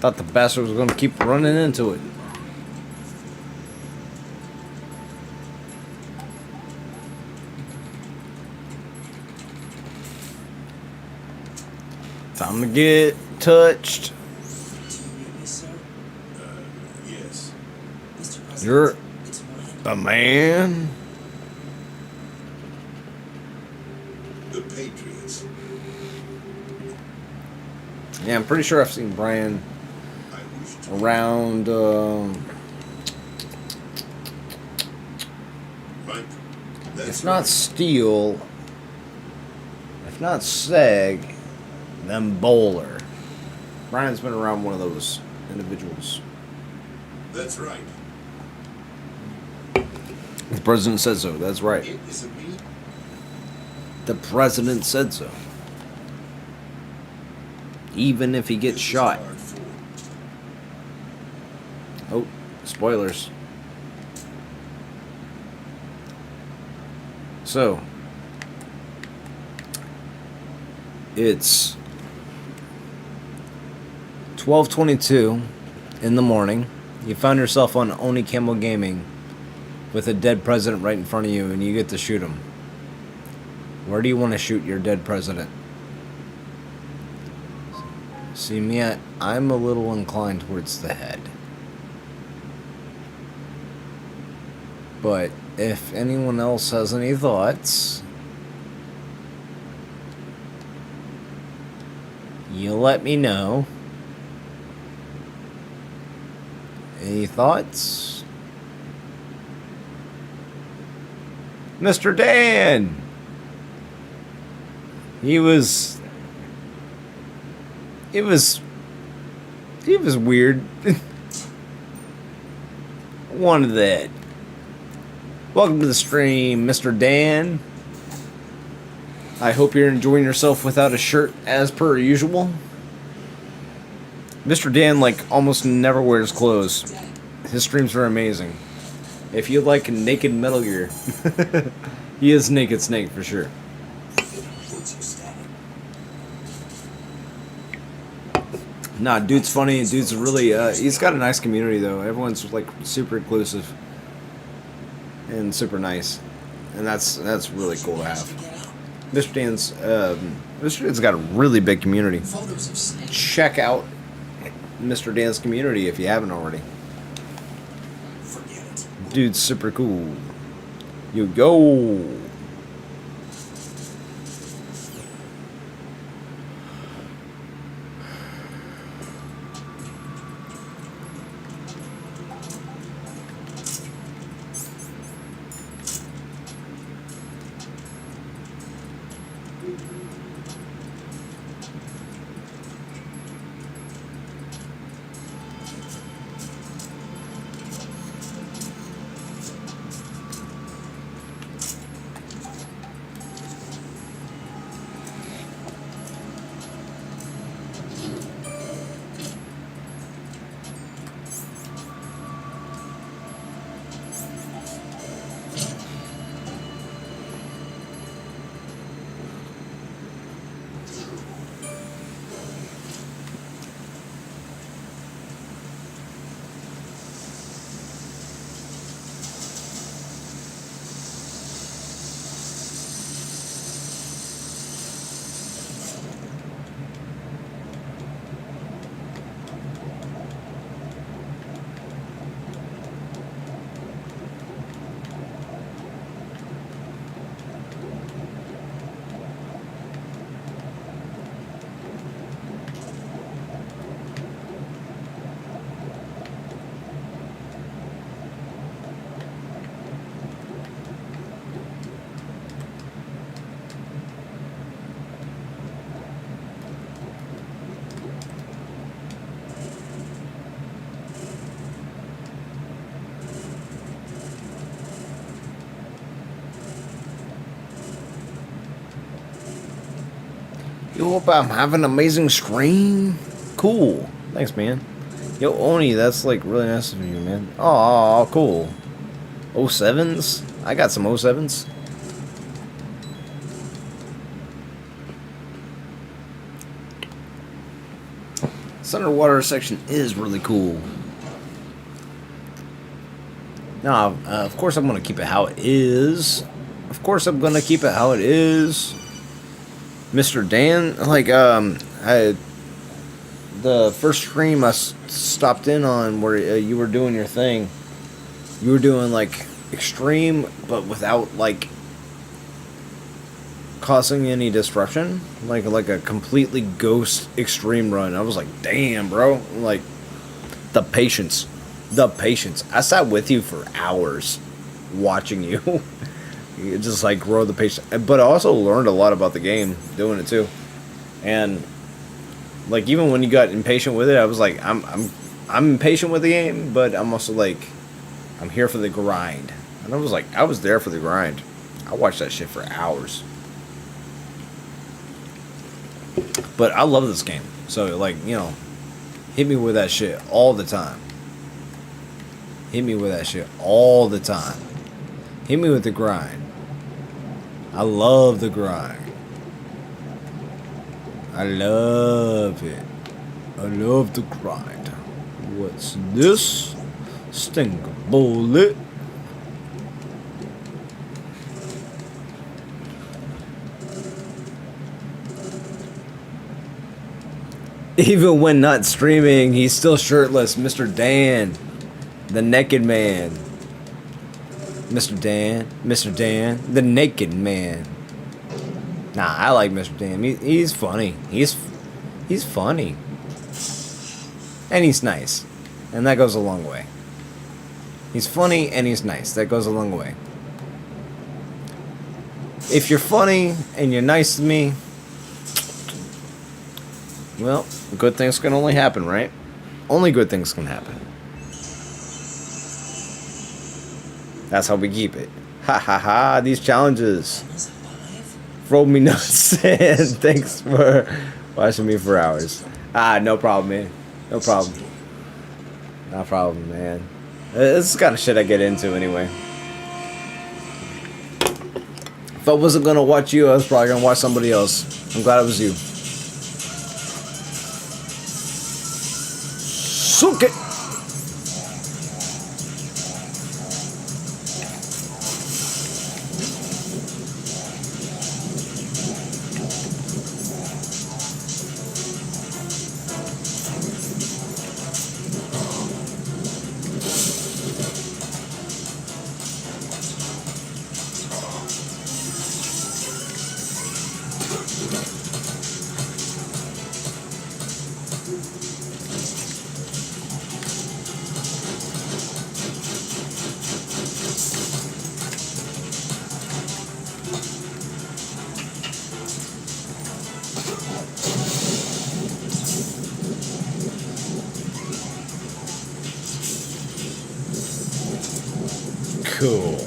Thought the bastard was gonna keep running into it. Time to get touched. Yes, sir. Yes. Mr. President, You're it's mine. a man. The Patriots. Yeah, I'm pretty sure I've seen Brian I wish to around. Mike. That's If not right. Steel, if not Seg, then Bowler. Brian's been around one of those individuals. That's right. The president said so. That's right. It is a me. The president said so. Even if he gets This is shot. hard for. Oh, spoilers. So, it's 12:22 in the morning. You found yourself on Oni Camo Gaming with a dead president right in front of you, and you get to shoot him. Where do you want to shoot your dead president? See, me, I'm a little inclined towards the head. But if anyone else has any thoughts, you let me know. Any thoughts? Mr. Dan! He was weird. Wanted that. Welcome to the stream, Mr. Dan. I hope you're enjoying yourself without a shirt as per usual. Mr. Dan, like, almost never wears clothes. His streams are amazing. If you like naked Metal Gear, he is Naked Snake for sure. What's your status? Nah, dude's funny. Dude's really, he's got a nice community though. Everyone's like super inclusive and super nice, and that's really cool to have. Mr. Dan's got a really big community. Photos of Snake. Check out Mr. Dan's community if you haven't already. Forget it. Dude's super cool. You go. You hope I'm having an amazing stream. Cool. Thanks, man. Yo, Oni, that's like really nice of you, man. Oh, cool. 07s? I got some 07s. This underwater section is really cool. Now, of course I'm going to keep it how it is. Of course I'm going to keep it how it is. Mr. Dan, like, the first stream I stopped in on where you were doing your thing, you were doing, like, extreme, but without, like, causing any disruption. Like a completely ghost extreme run. I was like, damn, bro. Like, the patience. The patience. I sat with you for hours watching you. You just like grow the patience. But I also learned a lot about the game doing it too. And like even when you got impatient with it, I was like, I'm impatient with the game, but I'm also like, I'm here for the grind. And I was like, I was there for the grind. I watched that shit for hours. But I love this game. So like, you know, hit me with that shit all the time. Hit me with that shit all the time. Hit me with the grind. I love the grind. I love it. I love the grind. What's this? Sting bullet. Even when not streaming, he's still shirtless. Mr. Dan. The naked man. Mr. Dan. Mr. Dan. The naked man. Nah, I like Mr. Dan. He's funny. He's funny. And he's nice. And that goes a long way. He's funny and he's nice. That goes a long way. If you're funny and you're nice to me, well, good things can only happen, right? Only good things can happen. That's how we keep it. Ha ha ha, these challenges. Throw me nuts. And thanks for watching me for hours. Ah, no problem, man. No problem. No problem, man. This is the kind of shit I get into anyway. If I wasn't gonna watch you, I was probably gonna watch somebody else. I'm glad it was you. Suke! Cool.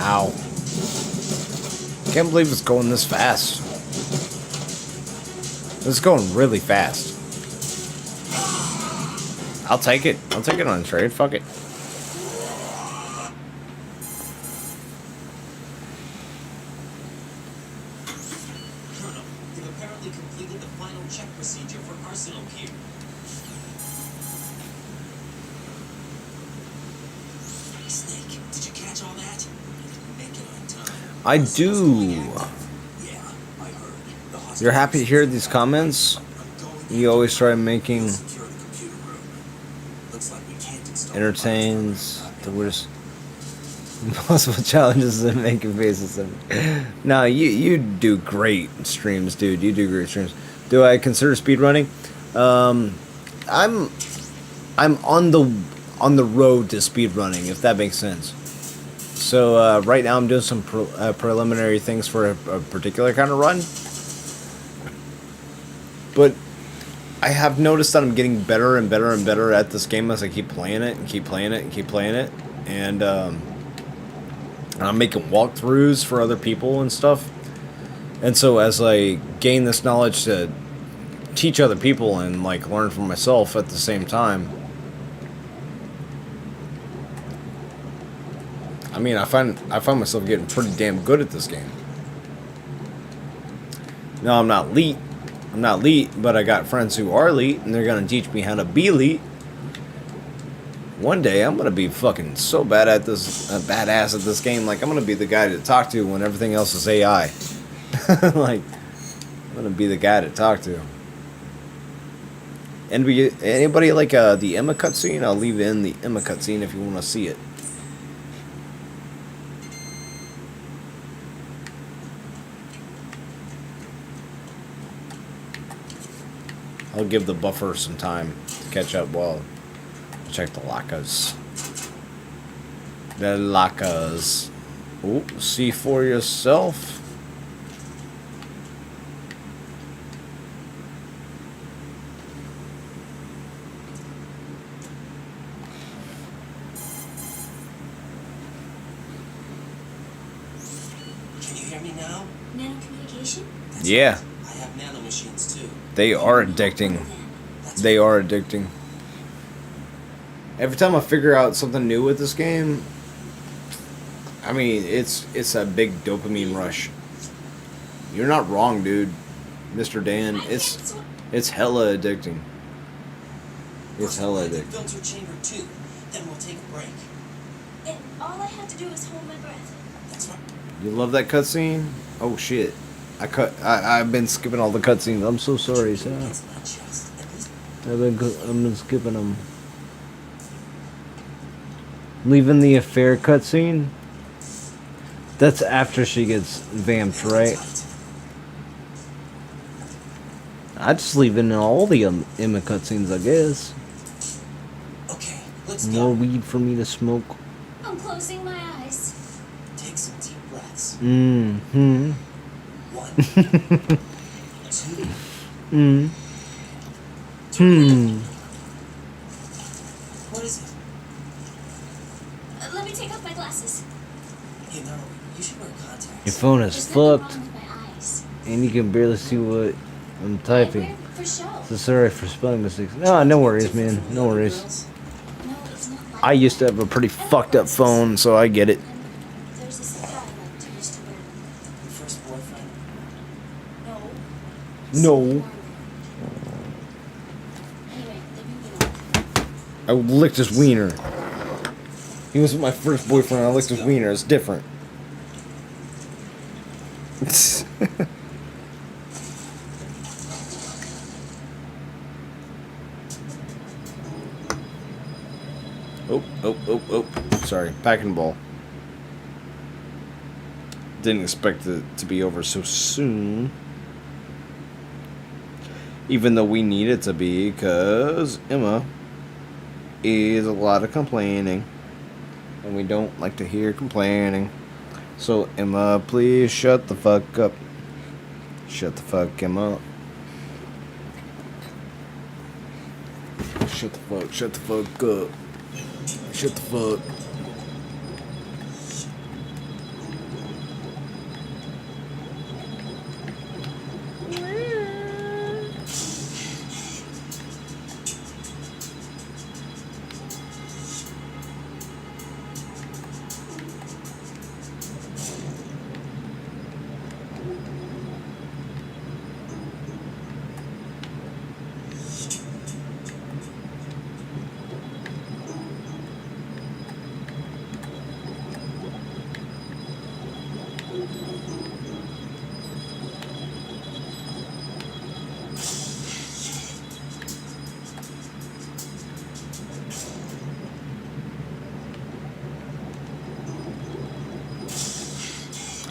Ow. Can't believe it's going this fast. It's going really fast. I'll take it. I'll take it on trade. Fuck it. Colonel, you've apparently completed the final check procedure for Arsenal here. Snake, did you catch all that? You didn't make it on time. I Arsenal's going do. active. Yeah, I heard. The hospital You're happy to hear these comments? I'm going You always try making secure the computer room. Looks like we can't install entertains the worst impossible challenges and making faces. No, you do great streams, dude. You do great streams. Do I consider speedrunning? I'm on the road to speedrunning, if that makes sense. So right now I'm doing some preliminary things for a particular kind of run. But I have noticed that I'm getting better and better and better at this game as I keep playing it and keep playing it and keep playing it. And I'm making walkthroughs for other people and stuff. And so as I gain this knowledge to teach other people and like learn for myself at the same time, I mean, I find myself getting pretty damn good at this game. No, I'm not elite. I'm not elite, but I got friends who are elite, and they're gonna teach me how to be elite. One day, I'm gonna be fucking so bad at this, badass at this game. Like, I'm gonna be the guy to talk to when everything else is AI. Like, I'm gonna be the guy to talk to. And anybody like the Emma cutscene? I'll leave in the Emma cutscene if you want to see it. I'll give the buffer some time to catch up while I check the lockers. The lockers. Ooh, see for yourself. Can you hear me now? Nanocommunication? That's Yeah. right. I have nanomachines too. They are addicting. They are addicting. Every time I figure out something new with this game, I mean, it's a big dopamine rush. You're not wrong, dude, Mr. Dan. It's hella addicting. It's hella addicting. Filter chamber 2. Then we'll take a break. And all I have to do is hold my breath. That's right. You love that cutscene? Oh shit! I've been skipping all the cutscenes. I'm so sorry, sir. It's not just. At least I've been skipping them. Leaving the affair cutscene. That's after she gets vamped, right? I just leave in all the Emma cutscenes, I guess. Okay, let's More go. weed for me to smoke. I'm closing my eyes. Take some deep breaths. Mm-hmm. 1, 2, Hmm. What is it? Let me take off my glasses. You know, you should wear contacts. Your phone is There's nothing fucked, wrong with my eyes. and you can barely see what I'm I typing. wear for show. So sorry for spelling mistakes. No, no worries, man. No worries. No, it's not like I used to have a pretty fucked up phone, so I get it. There's this guy I liked who used to wear. Your first boyfriend? No. No. Anyway, they're moving on. I licked his wiener. He was my first boyfriend. I licked his wiener. It's different. Oh. Sorry. Packing ball. Didn't expect it to be over so soon. Even though we need it to be, because Emma is a lot of complaining. And we don't like to hear complaining. So, Emma, please shut the fuck up. Shut the fuck, Emma. Shut the fuck up. Shut the fuck.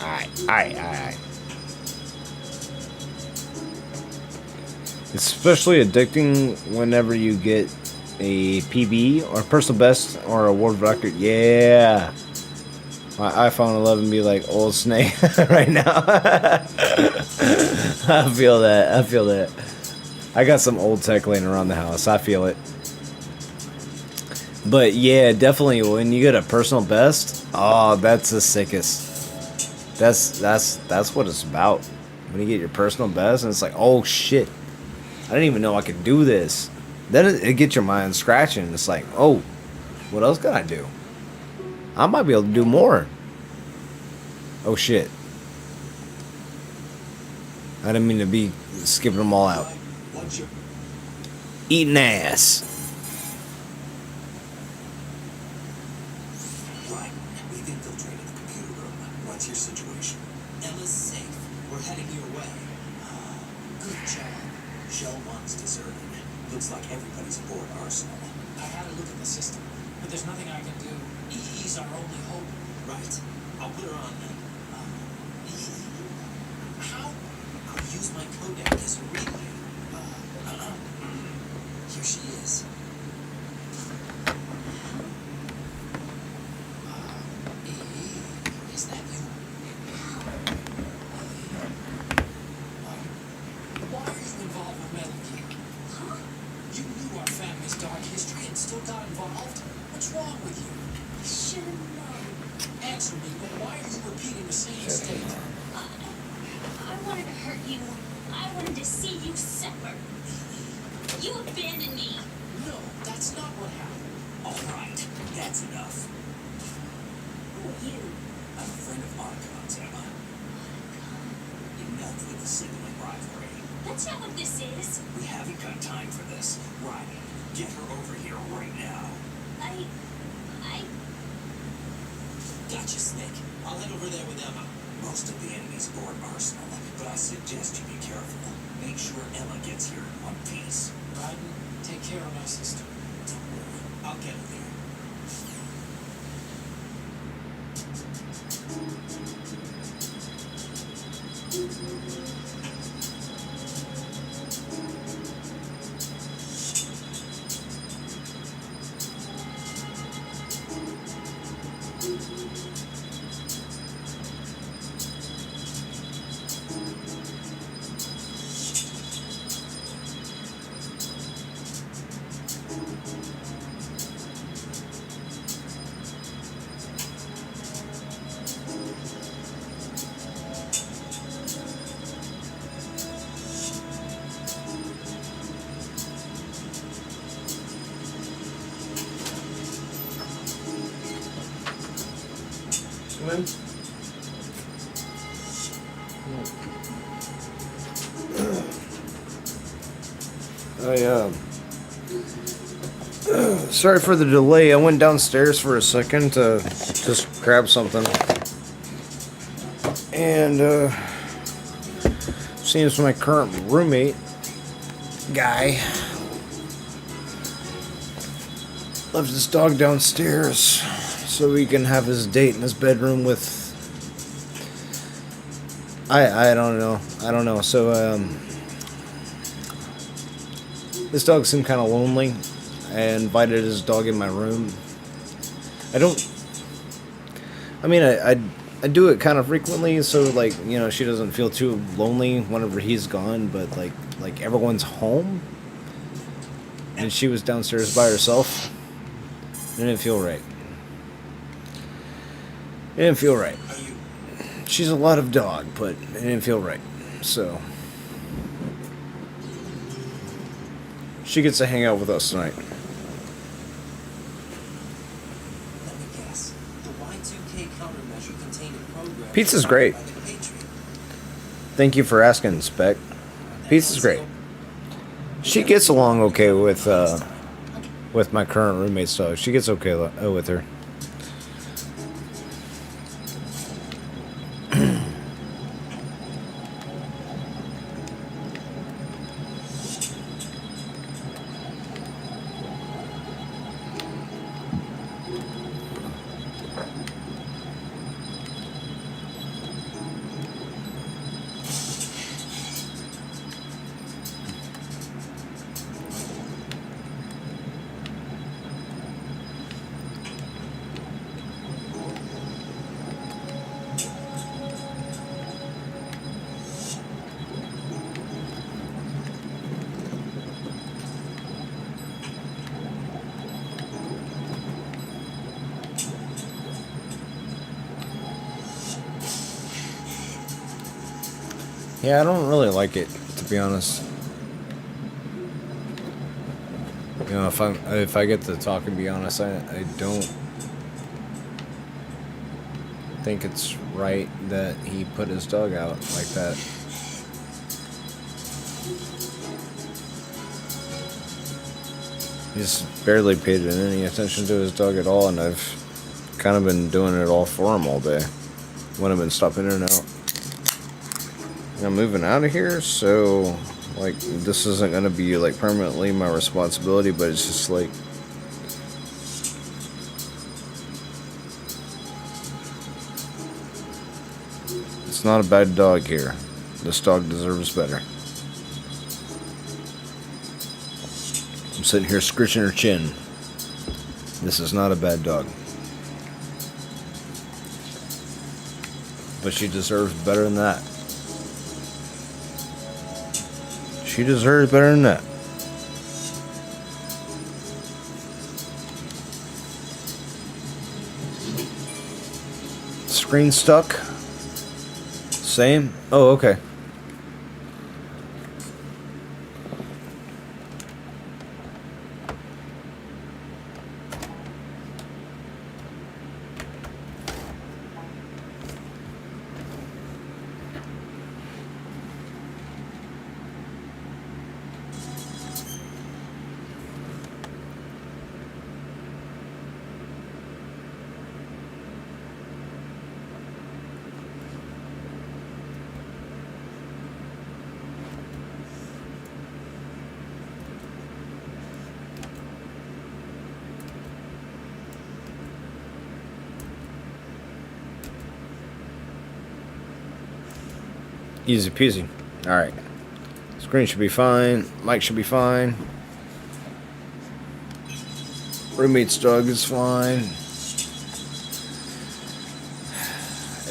Alright. It's especially addicting whenever you get a PB or personal best or a world record. Yeah. My iPhone 11 be like old Snake right now. I feel that. I got some old tech laying around the house. I feel it. But yeah, definitely when you get a personal best, oh, that's the sickest. That's what it's about. When you get your personal best and it's like, oh shit, I didn't even know I could do this. Then it gets your mind scratching. It's like, oh, what else can I do? I might be able to do more. Oh shit. I didn't mean to be skipping them all out. Watch your Eating ass. Right. We've infiltrated the computer room. What's your situation? Ella's safe. We're heading your way. Good job. Shell 1's deserted. Looks like everybody's aboard Arsenal. I had a look at the system, but there's nothing I can do. EE's our only hope. Right. I'll put her on then. How? I'll use my codec as a relay. Here she is. Is that you? Why are you involved with Metal Gear? Huh? You knew our family's dark history and still got involved? What's wrong with you? I should have known. Answer me, but why are you repeating the same mistake? I wanted to hurt you. I wanted to see you suffer. You abandoned me. No, that's not what happened. All right. That's enough. Who are you? I'm a friend of Archon's, Emma. Enough with the sibling rivalry. That's not what this is. We haven't got time for this. Riley, get her over here right now. I... Gotcha, Snake. I'll head over there with Emma. Most of the enemy's aboard Arsenal, but I suggest you be careful. Make sure Ella gets here in one piece. Biden, take care of my sister. Don't worry, I'll get her there. Come in. Sorry for the delay. I went downstairs for a second to just grab something. And, seems my current roommate guy left his dog downstairs so he can have his date in his bedroom with... I don't know. So, this dog seemed kind of lonely. I invited his dog in my room. I do it kind of frequently, so, like, you know, she doesn't feel too lonely whenever he's gone, but, like everyone's home, and she was downstairs by herself. It didn't feel right. It didn't feel right. She's a lot of dog, but it didn't feel right, so... She gets to hang out with us tonight. Let me guess. The Y2K countermeasure contained a program... Pizza's great. by the Patriot. Thank you for asking, Spec. Pizza's great. She gets along okay with my current roommate, so she gets okay with her. Yeah, I don't really like it, to be honest. You know, if I get to talk and be honest, I don't think it's right that he put his dog out like that. He's barely paid any attention to his dog at all, and I've kind of been doing it all for him all day when I've been stopping in and out. I'm moving out of here, so like this isn't gonna be like permanently my responsibility, but it's just like it's not a bad dog here. This dog deserves better. I'm sitting here scratching her chin. This is not a bad dog. But she deserves better than that. She deserves better than that. Screen stuck. Same. Oh, okay. Easy peasy. Alright. Screen should be fine. Mic should be fine. Roommate's dog is fine.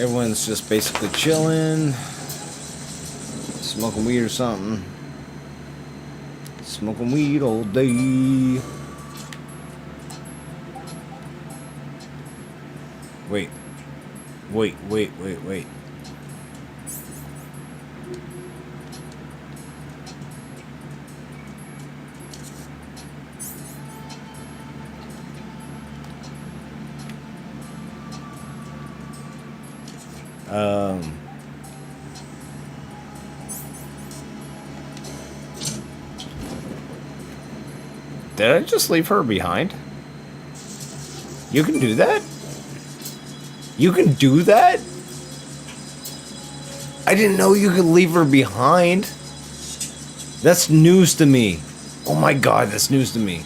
Everyone's just basically chilling. Smoking weed or something. Smoking weed all day. Wait. Wait. Did I just leave her behind? You can do that? You can do that? I didn't know you could leave her behind. That's news to me. Oh my god, that's news to me.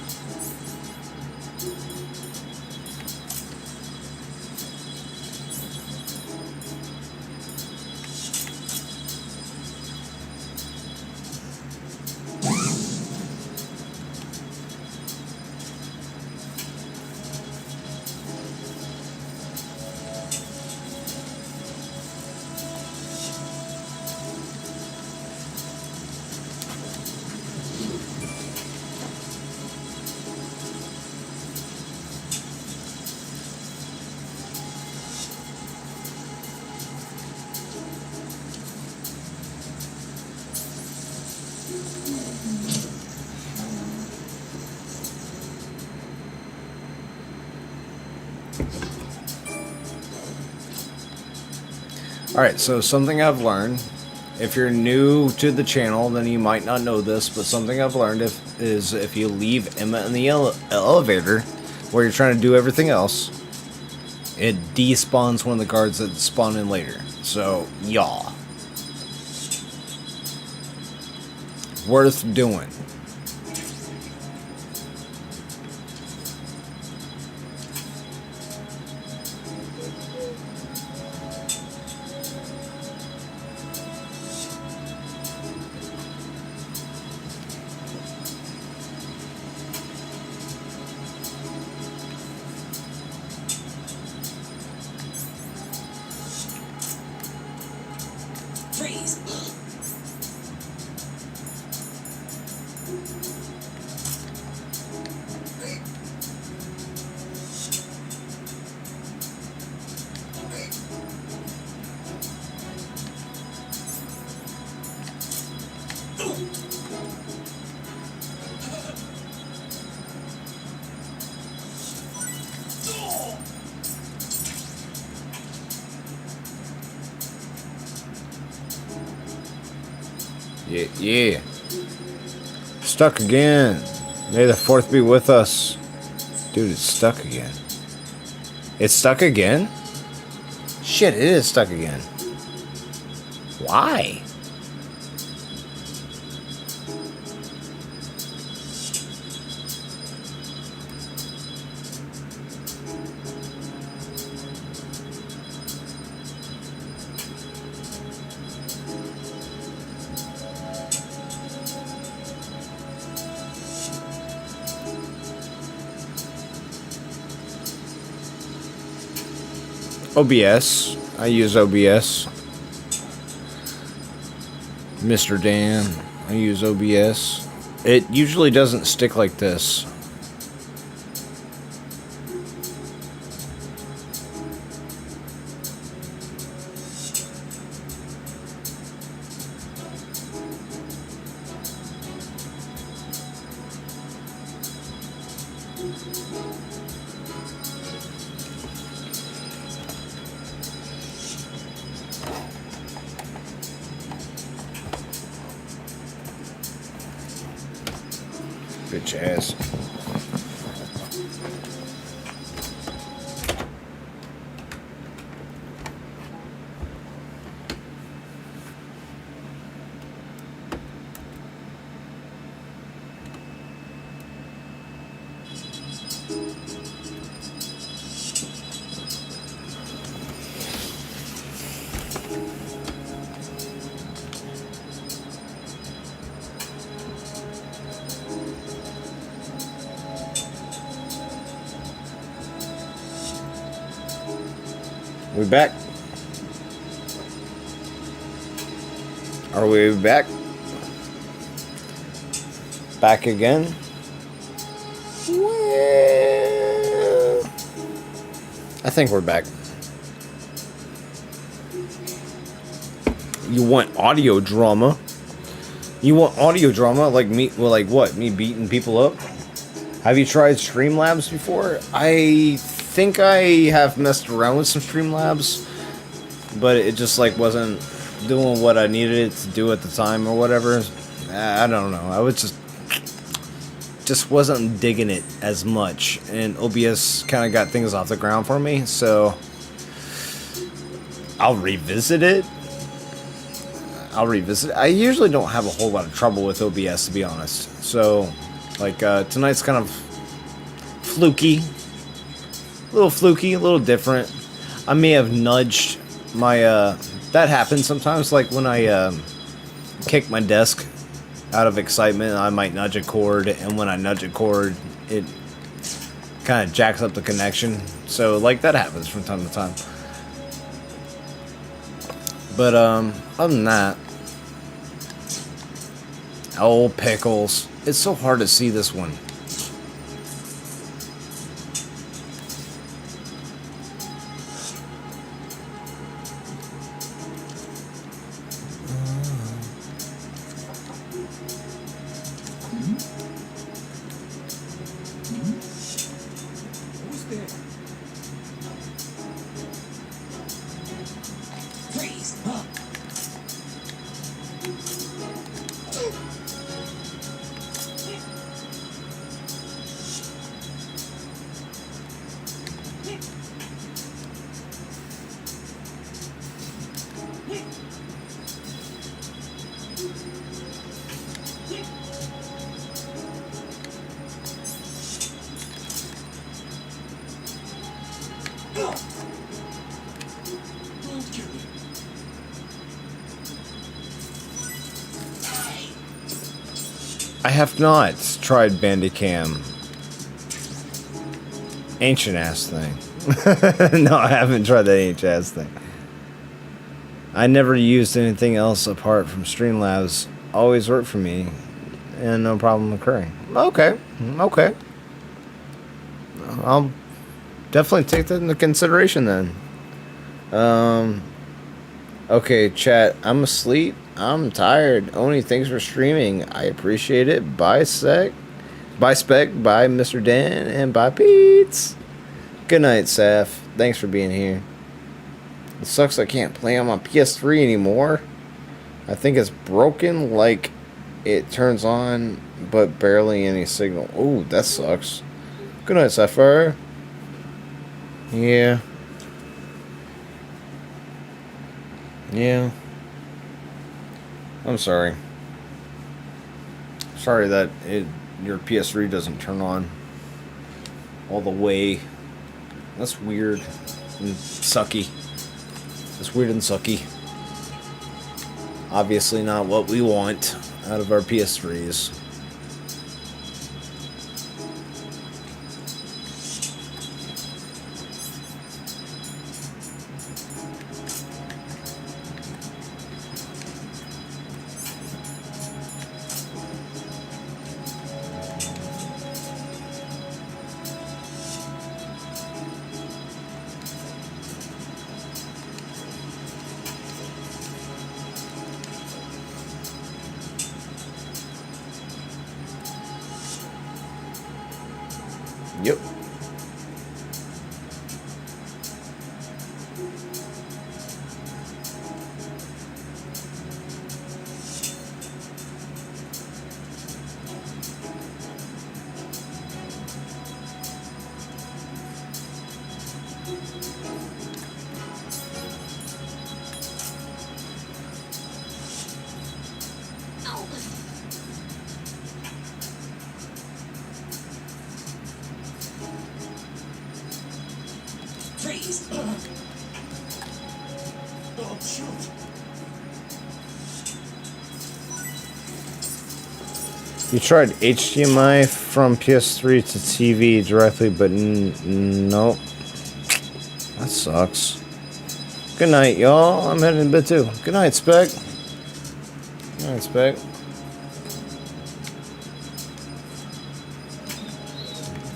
Alright, so something I've learned, if you're new to the channel, then you might not know this, but something I've learned is if you leave Emma in the elevator, where you're trying to do everything else, it despawns one of the guards that spawn in later. So, y'all. Worth doing. Freeze! Yeah, yeah. Stuck again. May the 4th be with us. Dude, it's stuck again. It's stuck again? Shit, it is stuck again. Why? OBS. I use OBS. Mr. Dan. I use OBS. It usually doesn't stick like this. Bitch ass. We back? Are we back? Back again? Well, I think we're back. You want audio drama? You want audio drama like me? Well, like what? Me beating people up? Have you tried Streamlabs before? I think I have messed around with some Streamlabs, but it just like wasn't doing what I needed it to do at the time or whatever. I don't know. I was just wasn't digging it as much, and OBS kind of got things off the ground for me. So I'll revisit it. I usually don't have a whole lot of trouble with OBS, to be honest. So like tonight's kind of fluky. A little fluky, a little different. I may have nudged my, that happens sometimes, like when I, kick my desk out of excitement, I might nudge a cord, and when I nudge a cord, it kind of jacks up the connection. So, like, that happens from time to time. But, other than that, oh, pickles. It's so hard to see this one. Who's there? Freeze! Huh? I have not tried Bandicam. Ancient ass thing. No, I haven't tried that ancient ass thing. I never used anything else apart from Streamlabs. Always worked for me, and no problem occurring. Okay, okay. I'll definitely take that into consideration then. Okay, chat. I'm asleep. I'm tired. Oni, thanks for streaming. I appreciate it. Bye, Sec. Bye, Spec. Bye, Mr. Dan. And bye, Pete's. Good night, Saf. Thanks for being here. It sucks I can't play on my PS3 anymore. I think it's broken, like it turns on, but barely any signal. Ooh, that sucks. Good night, Sapphire. Yeah. Yeah. I'm sorry. Sorry that your PS3 doesn't turn on all the way. That's weird and sucky. That's weird and sucky. Obviously not what we want out of our PS3s. Yep. Ow. Freeze! Oh, shoot! You tried HDMI from PS3 to TV directly, but nope. That sucks. Good night, y'all. I'm heading to bed too. Good night, Spec. Good night, Spec.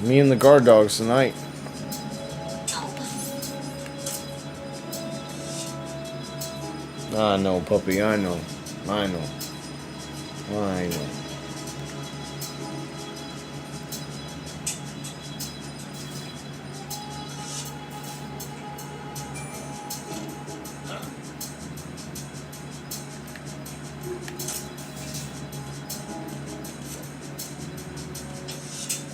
Me and the guard dogs tonight. I know, puppy. I know. I know. I know.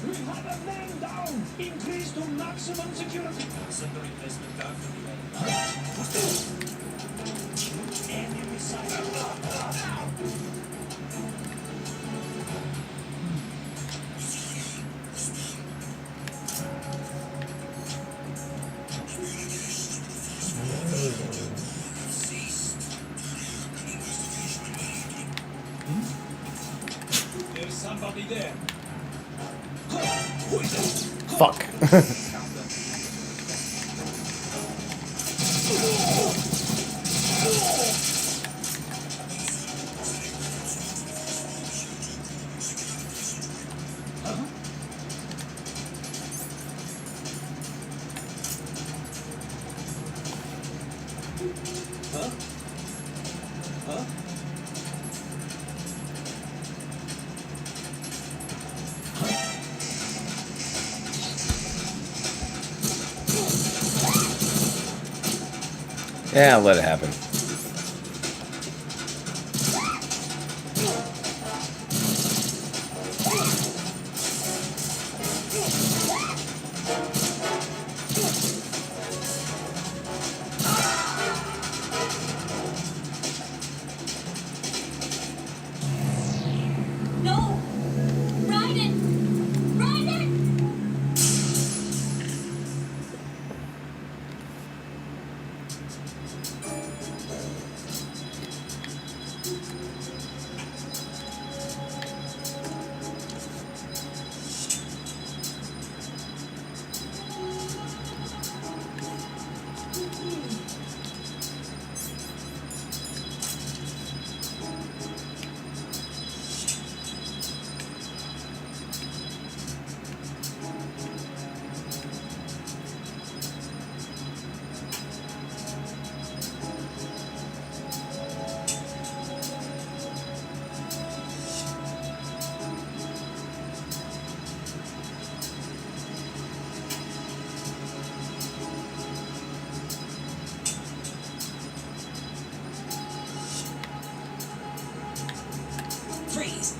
We have a man down! Increase to maximum security! Send the replacement guard for the Enemy sighted! There's somebody there. Fuck. Yeah, let it happen. No! Raiden! Raiden! Freeze.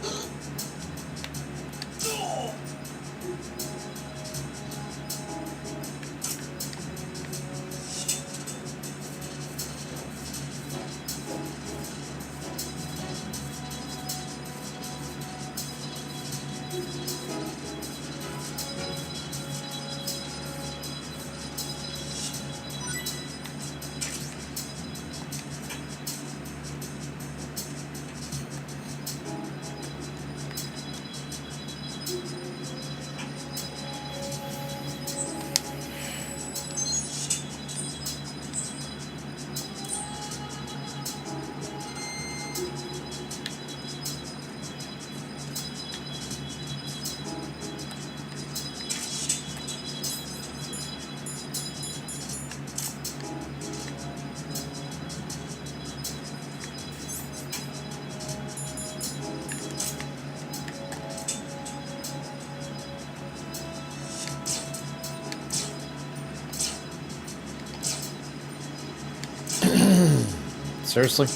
Seriously?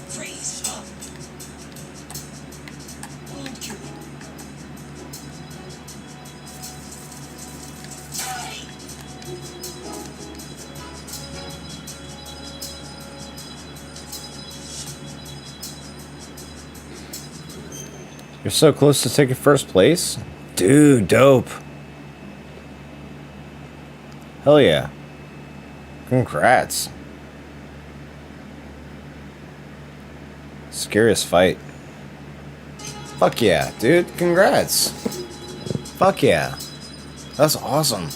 Freeze. You're so close to taking first place? Dude, dope. Hell yeah. Congrats. Scariest fight. Fuck yeah, dude. Congrats. Fuck yeah. That's awesome.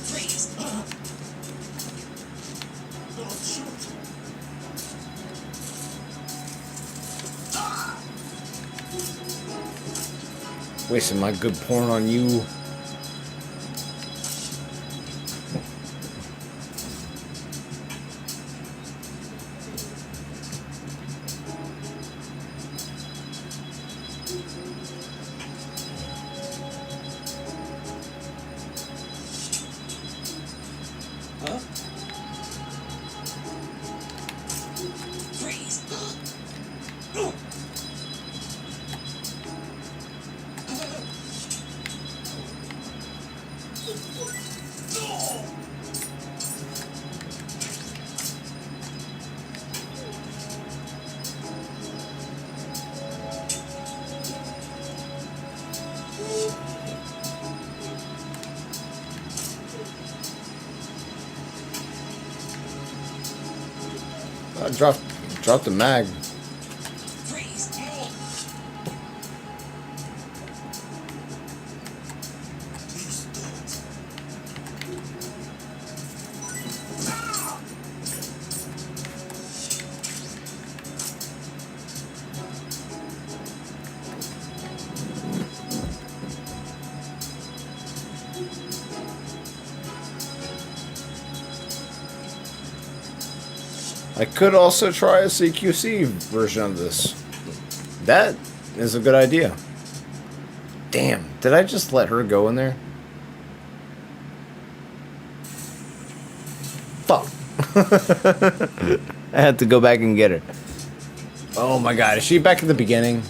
Freeze. Wasting my good porn on you. Huh? Freeze. I dropped the mag. Freeze. I could also try a CQC version of this. That is a good idea. Damn, did I just let her go in there? Fuck. I had to go back and get her. Oh my god, is she back at the beginning?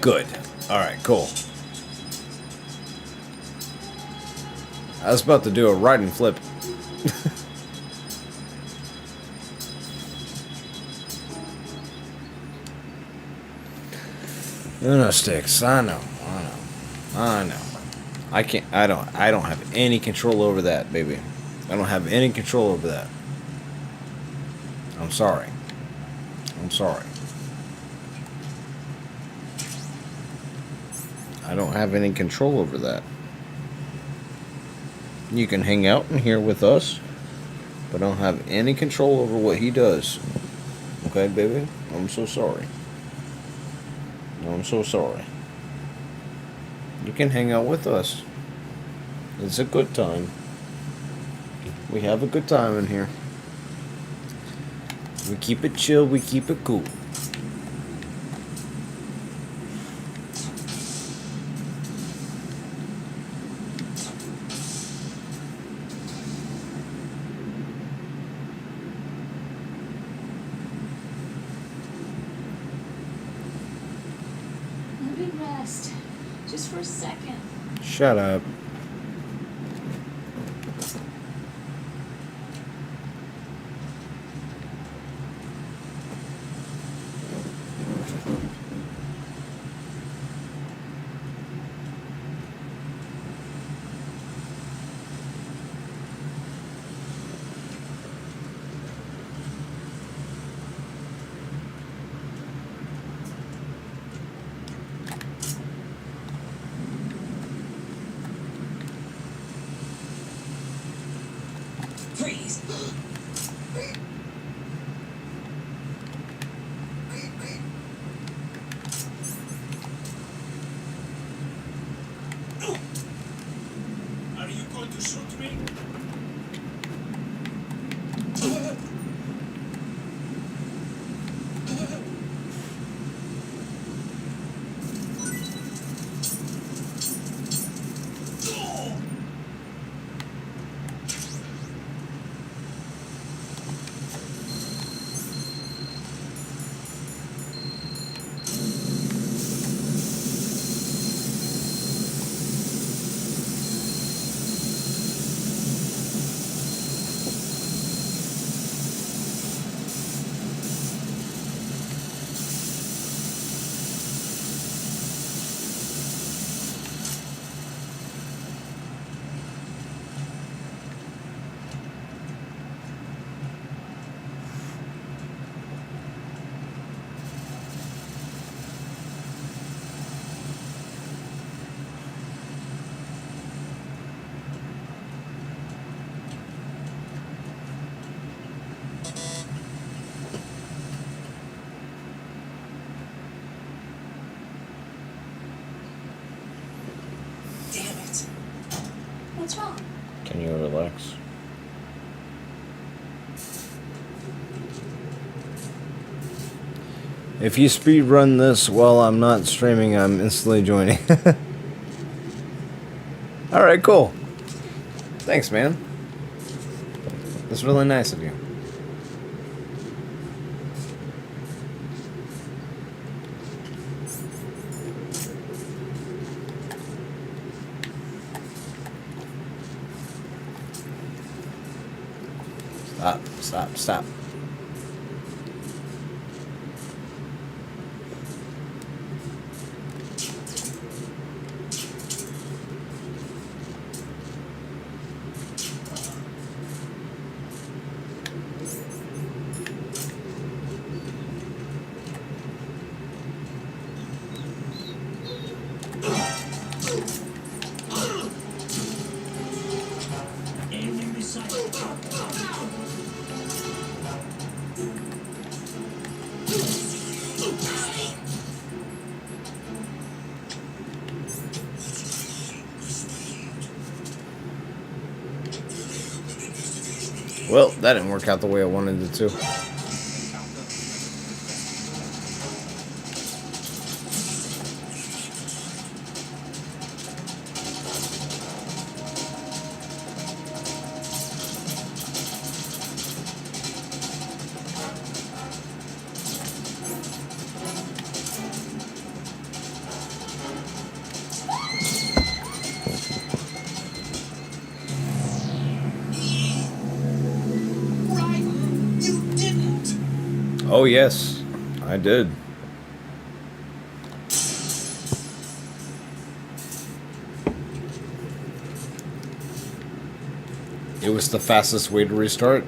Good. Alright, cool. I was about to do a ride and flip. Uno sticks. I know. I know. I can't. I don't have any control over that, baby. I don't have any control over that. I'm sorry. I'm sorry. I don't have any control over that. You can hang out in here with us, but I don't have any control over what he does. Okay, baby? I'm so sorry. I'm so sorry. You can hang out with us. It's a good time. We have a good time in here. We keep it chill, we keep it cool. Let me rest. Just for a second. Shut up. Freeze! Are you going to shoot me? Damn it. What's wrong? Can you relax? If you speed run this while I'm not streaming, I'm instantly joining. Alright, cool. Thanks, man. That's really nice of you. Stop. Enemy sighted. Well, that didn't work out the way I wanted it to. Oh yes, I did. It was the fastest way to restart.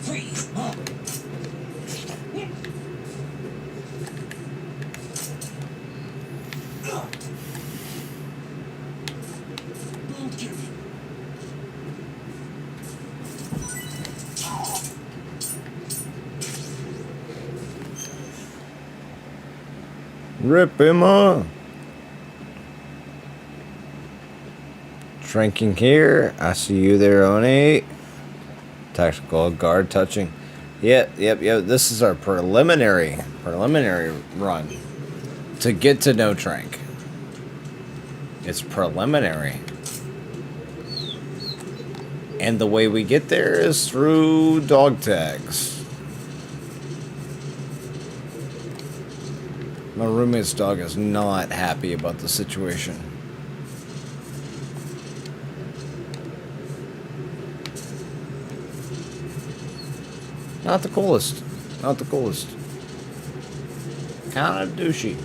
Freeze! Don't give it. Rip him off. Shrinking here. I see you there, Oni. Tactical guard touching. Yep. This is our preliminary run to get to No-Tranq. It's preliminary. And the way we get there is through dog tags. My roommate's dog is not happy about the situation. Not the coolest. Not the coolest. Kinda douchey.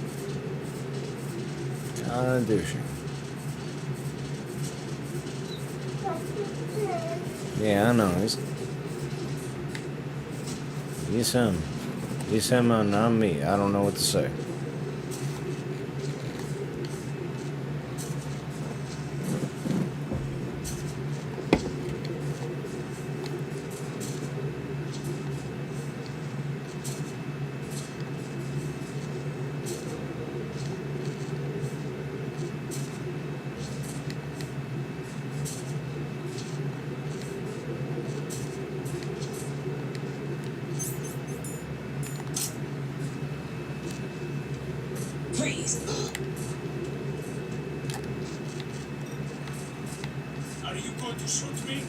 Kinda douchey. Yeah, I know. He's him. He's him and not me. I don't know what to say. Freeze! Are you going to shoot me?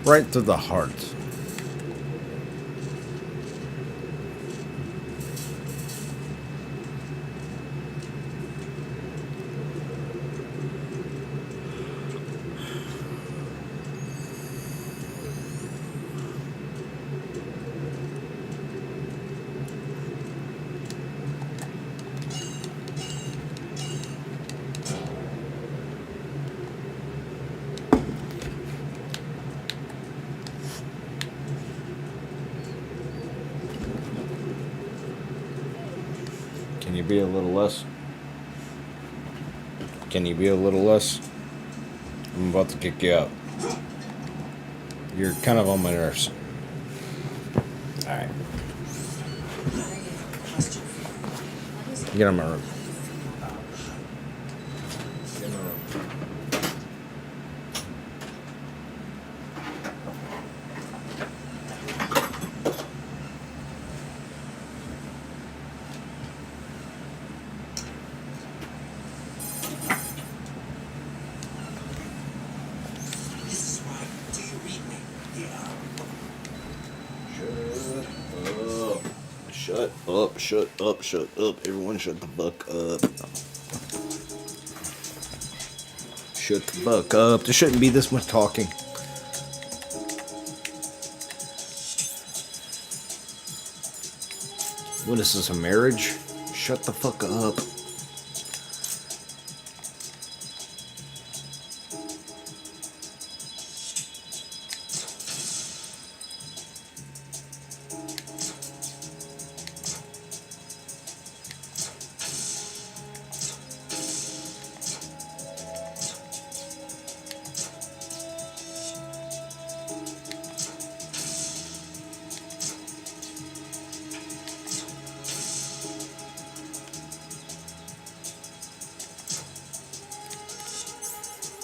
Right to the heart. be a little less? Can you be a little less? I'm about to kick you out. You're kind of on my nerves. Alright. Question for you. Get on my room. This is why. Do you read me? Yeah. Shut up, shut up, shut up. Everyone shut the fuck up. Shut the fuck up. There shouldn't be this much talking. What is this, a marriage? Shut the fuck up.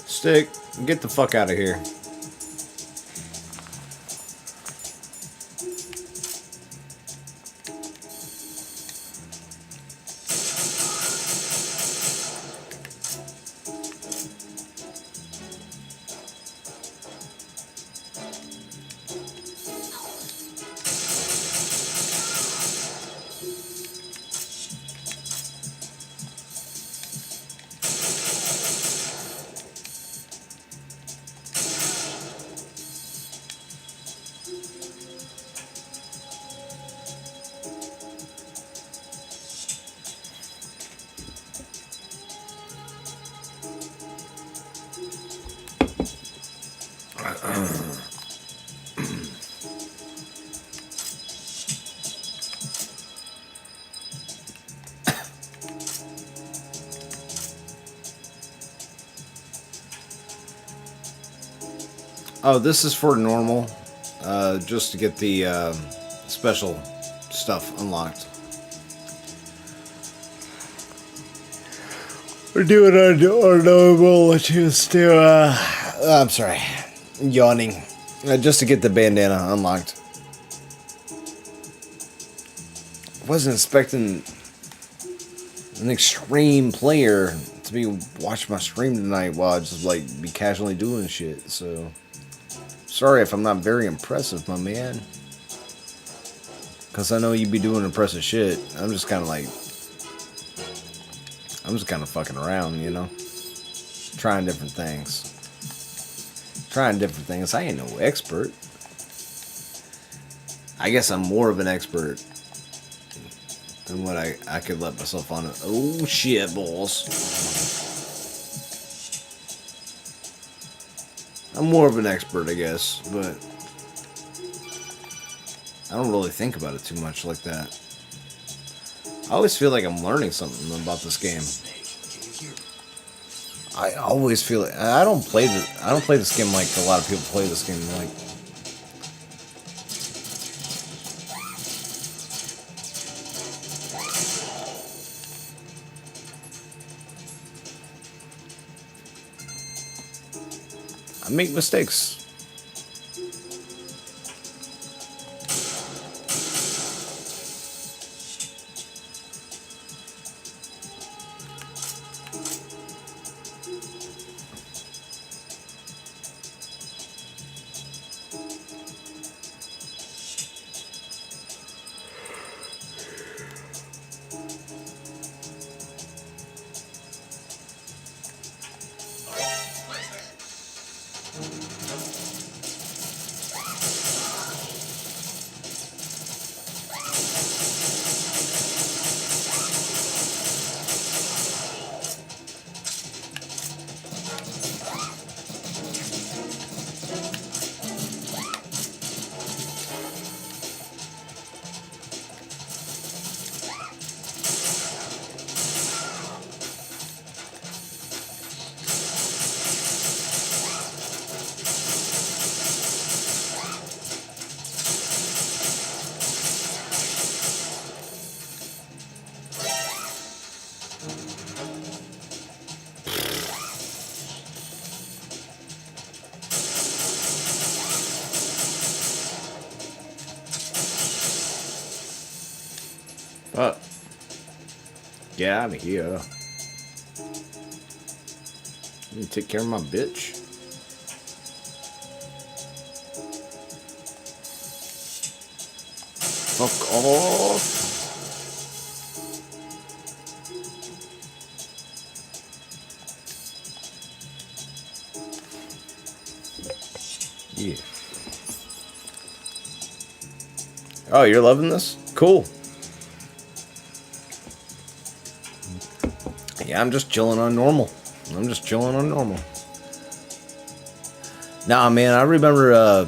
Stick, get the fuck out of here. Oh, this is for normal, just to get the special stuff unlocked. We're doing our normal, just to, I'm sorry, yawning, just to get the bandana unlocked. Wasn't expecting an extreme player to be watching my stream tonight while I just like be casually doing shit, so sorry if I'm not very impressive, my man. Cause I know you be doing impressive shit. I'm just kind of fucking around, you know? Trying different things. I ain't no expert. I guess I'm more of an expert than what I could let myself on. Oh shit, balls. I'm more of an expert, I guess, but I don't really think about it too much like that. I always feel like I'm learning something about this game. I always feel it. I don't play this game like a lot of people play this game. Like, I make mistakes. Get out of here. Let me take care of my bitch. Fuck off. Yeah. Oh, you're loving this? Cool. Yeah, I'm just chilling on normal. Nah, man, I remember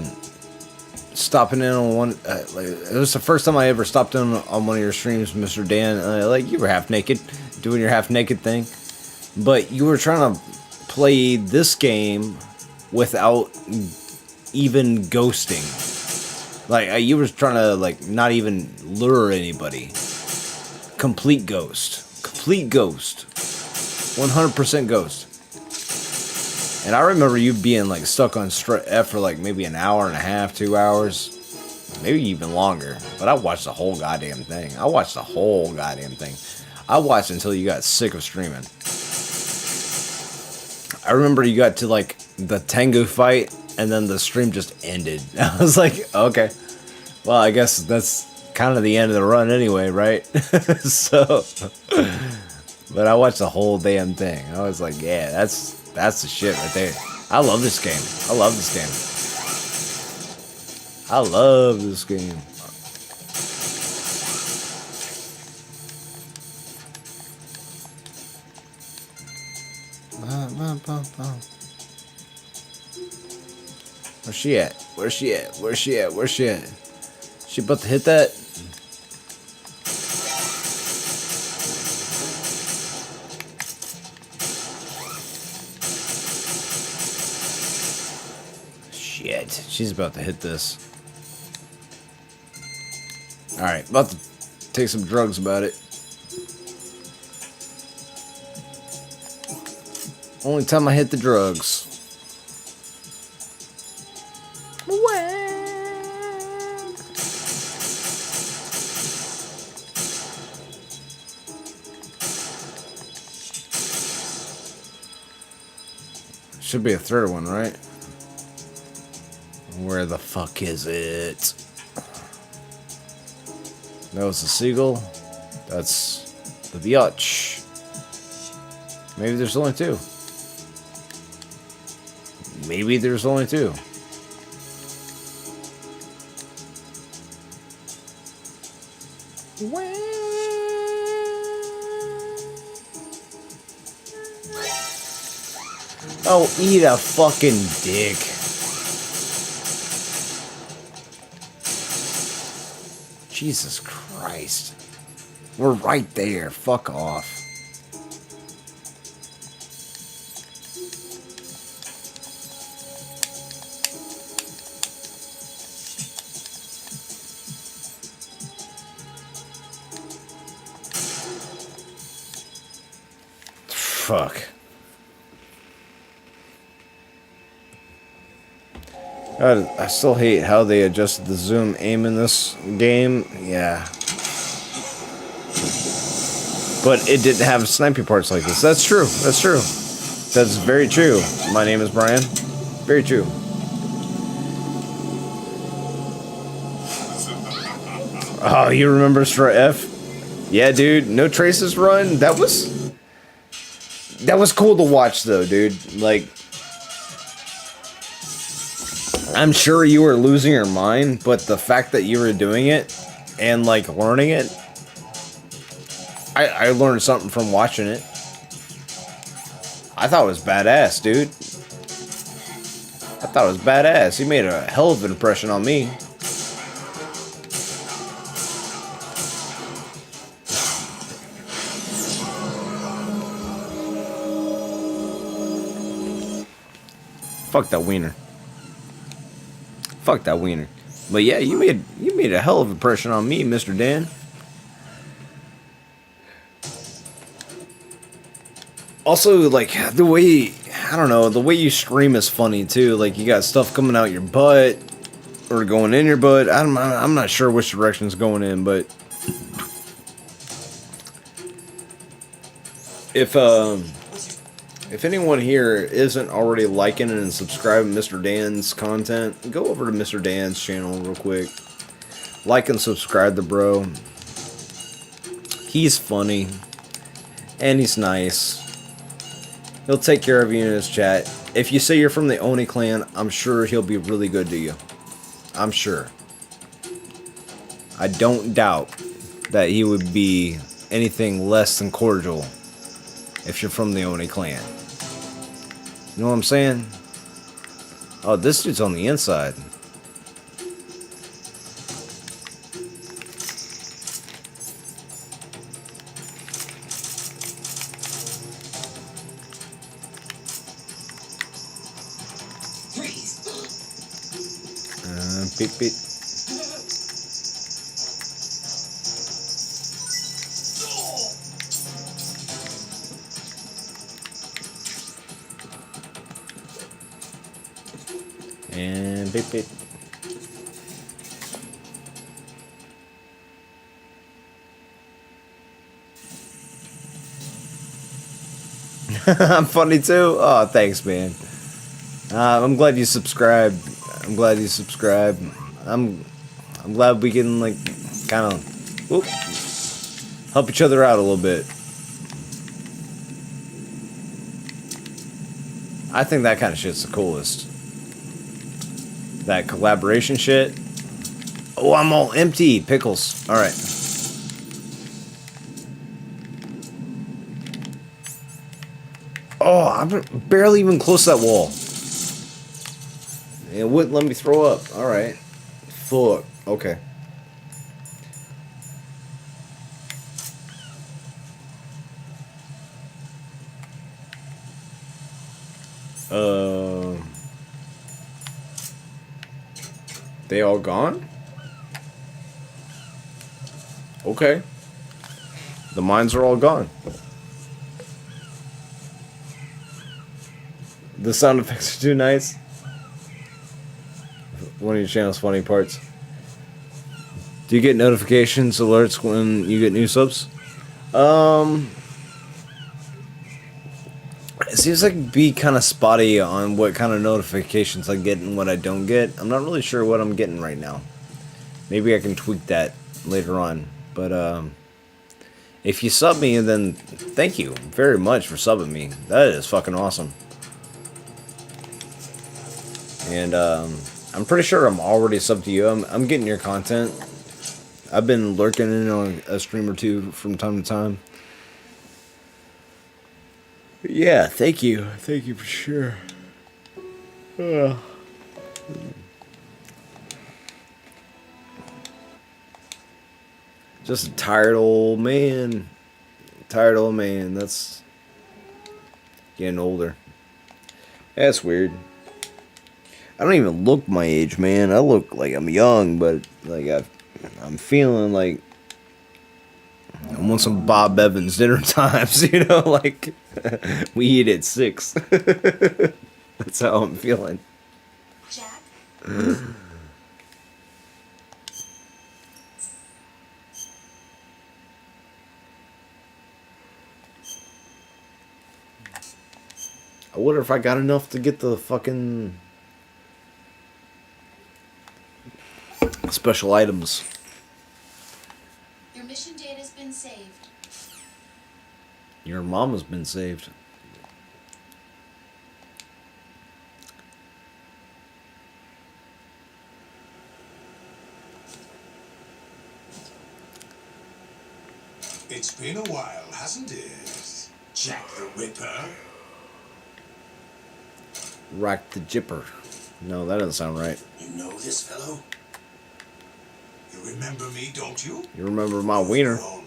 stopping in on one. Like, it was the first time I ever stopped in on one of your streams, Mr. Dan. Like, you were half naked, doing your half naked thing, but you were trying to play this game without even ghosting. Like, you were trying to, like, not even lure anybody. Complete ghost. 100% ghost. And I remember you being, like, stuck on F for, like, maybe an hour and a half, 2 hours. Maybe even longer. But I watched the whole goddamn thing. I watched until you got sick of streaming. I remember you got to, like, the Tengu fight, and then the stream just ended. I was like, okay. Well, I guess that's kind of the end of the run anyway, right? So, but I watched the whole damn thing. I was like, yeah, that's the shit right there. I love this game. Where's she at? She about to hit that? Shit, she's about to hit this. Alright, about to take some drugs about it. Only time I hit the drugs. Should be a third one, right? Where the fuck is it? That was the seagull. That's the biatch. Maybe there's only two. Oh, eat a fucking dick. Jesus Christ. We're right there. Fuck off. Fuck. I still hate how they adjusted the zoom aim in this game. Yeah. But it didn't have sniping parts like this. That's true. That's very true. My name is Brian. Very true. Oh, you remember Stra F? Yeah, dude. No Traces run. That was cool to watch, though, dude. Like, I'm sure you were losing your mind, but the fact that you were doing it and, like, learning it, I learned something from watching it. I thought it was badass, dude. You made a hell of an impression on me. Fuck that wiener. But yeah, you made a hell of an impression on me, Mr. Dan. Also, like, the way you stream is funny too. Like, you got stuff coming out your butt or going in your butt. I'm not sure which direction it's going in, but If anyone here isn't already liking and subscribing Mr. Dan's content, go over to Mr. Dan's channel real quick. Like and subscribe to bro. He's funny. And he's nice. He'll take care of you in his chat. If you say you're from the Oni clan, I'm sure he'll be really good to you. I'm sure. I don't doubt that he would be anything less than cordial if you're from the Oni clan. You know what I'm saying? Oh, this dude's on the inside. Beep, beep. And beep, beep. I'm funny too. Oh, thanks, man. I'm glad you subscribed. I'm glad you subscribed. I'm glad we can like kind of help each other out a little bit. I think that kind of shit's the coolest. That collaboration shit. Oh, I'm all empty. Pickles. All right. Oh, I'm barely even close to that wall. It wouldn't let me throw up. All right. Fuck. Okay. They all gone? Okay. The mines are all gone. The sound effects are too nice. One of your channel's funny parts. Do you get notifications, alerts when you get new subs? It seems like it'd be kind of spotty on what kind of notifications I get and what I don't get. I'm not really sure what I'm getting right now. Maybe I can tweak that later on. But if you sub me, then thank you very much for subbing me. That is fucking awesome. And I'm pretty sure I'm already subbed to you. I'm getting your content. I've been lurking in on a stream or two from time to time. Yeah, thank you. Thank you for sure. Just a tired old man. Tired old man. That's getting older. That's weird. I don't even look my age, man. I look like I'm young, but like I'm feeling like I want some Bob Evans dinner times, you know, like we eat at 6. That's how I'm feeling. Jack? I wonder if I got enough to get the fucking special items. Your mission data's been saved. Your mama's been saved. It's been a while, hasn't it? Jack the Ripper. Rack the Jipper. No, that doesn't sound right. You know this fellow? You remember me, don't you? You remember my wiener. Wrong.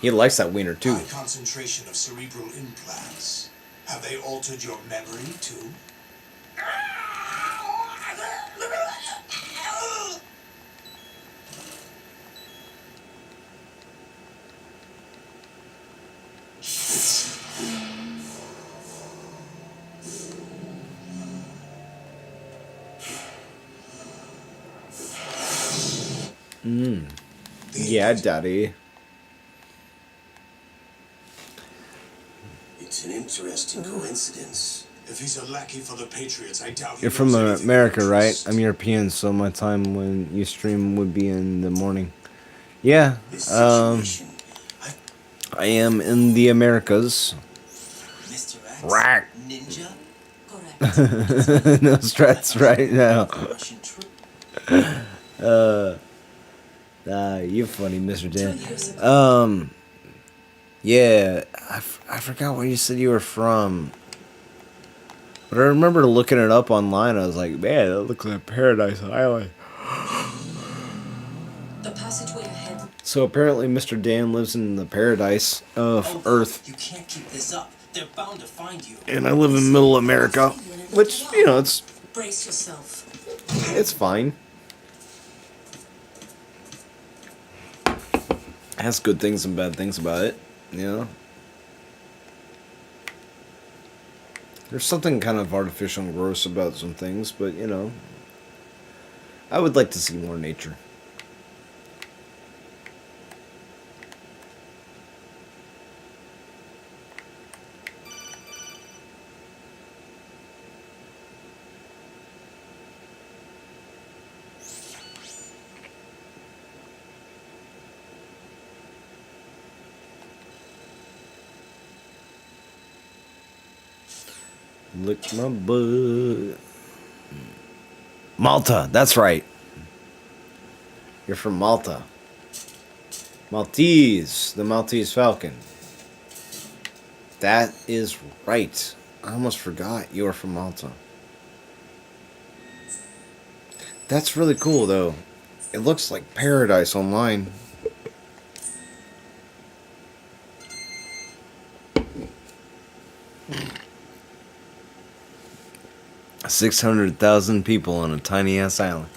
He likes that wiener too. High concentration of cerebral implants. Have they altered your memory too? Yeah, daddy. It's an interesting coincidence. If he's a lackey for the Patriots, I doubt he You're from knows anything of America, right? interest. I'm European, so my time when you stream would be in the morning. Yeah, This situation, I am in the Americas. Mr. X, Right. ninja, Correct. No stress right now. Russian troop. You're funny, Mr. 2 Dan. years ago. Yeah, I forgot where you said you were from. But I remember looking it up online. I was like, man, that looks like Paradise Island. The passageway ahead. So apparently Mr. Dan lives in the paradise of Olga, Earth. You can't keep this up. They're bound to find you. And I live in middle America. Which, you know, Brace yourself. it's fine. It has good things and bad things about it, you know. There's something kind of artificial and gross about some things, but you know, I would like to see more nature. Lick my butt. Malta, that's right. You're from Malta. Maltese, the Maltese Falcon. That is right. I almost forgot you were from Malta. That's really cool, though. It looks like paradise online. 600,000 people on a tiny ass island.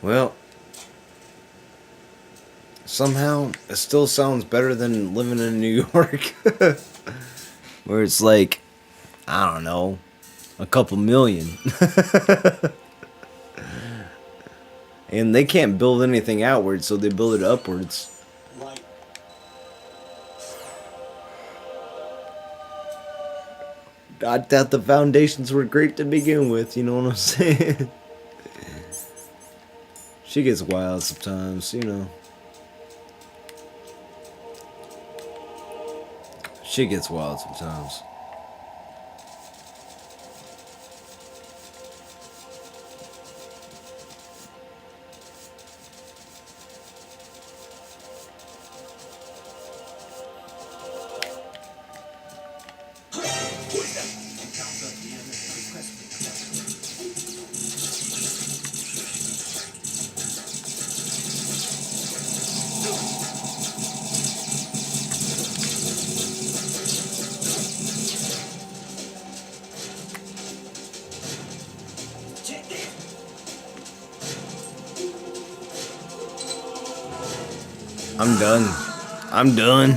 Well, somehow it still sounds better than living in New York, where it's like, I don't know, a couple million. And they can't build anything outwards, so they build it upwards. Right. I thought the foundations were great to begin with, you know what I'm saying? She gets wild sometimes, you know. She gets wild sometimes. I'm done. I'm done.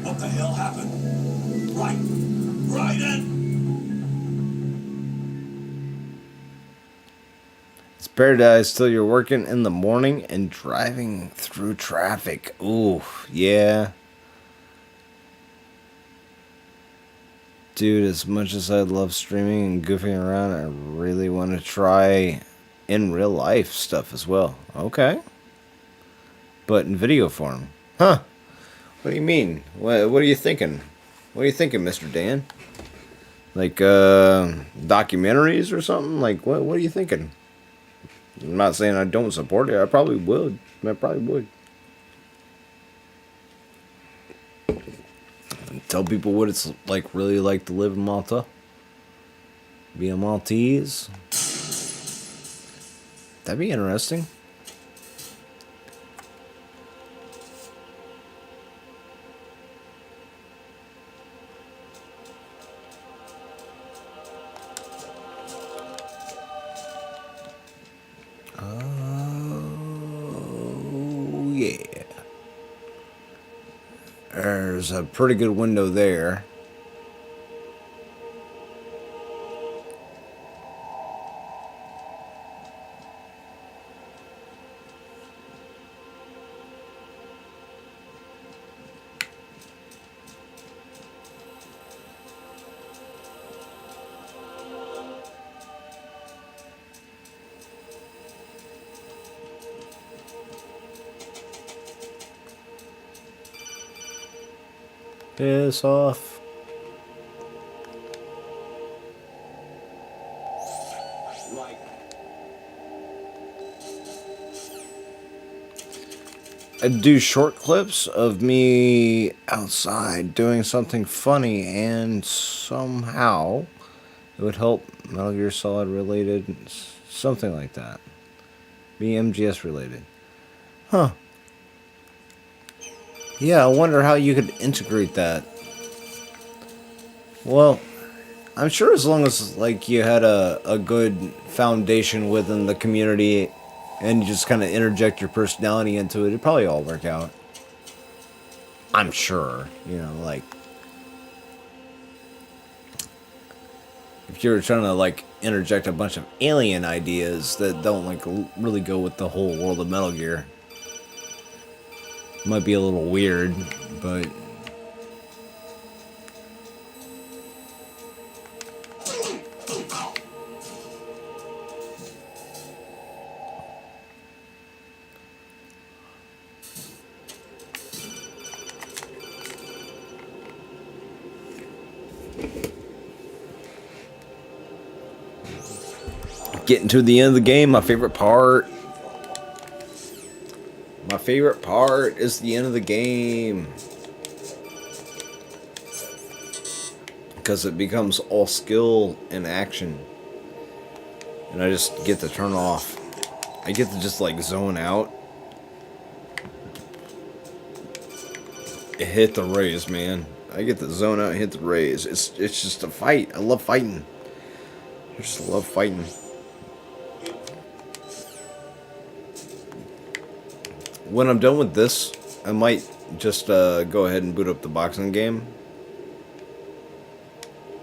What the hell happened? Right in. It's paradise till you're working in the morning and driving through traffic. Ooh, yeah. Dude, as much as I love streaming and goofing around, I really want to try in real life stuff as well. Okay. But in video form. Huh. What do you mean? What are you thinking? What are you thinking, Mr. Dan? Like, documentaries or something? Like, what are you thinking? I'm not saying I don't support it. I probably would. I probably would. Tell people what it's like, really like to live in Malta. Be a Maltese. That'd be interesting. Oh, yeah. There's a pretty good window there. Piss off. Like, I'd do short clips of me outside doing something funny, and somehow it would help Metal Gear Solid related, something like that. Be MGS related. Huh. Yeah, I wonder how you could integrate that. Well, I'm sure as long as like you had a good foundation within the community and you just kind of interject your personality into it, it'd probably all work out. I'm sure, you know, like if you're trying to like interject a bunch of alien ideas that don't like really go with the whole world of Metal Gear, it might be a little weird, but getting to the end of the game, my favorite part. My favorite part is the end of the game. Because it becomes all skill and action. And I just get to turn off. I get to just like zone out. Hit the raise, man. I get to zone out and hit the raise. It's just a fight. I love fighting. I just love fighting. When I'm done with this, I might just go ahead and boot up the boxing game.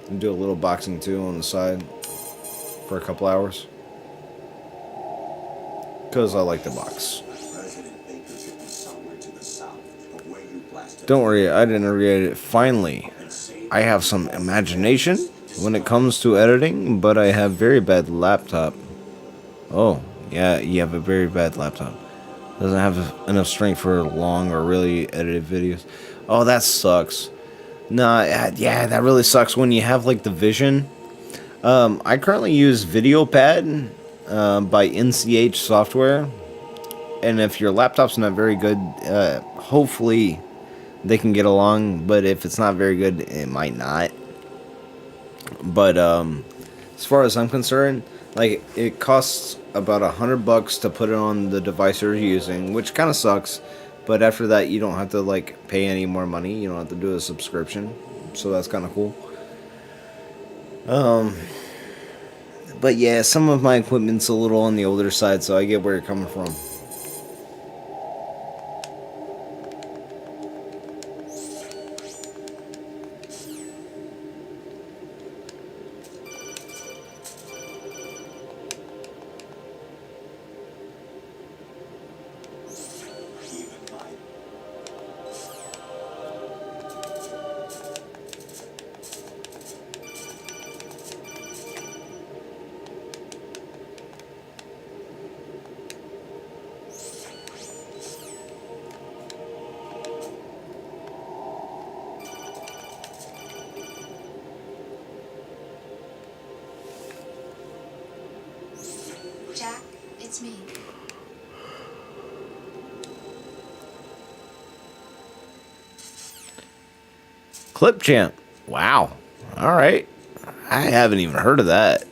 And do a little boxing too on the side for a couple hours. Because I like to box. Don't worry, I didn't read it. Finally, I have some imagination when it comes to editing, but I have very bad laptop. Oh, yeah, you have a very bad laptop. Doesn't have enough strength for long or really edited videos. Oh, that sucks. Nah, yeah, that really sucks when you have like the vision. I currently use VideoPad by NCH software. And if your laptop's not very good, hopefully they can get along. But if it's not very good, it might not. But as far as I'm concerned, like it costs about $100 to put it on the device you're using, which kind of sucks. But after that, you don't have to like pay any more money. You don't have to do a subscription, so that's kind of cool. But yeah, some of my equipment's a little on the older side, so I get where you're coming from. Jack, it's me. Clip Champ. Wow. All right. I haven't even heard of that.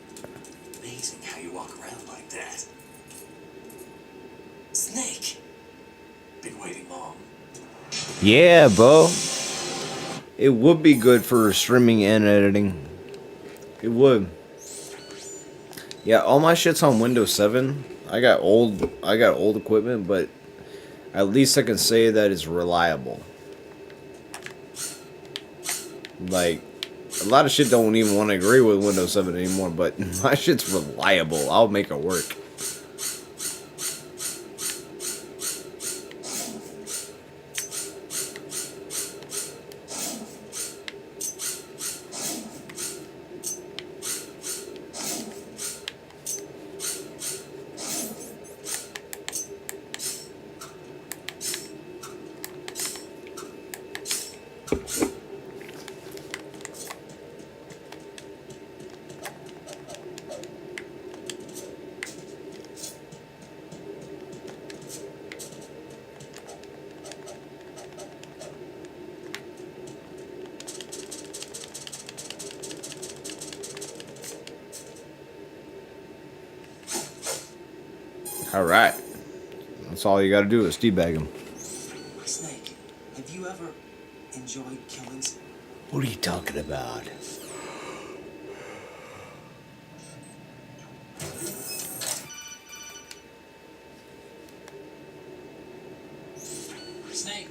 Amazing how you walk around like that. Snake. Been waiting long. Yeah, Bo. It would be good for streaming and editing. It would. Yeah, all my shit's on Windows 7. I got old equipment, but at least I can say that it's reliable. Like, a lot of shit don't even want to agree with Windows 7 anymore, but my shit's reliable. I'll make it work. All right. That's all you got to do is teabag him. Snake, have you ever enjoyed killings? What are you talking about? Snake.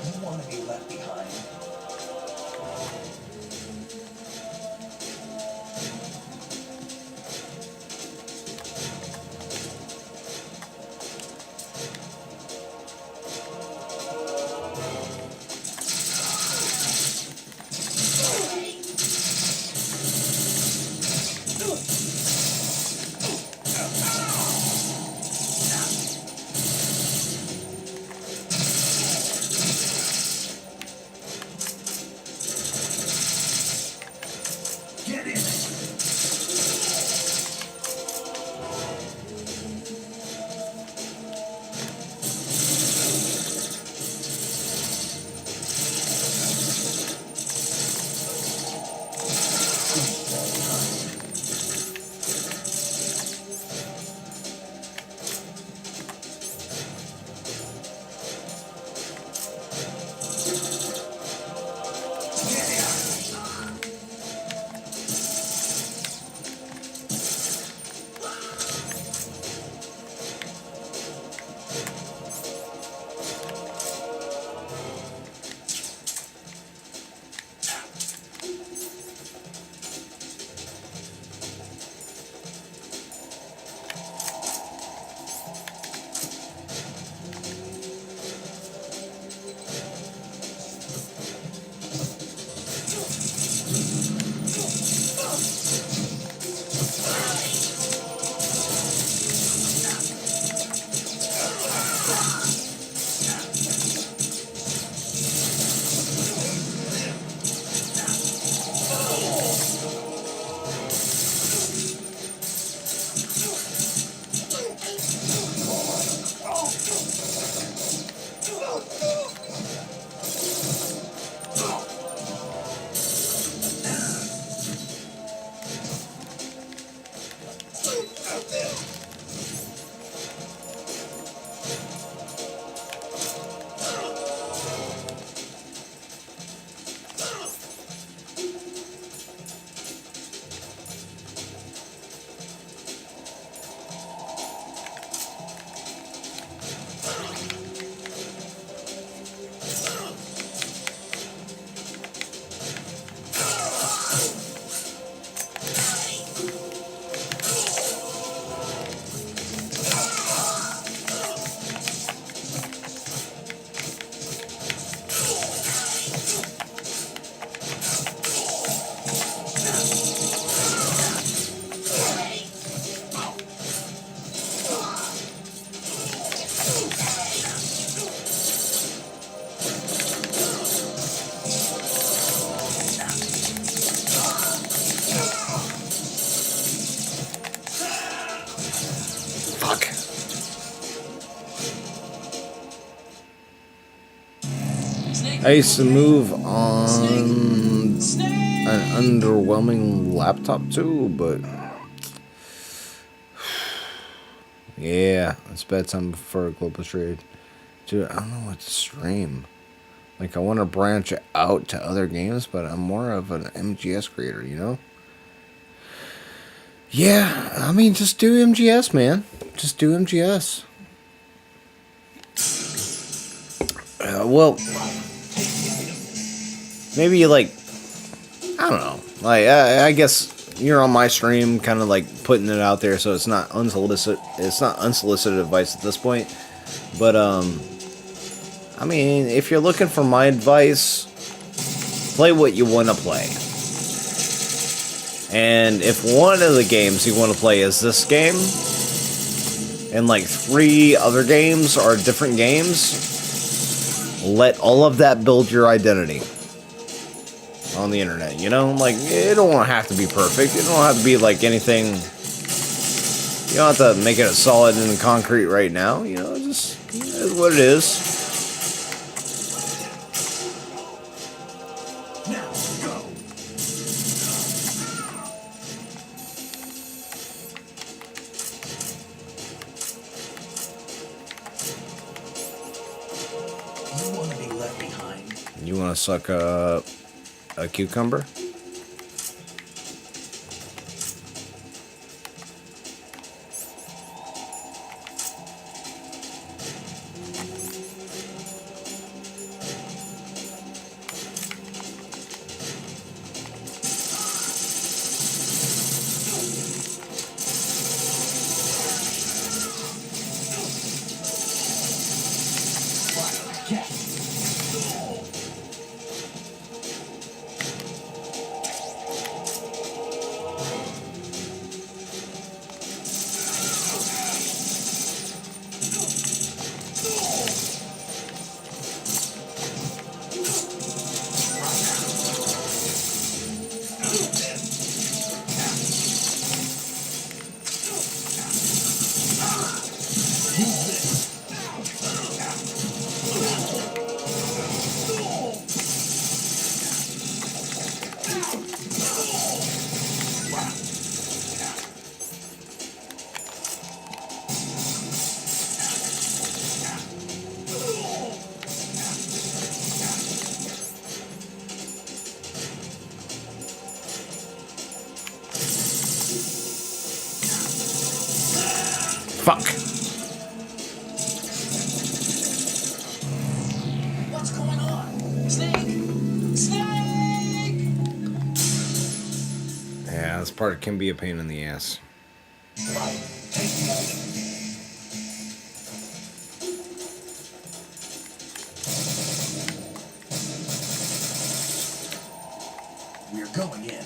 You want to be left behind. Get in. Fuck. Snake. I used to move on Snake. an underwhelming laptop too, but yeah, it's bedtime for a global trade. Dude, I don't know what to stream. Like, I want to branch out to other games, but I'm more of an MGS creator, you know? Yeah, I mean, just do MGS, man. Just do MGS. Well, maybe like, I don't know. Like, I guess you're on my stream, kind of like putting it out there, so it's not unsolicited. It's not unsolicited advice at this point. But I mean, if you're looking for my advice, play what you want to play. And if one of the games you want to play is this game, and like 3 other games are different games, let all of that build your identity on the internet, you know? Like, it don't have to be perfect. It don't have to be like anything. You don't have to make it solid and concrete right now, you know? Just, it is what it is. Now, go! You want to be left behind? You want to suck a cucumber? Fuck. What's going on? Snake! Snake! Yeah, this part can be a pain in the ass. We're going in.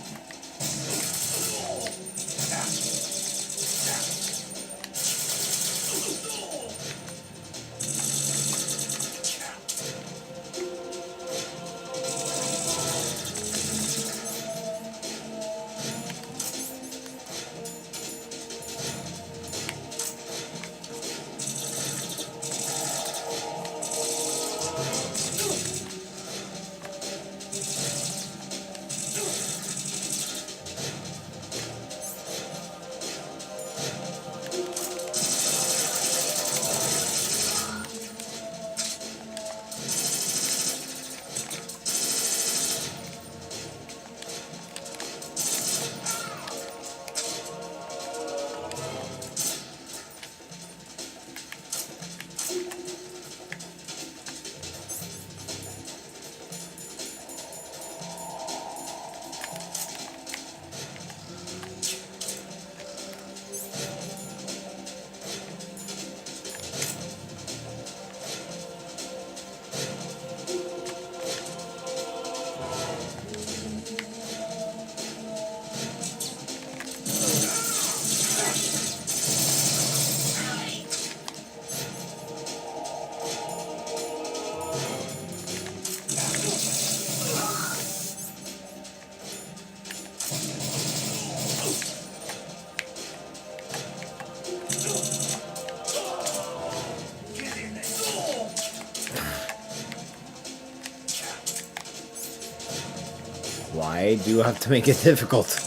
Why do you have to make it difficult?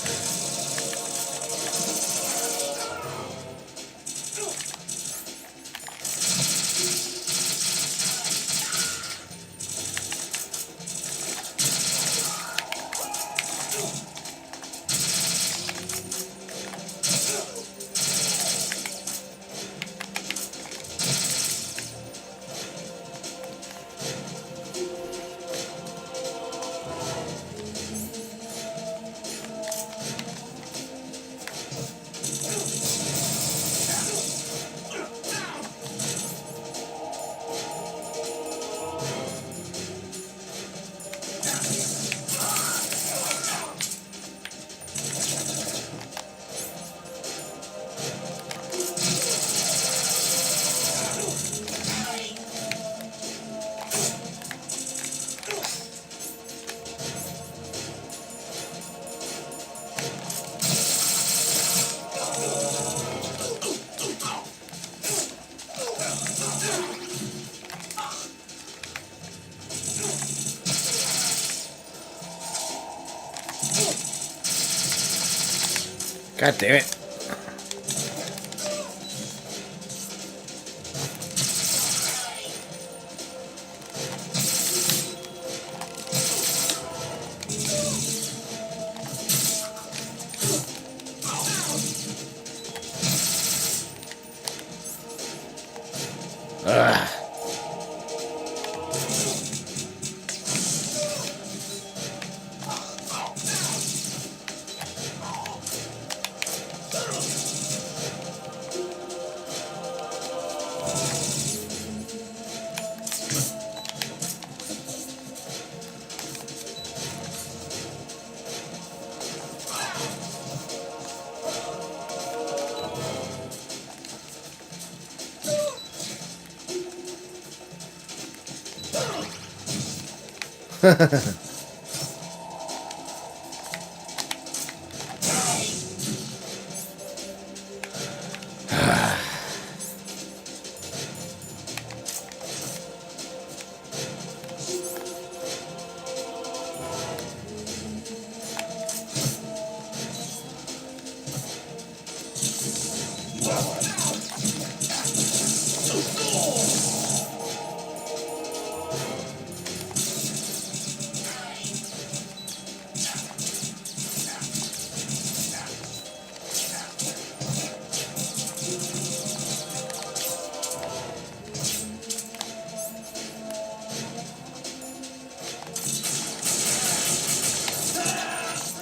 God damn it. Ugh.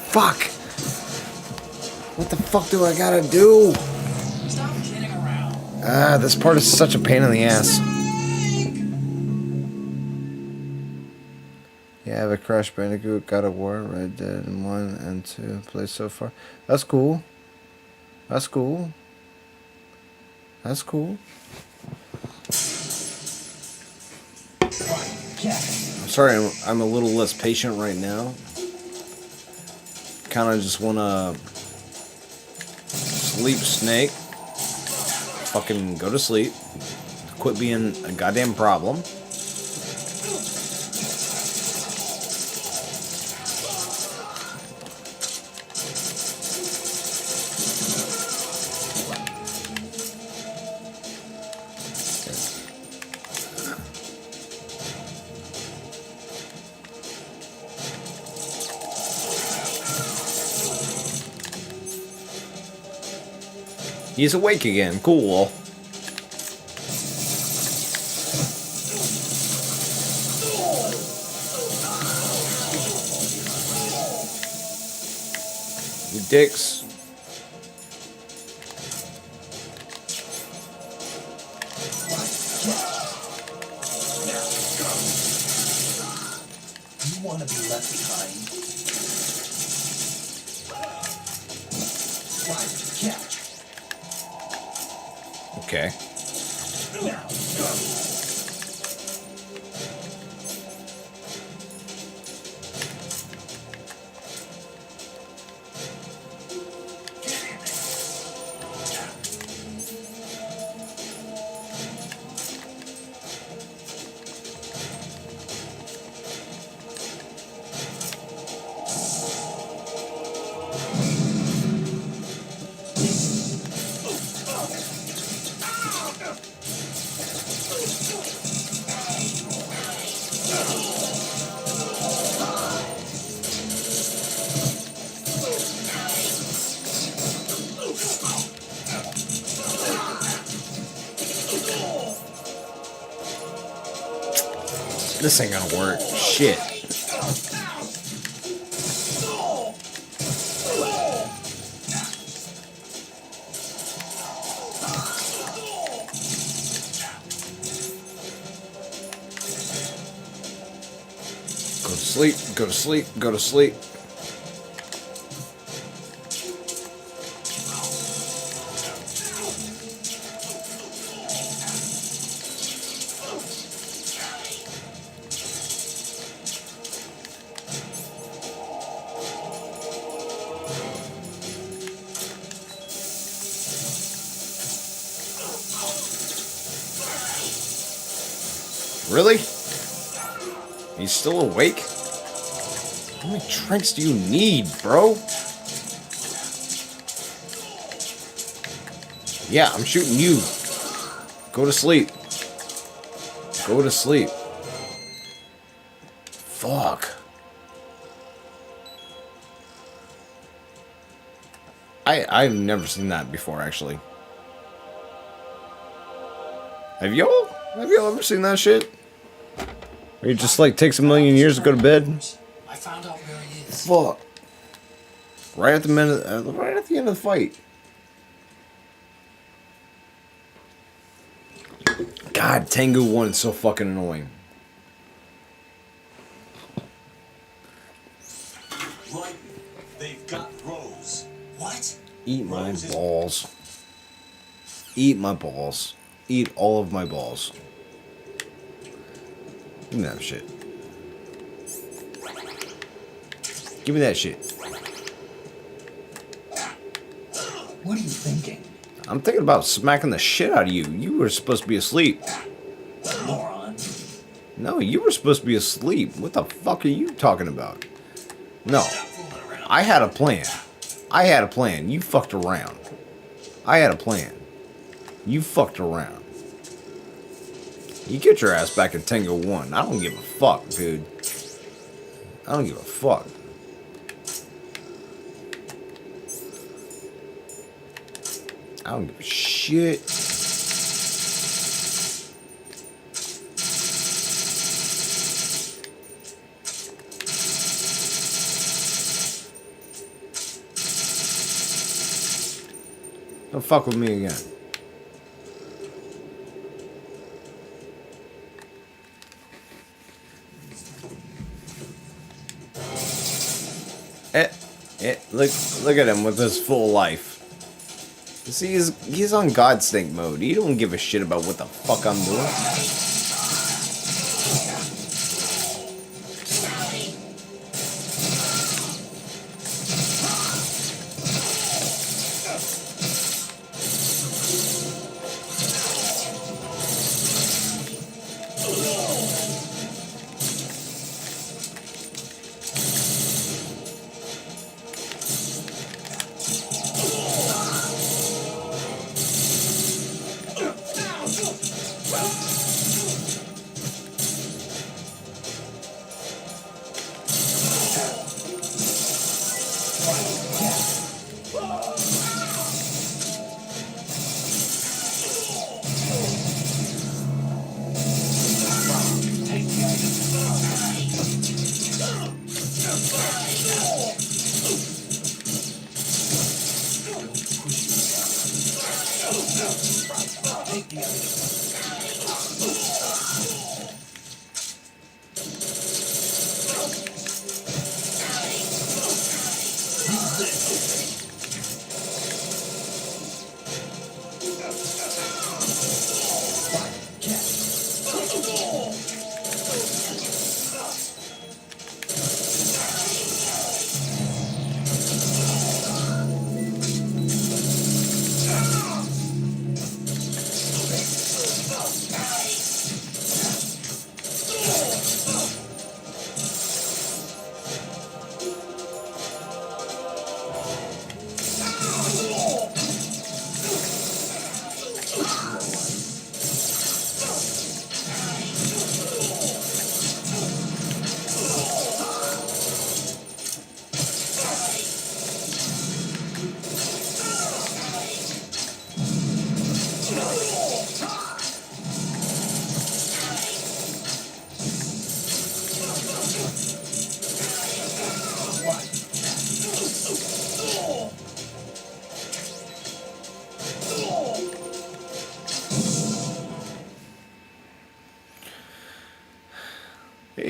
Fuck! What the fuck do I gotta do? Stop kidding around. Ah, this part is such a pain in the ass. Yeah, I have a Crash Bandicoot, God of War, Red Dead 1 and 2 played so far. That's cool. That's cool. That's cool. I'm sorry, I'm a little less patient right now. Kind of just want to sleep, Snake. Fucking go to sleep. Quit being a goddamn problem. He's awake again. Cool. You dicks. You want to be left behind? Right, catch. Okay. Now, go. This ain't gonna work. Shit. Go to sleep, go to sleep, go to sleep. Really? He's still awake? How many tranks do you need, bro? Yeah, I'm shooting you. Go to sleep. Go to sleep. Fuck. I've never seen that before, actually. Have y'all ever seen that shit? Where it just like takes a million years to go to bed? I found out where he is. Fuck. Right at the right at the end of the fight. God, Tengu 1 is so fucking annoying. Right. They've got Rose. What? Eat my balls. Eat my balls. Eat all of my balls. Give me that shit. Give me that shit. What are you thinking? I'm thinking about smacking the shit out of you. You were supposed to be asleep. Moron. No, you were supposed to be asleep. What the fuck are you talking about? No. I had a plan. I had a plan. You fucked around. I had a plan. You fucked around. You get your ass back in Tango 1. I don't give a fuck, dude. I don't give a fuck. I don't give a shit. Don't fuck with me again. Look at him with his full life. See, he's on God Snake mode. He don't give a shit about what the fuck I'm doing.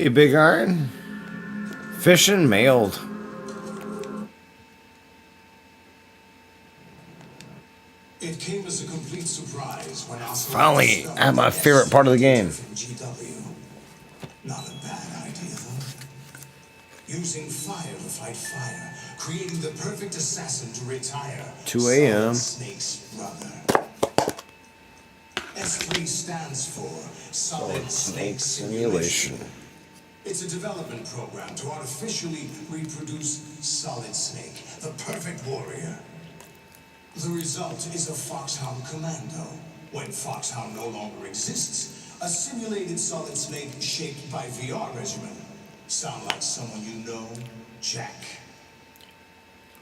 Hey, Big Iron. Fishing mailed. It came as a complete surprise when Finally, at my favorite part of the game. GW. Not a bad idea, though. Using fire to fight fire, creating the perfect assassin to retire. 2 a.m. Snake's brother. S3 stands for Solid Snake Simulation. It's a development program to artificially reproduce Solid Snake, the perfect warrior. The result is a Foxhound Commando. When Foxhound no longer exists, a simulated Solid Snake shaped by VR regimen. Sound like someone you know, Jack?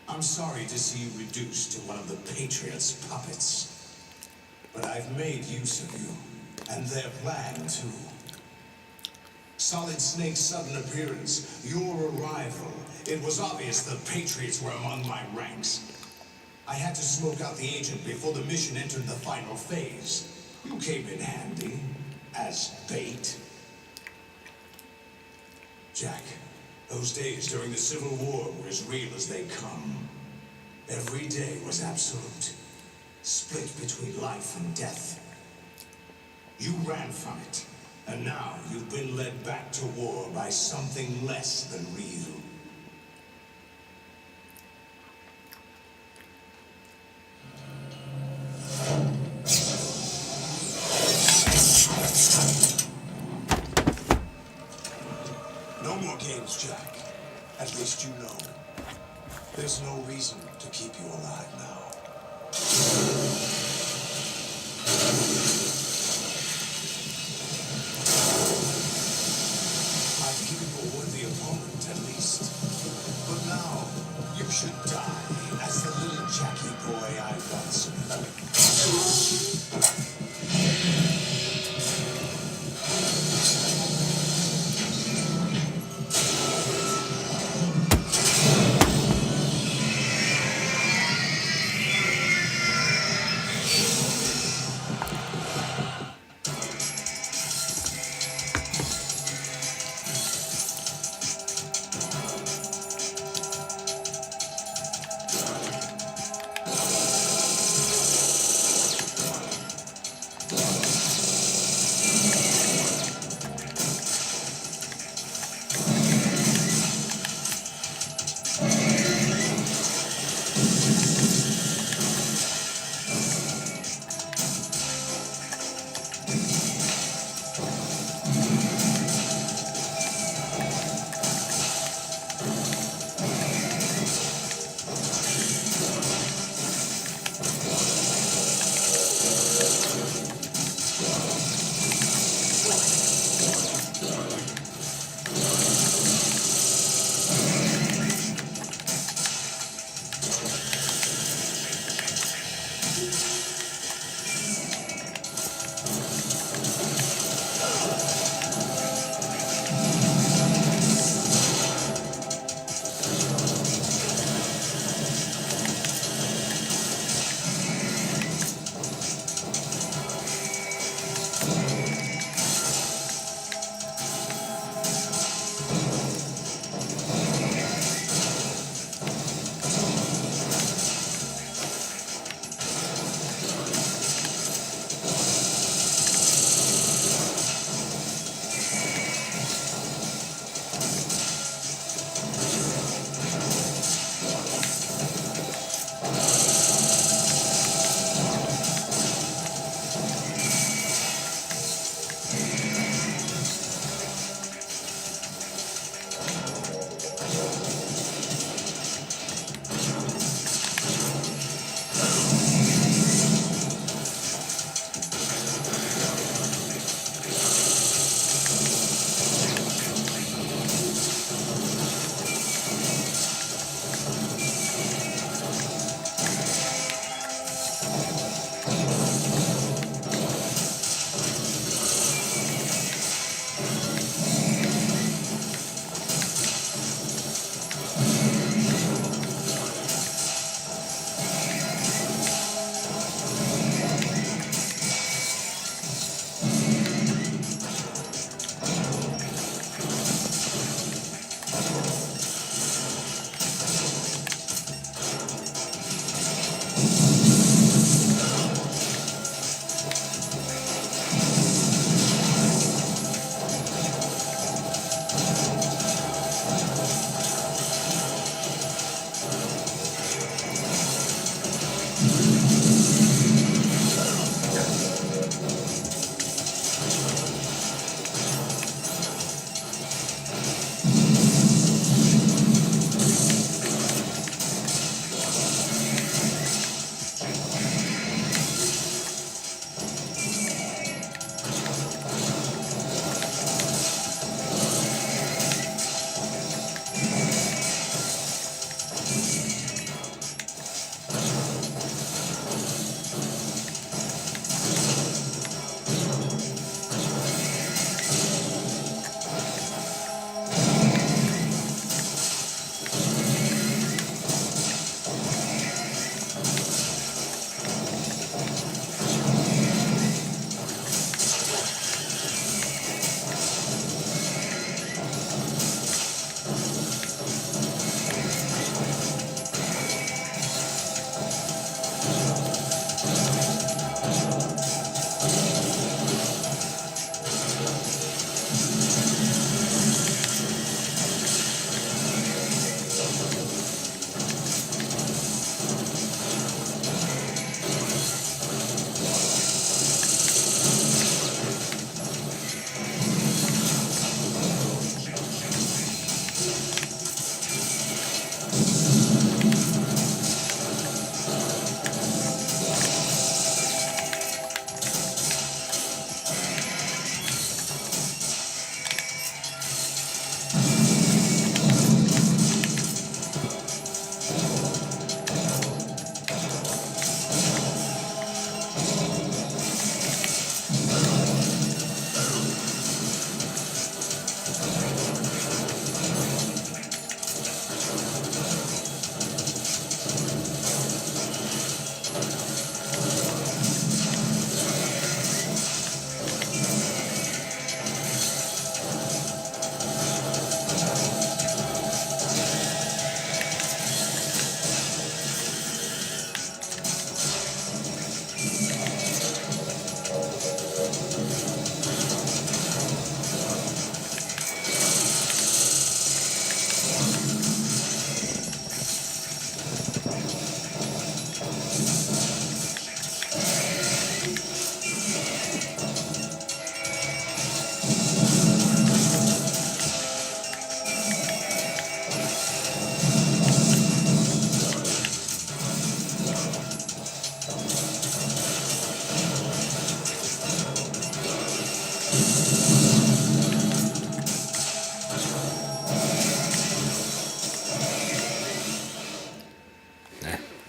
I'm sorry to see you reduced to one of the Patriots' puppets. But I've made use of you, and their plan too. Solid Snake's sudden appearance, your arrival, it was obvious the Patriots were among my ranks. I had to smoke out the agent before the mission entered the final phase. You came in handy, as bait. Jack, those days during the Civil War were as real as they come. Every day was absolute, split between life and death. You ran from it, and now you've been led back to war by something less than real. No more games, Jack. At least you know. There's no reason to keep you alive now. I've given you a worthy opponent, at least. But now, you should die as the little Jackie boy I once knew.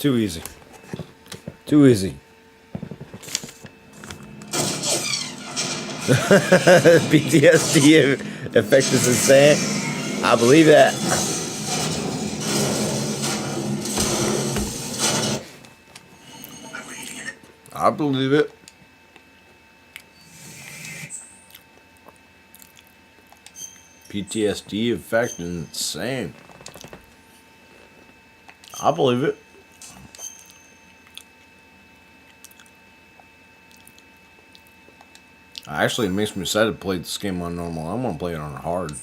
Too easy. Too easy. PTSD effect is insane. I believe that. I believe it. PTSD effect is insane. I believe it. Actually, it makes me excited to play this game on normal. I want to play it on hard.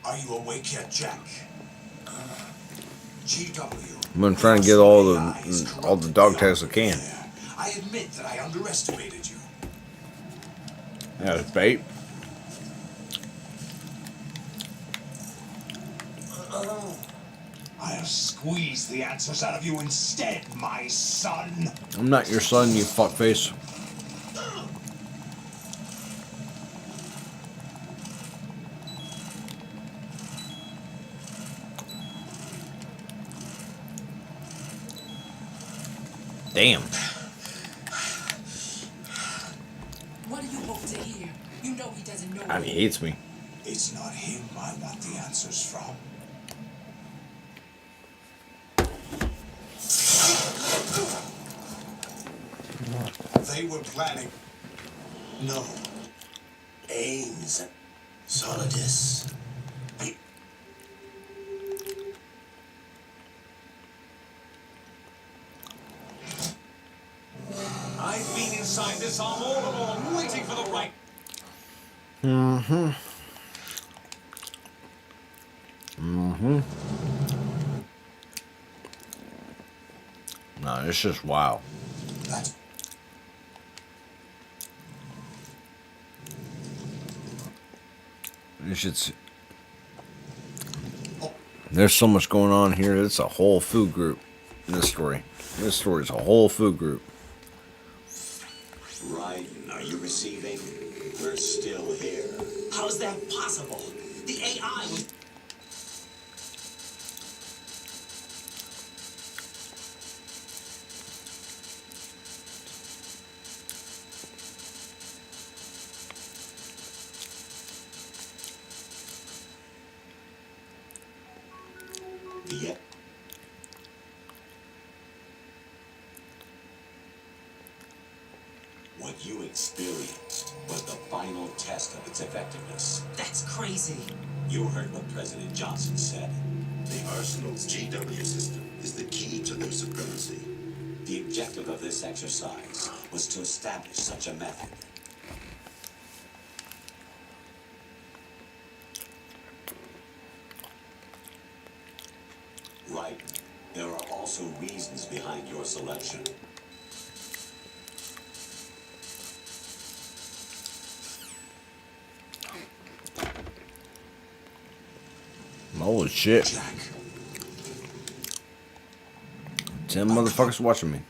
Are you awake yet, Jack? GW. I'm gonna try and get all the dog tags I can. I admit that I underestimated you. Yeah, it's bait. I'll squeeze the answers out of you instead, my son. I'm not your son, you fuckface. Damn. What do you hope to hear? You know he doesn't know. God, he hates me. It's not him I want the answers from. They were planning. No. Ames. Solidus. I've been inside this arm all along, waiting for the right. No, it's just wow. That. It's just, there's so much going on here. It's a whole food group in this story. This story is a whole food group. Raiden, are you receiving? We're still here. How's that possible? The AI was. Yeah. What you experienced was the final test of its effectiveness. That's crazy. You heard what President Johnson said. The Arsenal's GW system is the key to their supremacy. The objective of this exercise was to establish such a method. Right. There are also reasons behind your selection. Holy shit. Jack. 10 motherfuckers watching me.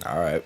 Alright.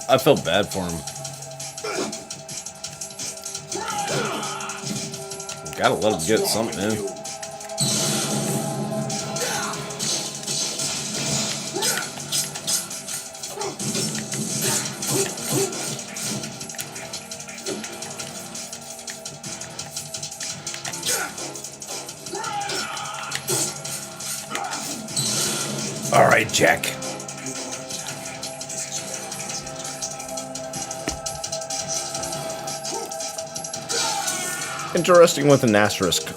I felt bad for him. Gotta let him get something in. All right, Jack. Interesting with an asterisk.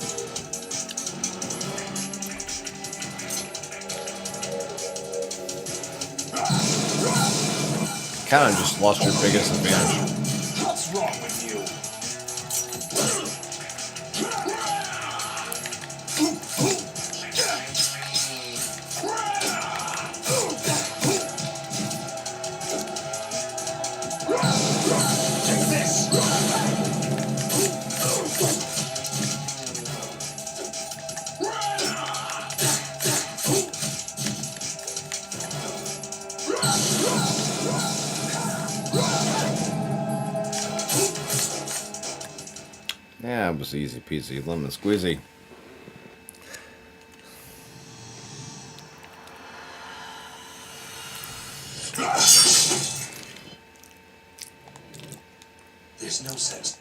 Kind of just lost your biggest advantage. What's wrong with you? Take this. Yeah, it was easy peasy, lemon squeezy. There's no such.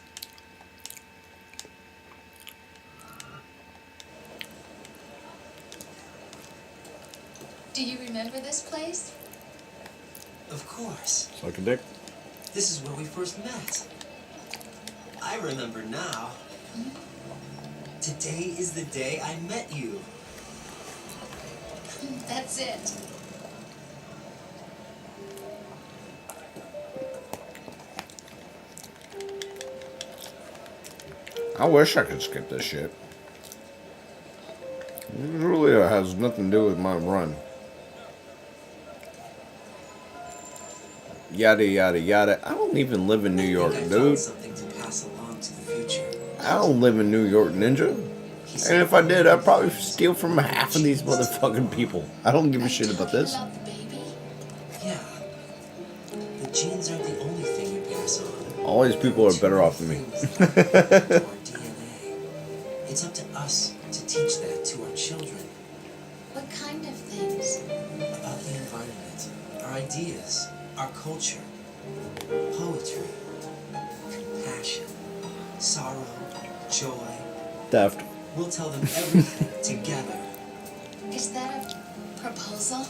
Do you remember this place? Of course. Suck a dick. This is where we first met. I remember now. Today is the day I met you. That's it. I wish I could skip this shit. It really has nothing to do with my run. Yada yada yada. I don't even live in New York, I think I dude. found something to pass along to the future. I don't live in New York, Ninja. And if I did, I'd probably steal from half of these motherfucking people. I don't give a shit about this. About the baby? Yeah. The genes aren't the only thing you pass on. All these people are better off than me. Things that affect our DNA. It's up to us to teach that to our children. What kind of things? About the environment, our ideas, our culture, poetry, compassion, sorrow, joy. Theft. We'll tell them everything together. Is that a proposal?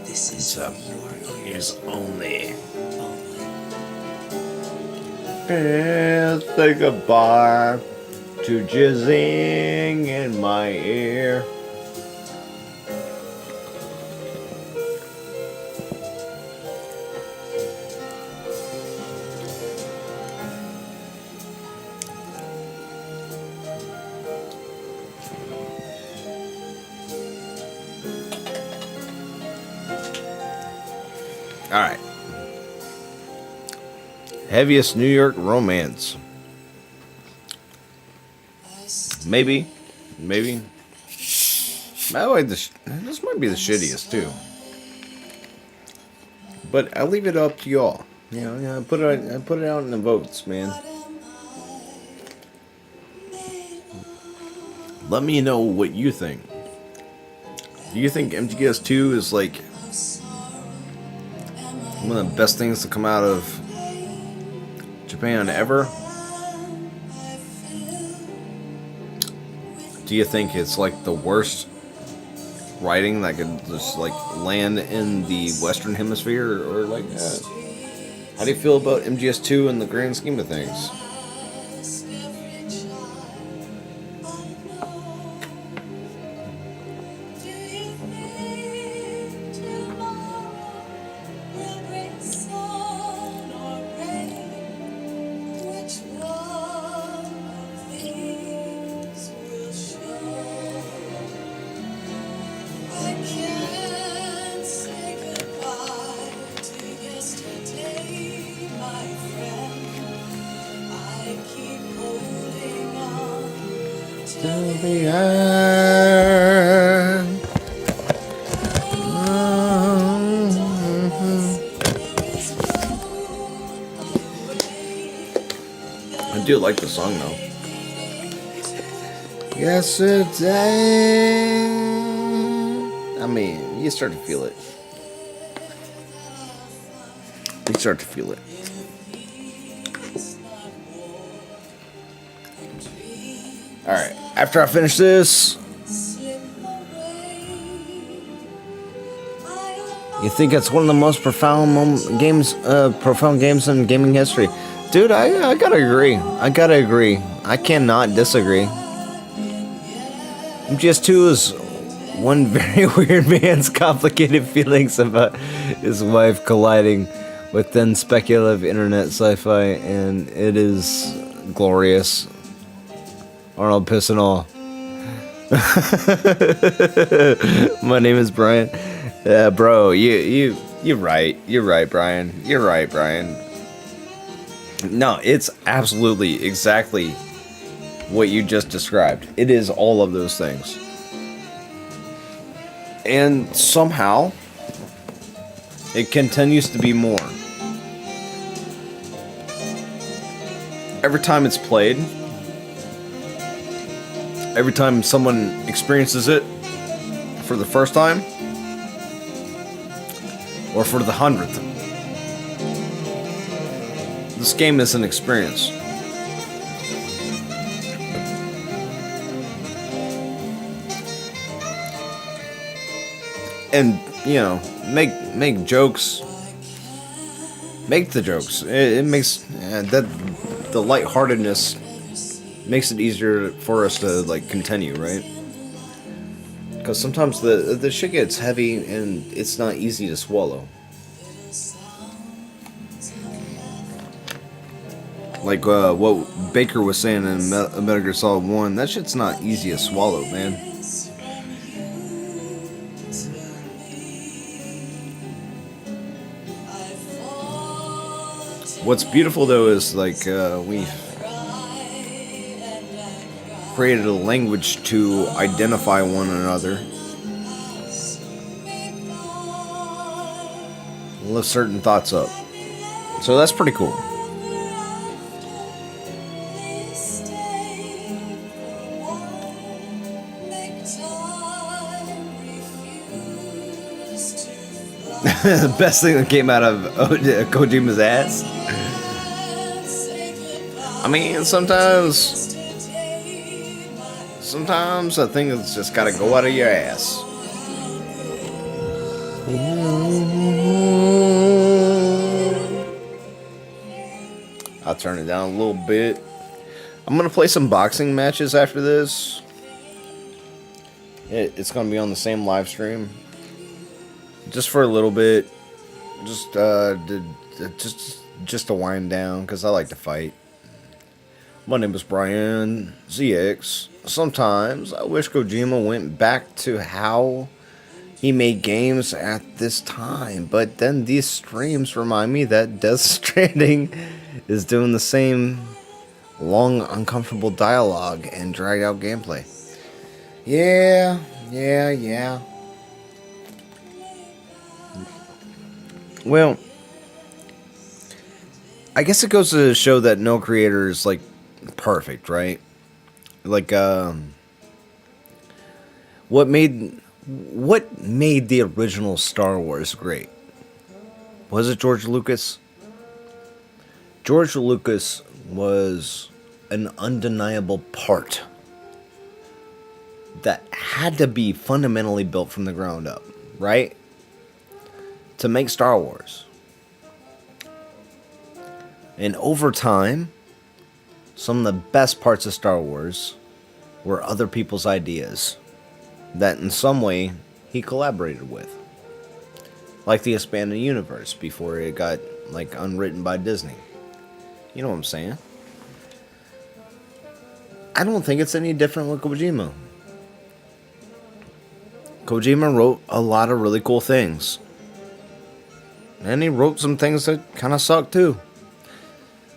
This is for your ears only. only. And say goodbye to jizzing in my ear. All right. Heaviest New York romance. Maybe. By the way, this might be the shittiest too. But I'll leave it up to y'all. You know, I put it out in the votes, man. Let me know what you think. Do you think MGS2 is like one of the best things to come out of Japan ever? Do you think it's like the worst writing that could just like land in the Western Hemisphere, or like how do you feel about MGS2 in the grand scheme of things? I do like the song though. Yesterday. I mean, you start to feel it. You start to feel it. Alright, after I finish this, You think it's one of the most profound profound games in gaming history, dude? I gotta agree. I cannot disagree. MGS2 is one very weird man's complicated feelings about his wife colliding with then speculative internet sci-fi, and it is glorious. Arnold Pissinall. My name is Brian. Bro, you're right. You're right, Brian. You're right, Brian. No, it's absolutely exactly what you just described. It is all of those things. And somehow, it continues to be more. Every time it's played, every time someone experiences it for the first time, or for the 100th, this game is an experience. And, you know, make jokes. Make the jokes. It makes that the lightheartedness makes it easier for us to like continue, right? Because sometimes the shit gets heavy and it's not easy to swallow. Like what Baker was saying in Metal Gear Solid 1, that shit's not easy to swallow, man. What's beautiful though is like we've created a language to identify one another, lift certain thoughts up. So that's pretty cool. The best thing that came out of Kojima's ass. I mean, sometimes a thing has just gotta go out of your ass. I'll turn it down a little bit. I'm gonna play some boxing matches after this. It's gonna be on the same live stream, just for a little bit, just to wind down, because I like to fight. My name is Brian ZX. Sometimes I wish Kojima went back to how he made games at this time, but then these streams remind me that Death Stranding is doing the same long, uncomfortable dialogue and dragged out gameplay. Yeah. Well, I guess it goes to show that no creator is like perfect, right? Like, what made the original Star Wars great? Was it George Lucas? George Lucas was an undeniable part that had to be fundamentally built from the ground up, right? To make Star Wars. And over time, some of the best parts of Star Wars were other people's ideas that in some way he collaborated with. Like the expanded universe before it got like unwritten by Disney. You know what I'm saying? I don't think it's any different with Kojima. Kojima wrote a lot of really cool things. And he wrote some things that kind of sucked too.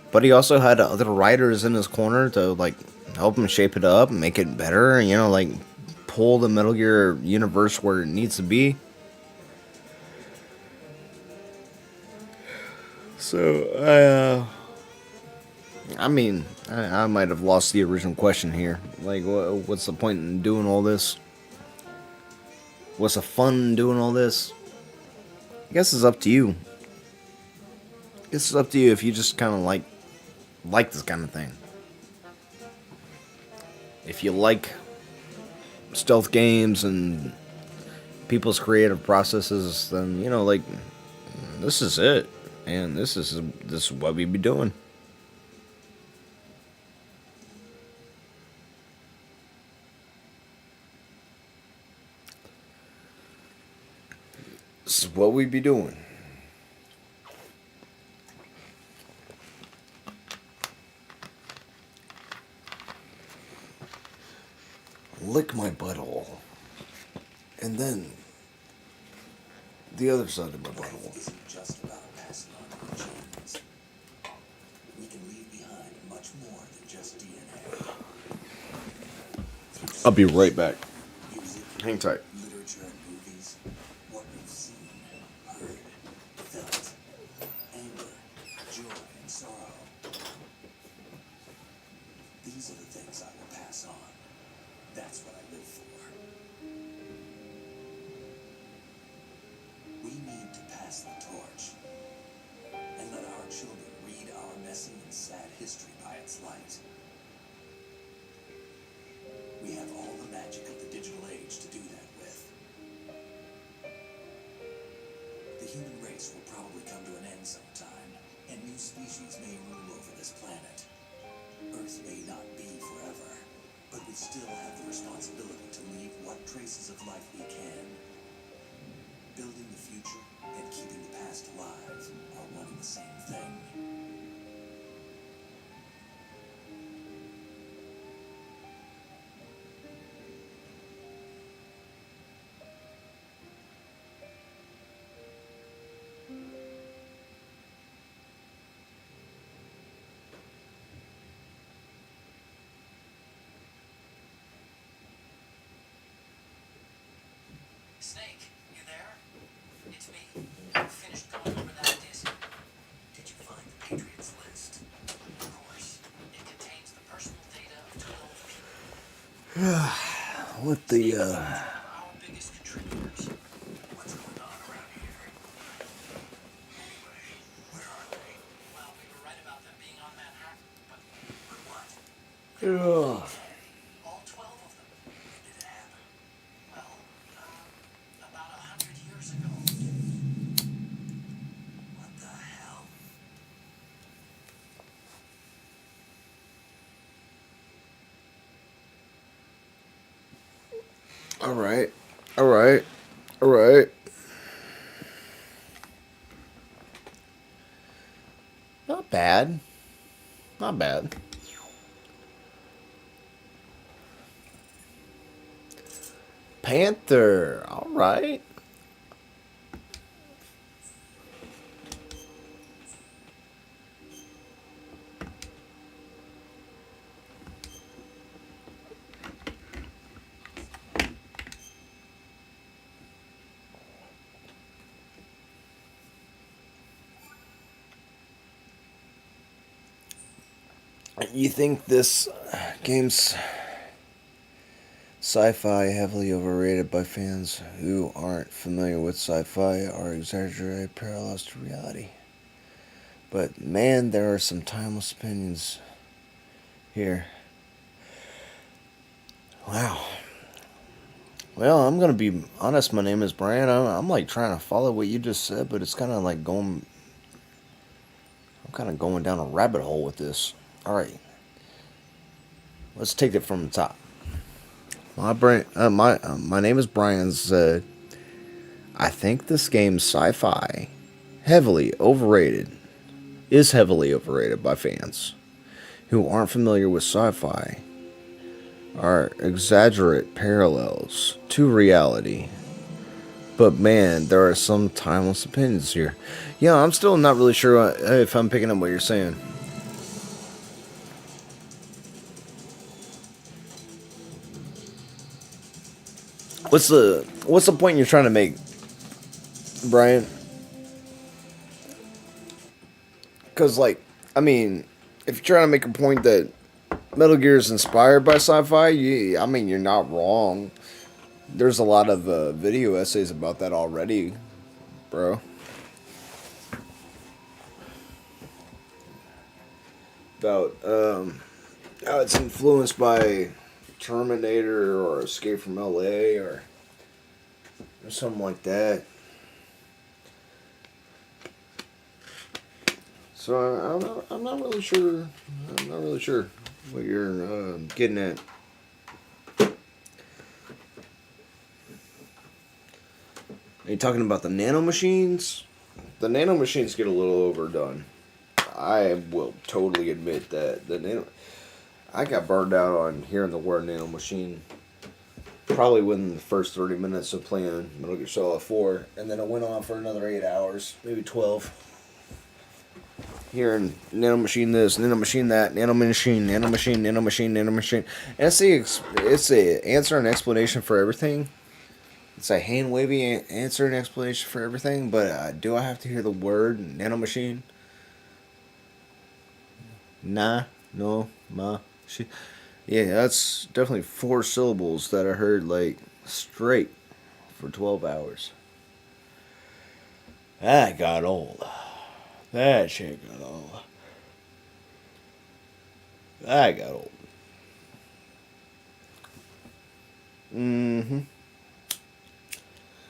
But he also had other writers in his corner to like help him shape it up and make it better, you know, like pull the Metal Gear universe where it needs to be. So, I mean, I might have lost the original question here. Like, what's the point in doing all this? What's the fun in doing all this? I guess it's up to you. I guess it's up to you if you just kind of like this kind of thing. If you like stealth games and people's creative processes, then you know, like this is it, and this is what we be doing. This is what we be doing. Lick my butthole, and then the other side of my butthole. Life isn't just about passing on your genes. We can leave behind much more than just DNA. I'll be right back. Music, Hang tight. literature, and movies. What we've seen, heard, felt. Anger, joy, and sorrow. These are the things I will pass on. That's what I live for. We need to pass the torch and let our children read our messy and sad history by its light. We have all the magic of the digital age to do that with. The human race will probably come to an end sometime, and new species may rule over this planet. Earth may not be forever, but we still have the responsibility to leave what traces of life we can. Building the future and keeping the past alive are one and the same thing. Snake, you there? It's me. I finished going over that disc. Did you find the Patriots list? Of course. It contains the personal data of 12 people. What the Our biggest contributors. What's going on around here? Anyway, where are they? Well, we were right about them being on Manhattan, but But what? Ugh. all 12 of them. When did it happen? Well, about 100 years ago. What the hell? All right. All right. All right. Not bad. Not bad. Panther. All right. You think this game's sci-fi heavily overrated by fans who aren't familiar with sci-fi or exaggerated parallels to reality? But man, there are some timeless opinions here. Wow. Well, I'm gonna be honest. My name is Brian. I'm like trying to follow what you just said, but it's kind of like going. I'm kind of going down a rabbit hole with this. All right. Let's take it from the top. My name is Brian. Said, I think this game's sci-fi heavily overrated. Is heavily overrated by fans who aren't familiar with sci-fi. Are exaggerate parallels to reality. But man, there are some timeless opinions here. Yeah, I'm still not really sure if I'm picking up what you're saying. What's the point you're trying to make, Brian? Because like, I mean, if you're trying to make a point that Metal Gear is inspired by sci-fi, I mean, you're not wrong. There's a lot of video essays about that already, bro. About how it's influenced by Terminator or Escape from LA or or something like that. So I'm not really sure. I'm not really sure what you're getting at. Are you talking about the nano machines? The nano machines get a little overdone. I will totally admit that the nano. I got burned out on hearing the word nano machine. Probably within the first 30 minutes of playing Metal Gear Solid 4, and then it went on for another 8 hours, maybe 12. Hearing nano machine this, nano machine that, nano machine, nano machine, nano machine, nano machine. And it's a answer and explanation for everything. It's a hand wavy answer and explanation for everything. But do I have to hear the word nano machine? Nah, no, ma, she. Yeah, that's definitely 4 syllables that I heard like straight for 12 hours. That got old. That shit got old. That got old. Mm-hmm.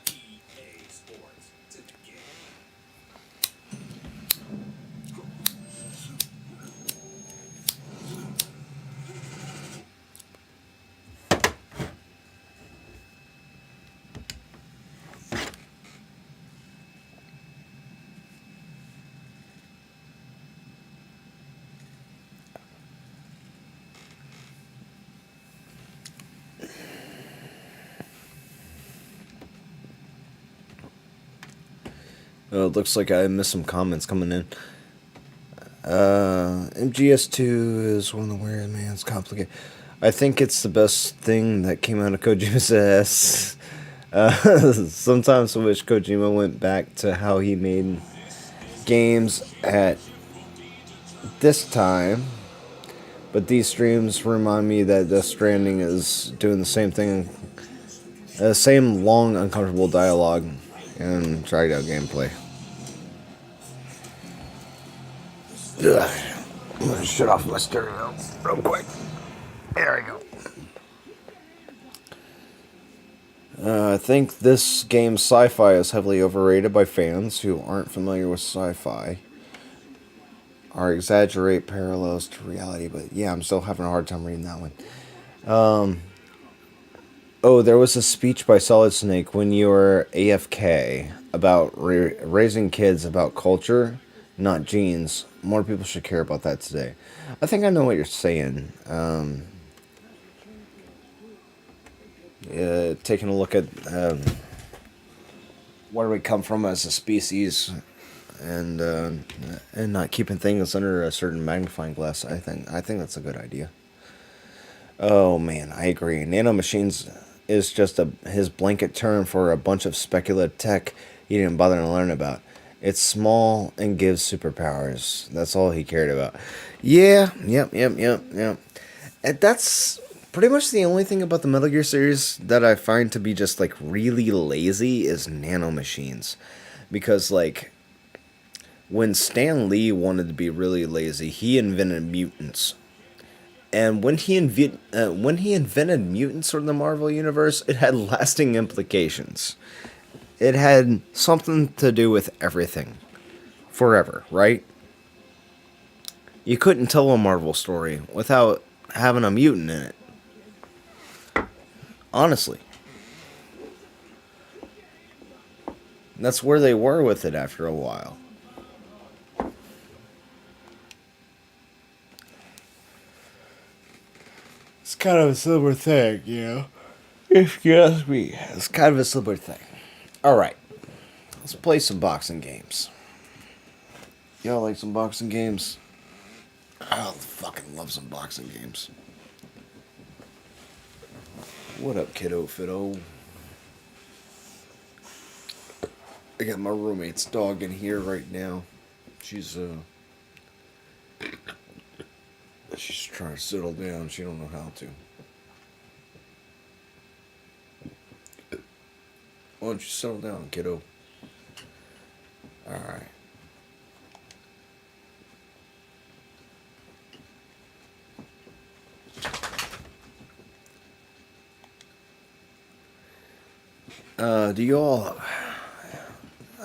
EA Sports. It's in the game. Oh, it looks like I missed some comments coming in. MGS2 is one of the weird, man. It's complicated. I think it's the best thing that came out of Kojima's ass. Sometimes I wish Kojima went back to how he made games at this time. But these streams remind me that Death Stranding is doing the same thing. Same long, uncomfortable dialogue and dragged out gameplay. Ugh. I'm gonna shut off my stereo real quick. There we go. I think this game's sci-fi is heavily overrated by fans who aren't familiar with sci-fi. Or exaggerate parallels to reality, but yeah, I'm still having a hard time reading that one. Oh, there was a speech by Solid Snake when you were AFK about raising kids about culture, not genes. More people should care about that today. I think I know what you're saying. Taking a look at where we come from as a species, and not keeping things under a certain magnifying glass. I think that's a good idea. Oh man, I agree. Nanomachines is just his blanket term for a bunch of speculative tech he didn't bother to learn about. It's small and gives superpowers. That's all he cared about. Yeah, yep. And that's pretty much the only thing about the Metal Gear series that I find to be just like really lazy is nanomachines. Because like when Stan Lee wanted to be really lazy, he invented mutants. And when he invented mutants in the Marvel Universe, it had lasting implications. It had something to do with everything. Forever, right? You couldn't tell a Marvel story without having a mutant in it. Honestly. That's where they were with it after a while. It's kind of a silver thing, you know? If you ask me, it's kind of a silver thing. Alright. Let's play some boxing games. Y'all like some boxing games? I fucking love some boxing games. What up, kiddo fido? I got my roommate's dog in here right now. She's trying to settle down. She don't know how to. Why don't you settle down, kiddo? Alright. Do you all?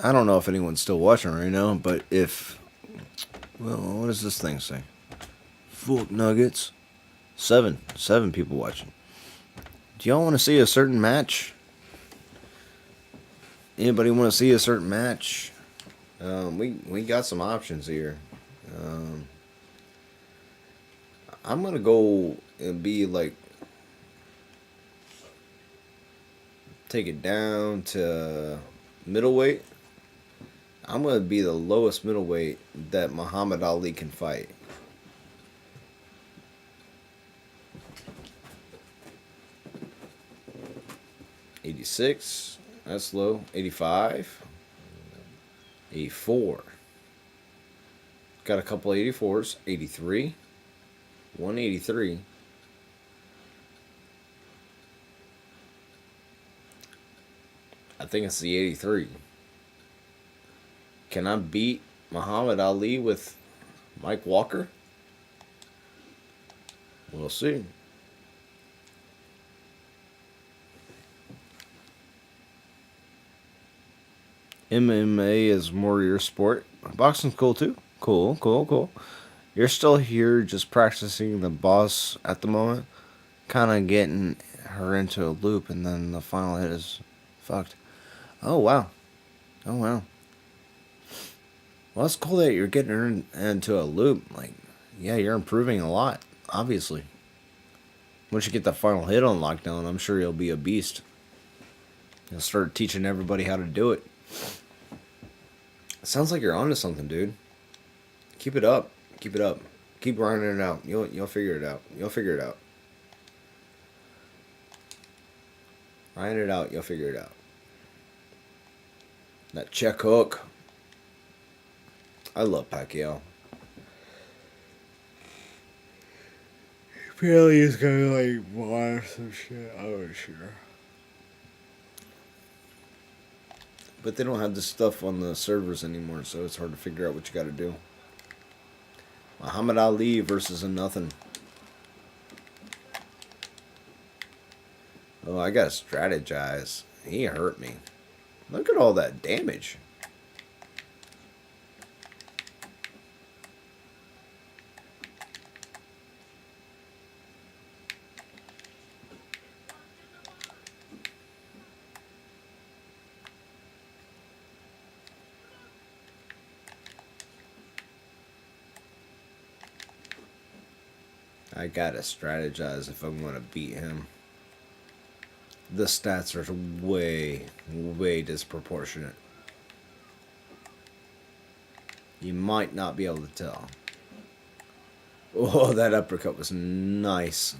I don't know if anyone's still watching right now, but if, well, what does this thing say? Full nuggets. Seven people watching. Do y'all want to see a certain match? Anybody want to see a certain match? We got some options here. I'm gonna go and be like, take it down to middleweight. I'm gonna be the lowest middleweight that Muhammad Ali can fight. $86. That's low. $85. $84. Got a couple $84s. $83. $183. I think it's the 83. Can I beat Muhammad Ali with Mike Walker? We'll see. MMA is more your sport. Boxing's cool too. Cool. You're still here just practicing the boss at the moment. Kind of getting her into a loop, and then the final hit is fucked. Oh, wow. Well, it's cool that you're getting her into a loop. Like, yeah, you're improving a lot, obviously. Once you get that final hit on lockdown, I'm sure you'll be a beast. You'll start teaching everybody how to do it. Sounds like you're onto something, dude. Keep it up. Keep grinding it out. You'll figure it out. You'll figure it out. Grind it out. You'll figure it out. That check hook. I love Pacquiao. Apparently he's gonna like wire some shit. I'm not sure. But they don't have this stuff on the servers anymore, so it's hard to figure out what you gotta do. Muhammad Ali versus a nothing. Oh, I gotta strategize. He hurt me. Look at all that damage. I gotta strategize if I'm gonna beat him. The stats are way disproportionate. You might not be able to tell. Oh, that uppercut was nice.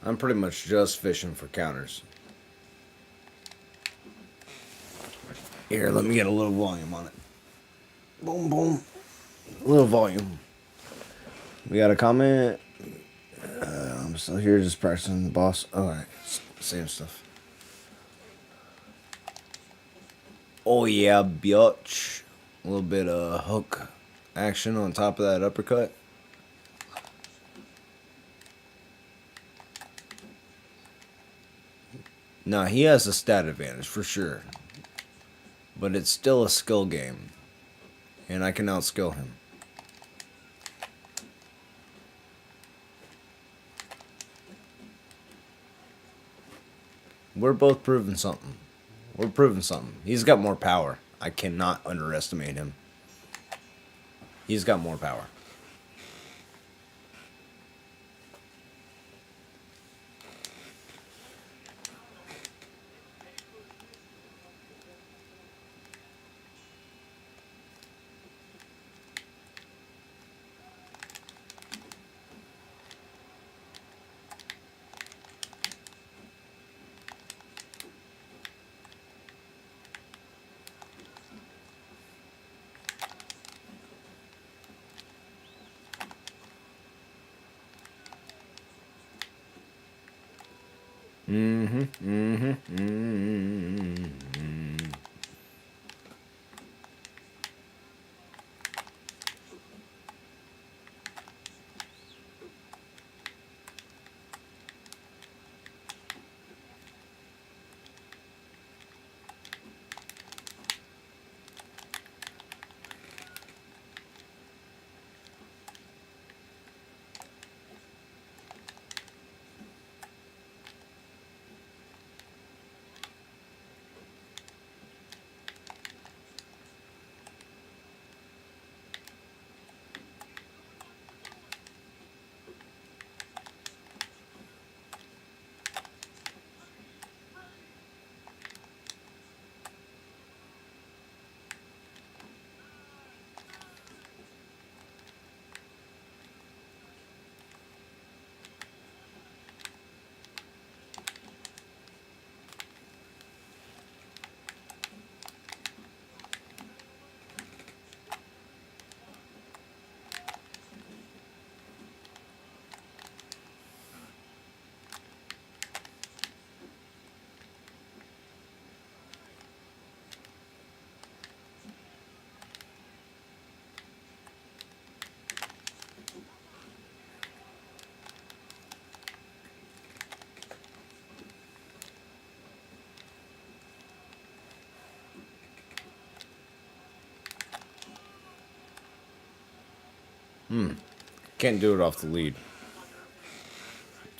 I'm pretty much just fishing for counters. Here, let me get a little volume on it. Boom, boom. A little volume. We got a comment. I'm still here just practicing the boss. Alright, same stuff. Oh yeah, biatch. A little bit of hook action on top of that uppercut. Now, he has a stat advantage for sure. But it's still a skill game. And I can outskill him. We're both proving something. We're proving something. He's got more power. I cannot underestimate him. He's got more power. Can't do it off the lead.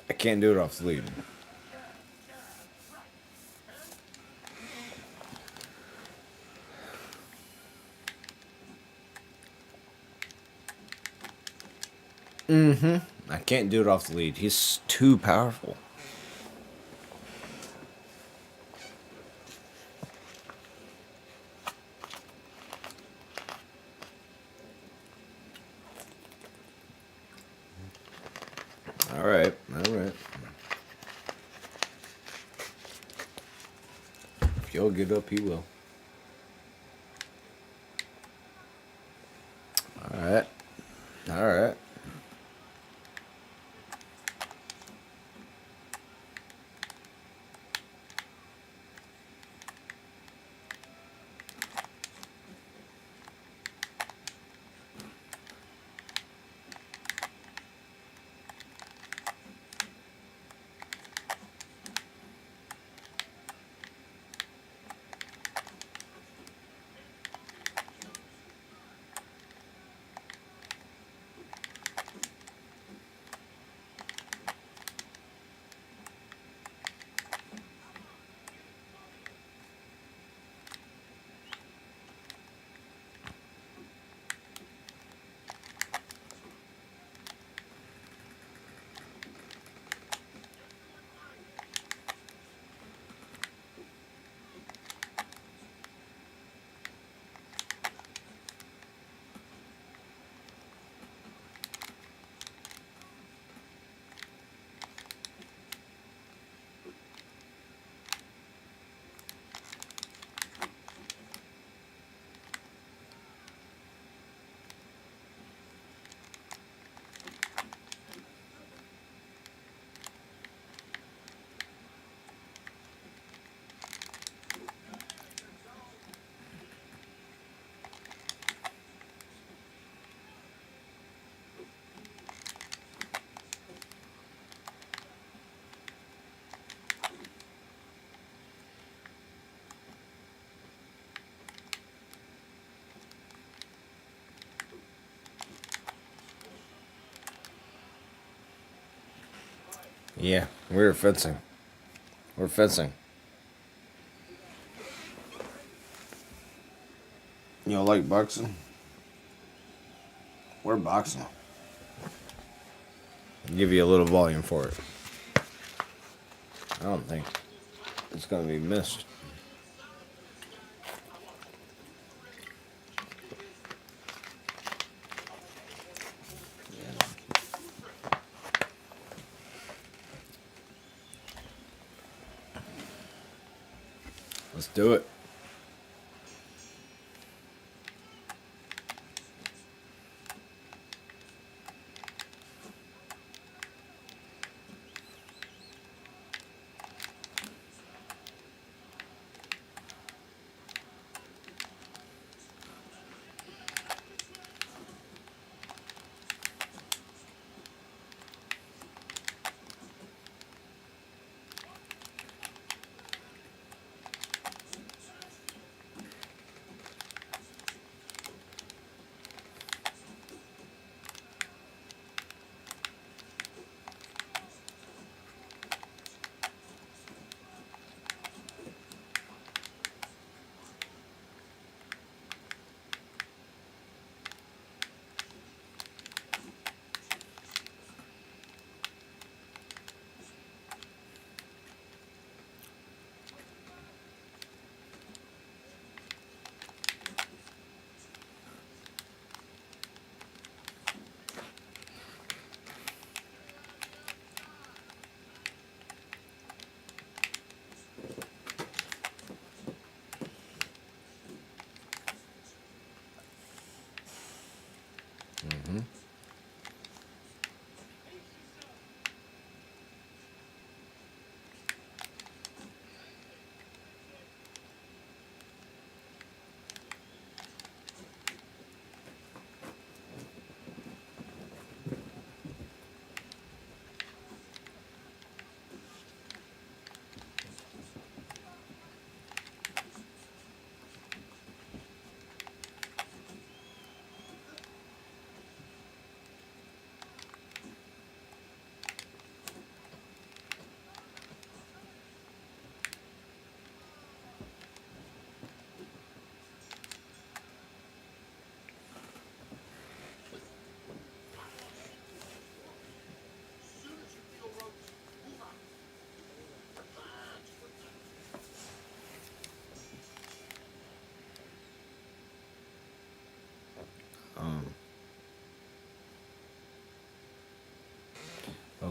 I can't do it off the lead. I can't do it off the lead. He's too powerful. All right, all right. If you'll get up, he will. All right, all right. Yeah, we're fencing. We're fencing. You don't like boxing? We're boxing. Give you a little volume for it. I don't think it's gonna be missed. Let's do it.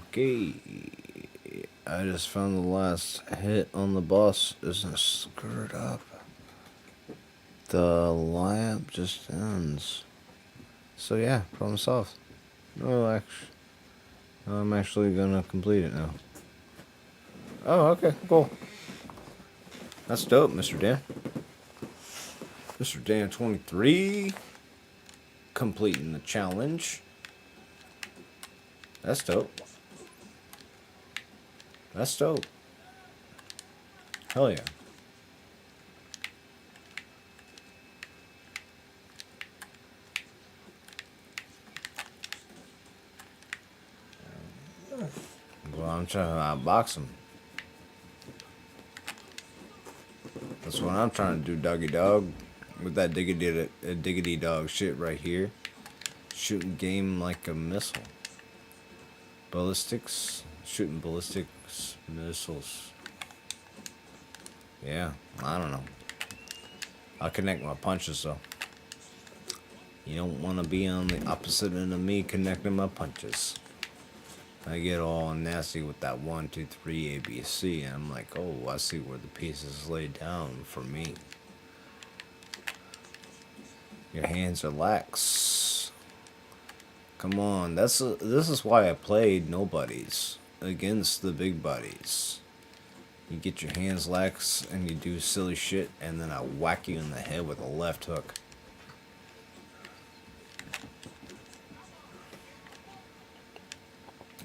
Okay. I just found the last hit on the bus isn't screwed up. The lamp just ends. So yeah, problem solved. No, I'm actually gonna complete it now. Oh, okay, cool. That's dope, Mr. Dan. Mr. Dan 23 completing the challenge. That's dope. That's dope. Hell yeah. Well, I'm trying to outbox him. That's what I'm trying to do, doggy dog. With that diggity dog shit right here. Shooting game like a missile. Ballistics. Shooting ballistics missiles. Yeah, I don't know. I'll connect my punches though. You don't want to be on the opposite end of me connecting my punches. I get all nasty with that 1, 2, 3 ABC, and I'm like, oh, I see where the pieces lay down for me. Your hands are lax. Come on, this is why I played nobodies against the big buddies. You get your hands lax and you do silly shit, and then I whack you in the head with a left hook.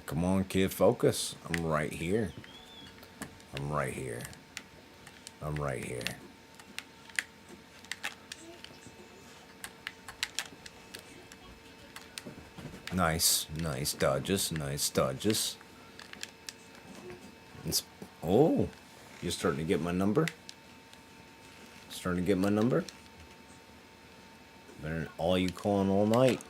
Come on, kid, focus. I'm right here. I'm right here. I'm right here. Nice, nice dodges, nice dodges. Oh, you're starting to get my number? Starting to get my number? Better than all you calling all night.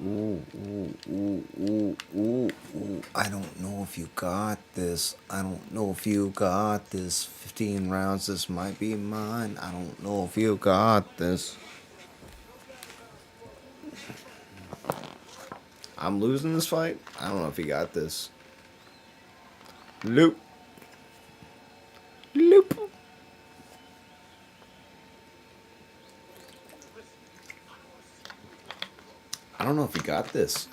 Ooh, ooh, ooh, ooh, ooh, ooh. I don't know if you got this. I don't know if you got this. 15 rounds, this might be mine. I don't know if you got this. I'm losing this fight? I don't know if he got this. Loop. Loop. I don't know if he got this.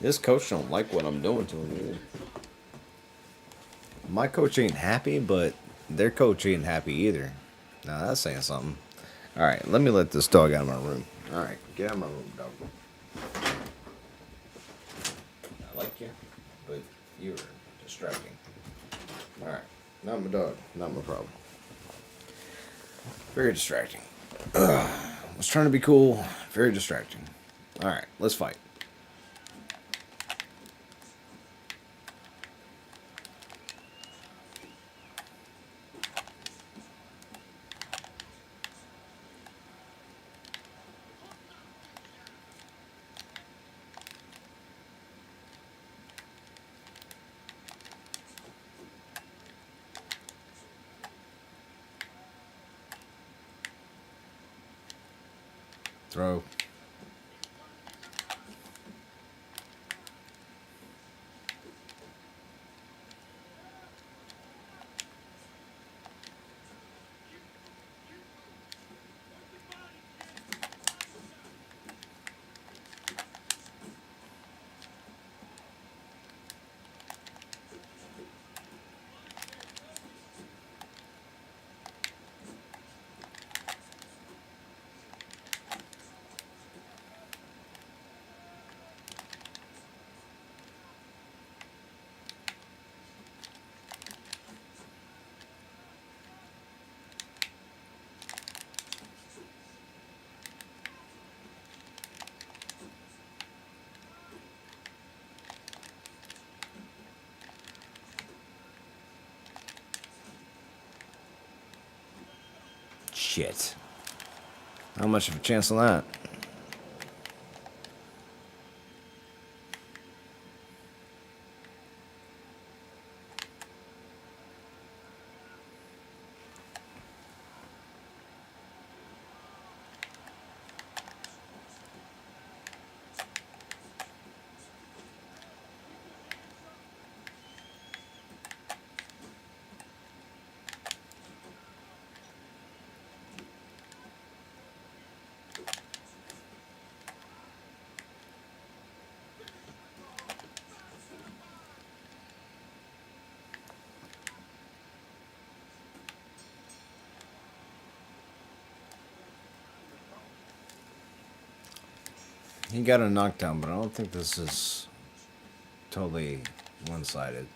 This coach don't like what I'm doing to him, dude. My coach ain't happy, but their coach ain't happy either. Now that's saying something. Alright, let me let this dog out of my room. Alright, get out of my room, dog. I like you, but you're distracting. Alright, not my dog, not my problem. Very distracting. Was trying to be cool, very distracting. Alright, let's fight. Throw. Shit. How much of a chance on that? He got a knockdown, but I don't think this is totally one-sided.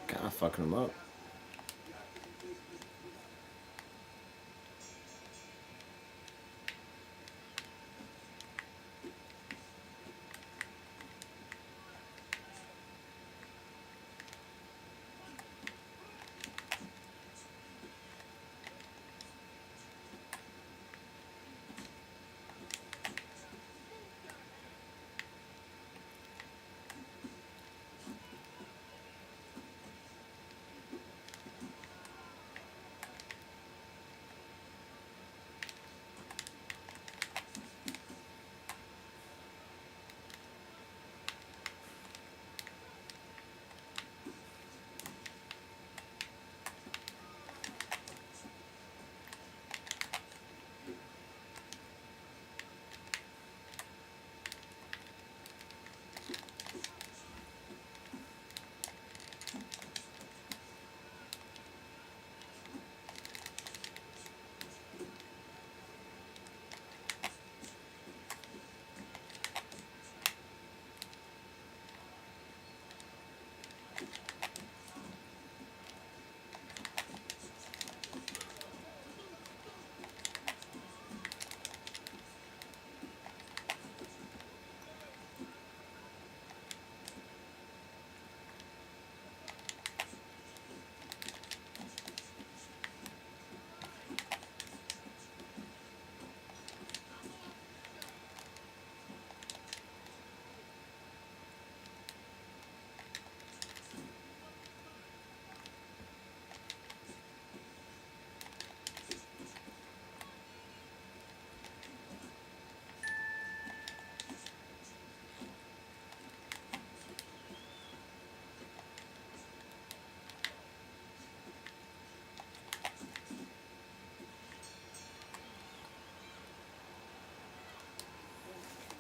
Kind of fucking him up.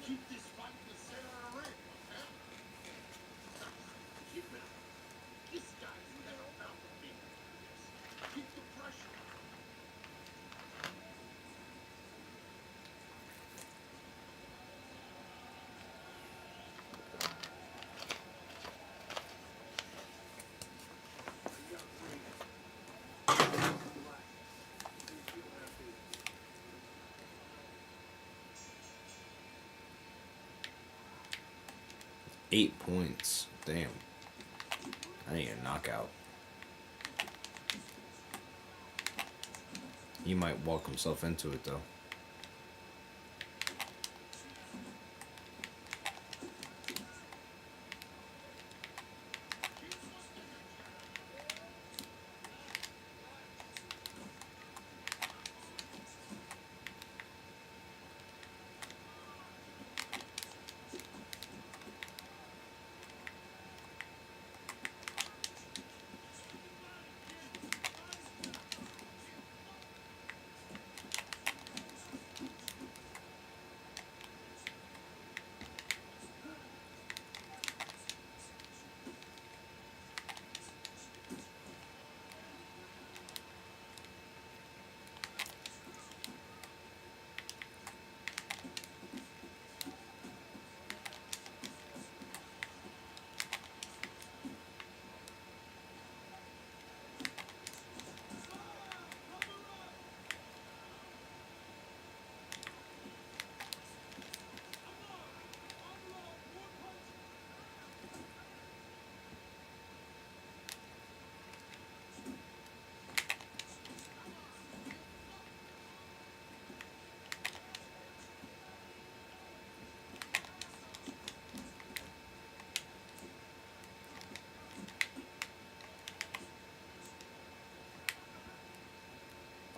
Keep this fight in the center of the ring, okay? Keep it up. This guy's never alpha me. Keep the pressure on. 8 points. Damn. I need a knockout. He might walk himself into it though.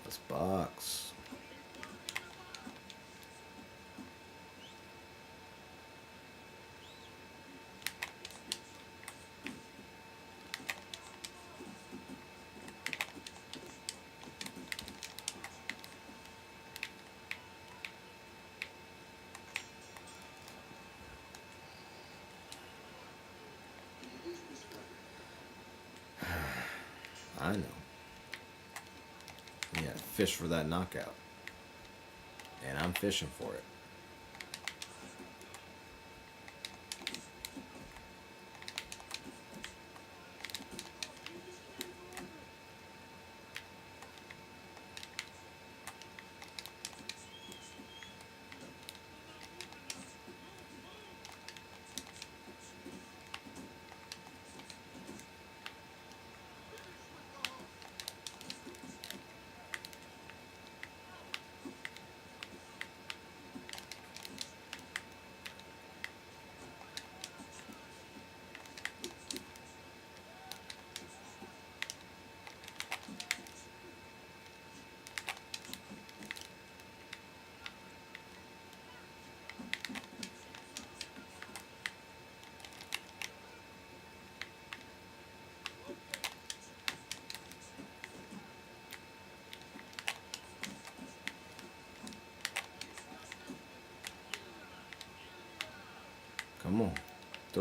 This box. I know. Yeah, fish for that knockout. And I'm fishing for it.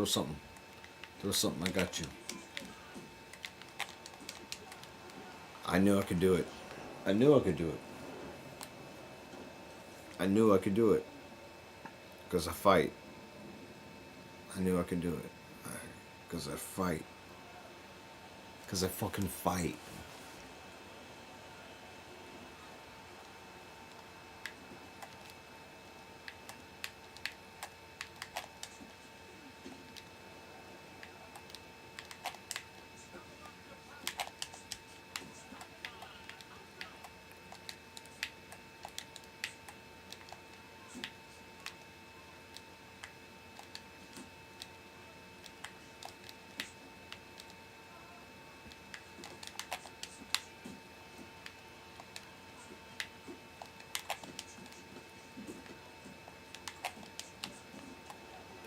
Throw something. Throw something. I got you. I knew I could do it. I knew I could do it. I knew I could do it. Because I fight. I knew I could do it. Because I fight. Because I fucking fight.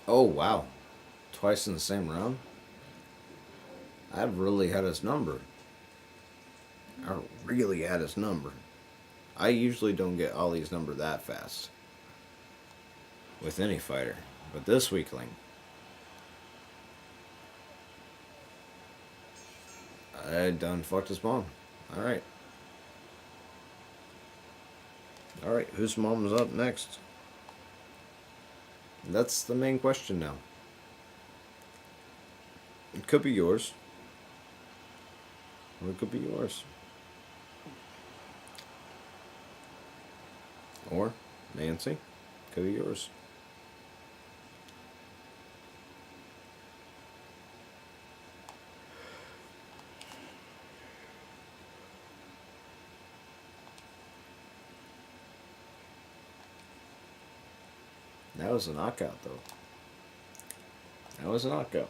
Oh, wow. Twice in the same round? I really had his number. I really had his number. I usually don't get Ollie's number that fast. With any fighter. But this weakling. I done fucked his mom. Alright. Alright, whose mom's up next? That's the main question now. It could be yours. Or it could be yours. Or Nancy. Could be yours. That was a knockout, though. That was a knockout.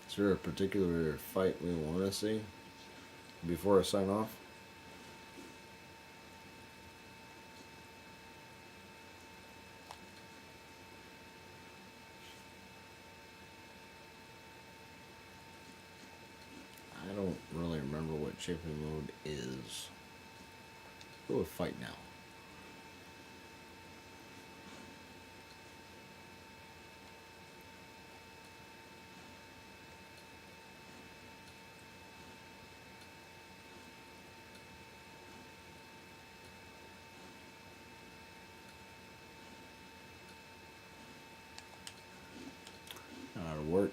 Is there a particular fight we want to see before I sign off? I don't really remember what champion mode is. Go with fight now. That'll work.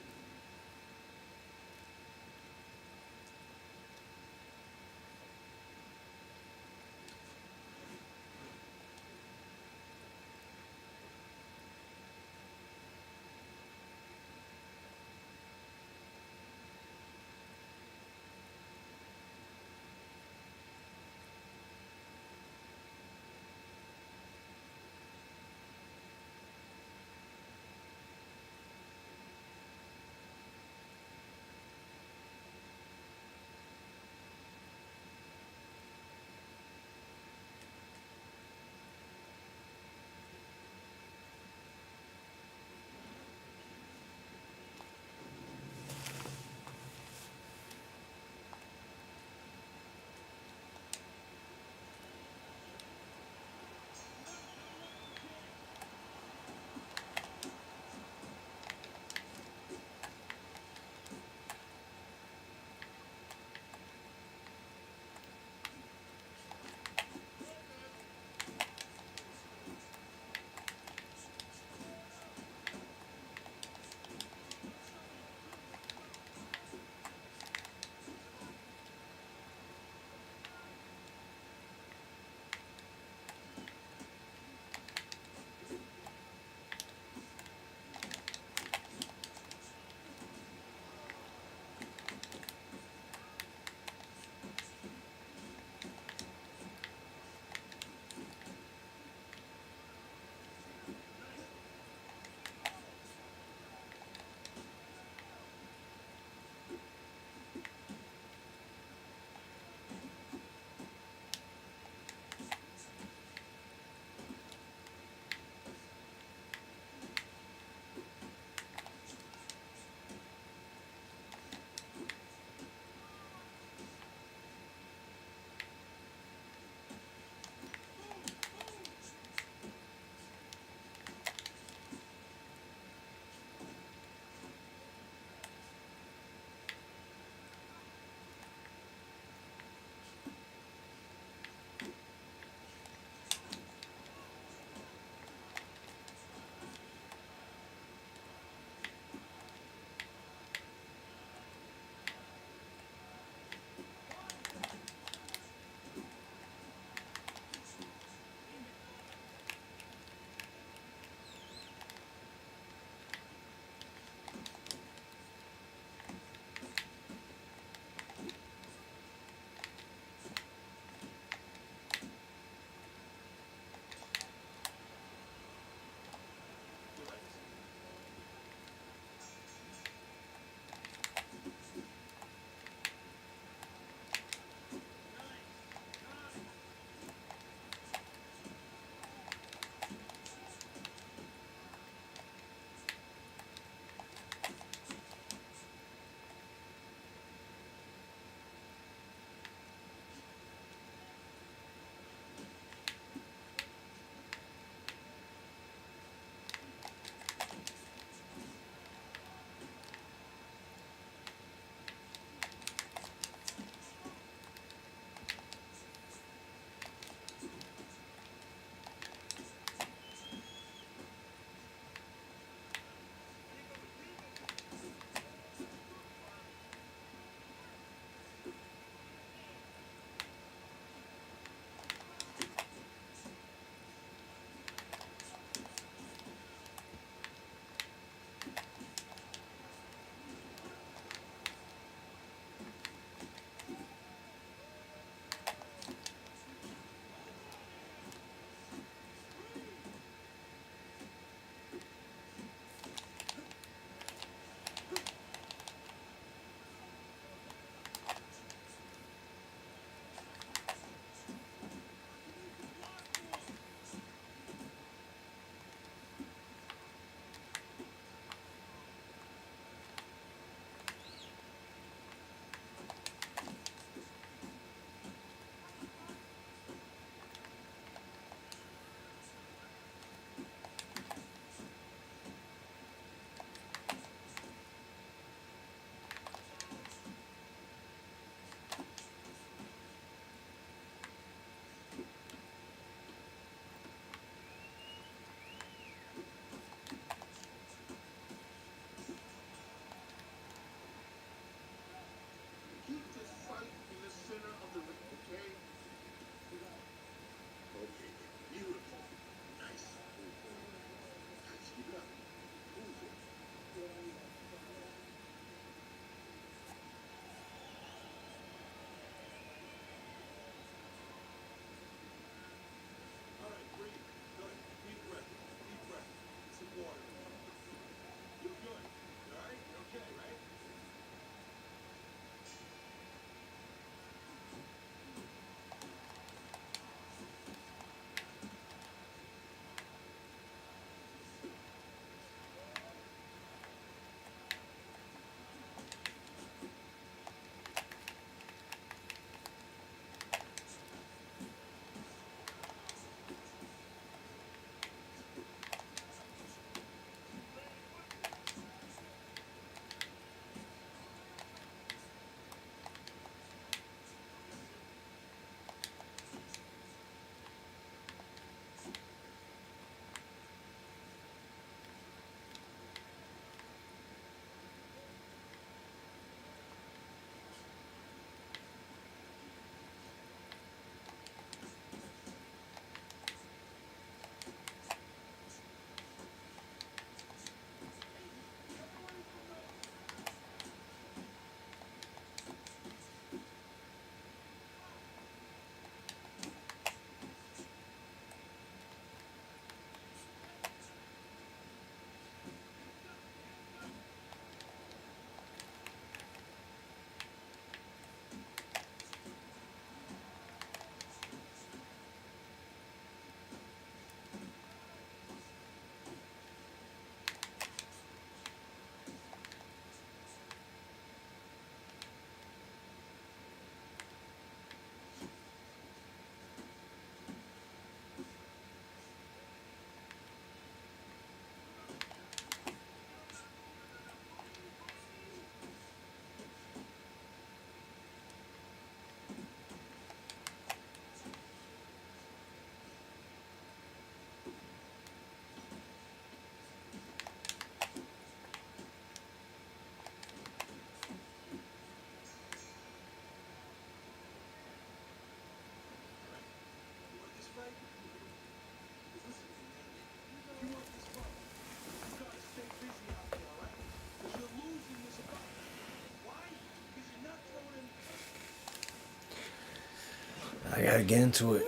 I gotta get into it.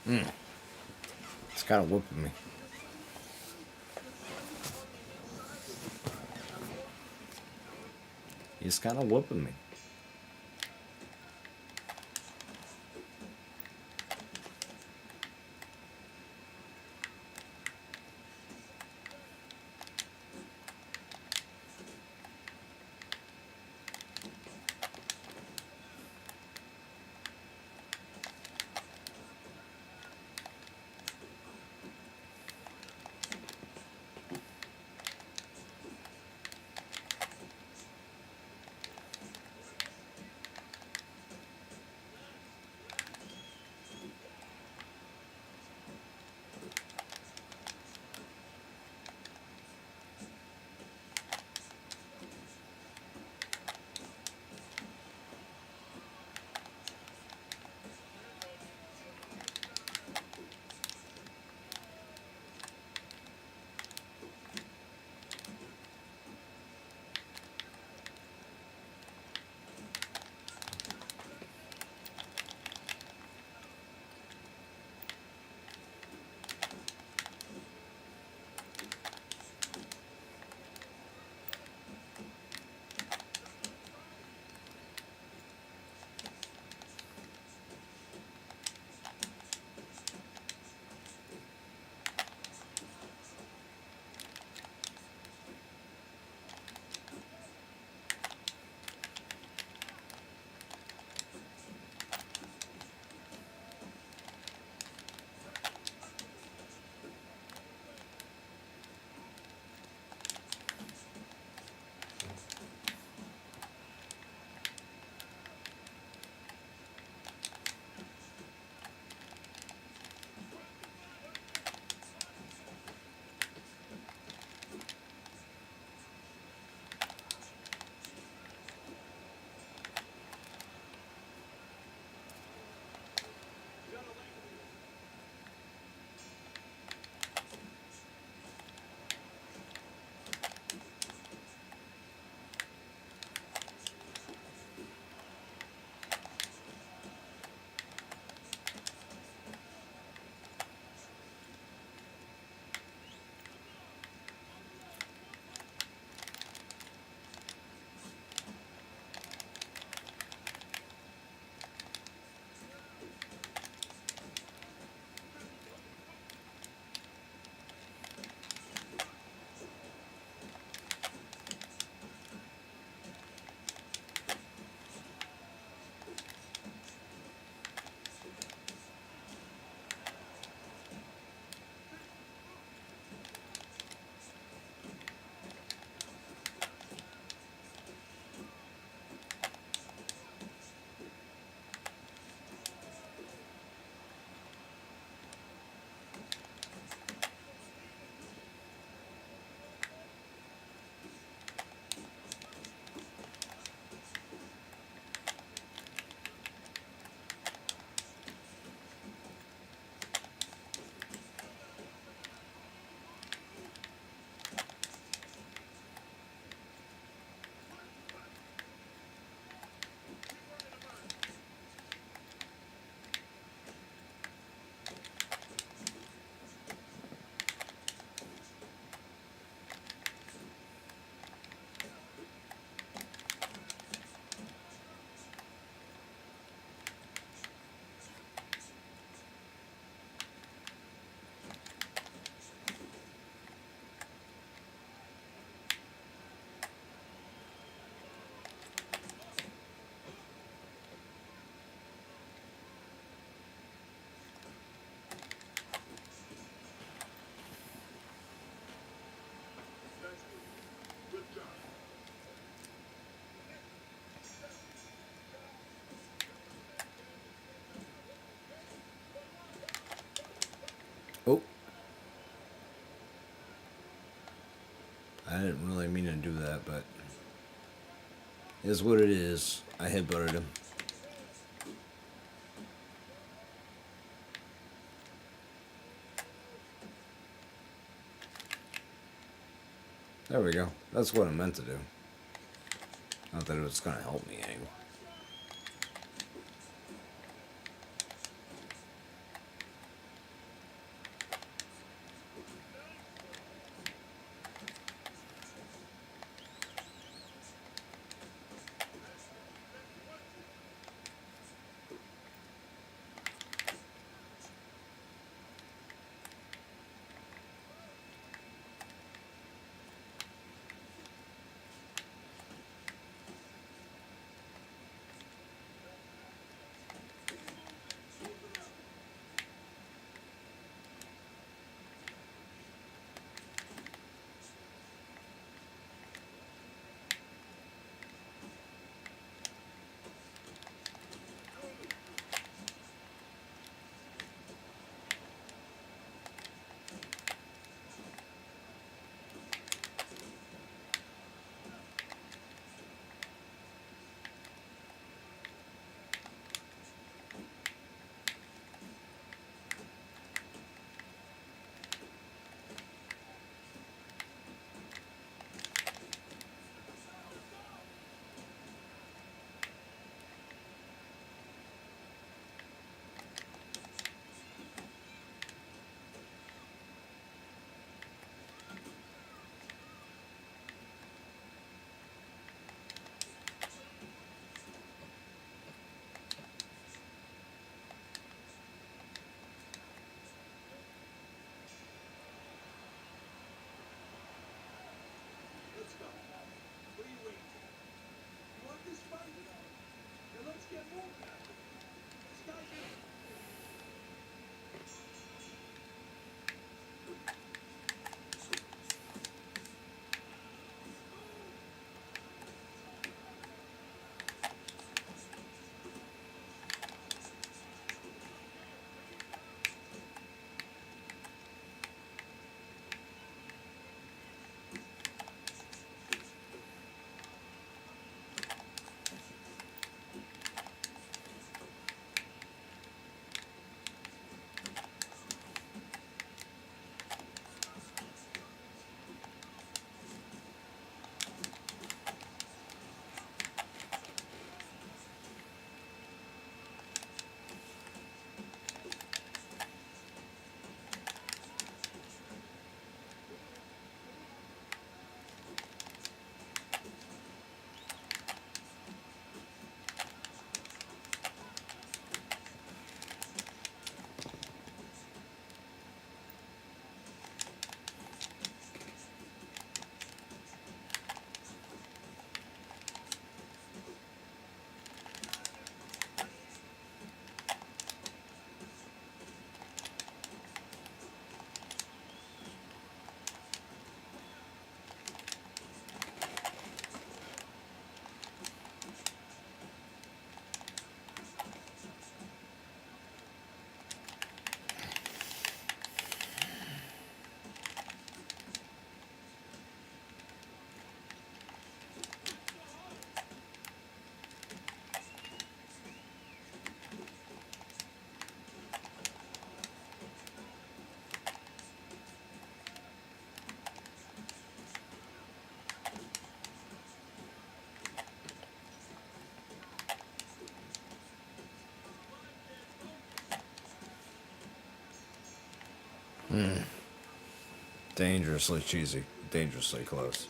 It's kind of whooping me. He's kind of whooping me. didn't really mean to do that, but it is what it is. I headbutted him. There we go. That's what I meant to do. Not that it was going to help me anyway. Let's go. What are you waiting for? You want this fight? Then let's get moving. This guy's in. Dangerously cheesy. Dangerously close.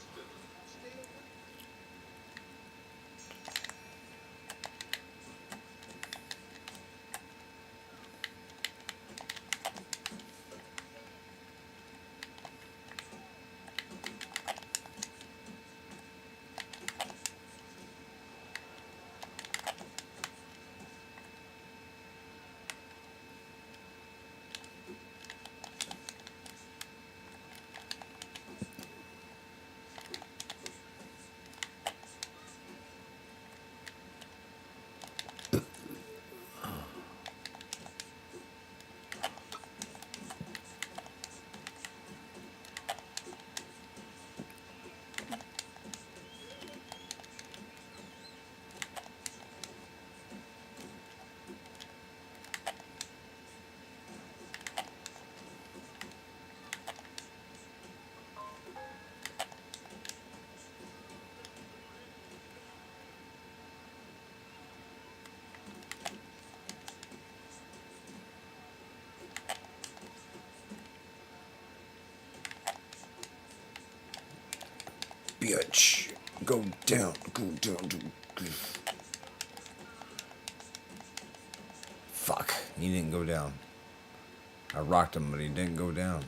bitch. Go down. Go down. Fuck. He didn't go down. I rocked him, but he didn't go down.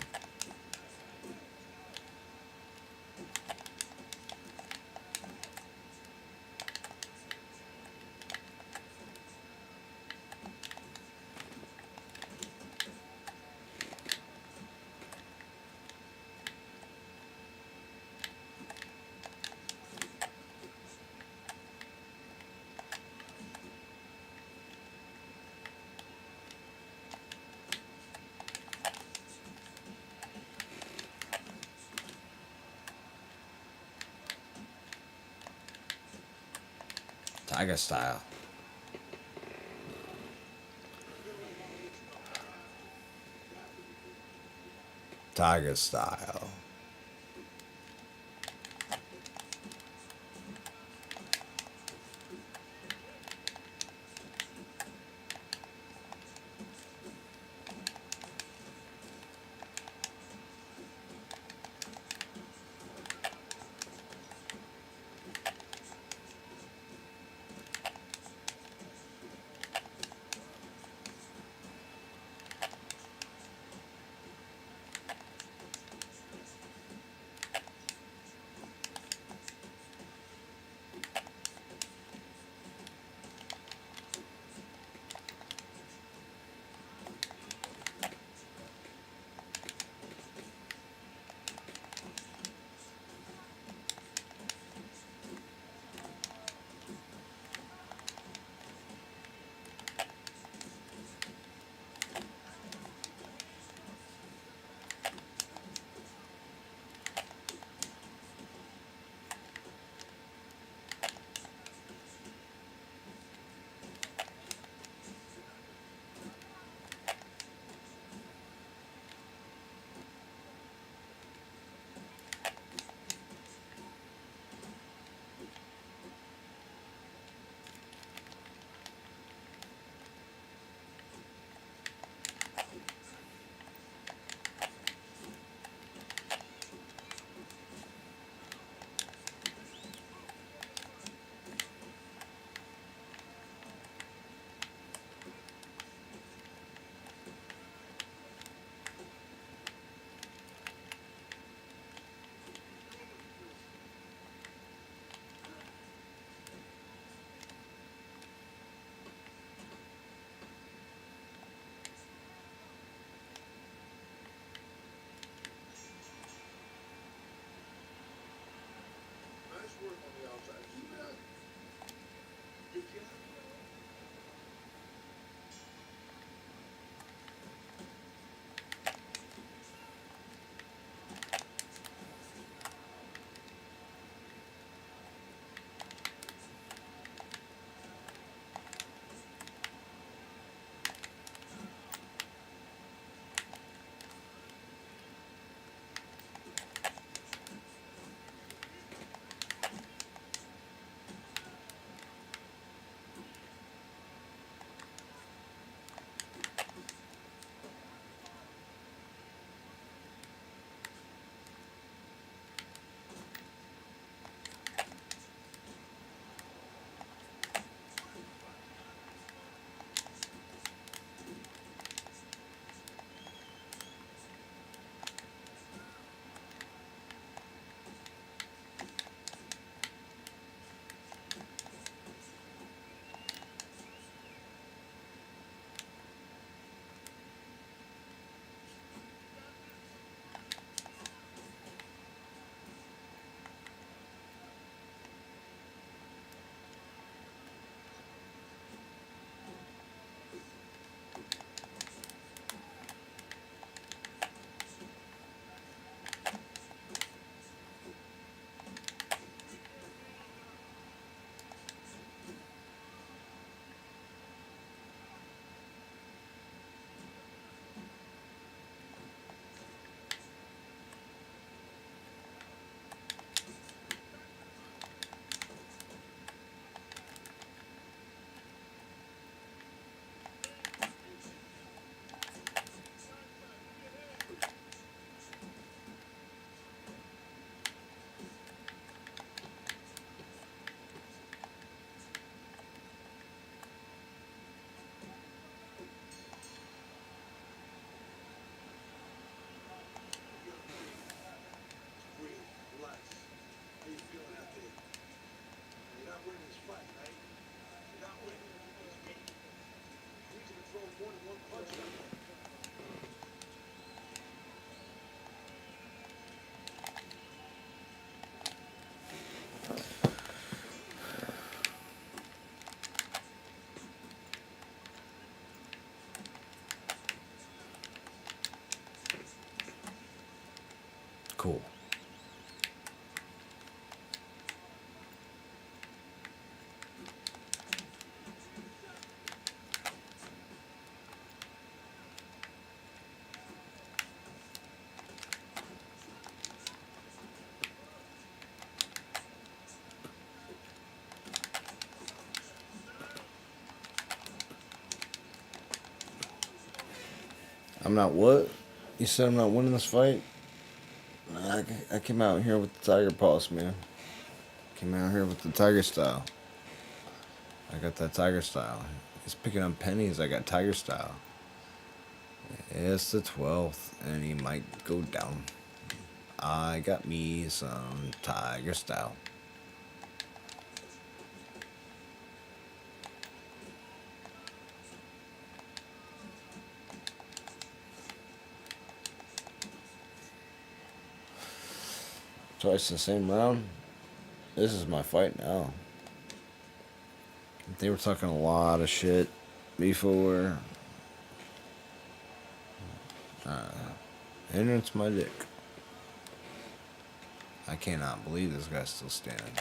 Tiger style. Tiger style. Cool. I'm not what? You said I'm not winning this fight? I came out here with the tiger paws, man. Came out here with the tiger style. I got that tiger style. He's picking up pennies. I got tiger style. It's the 12th, and he might go down. I got me some tiger style. Twice the same round. This is my fight now. They were talking a lot of shit before. And it's my dick. I cannot believe this guy's still standing.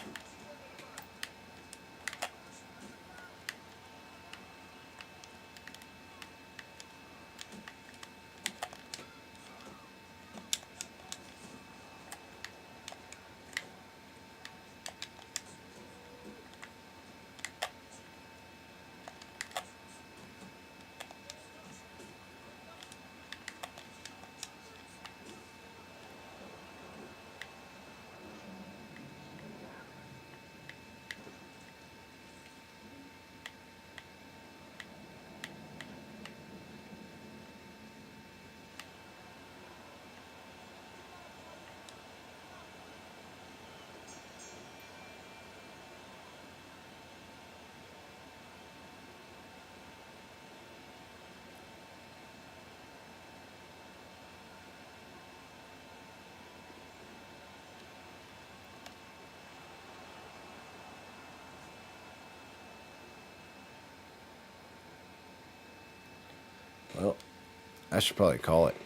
Well, I should probably call it.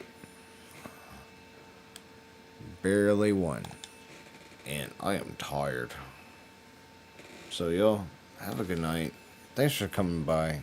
Barely won. And I am tired. So, y'all, have a good night. Thanks for coming by.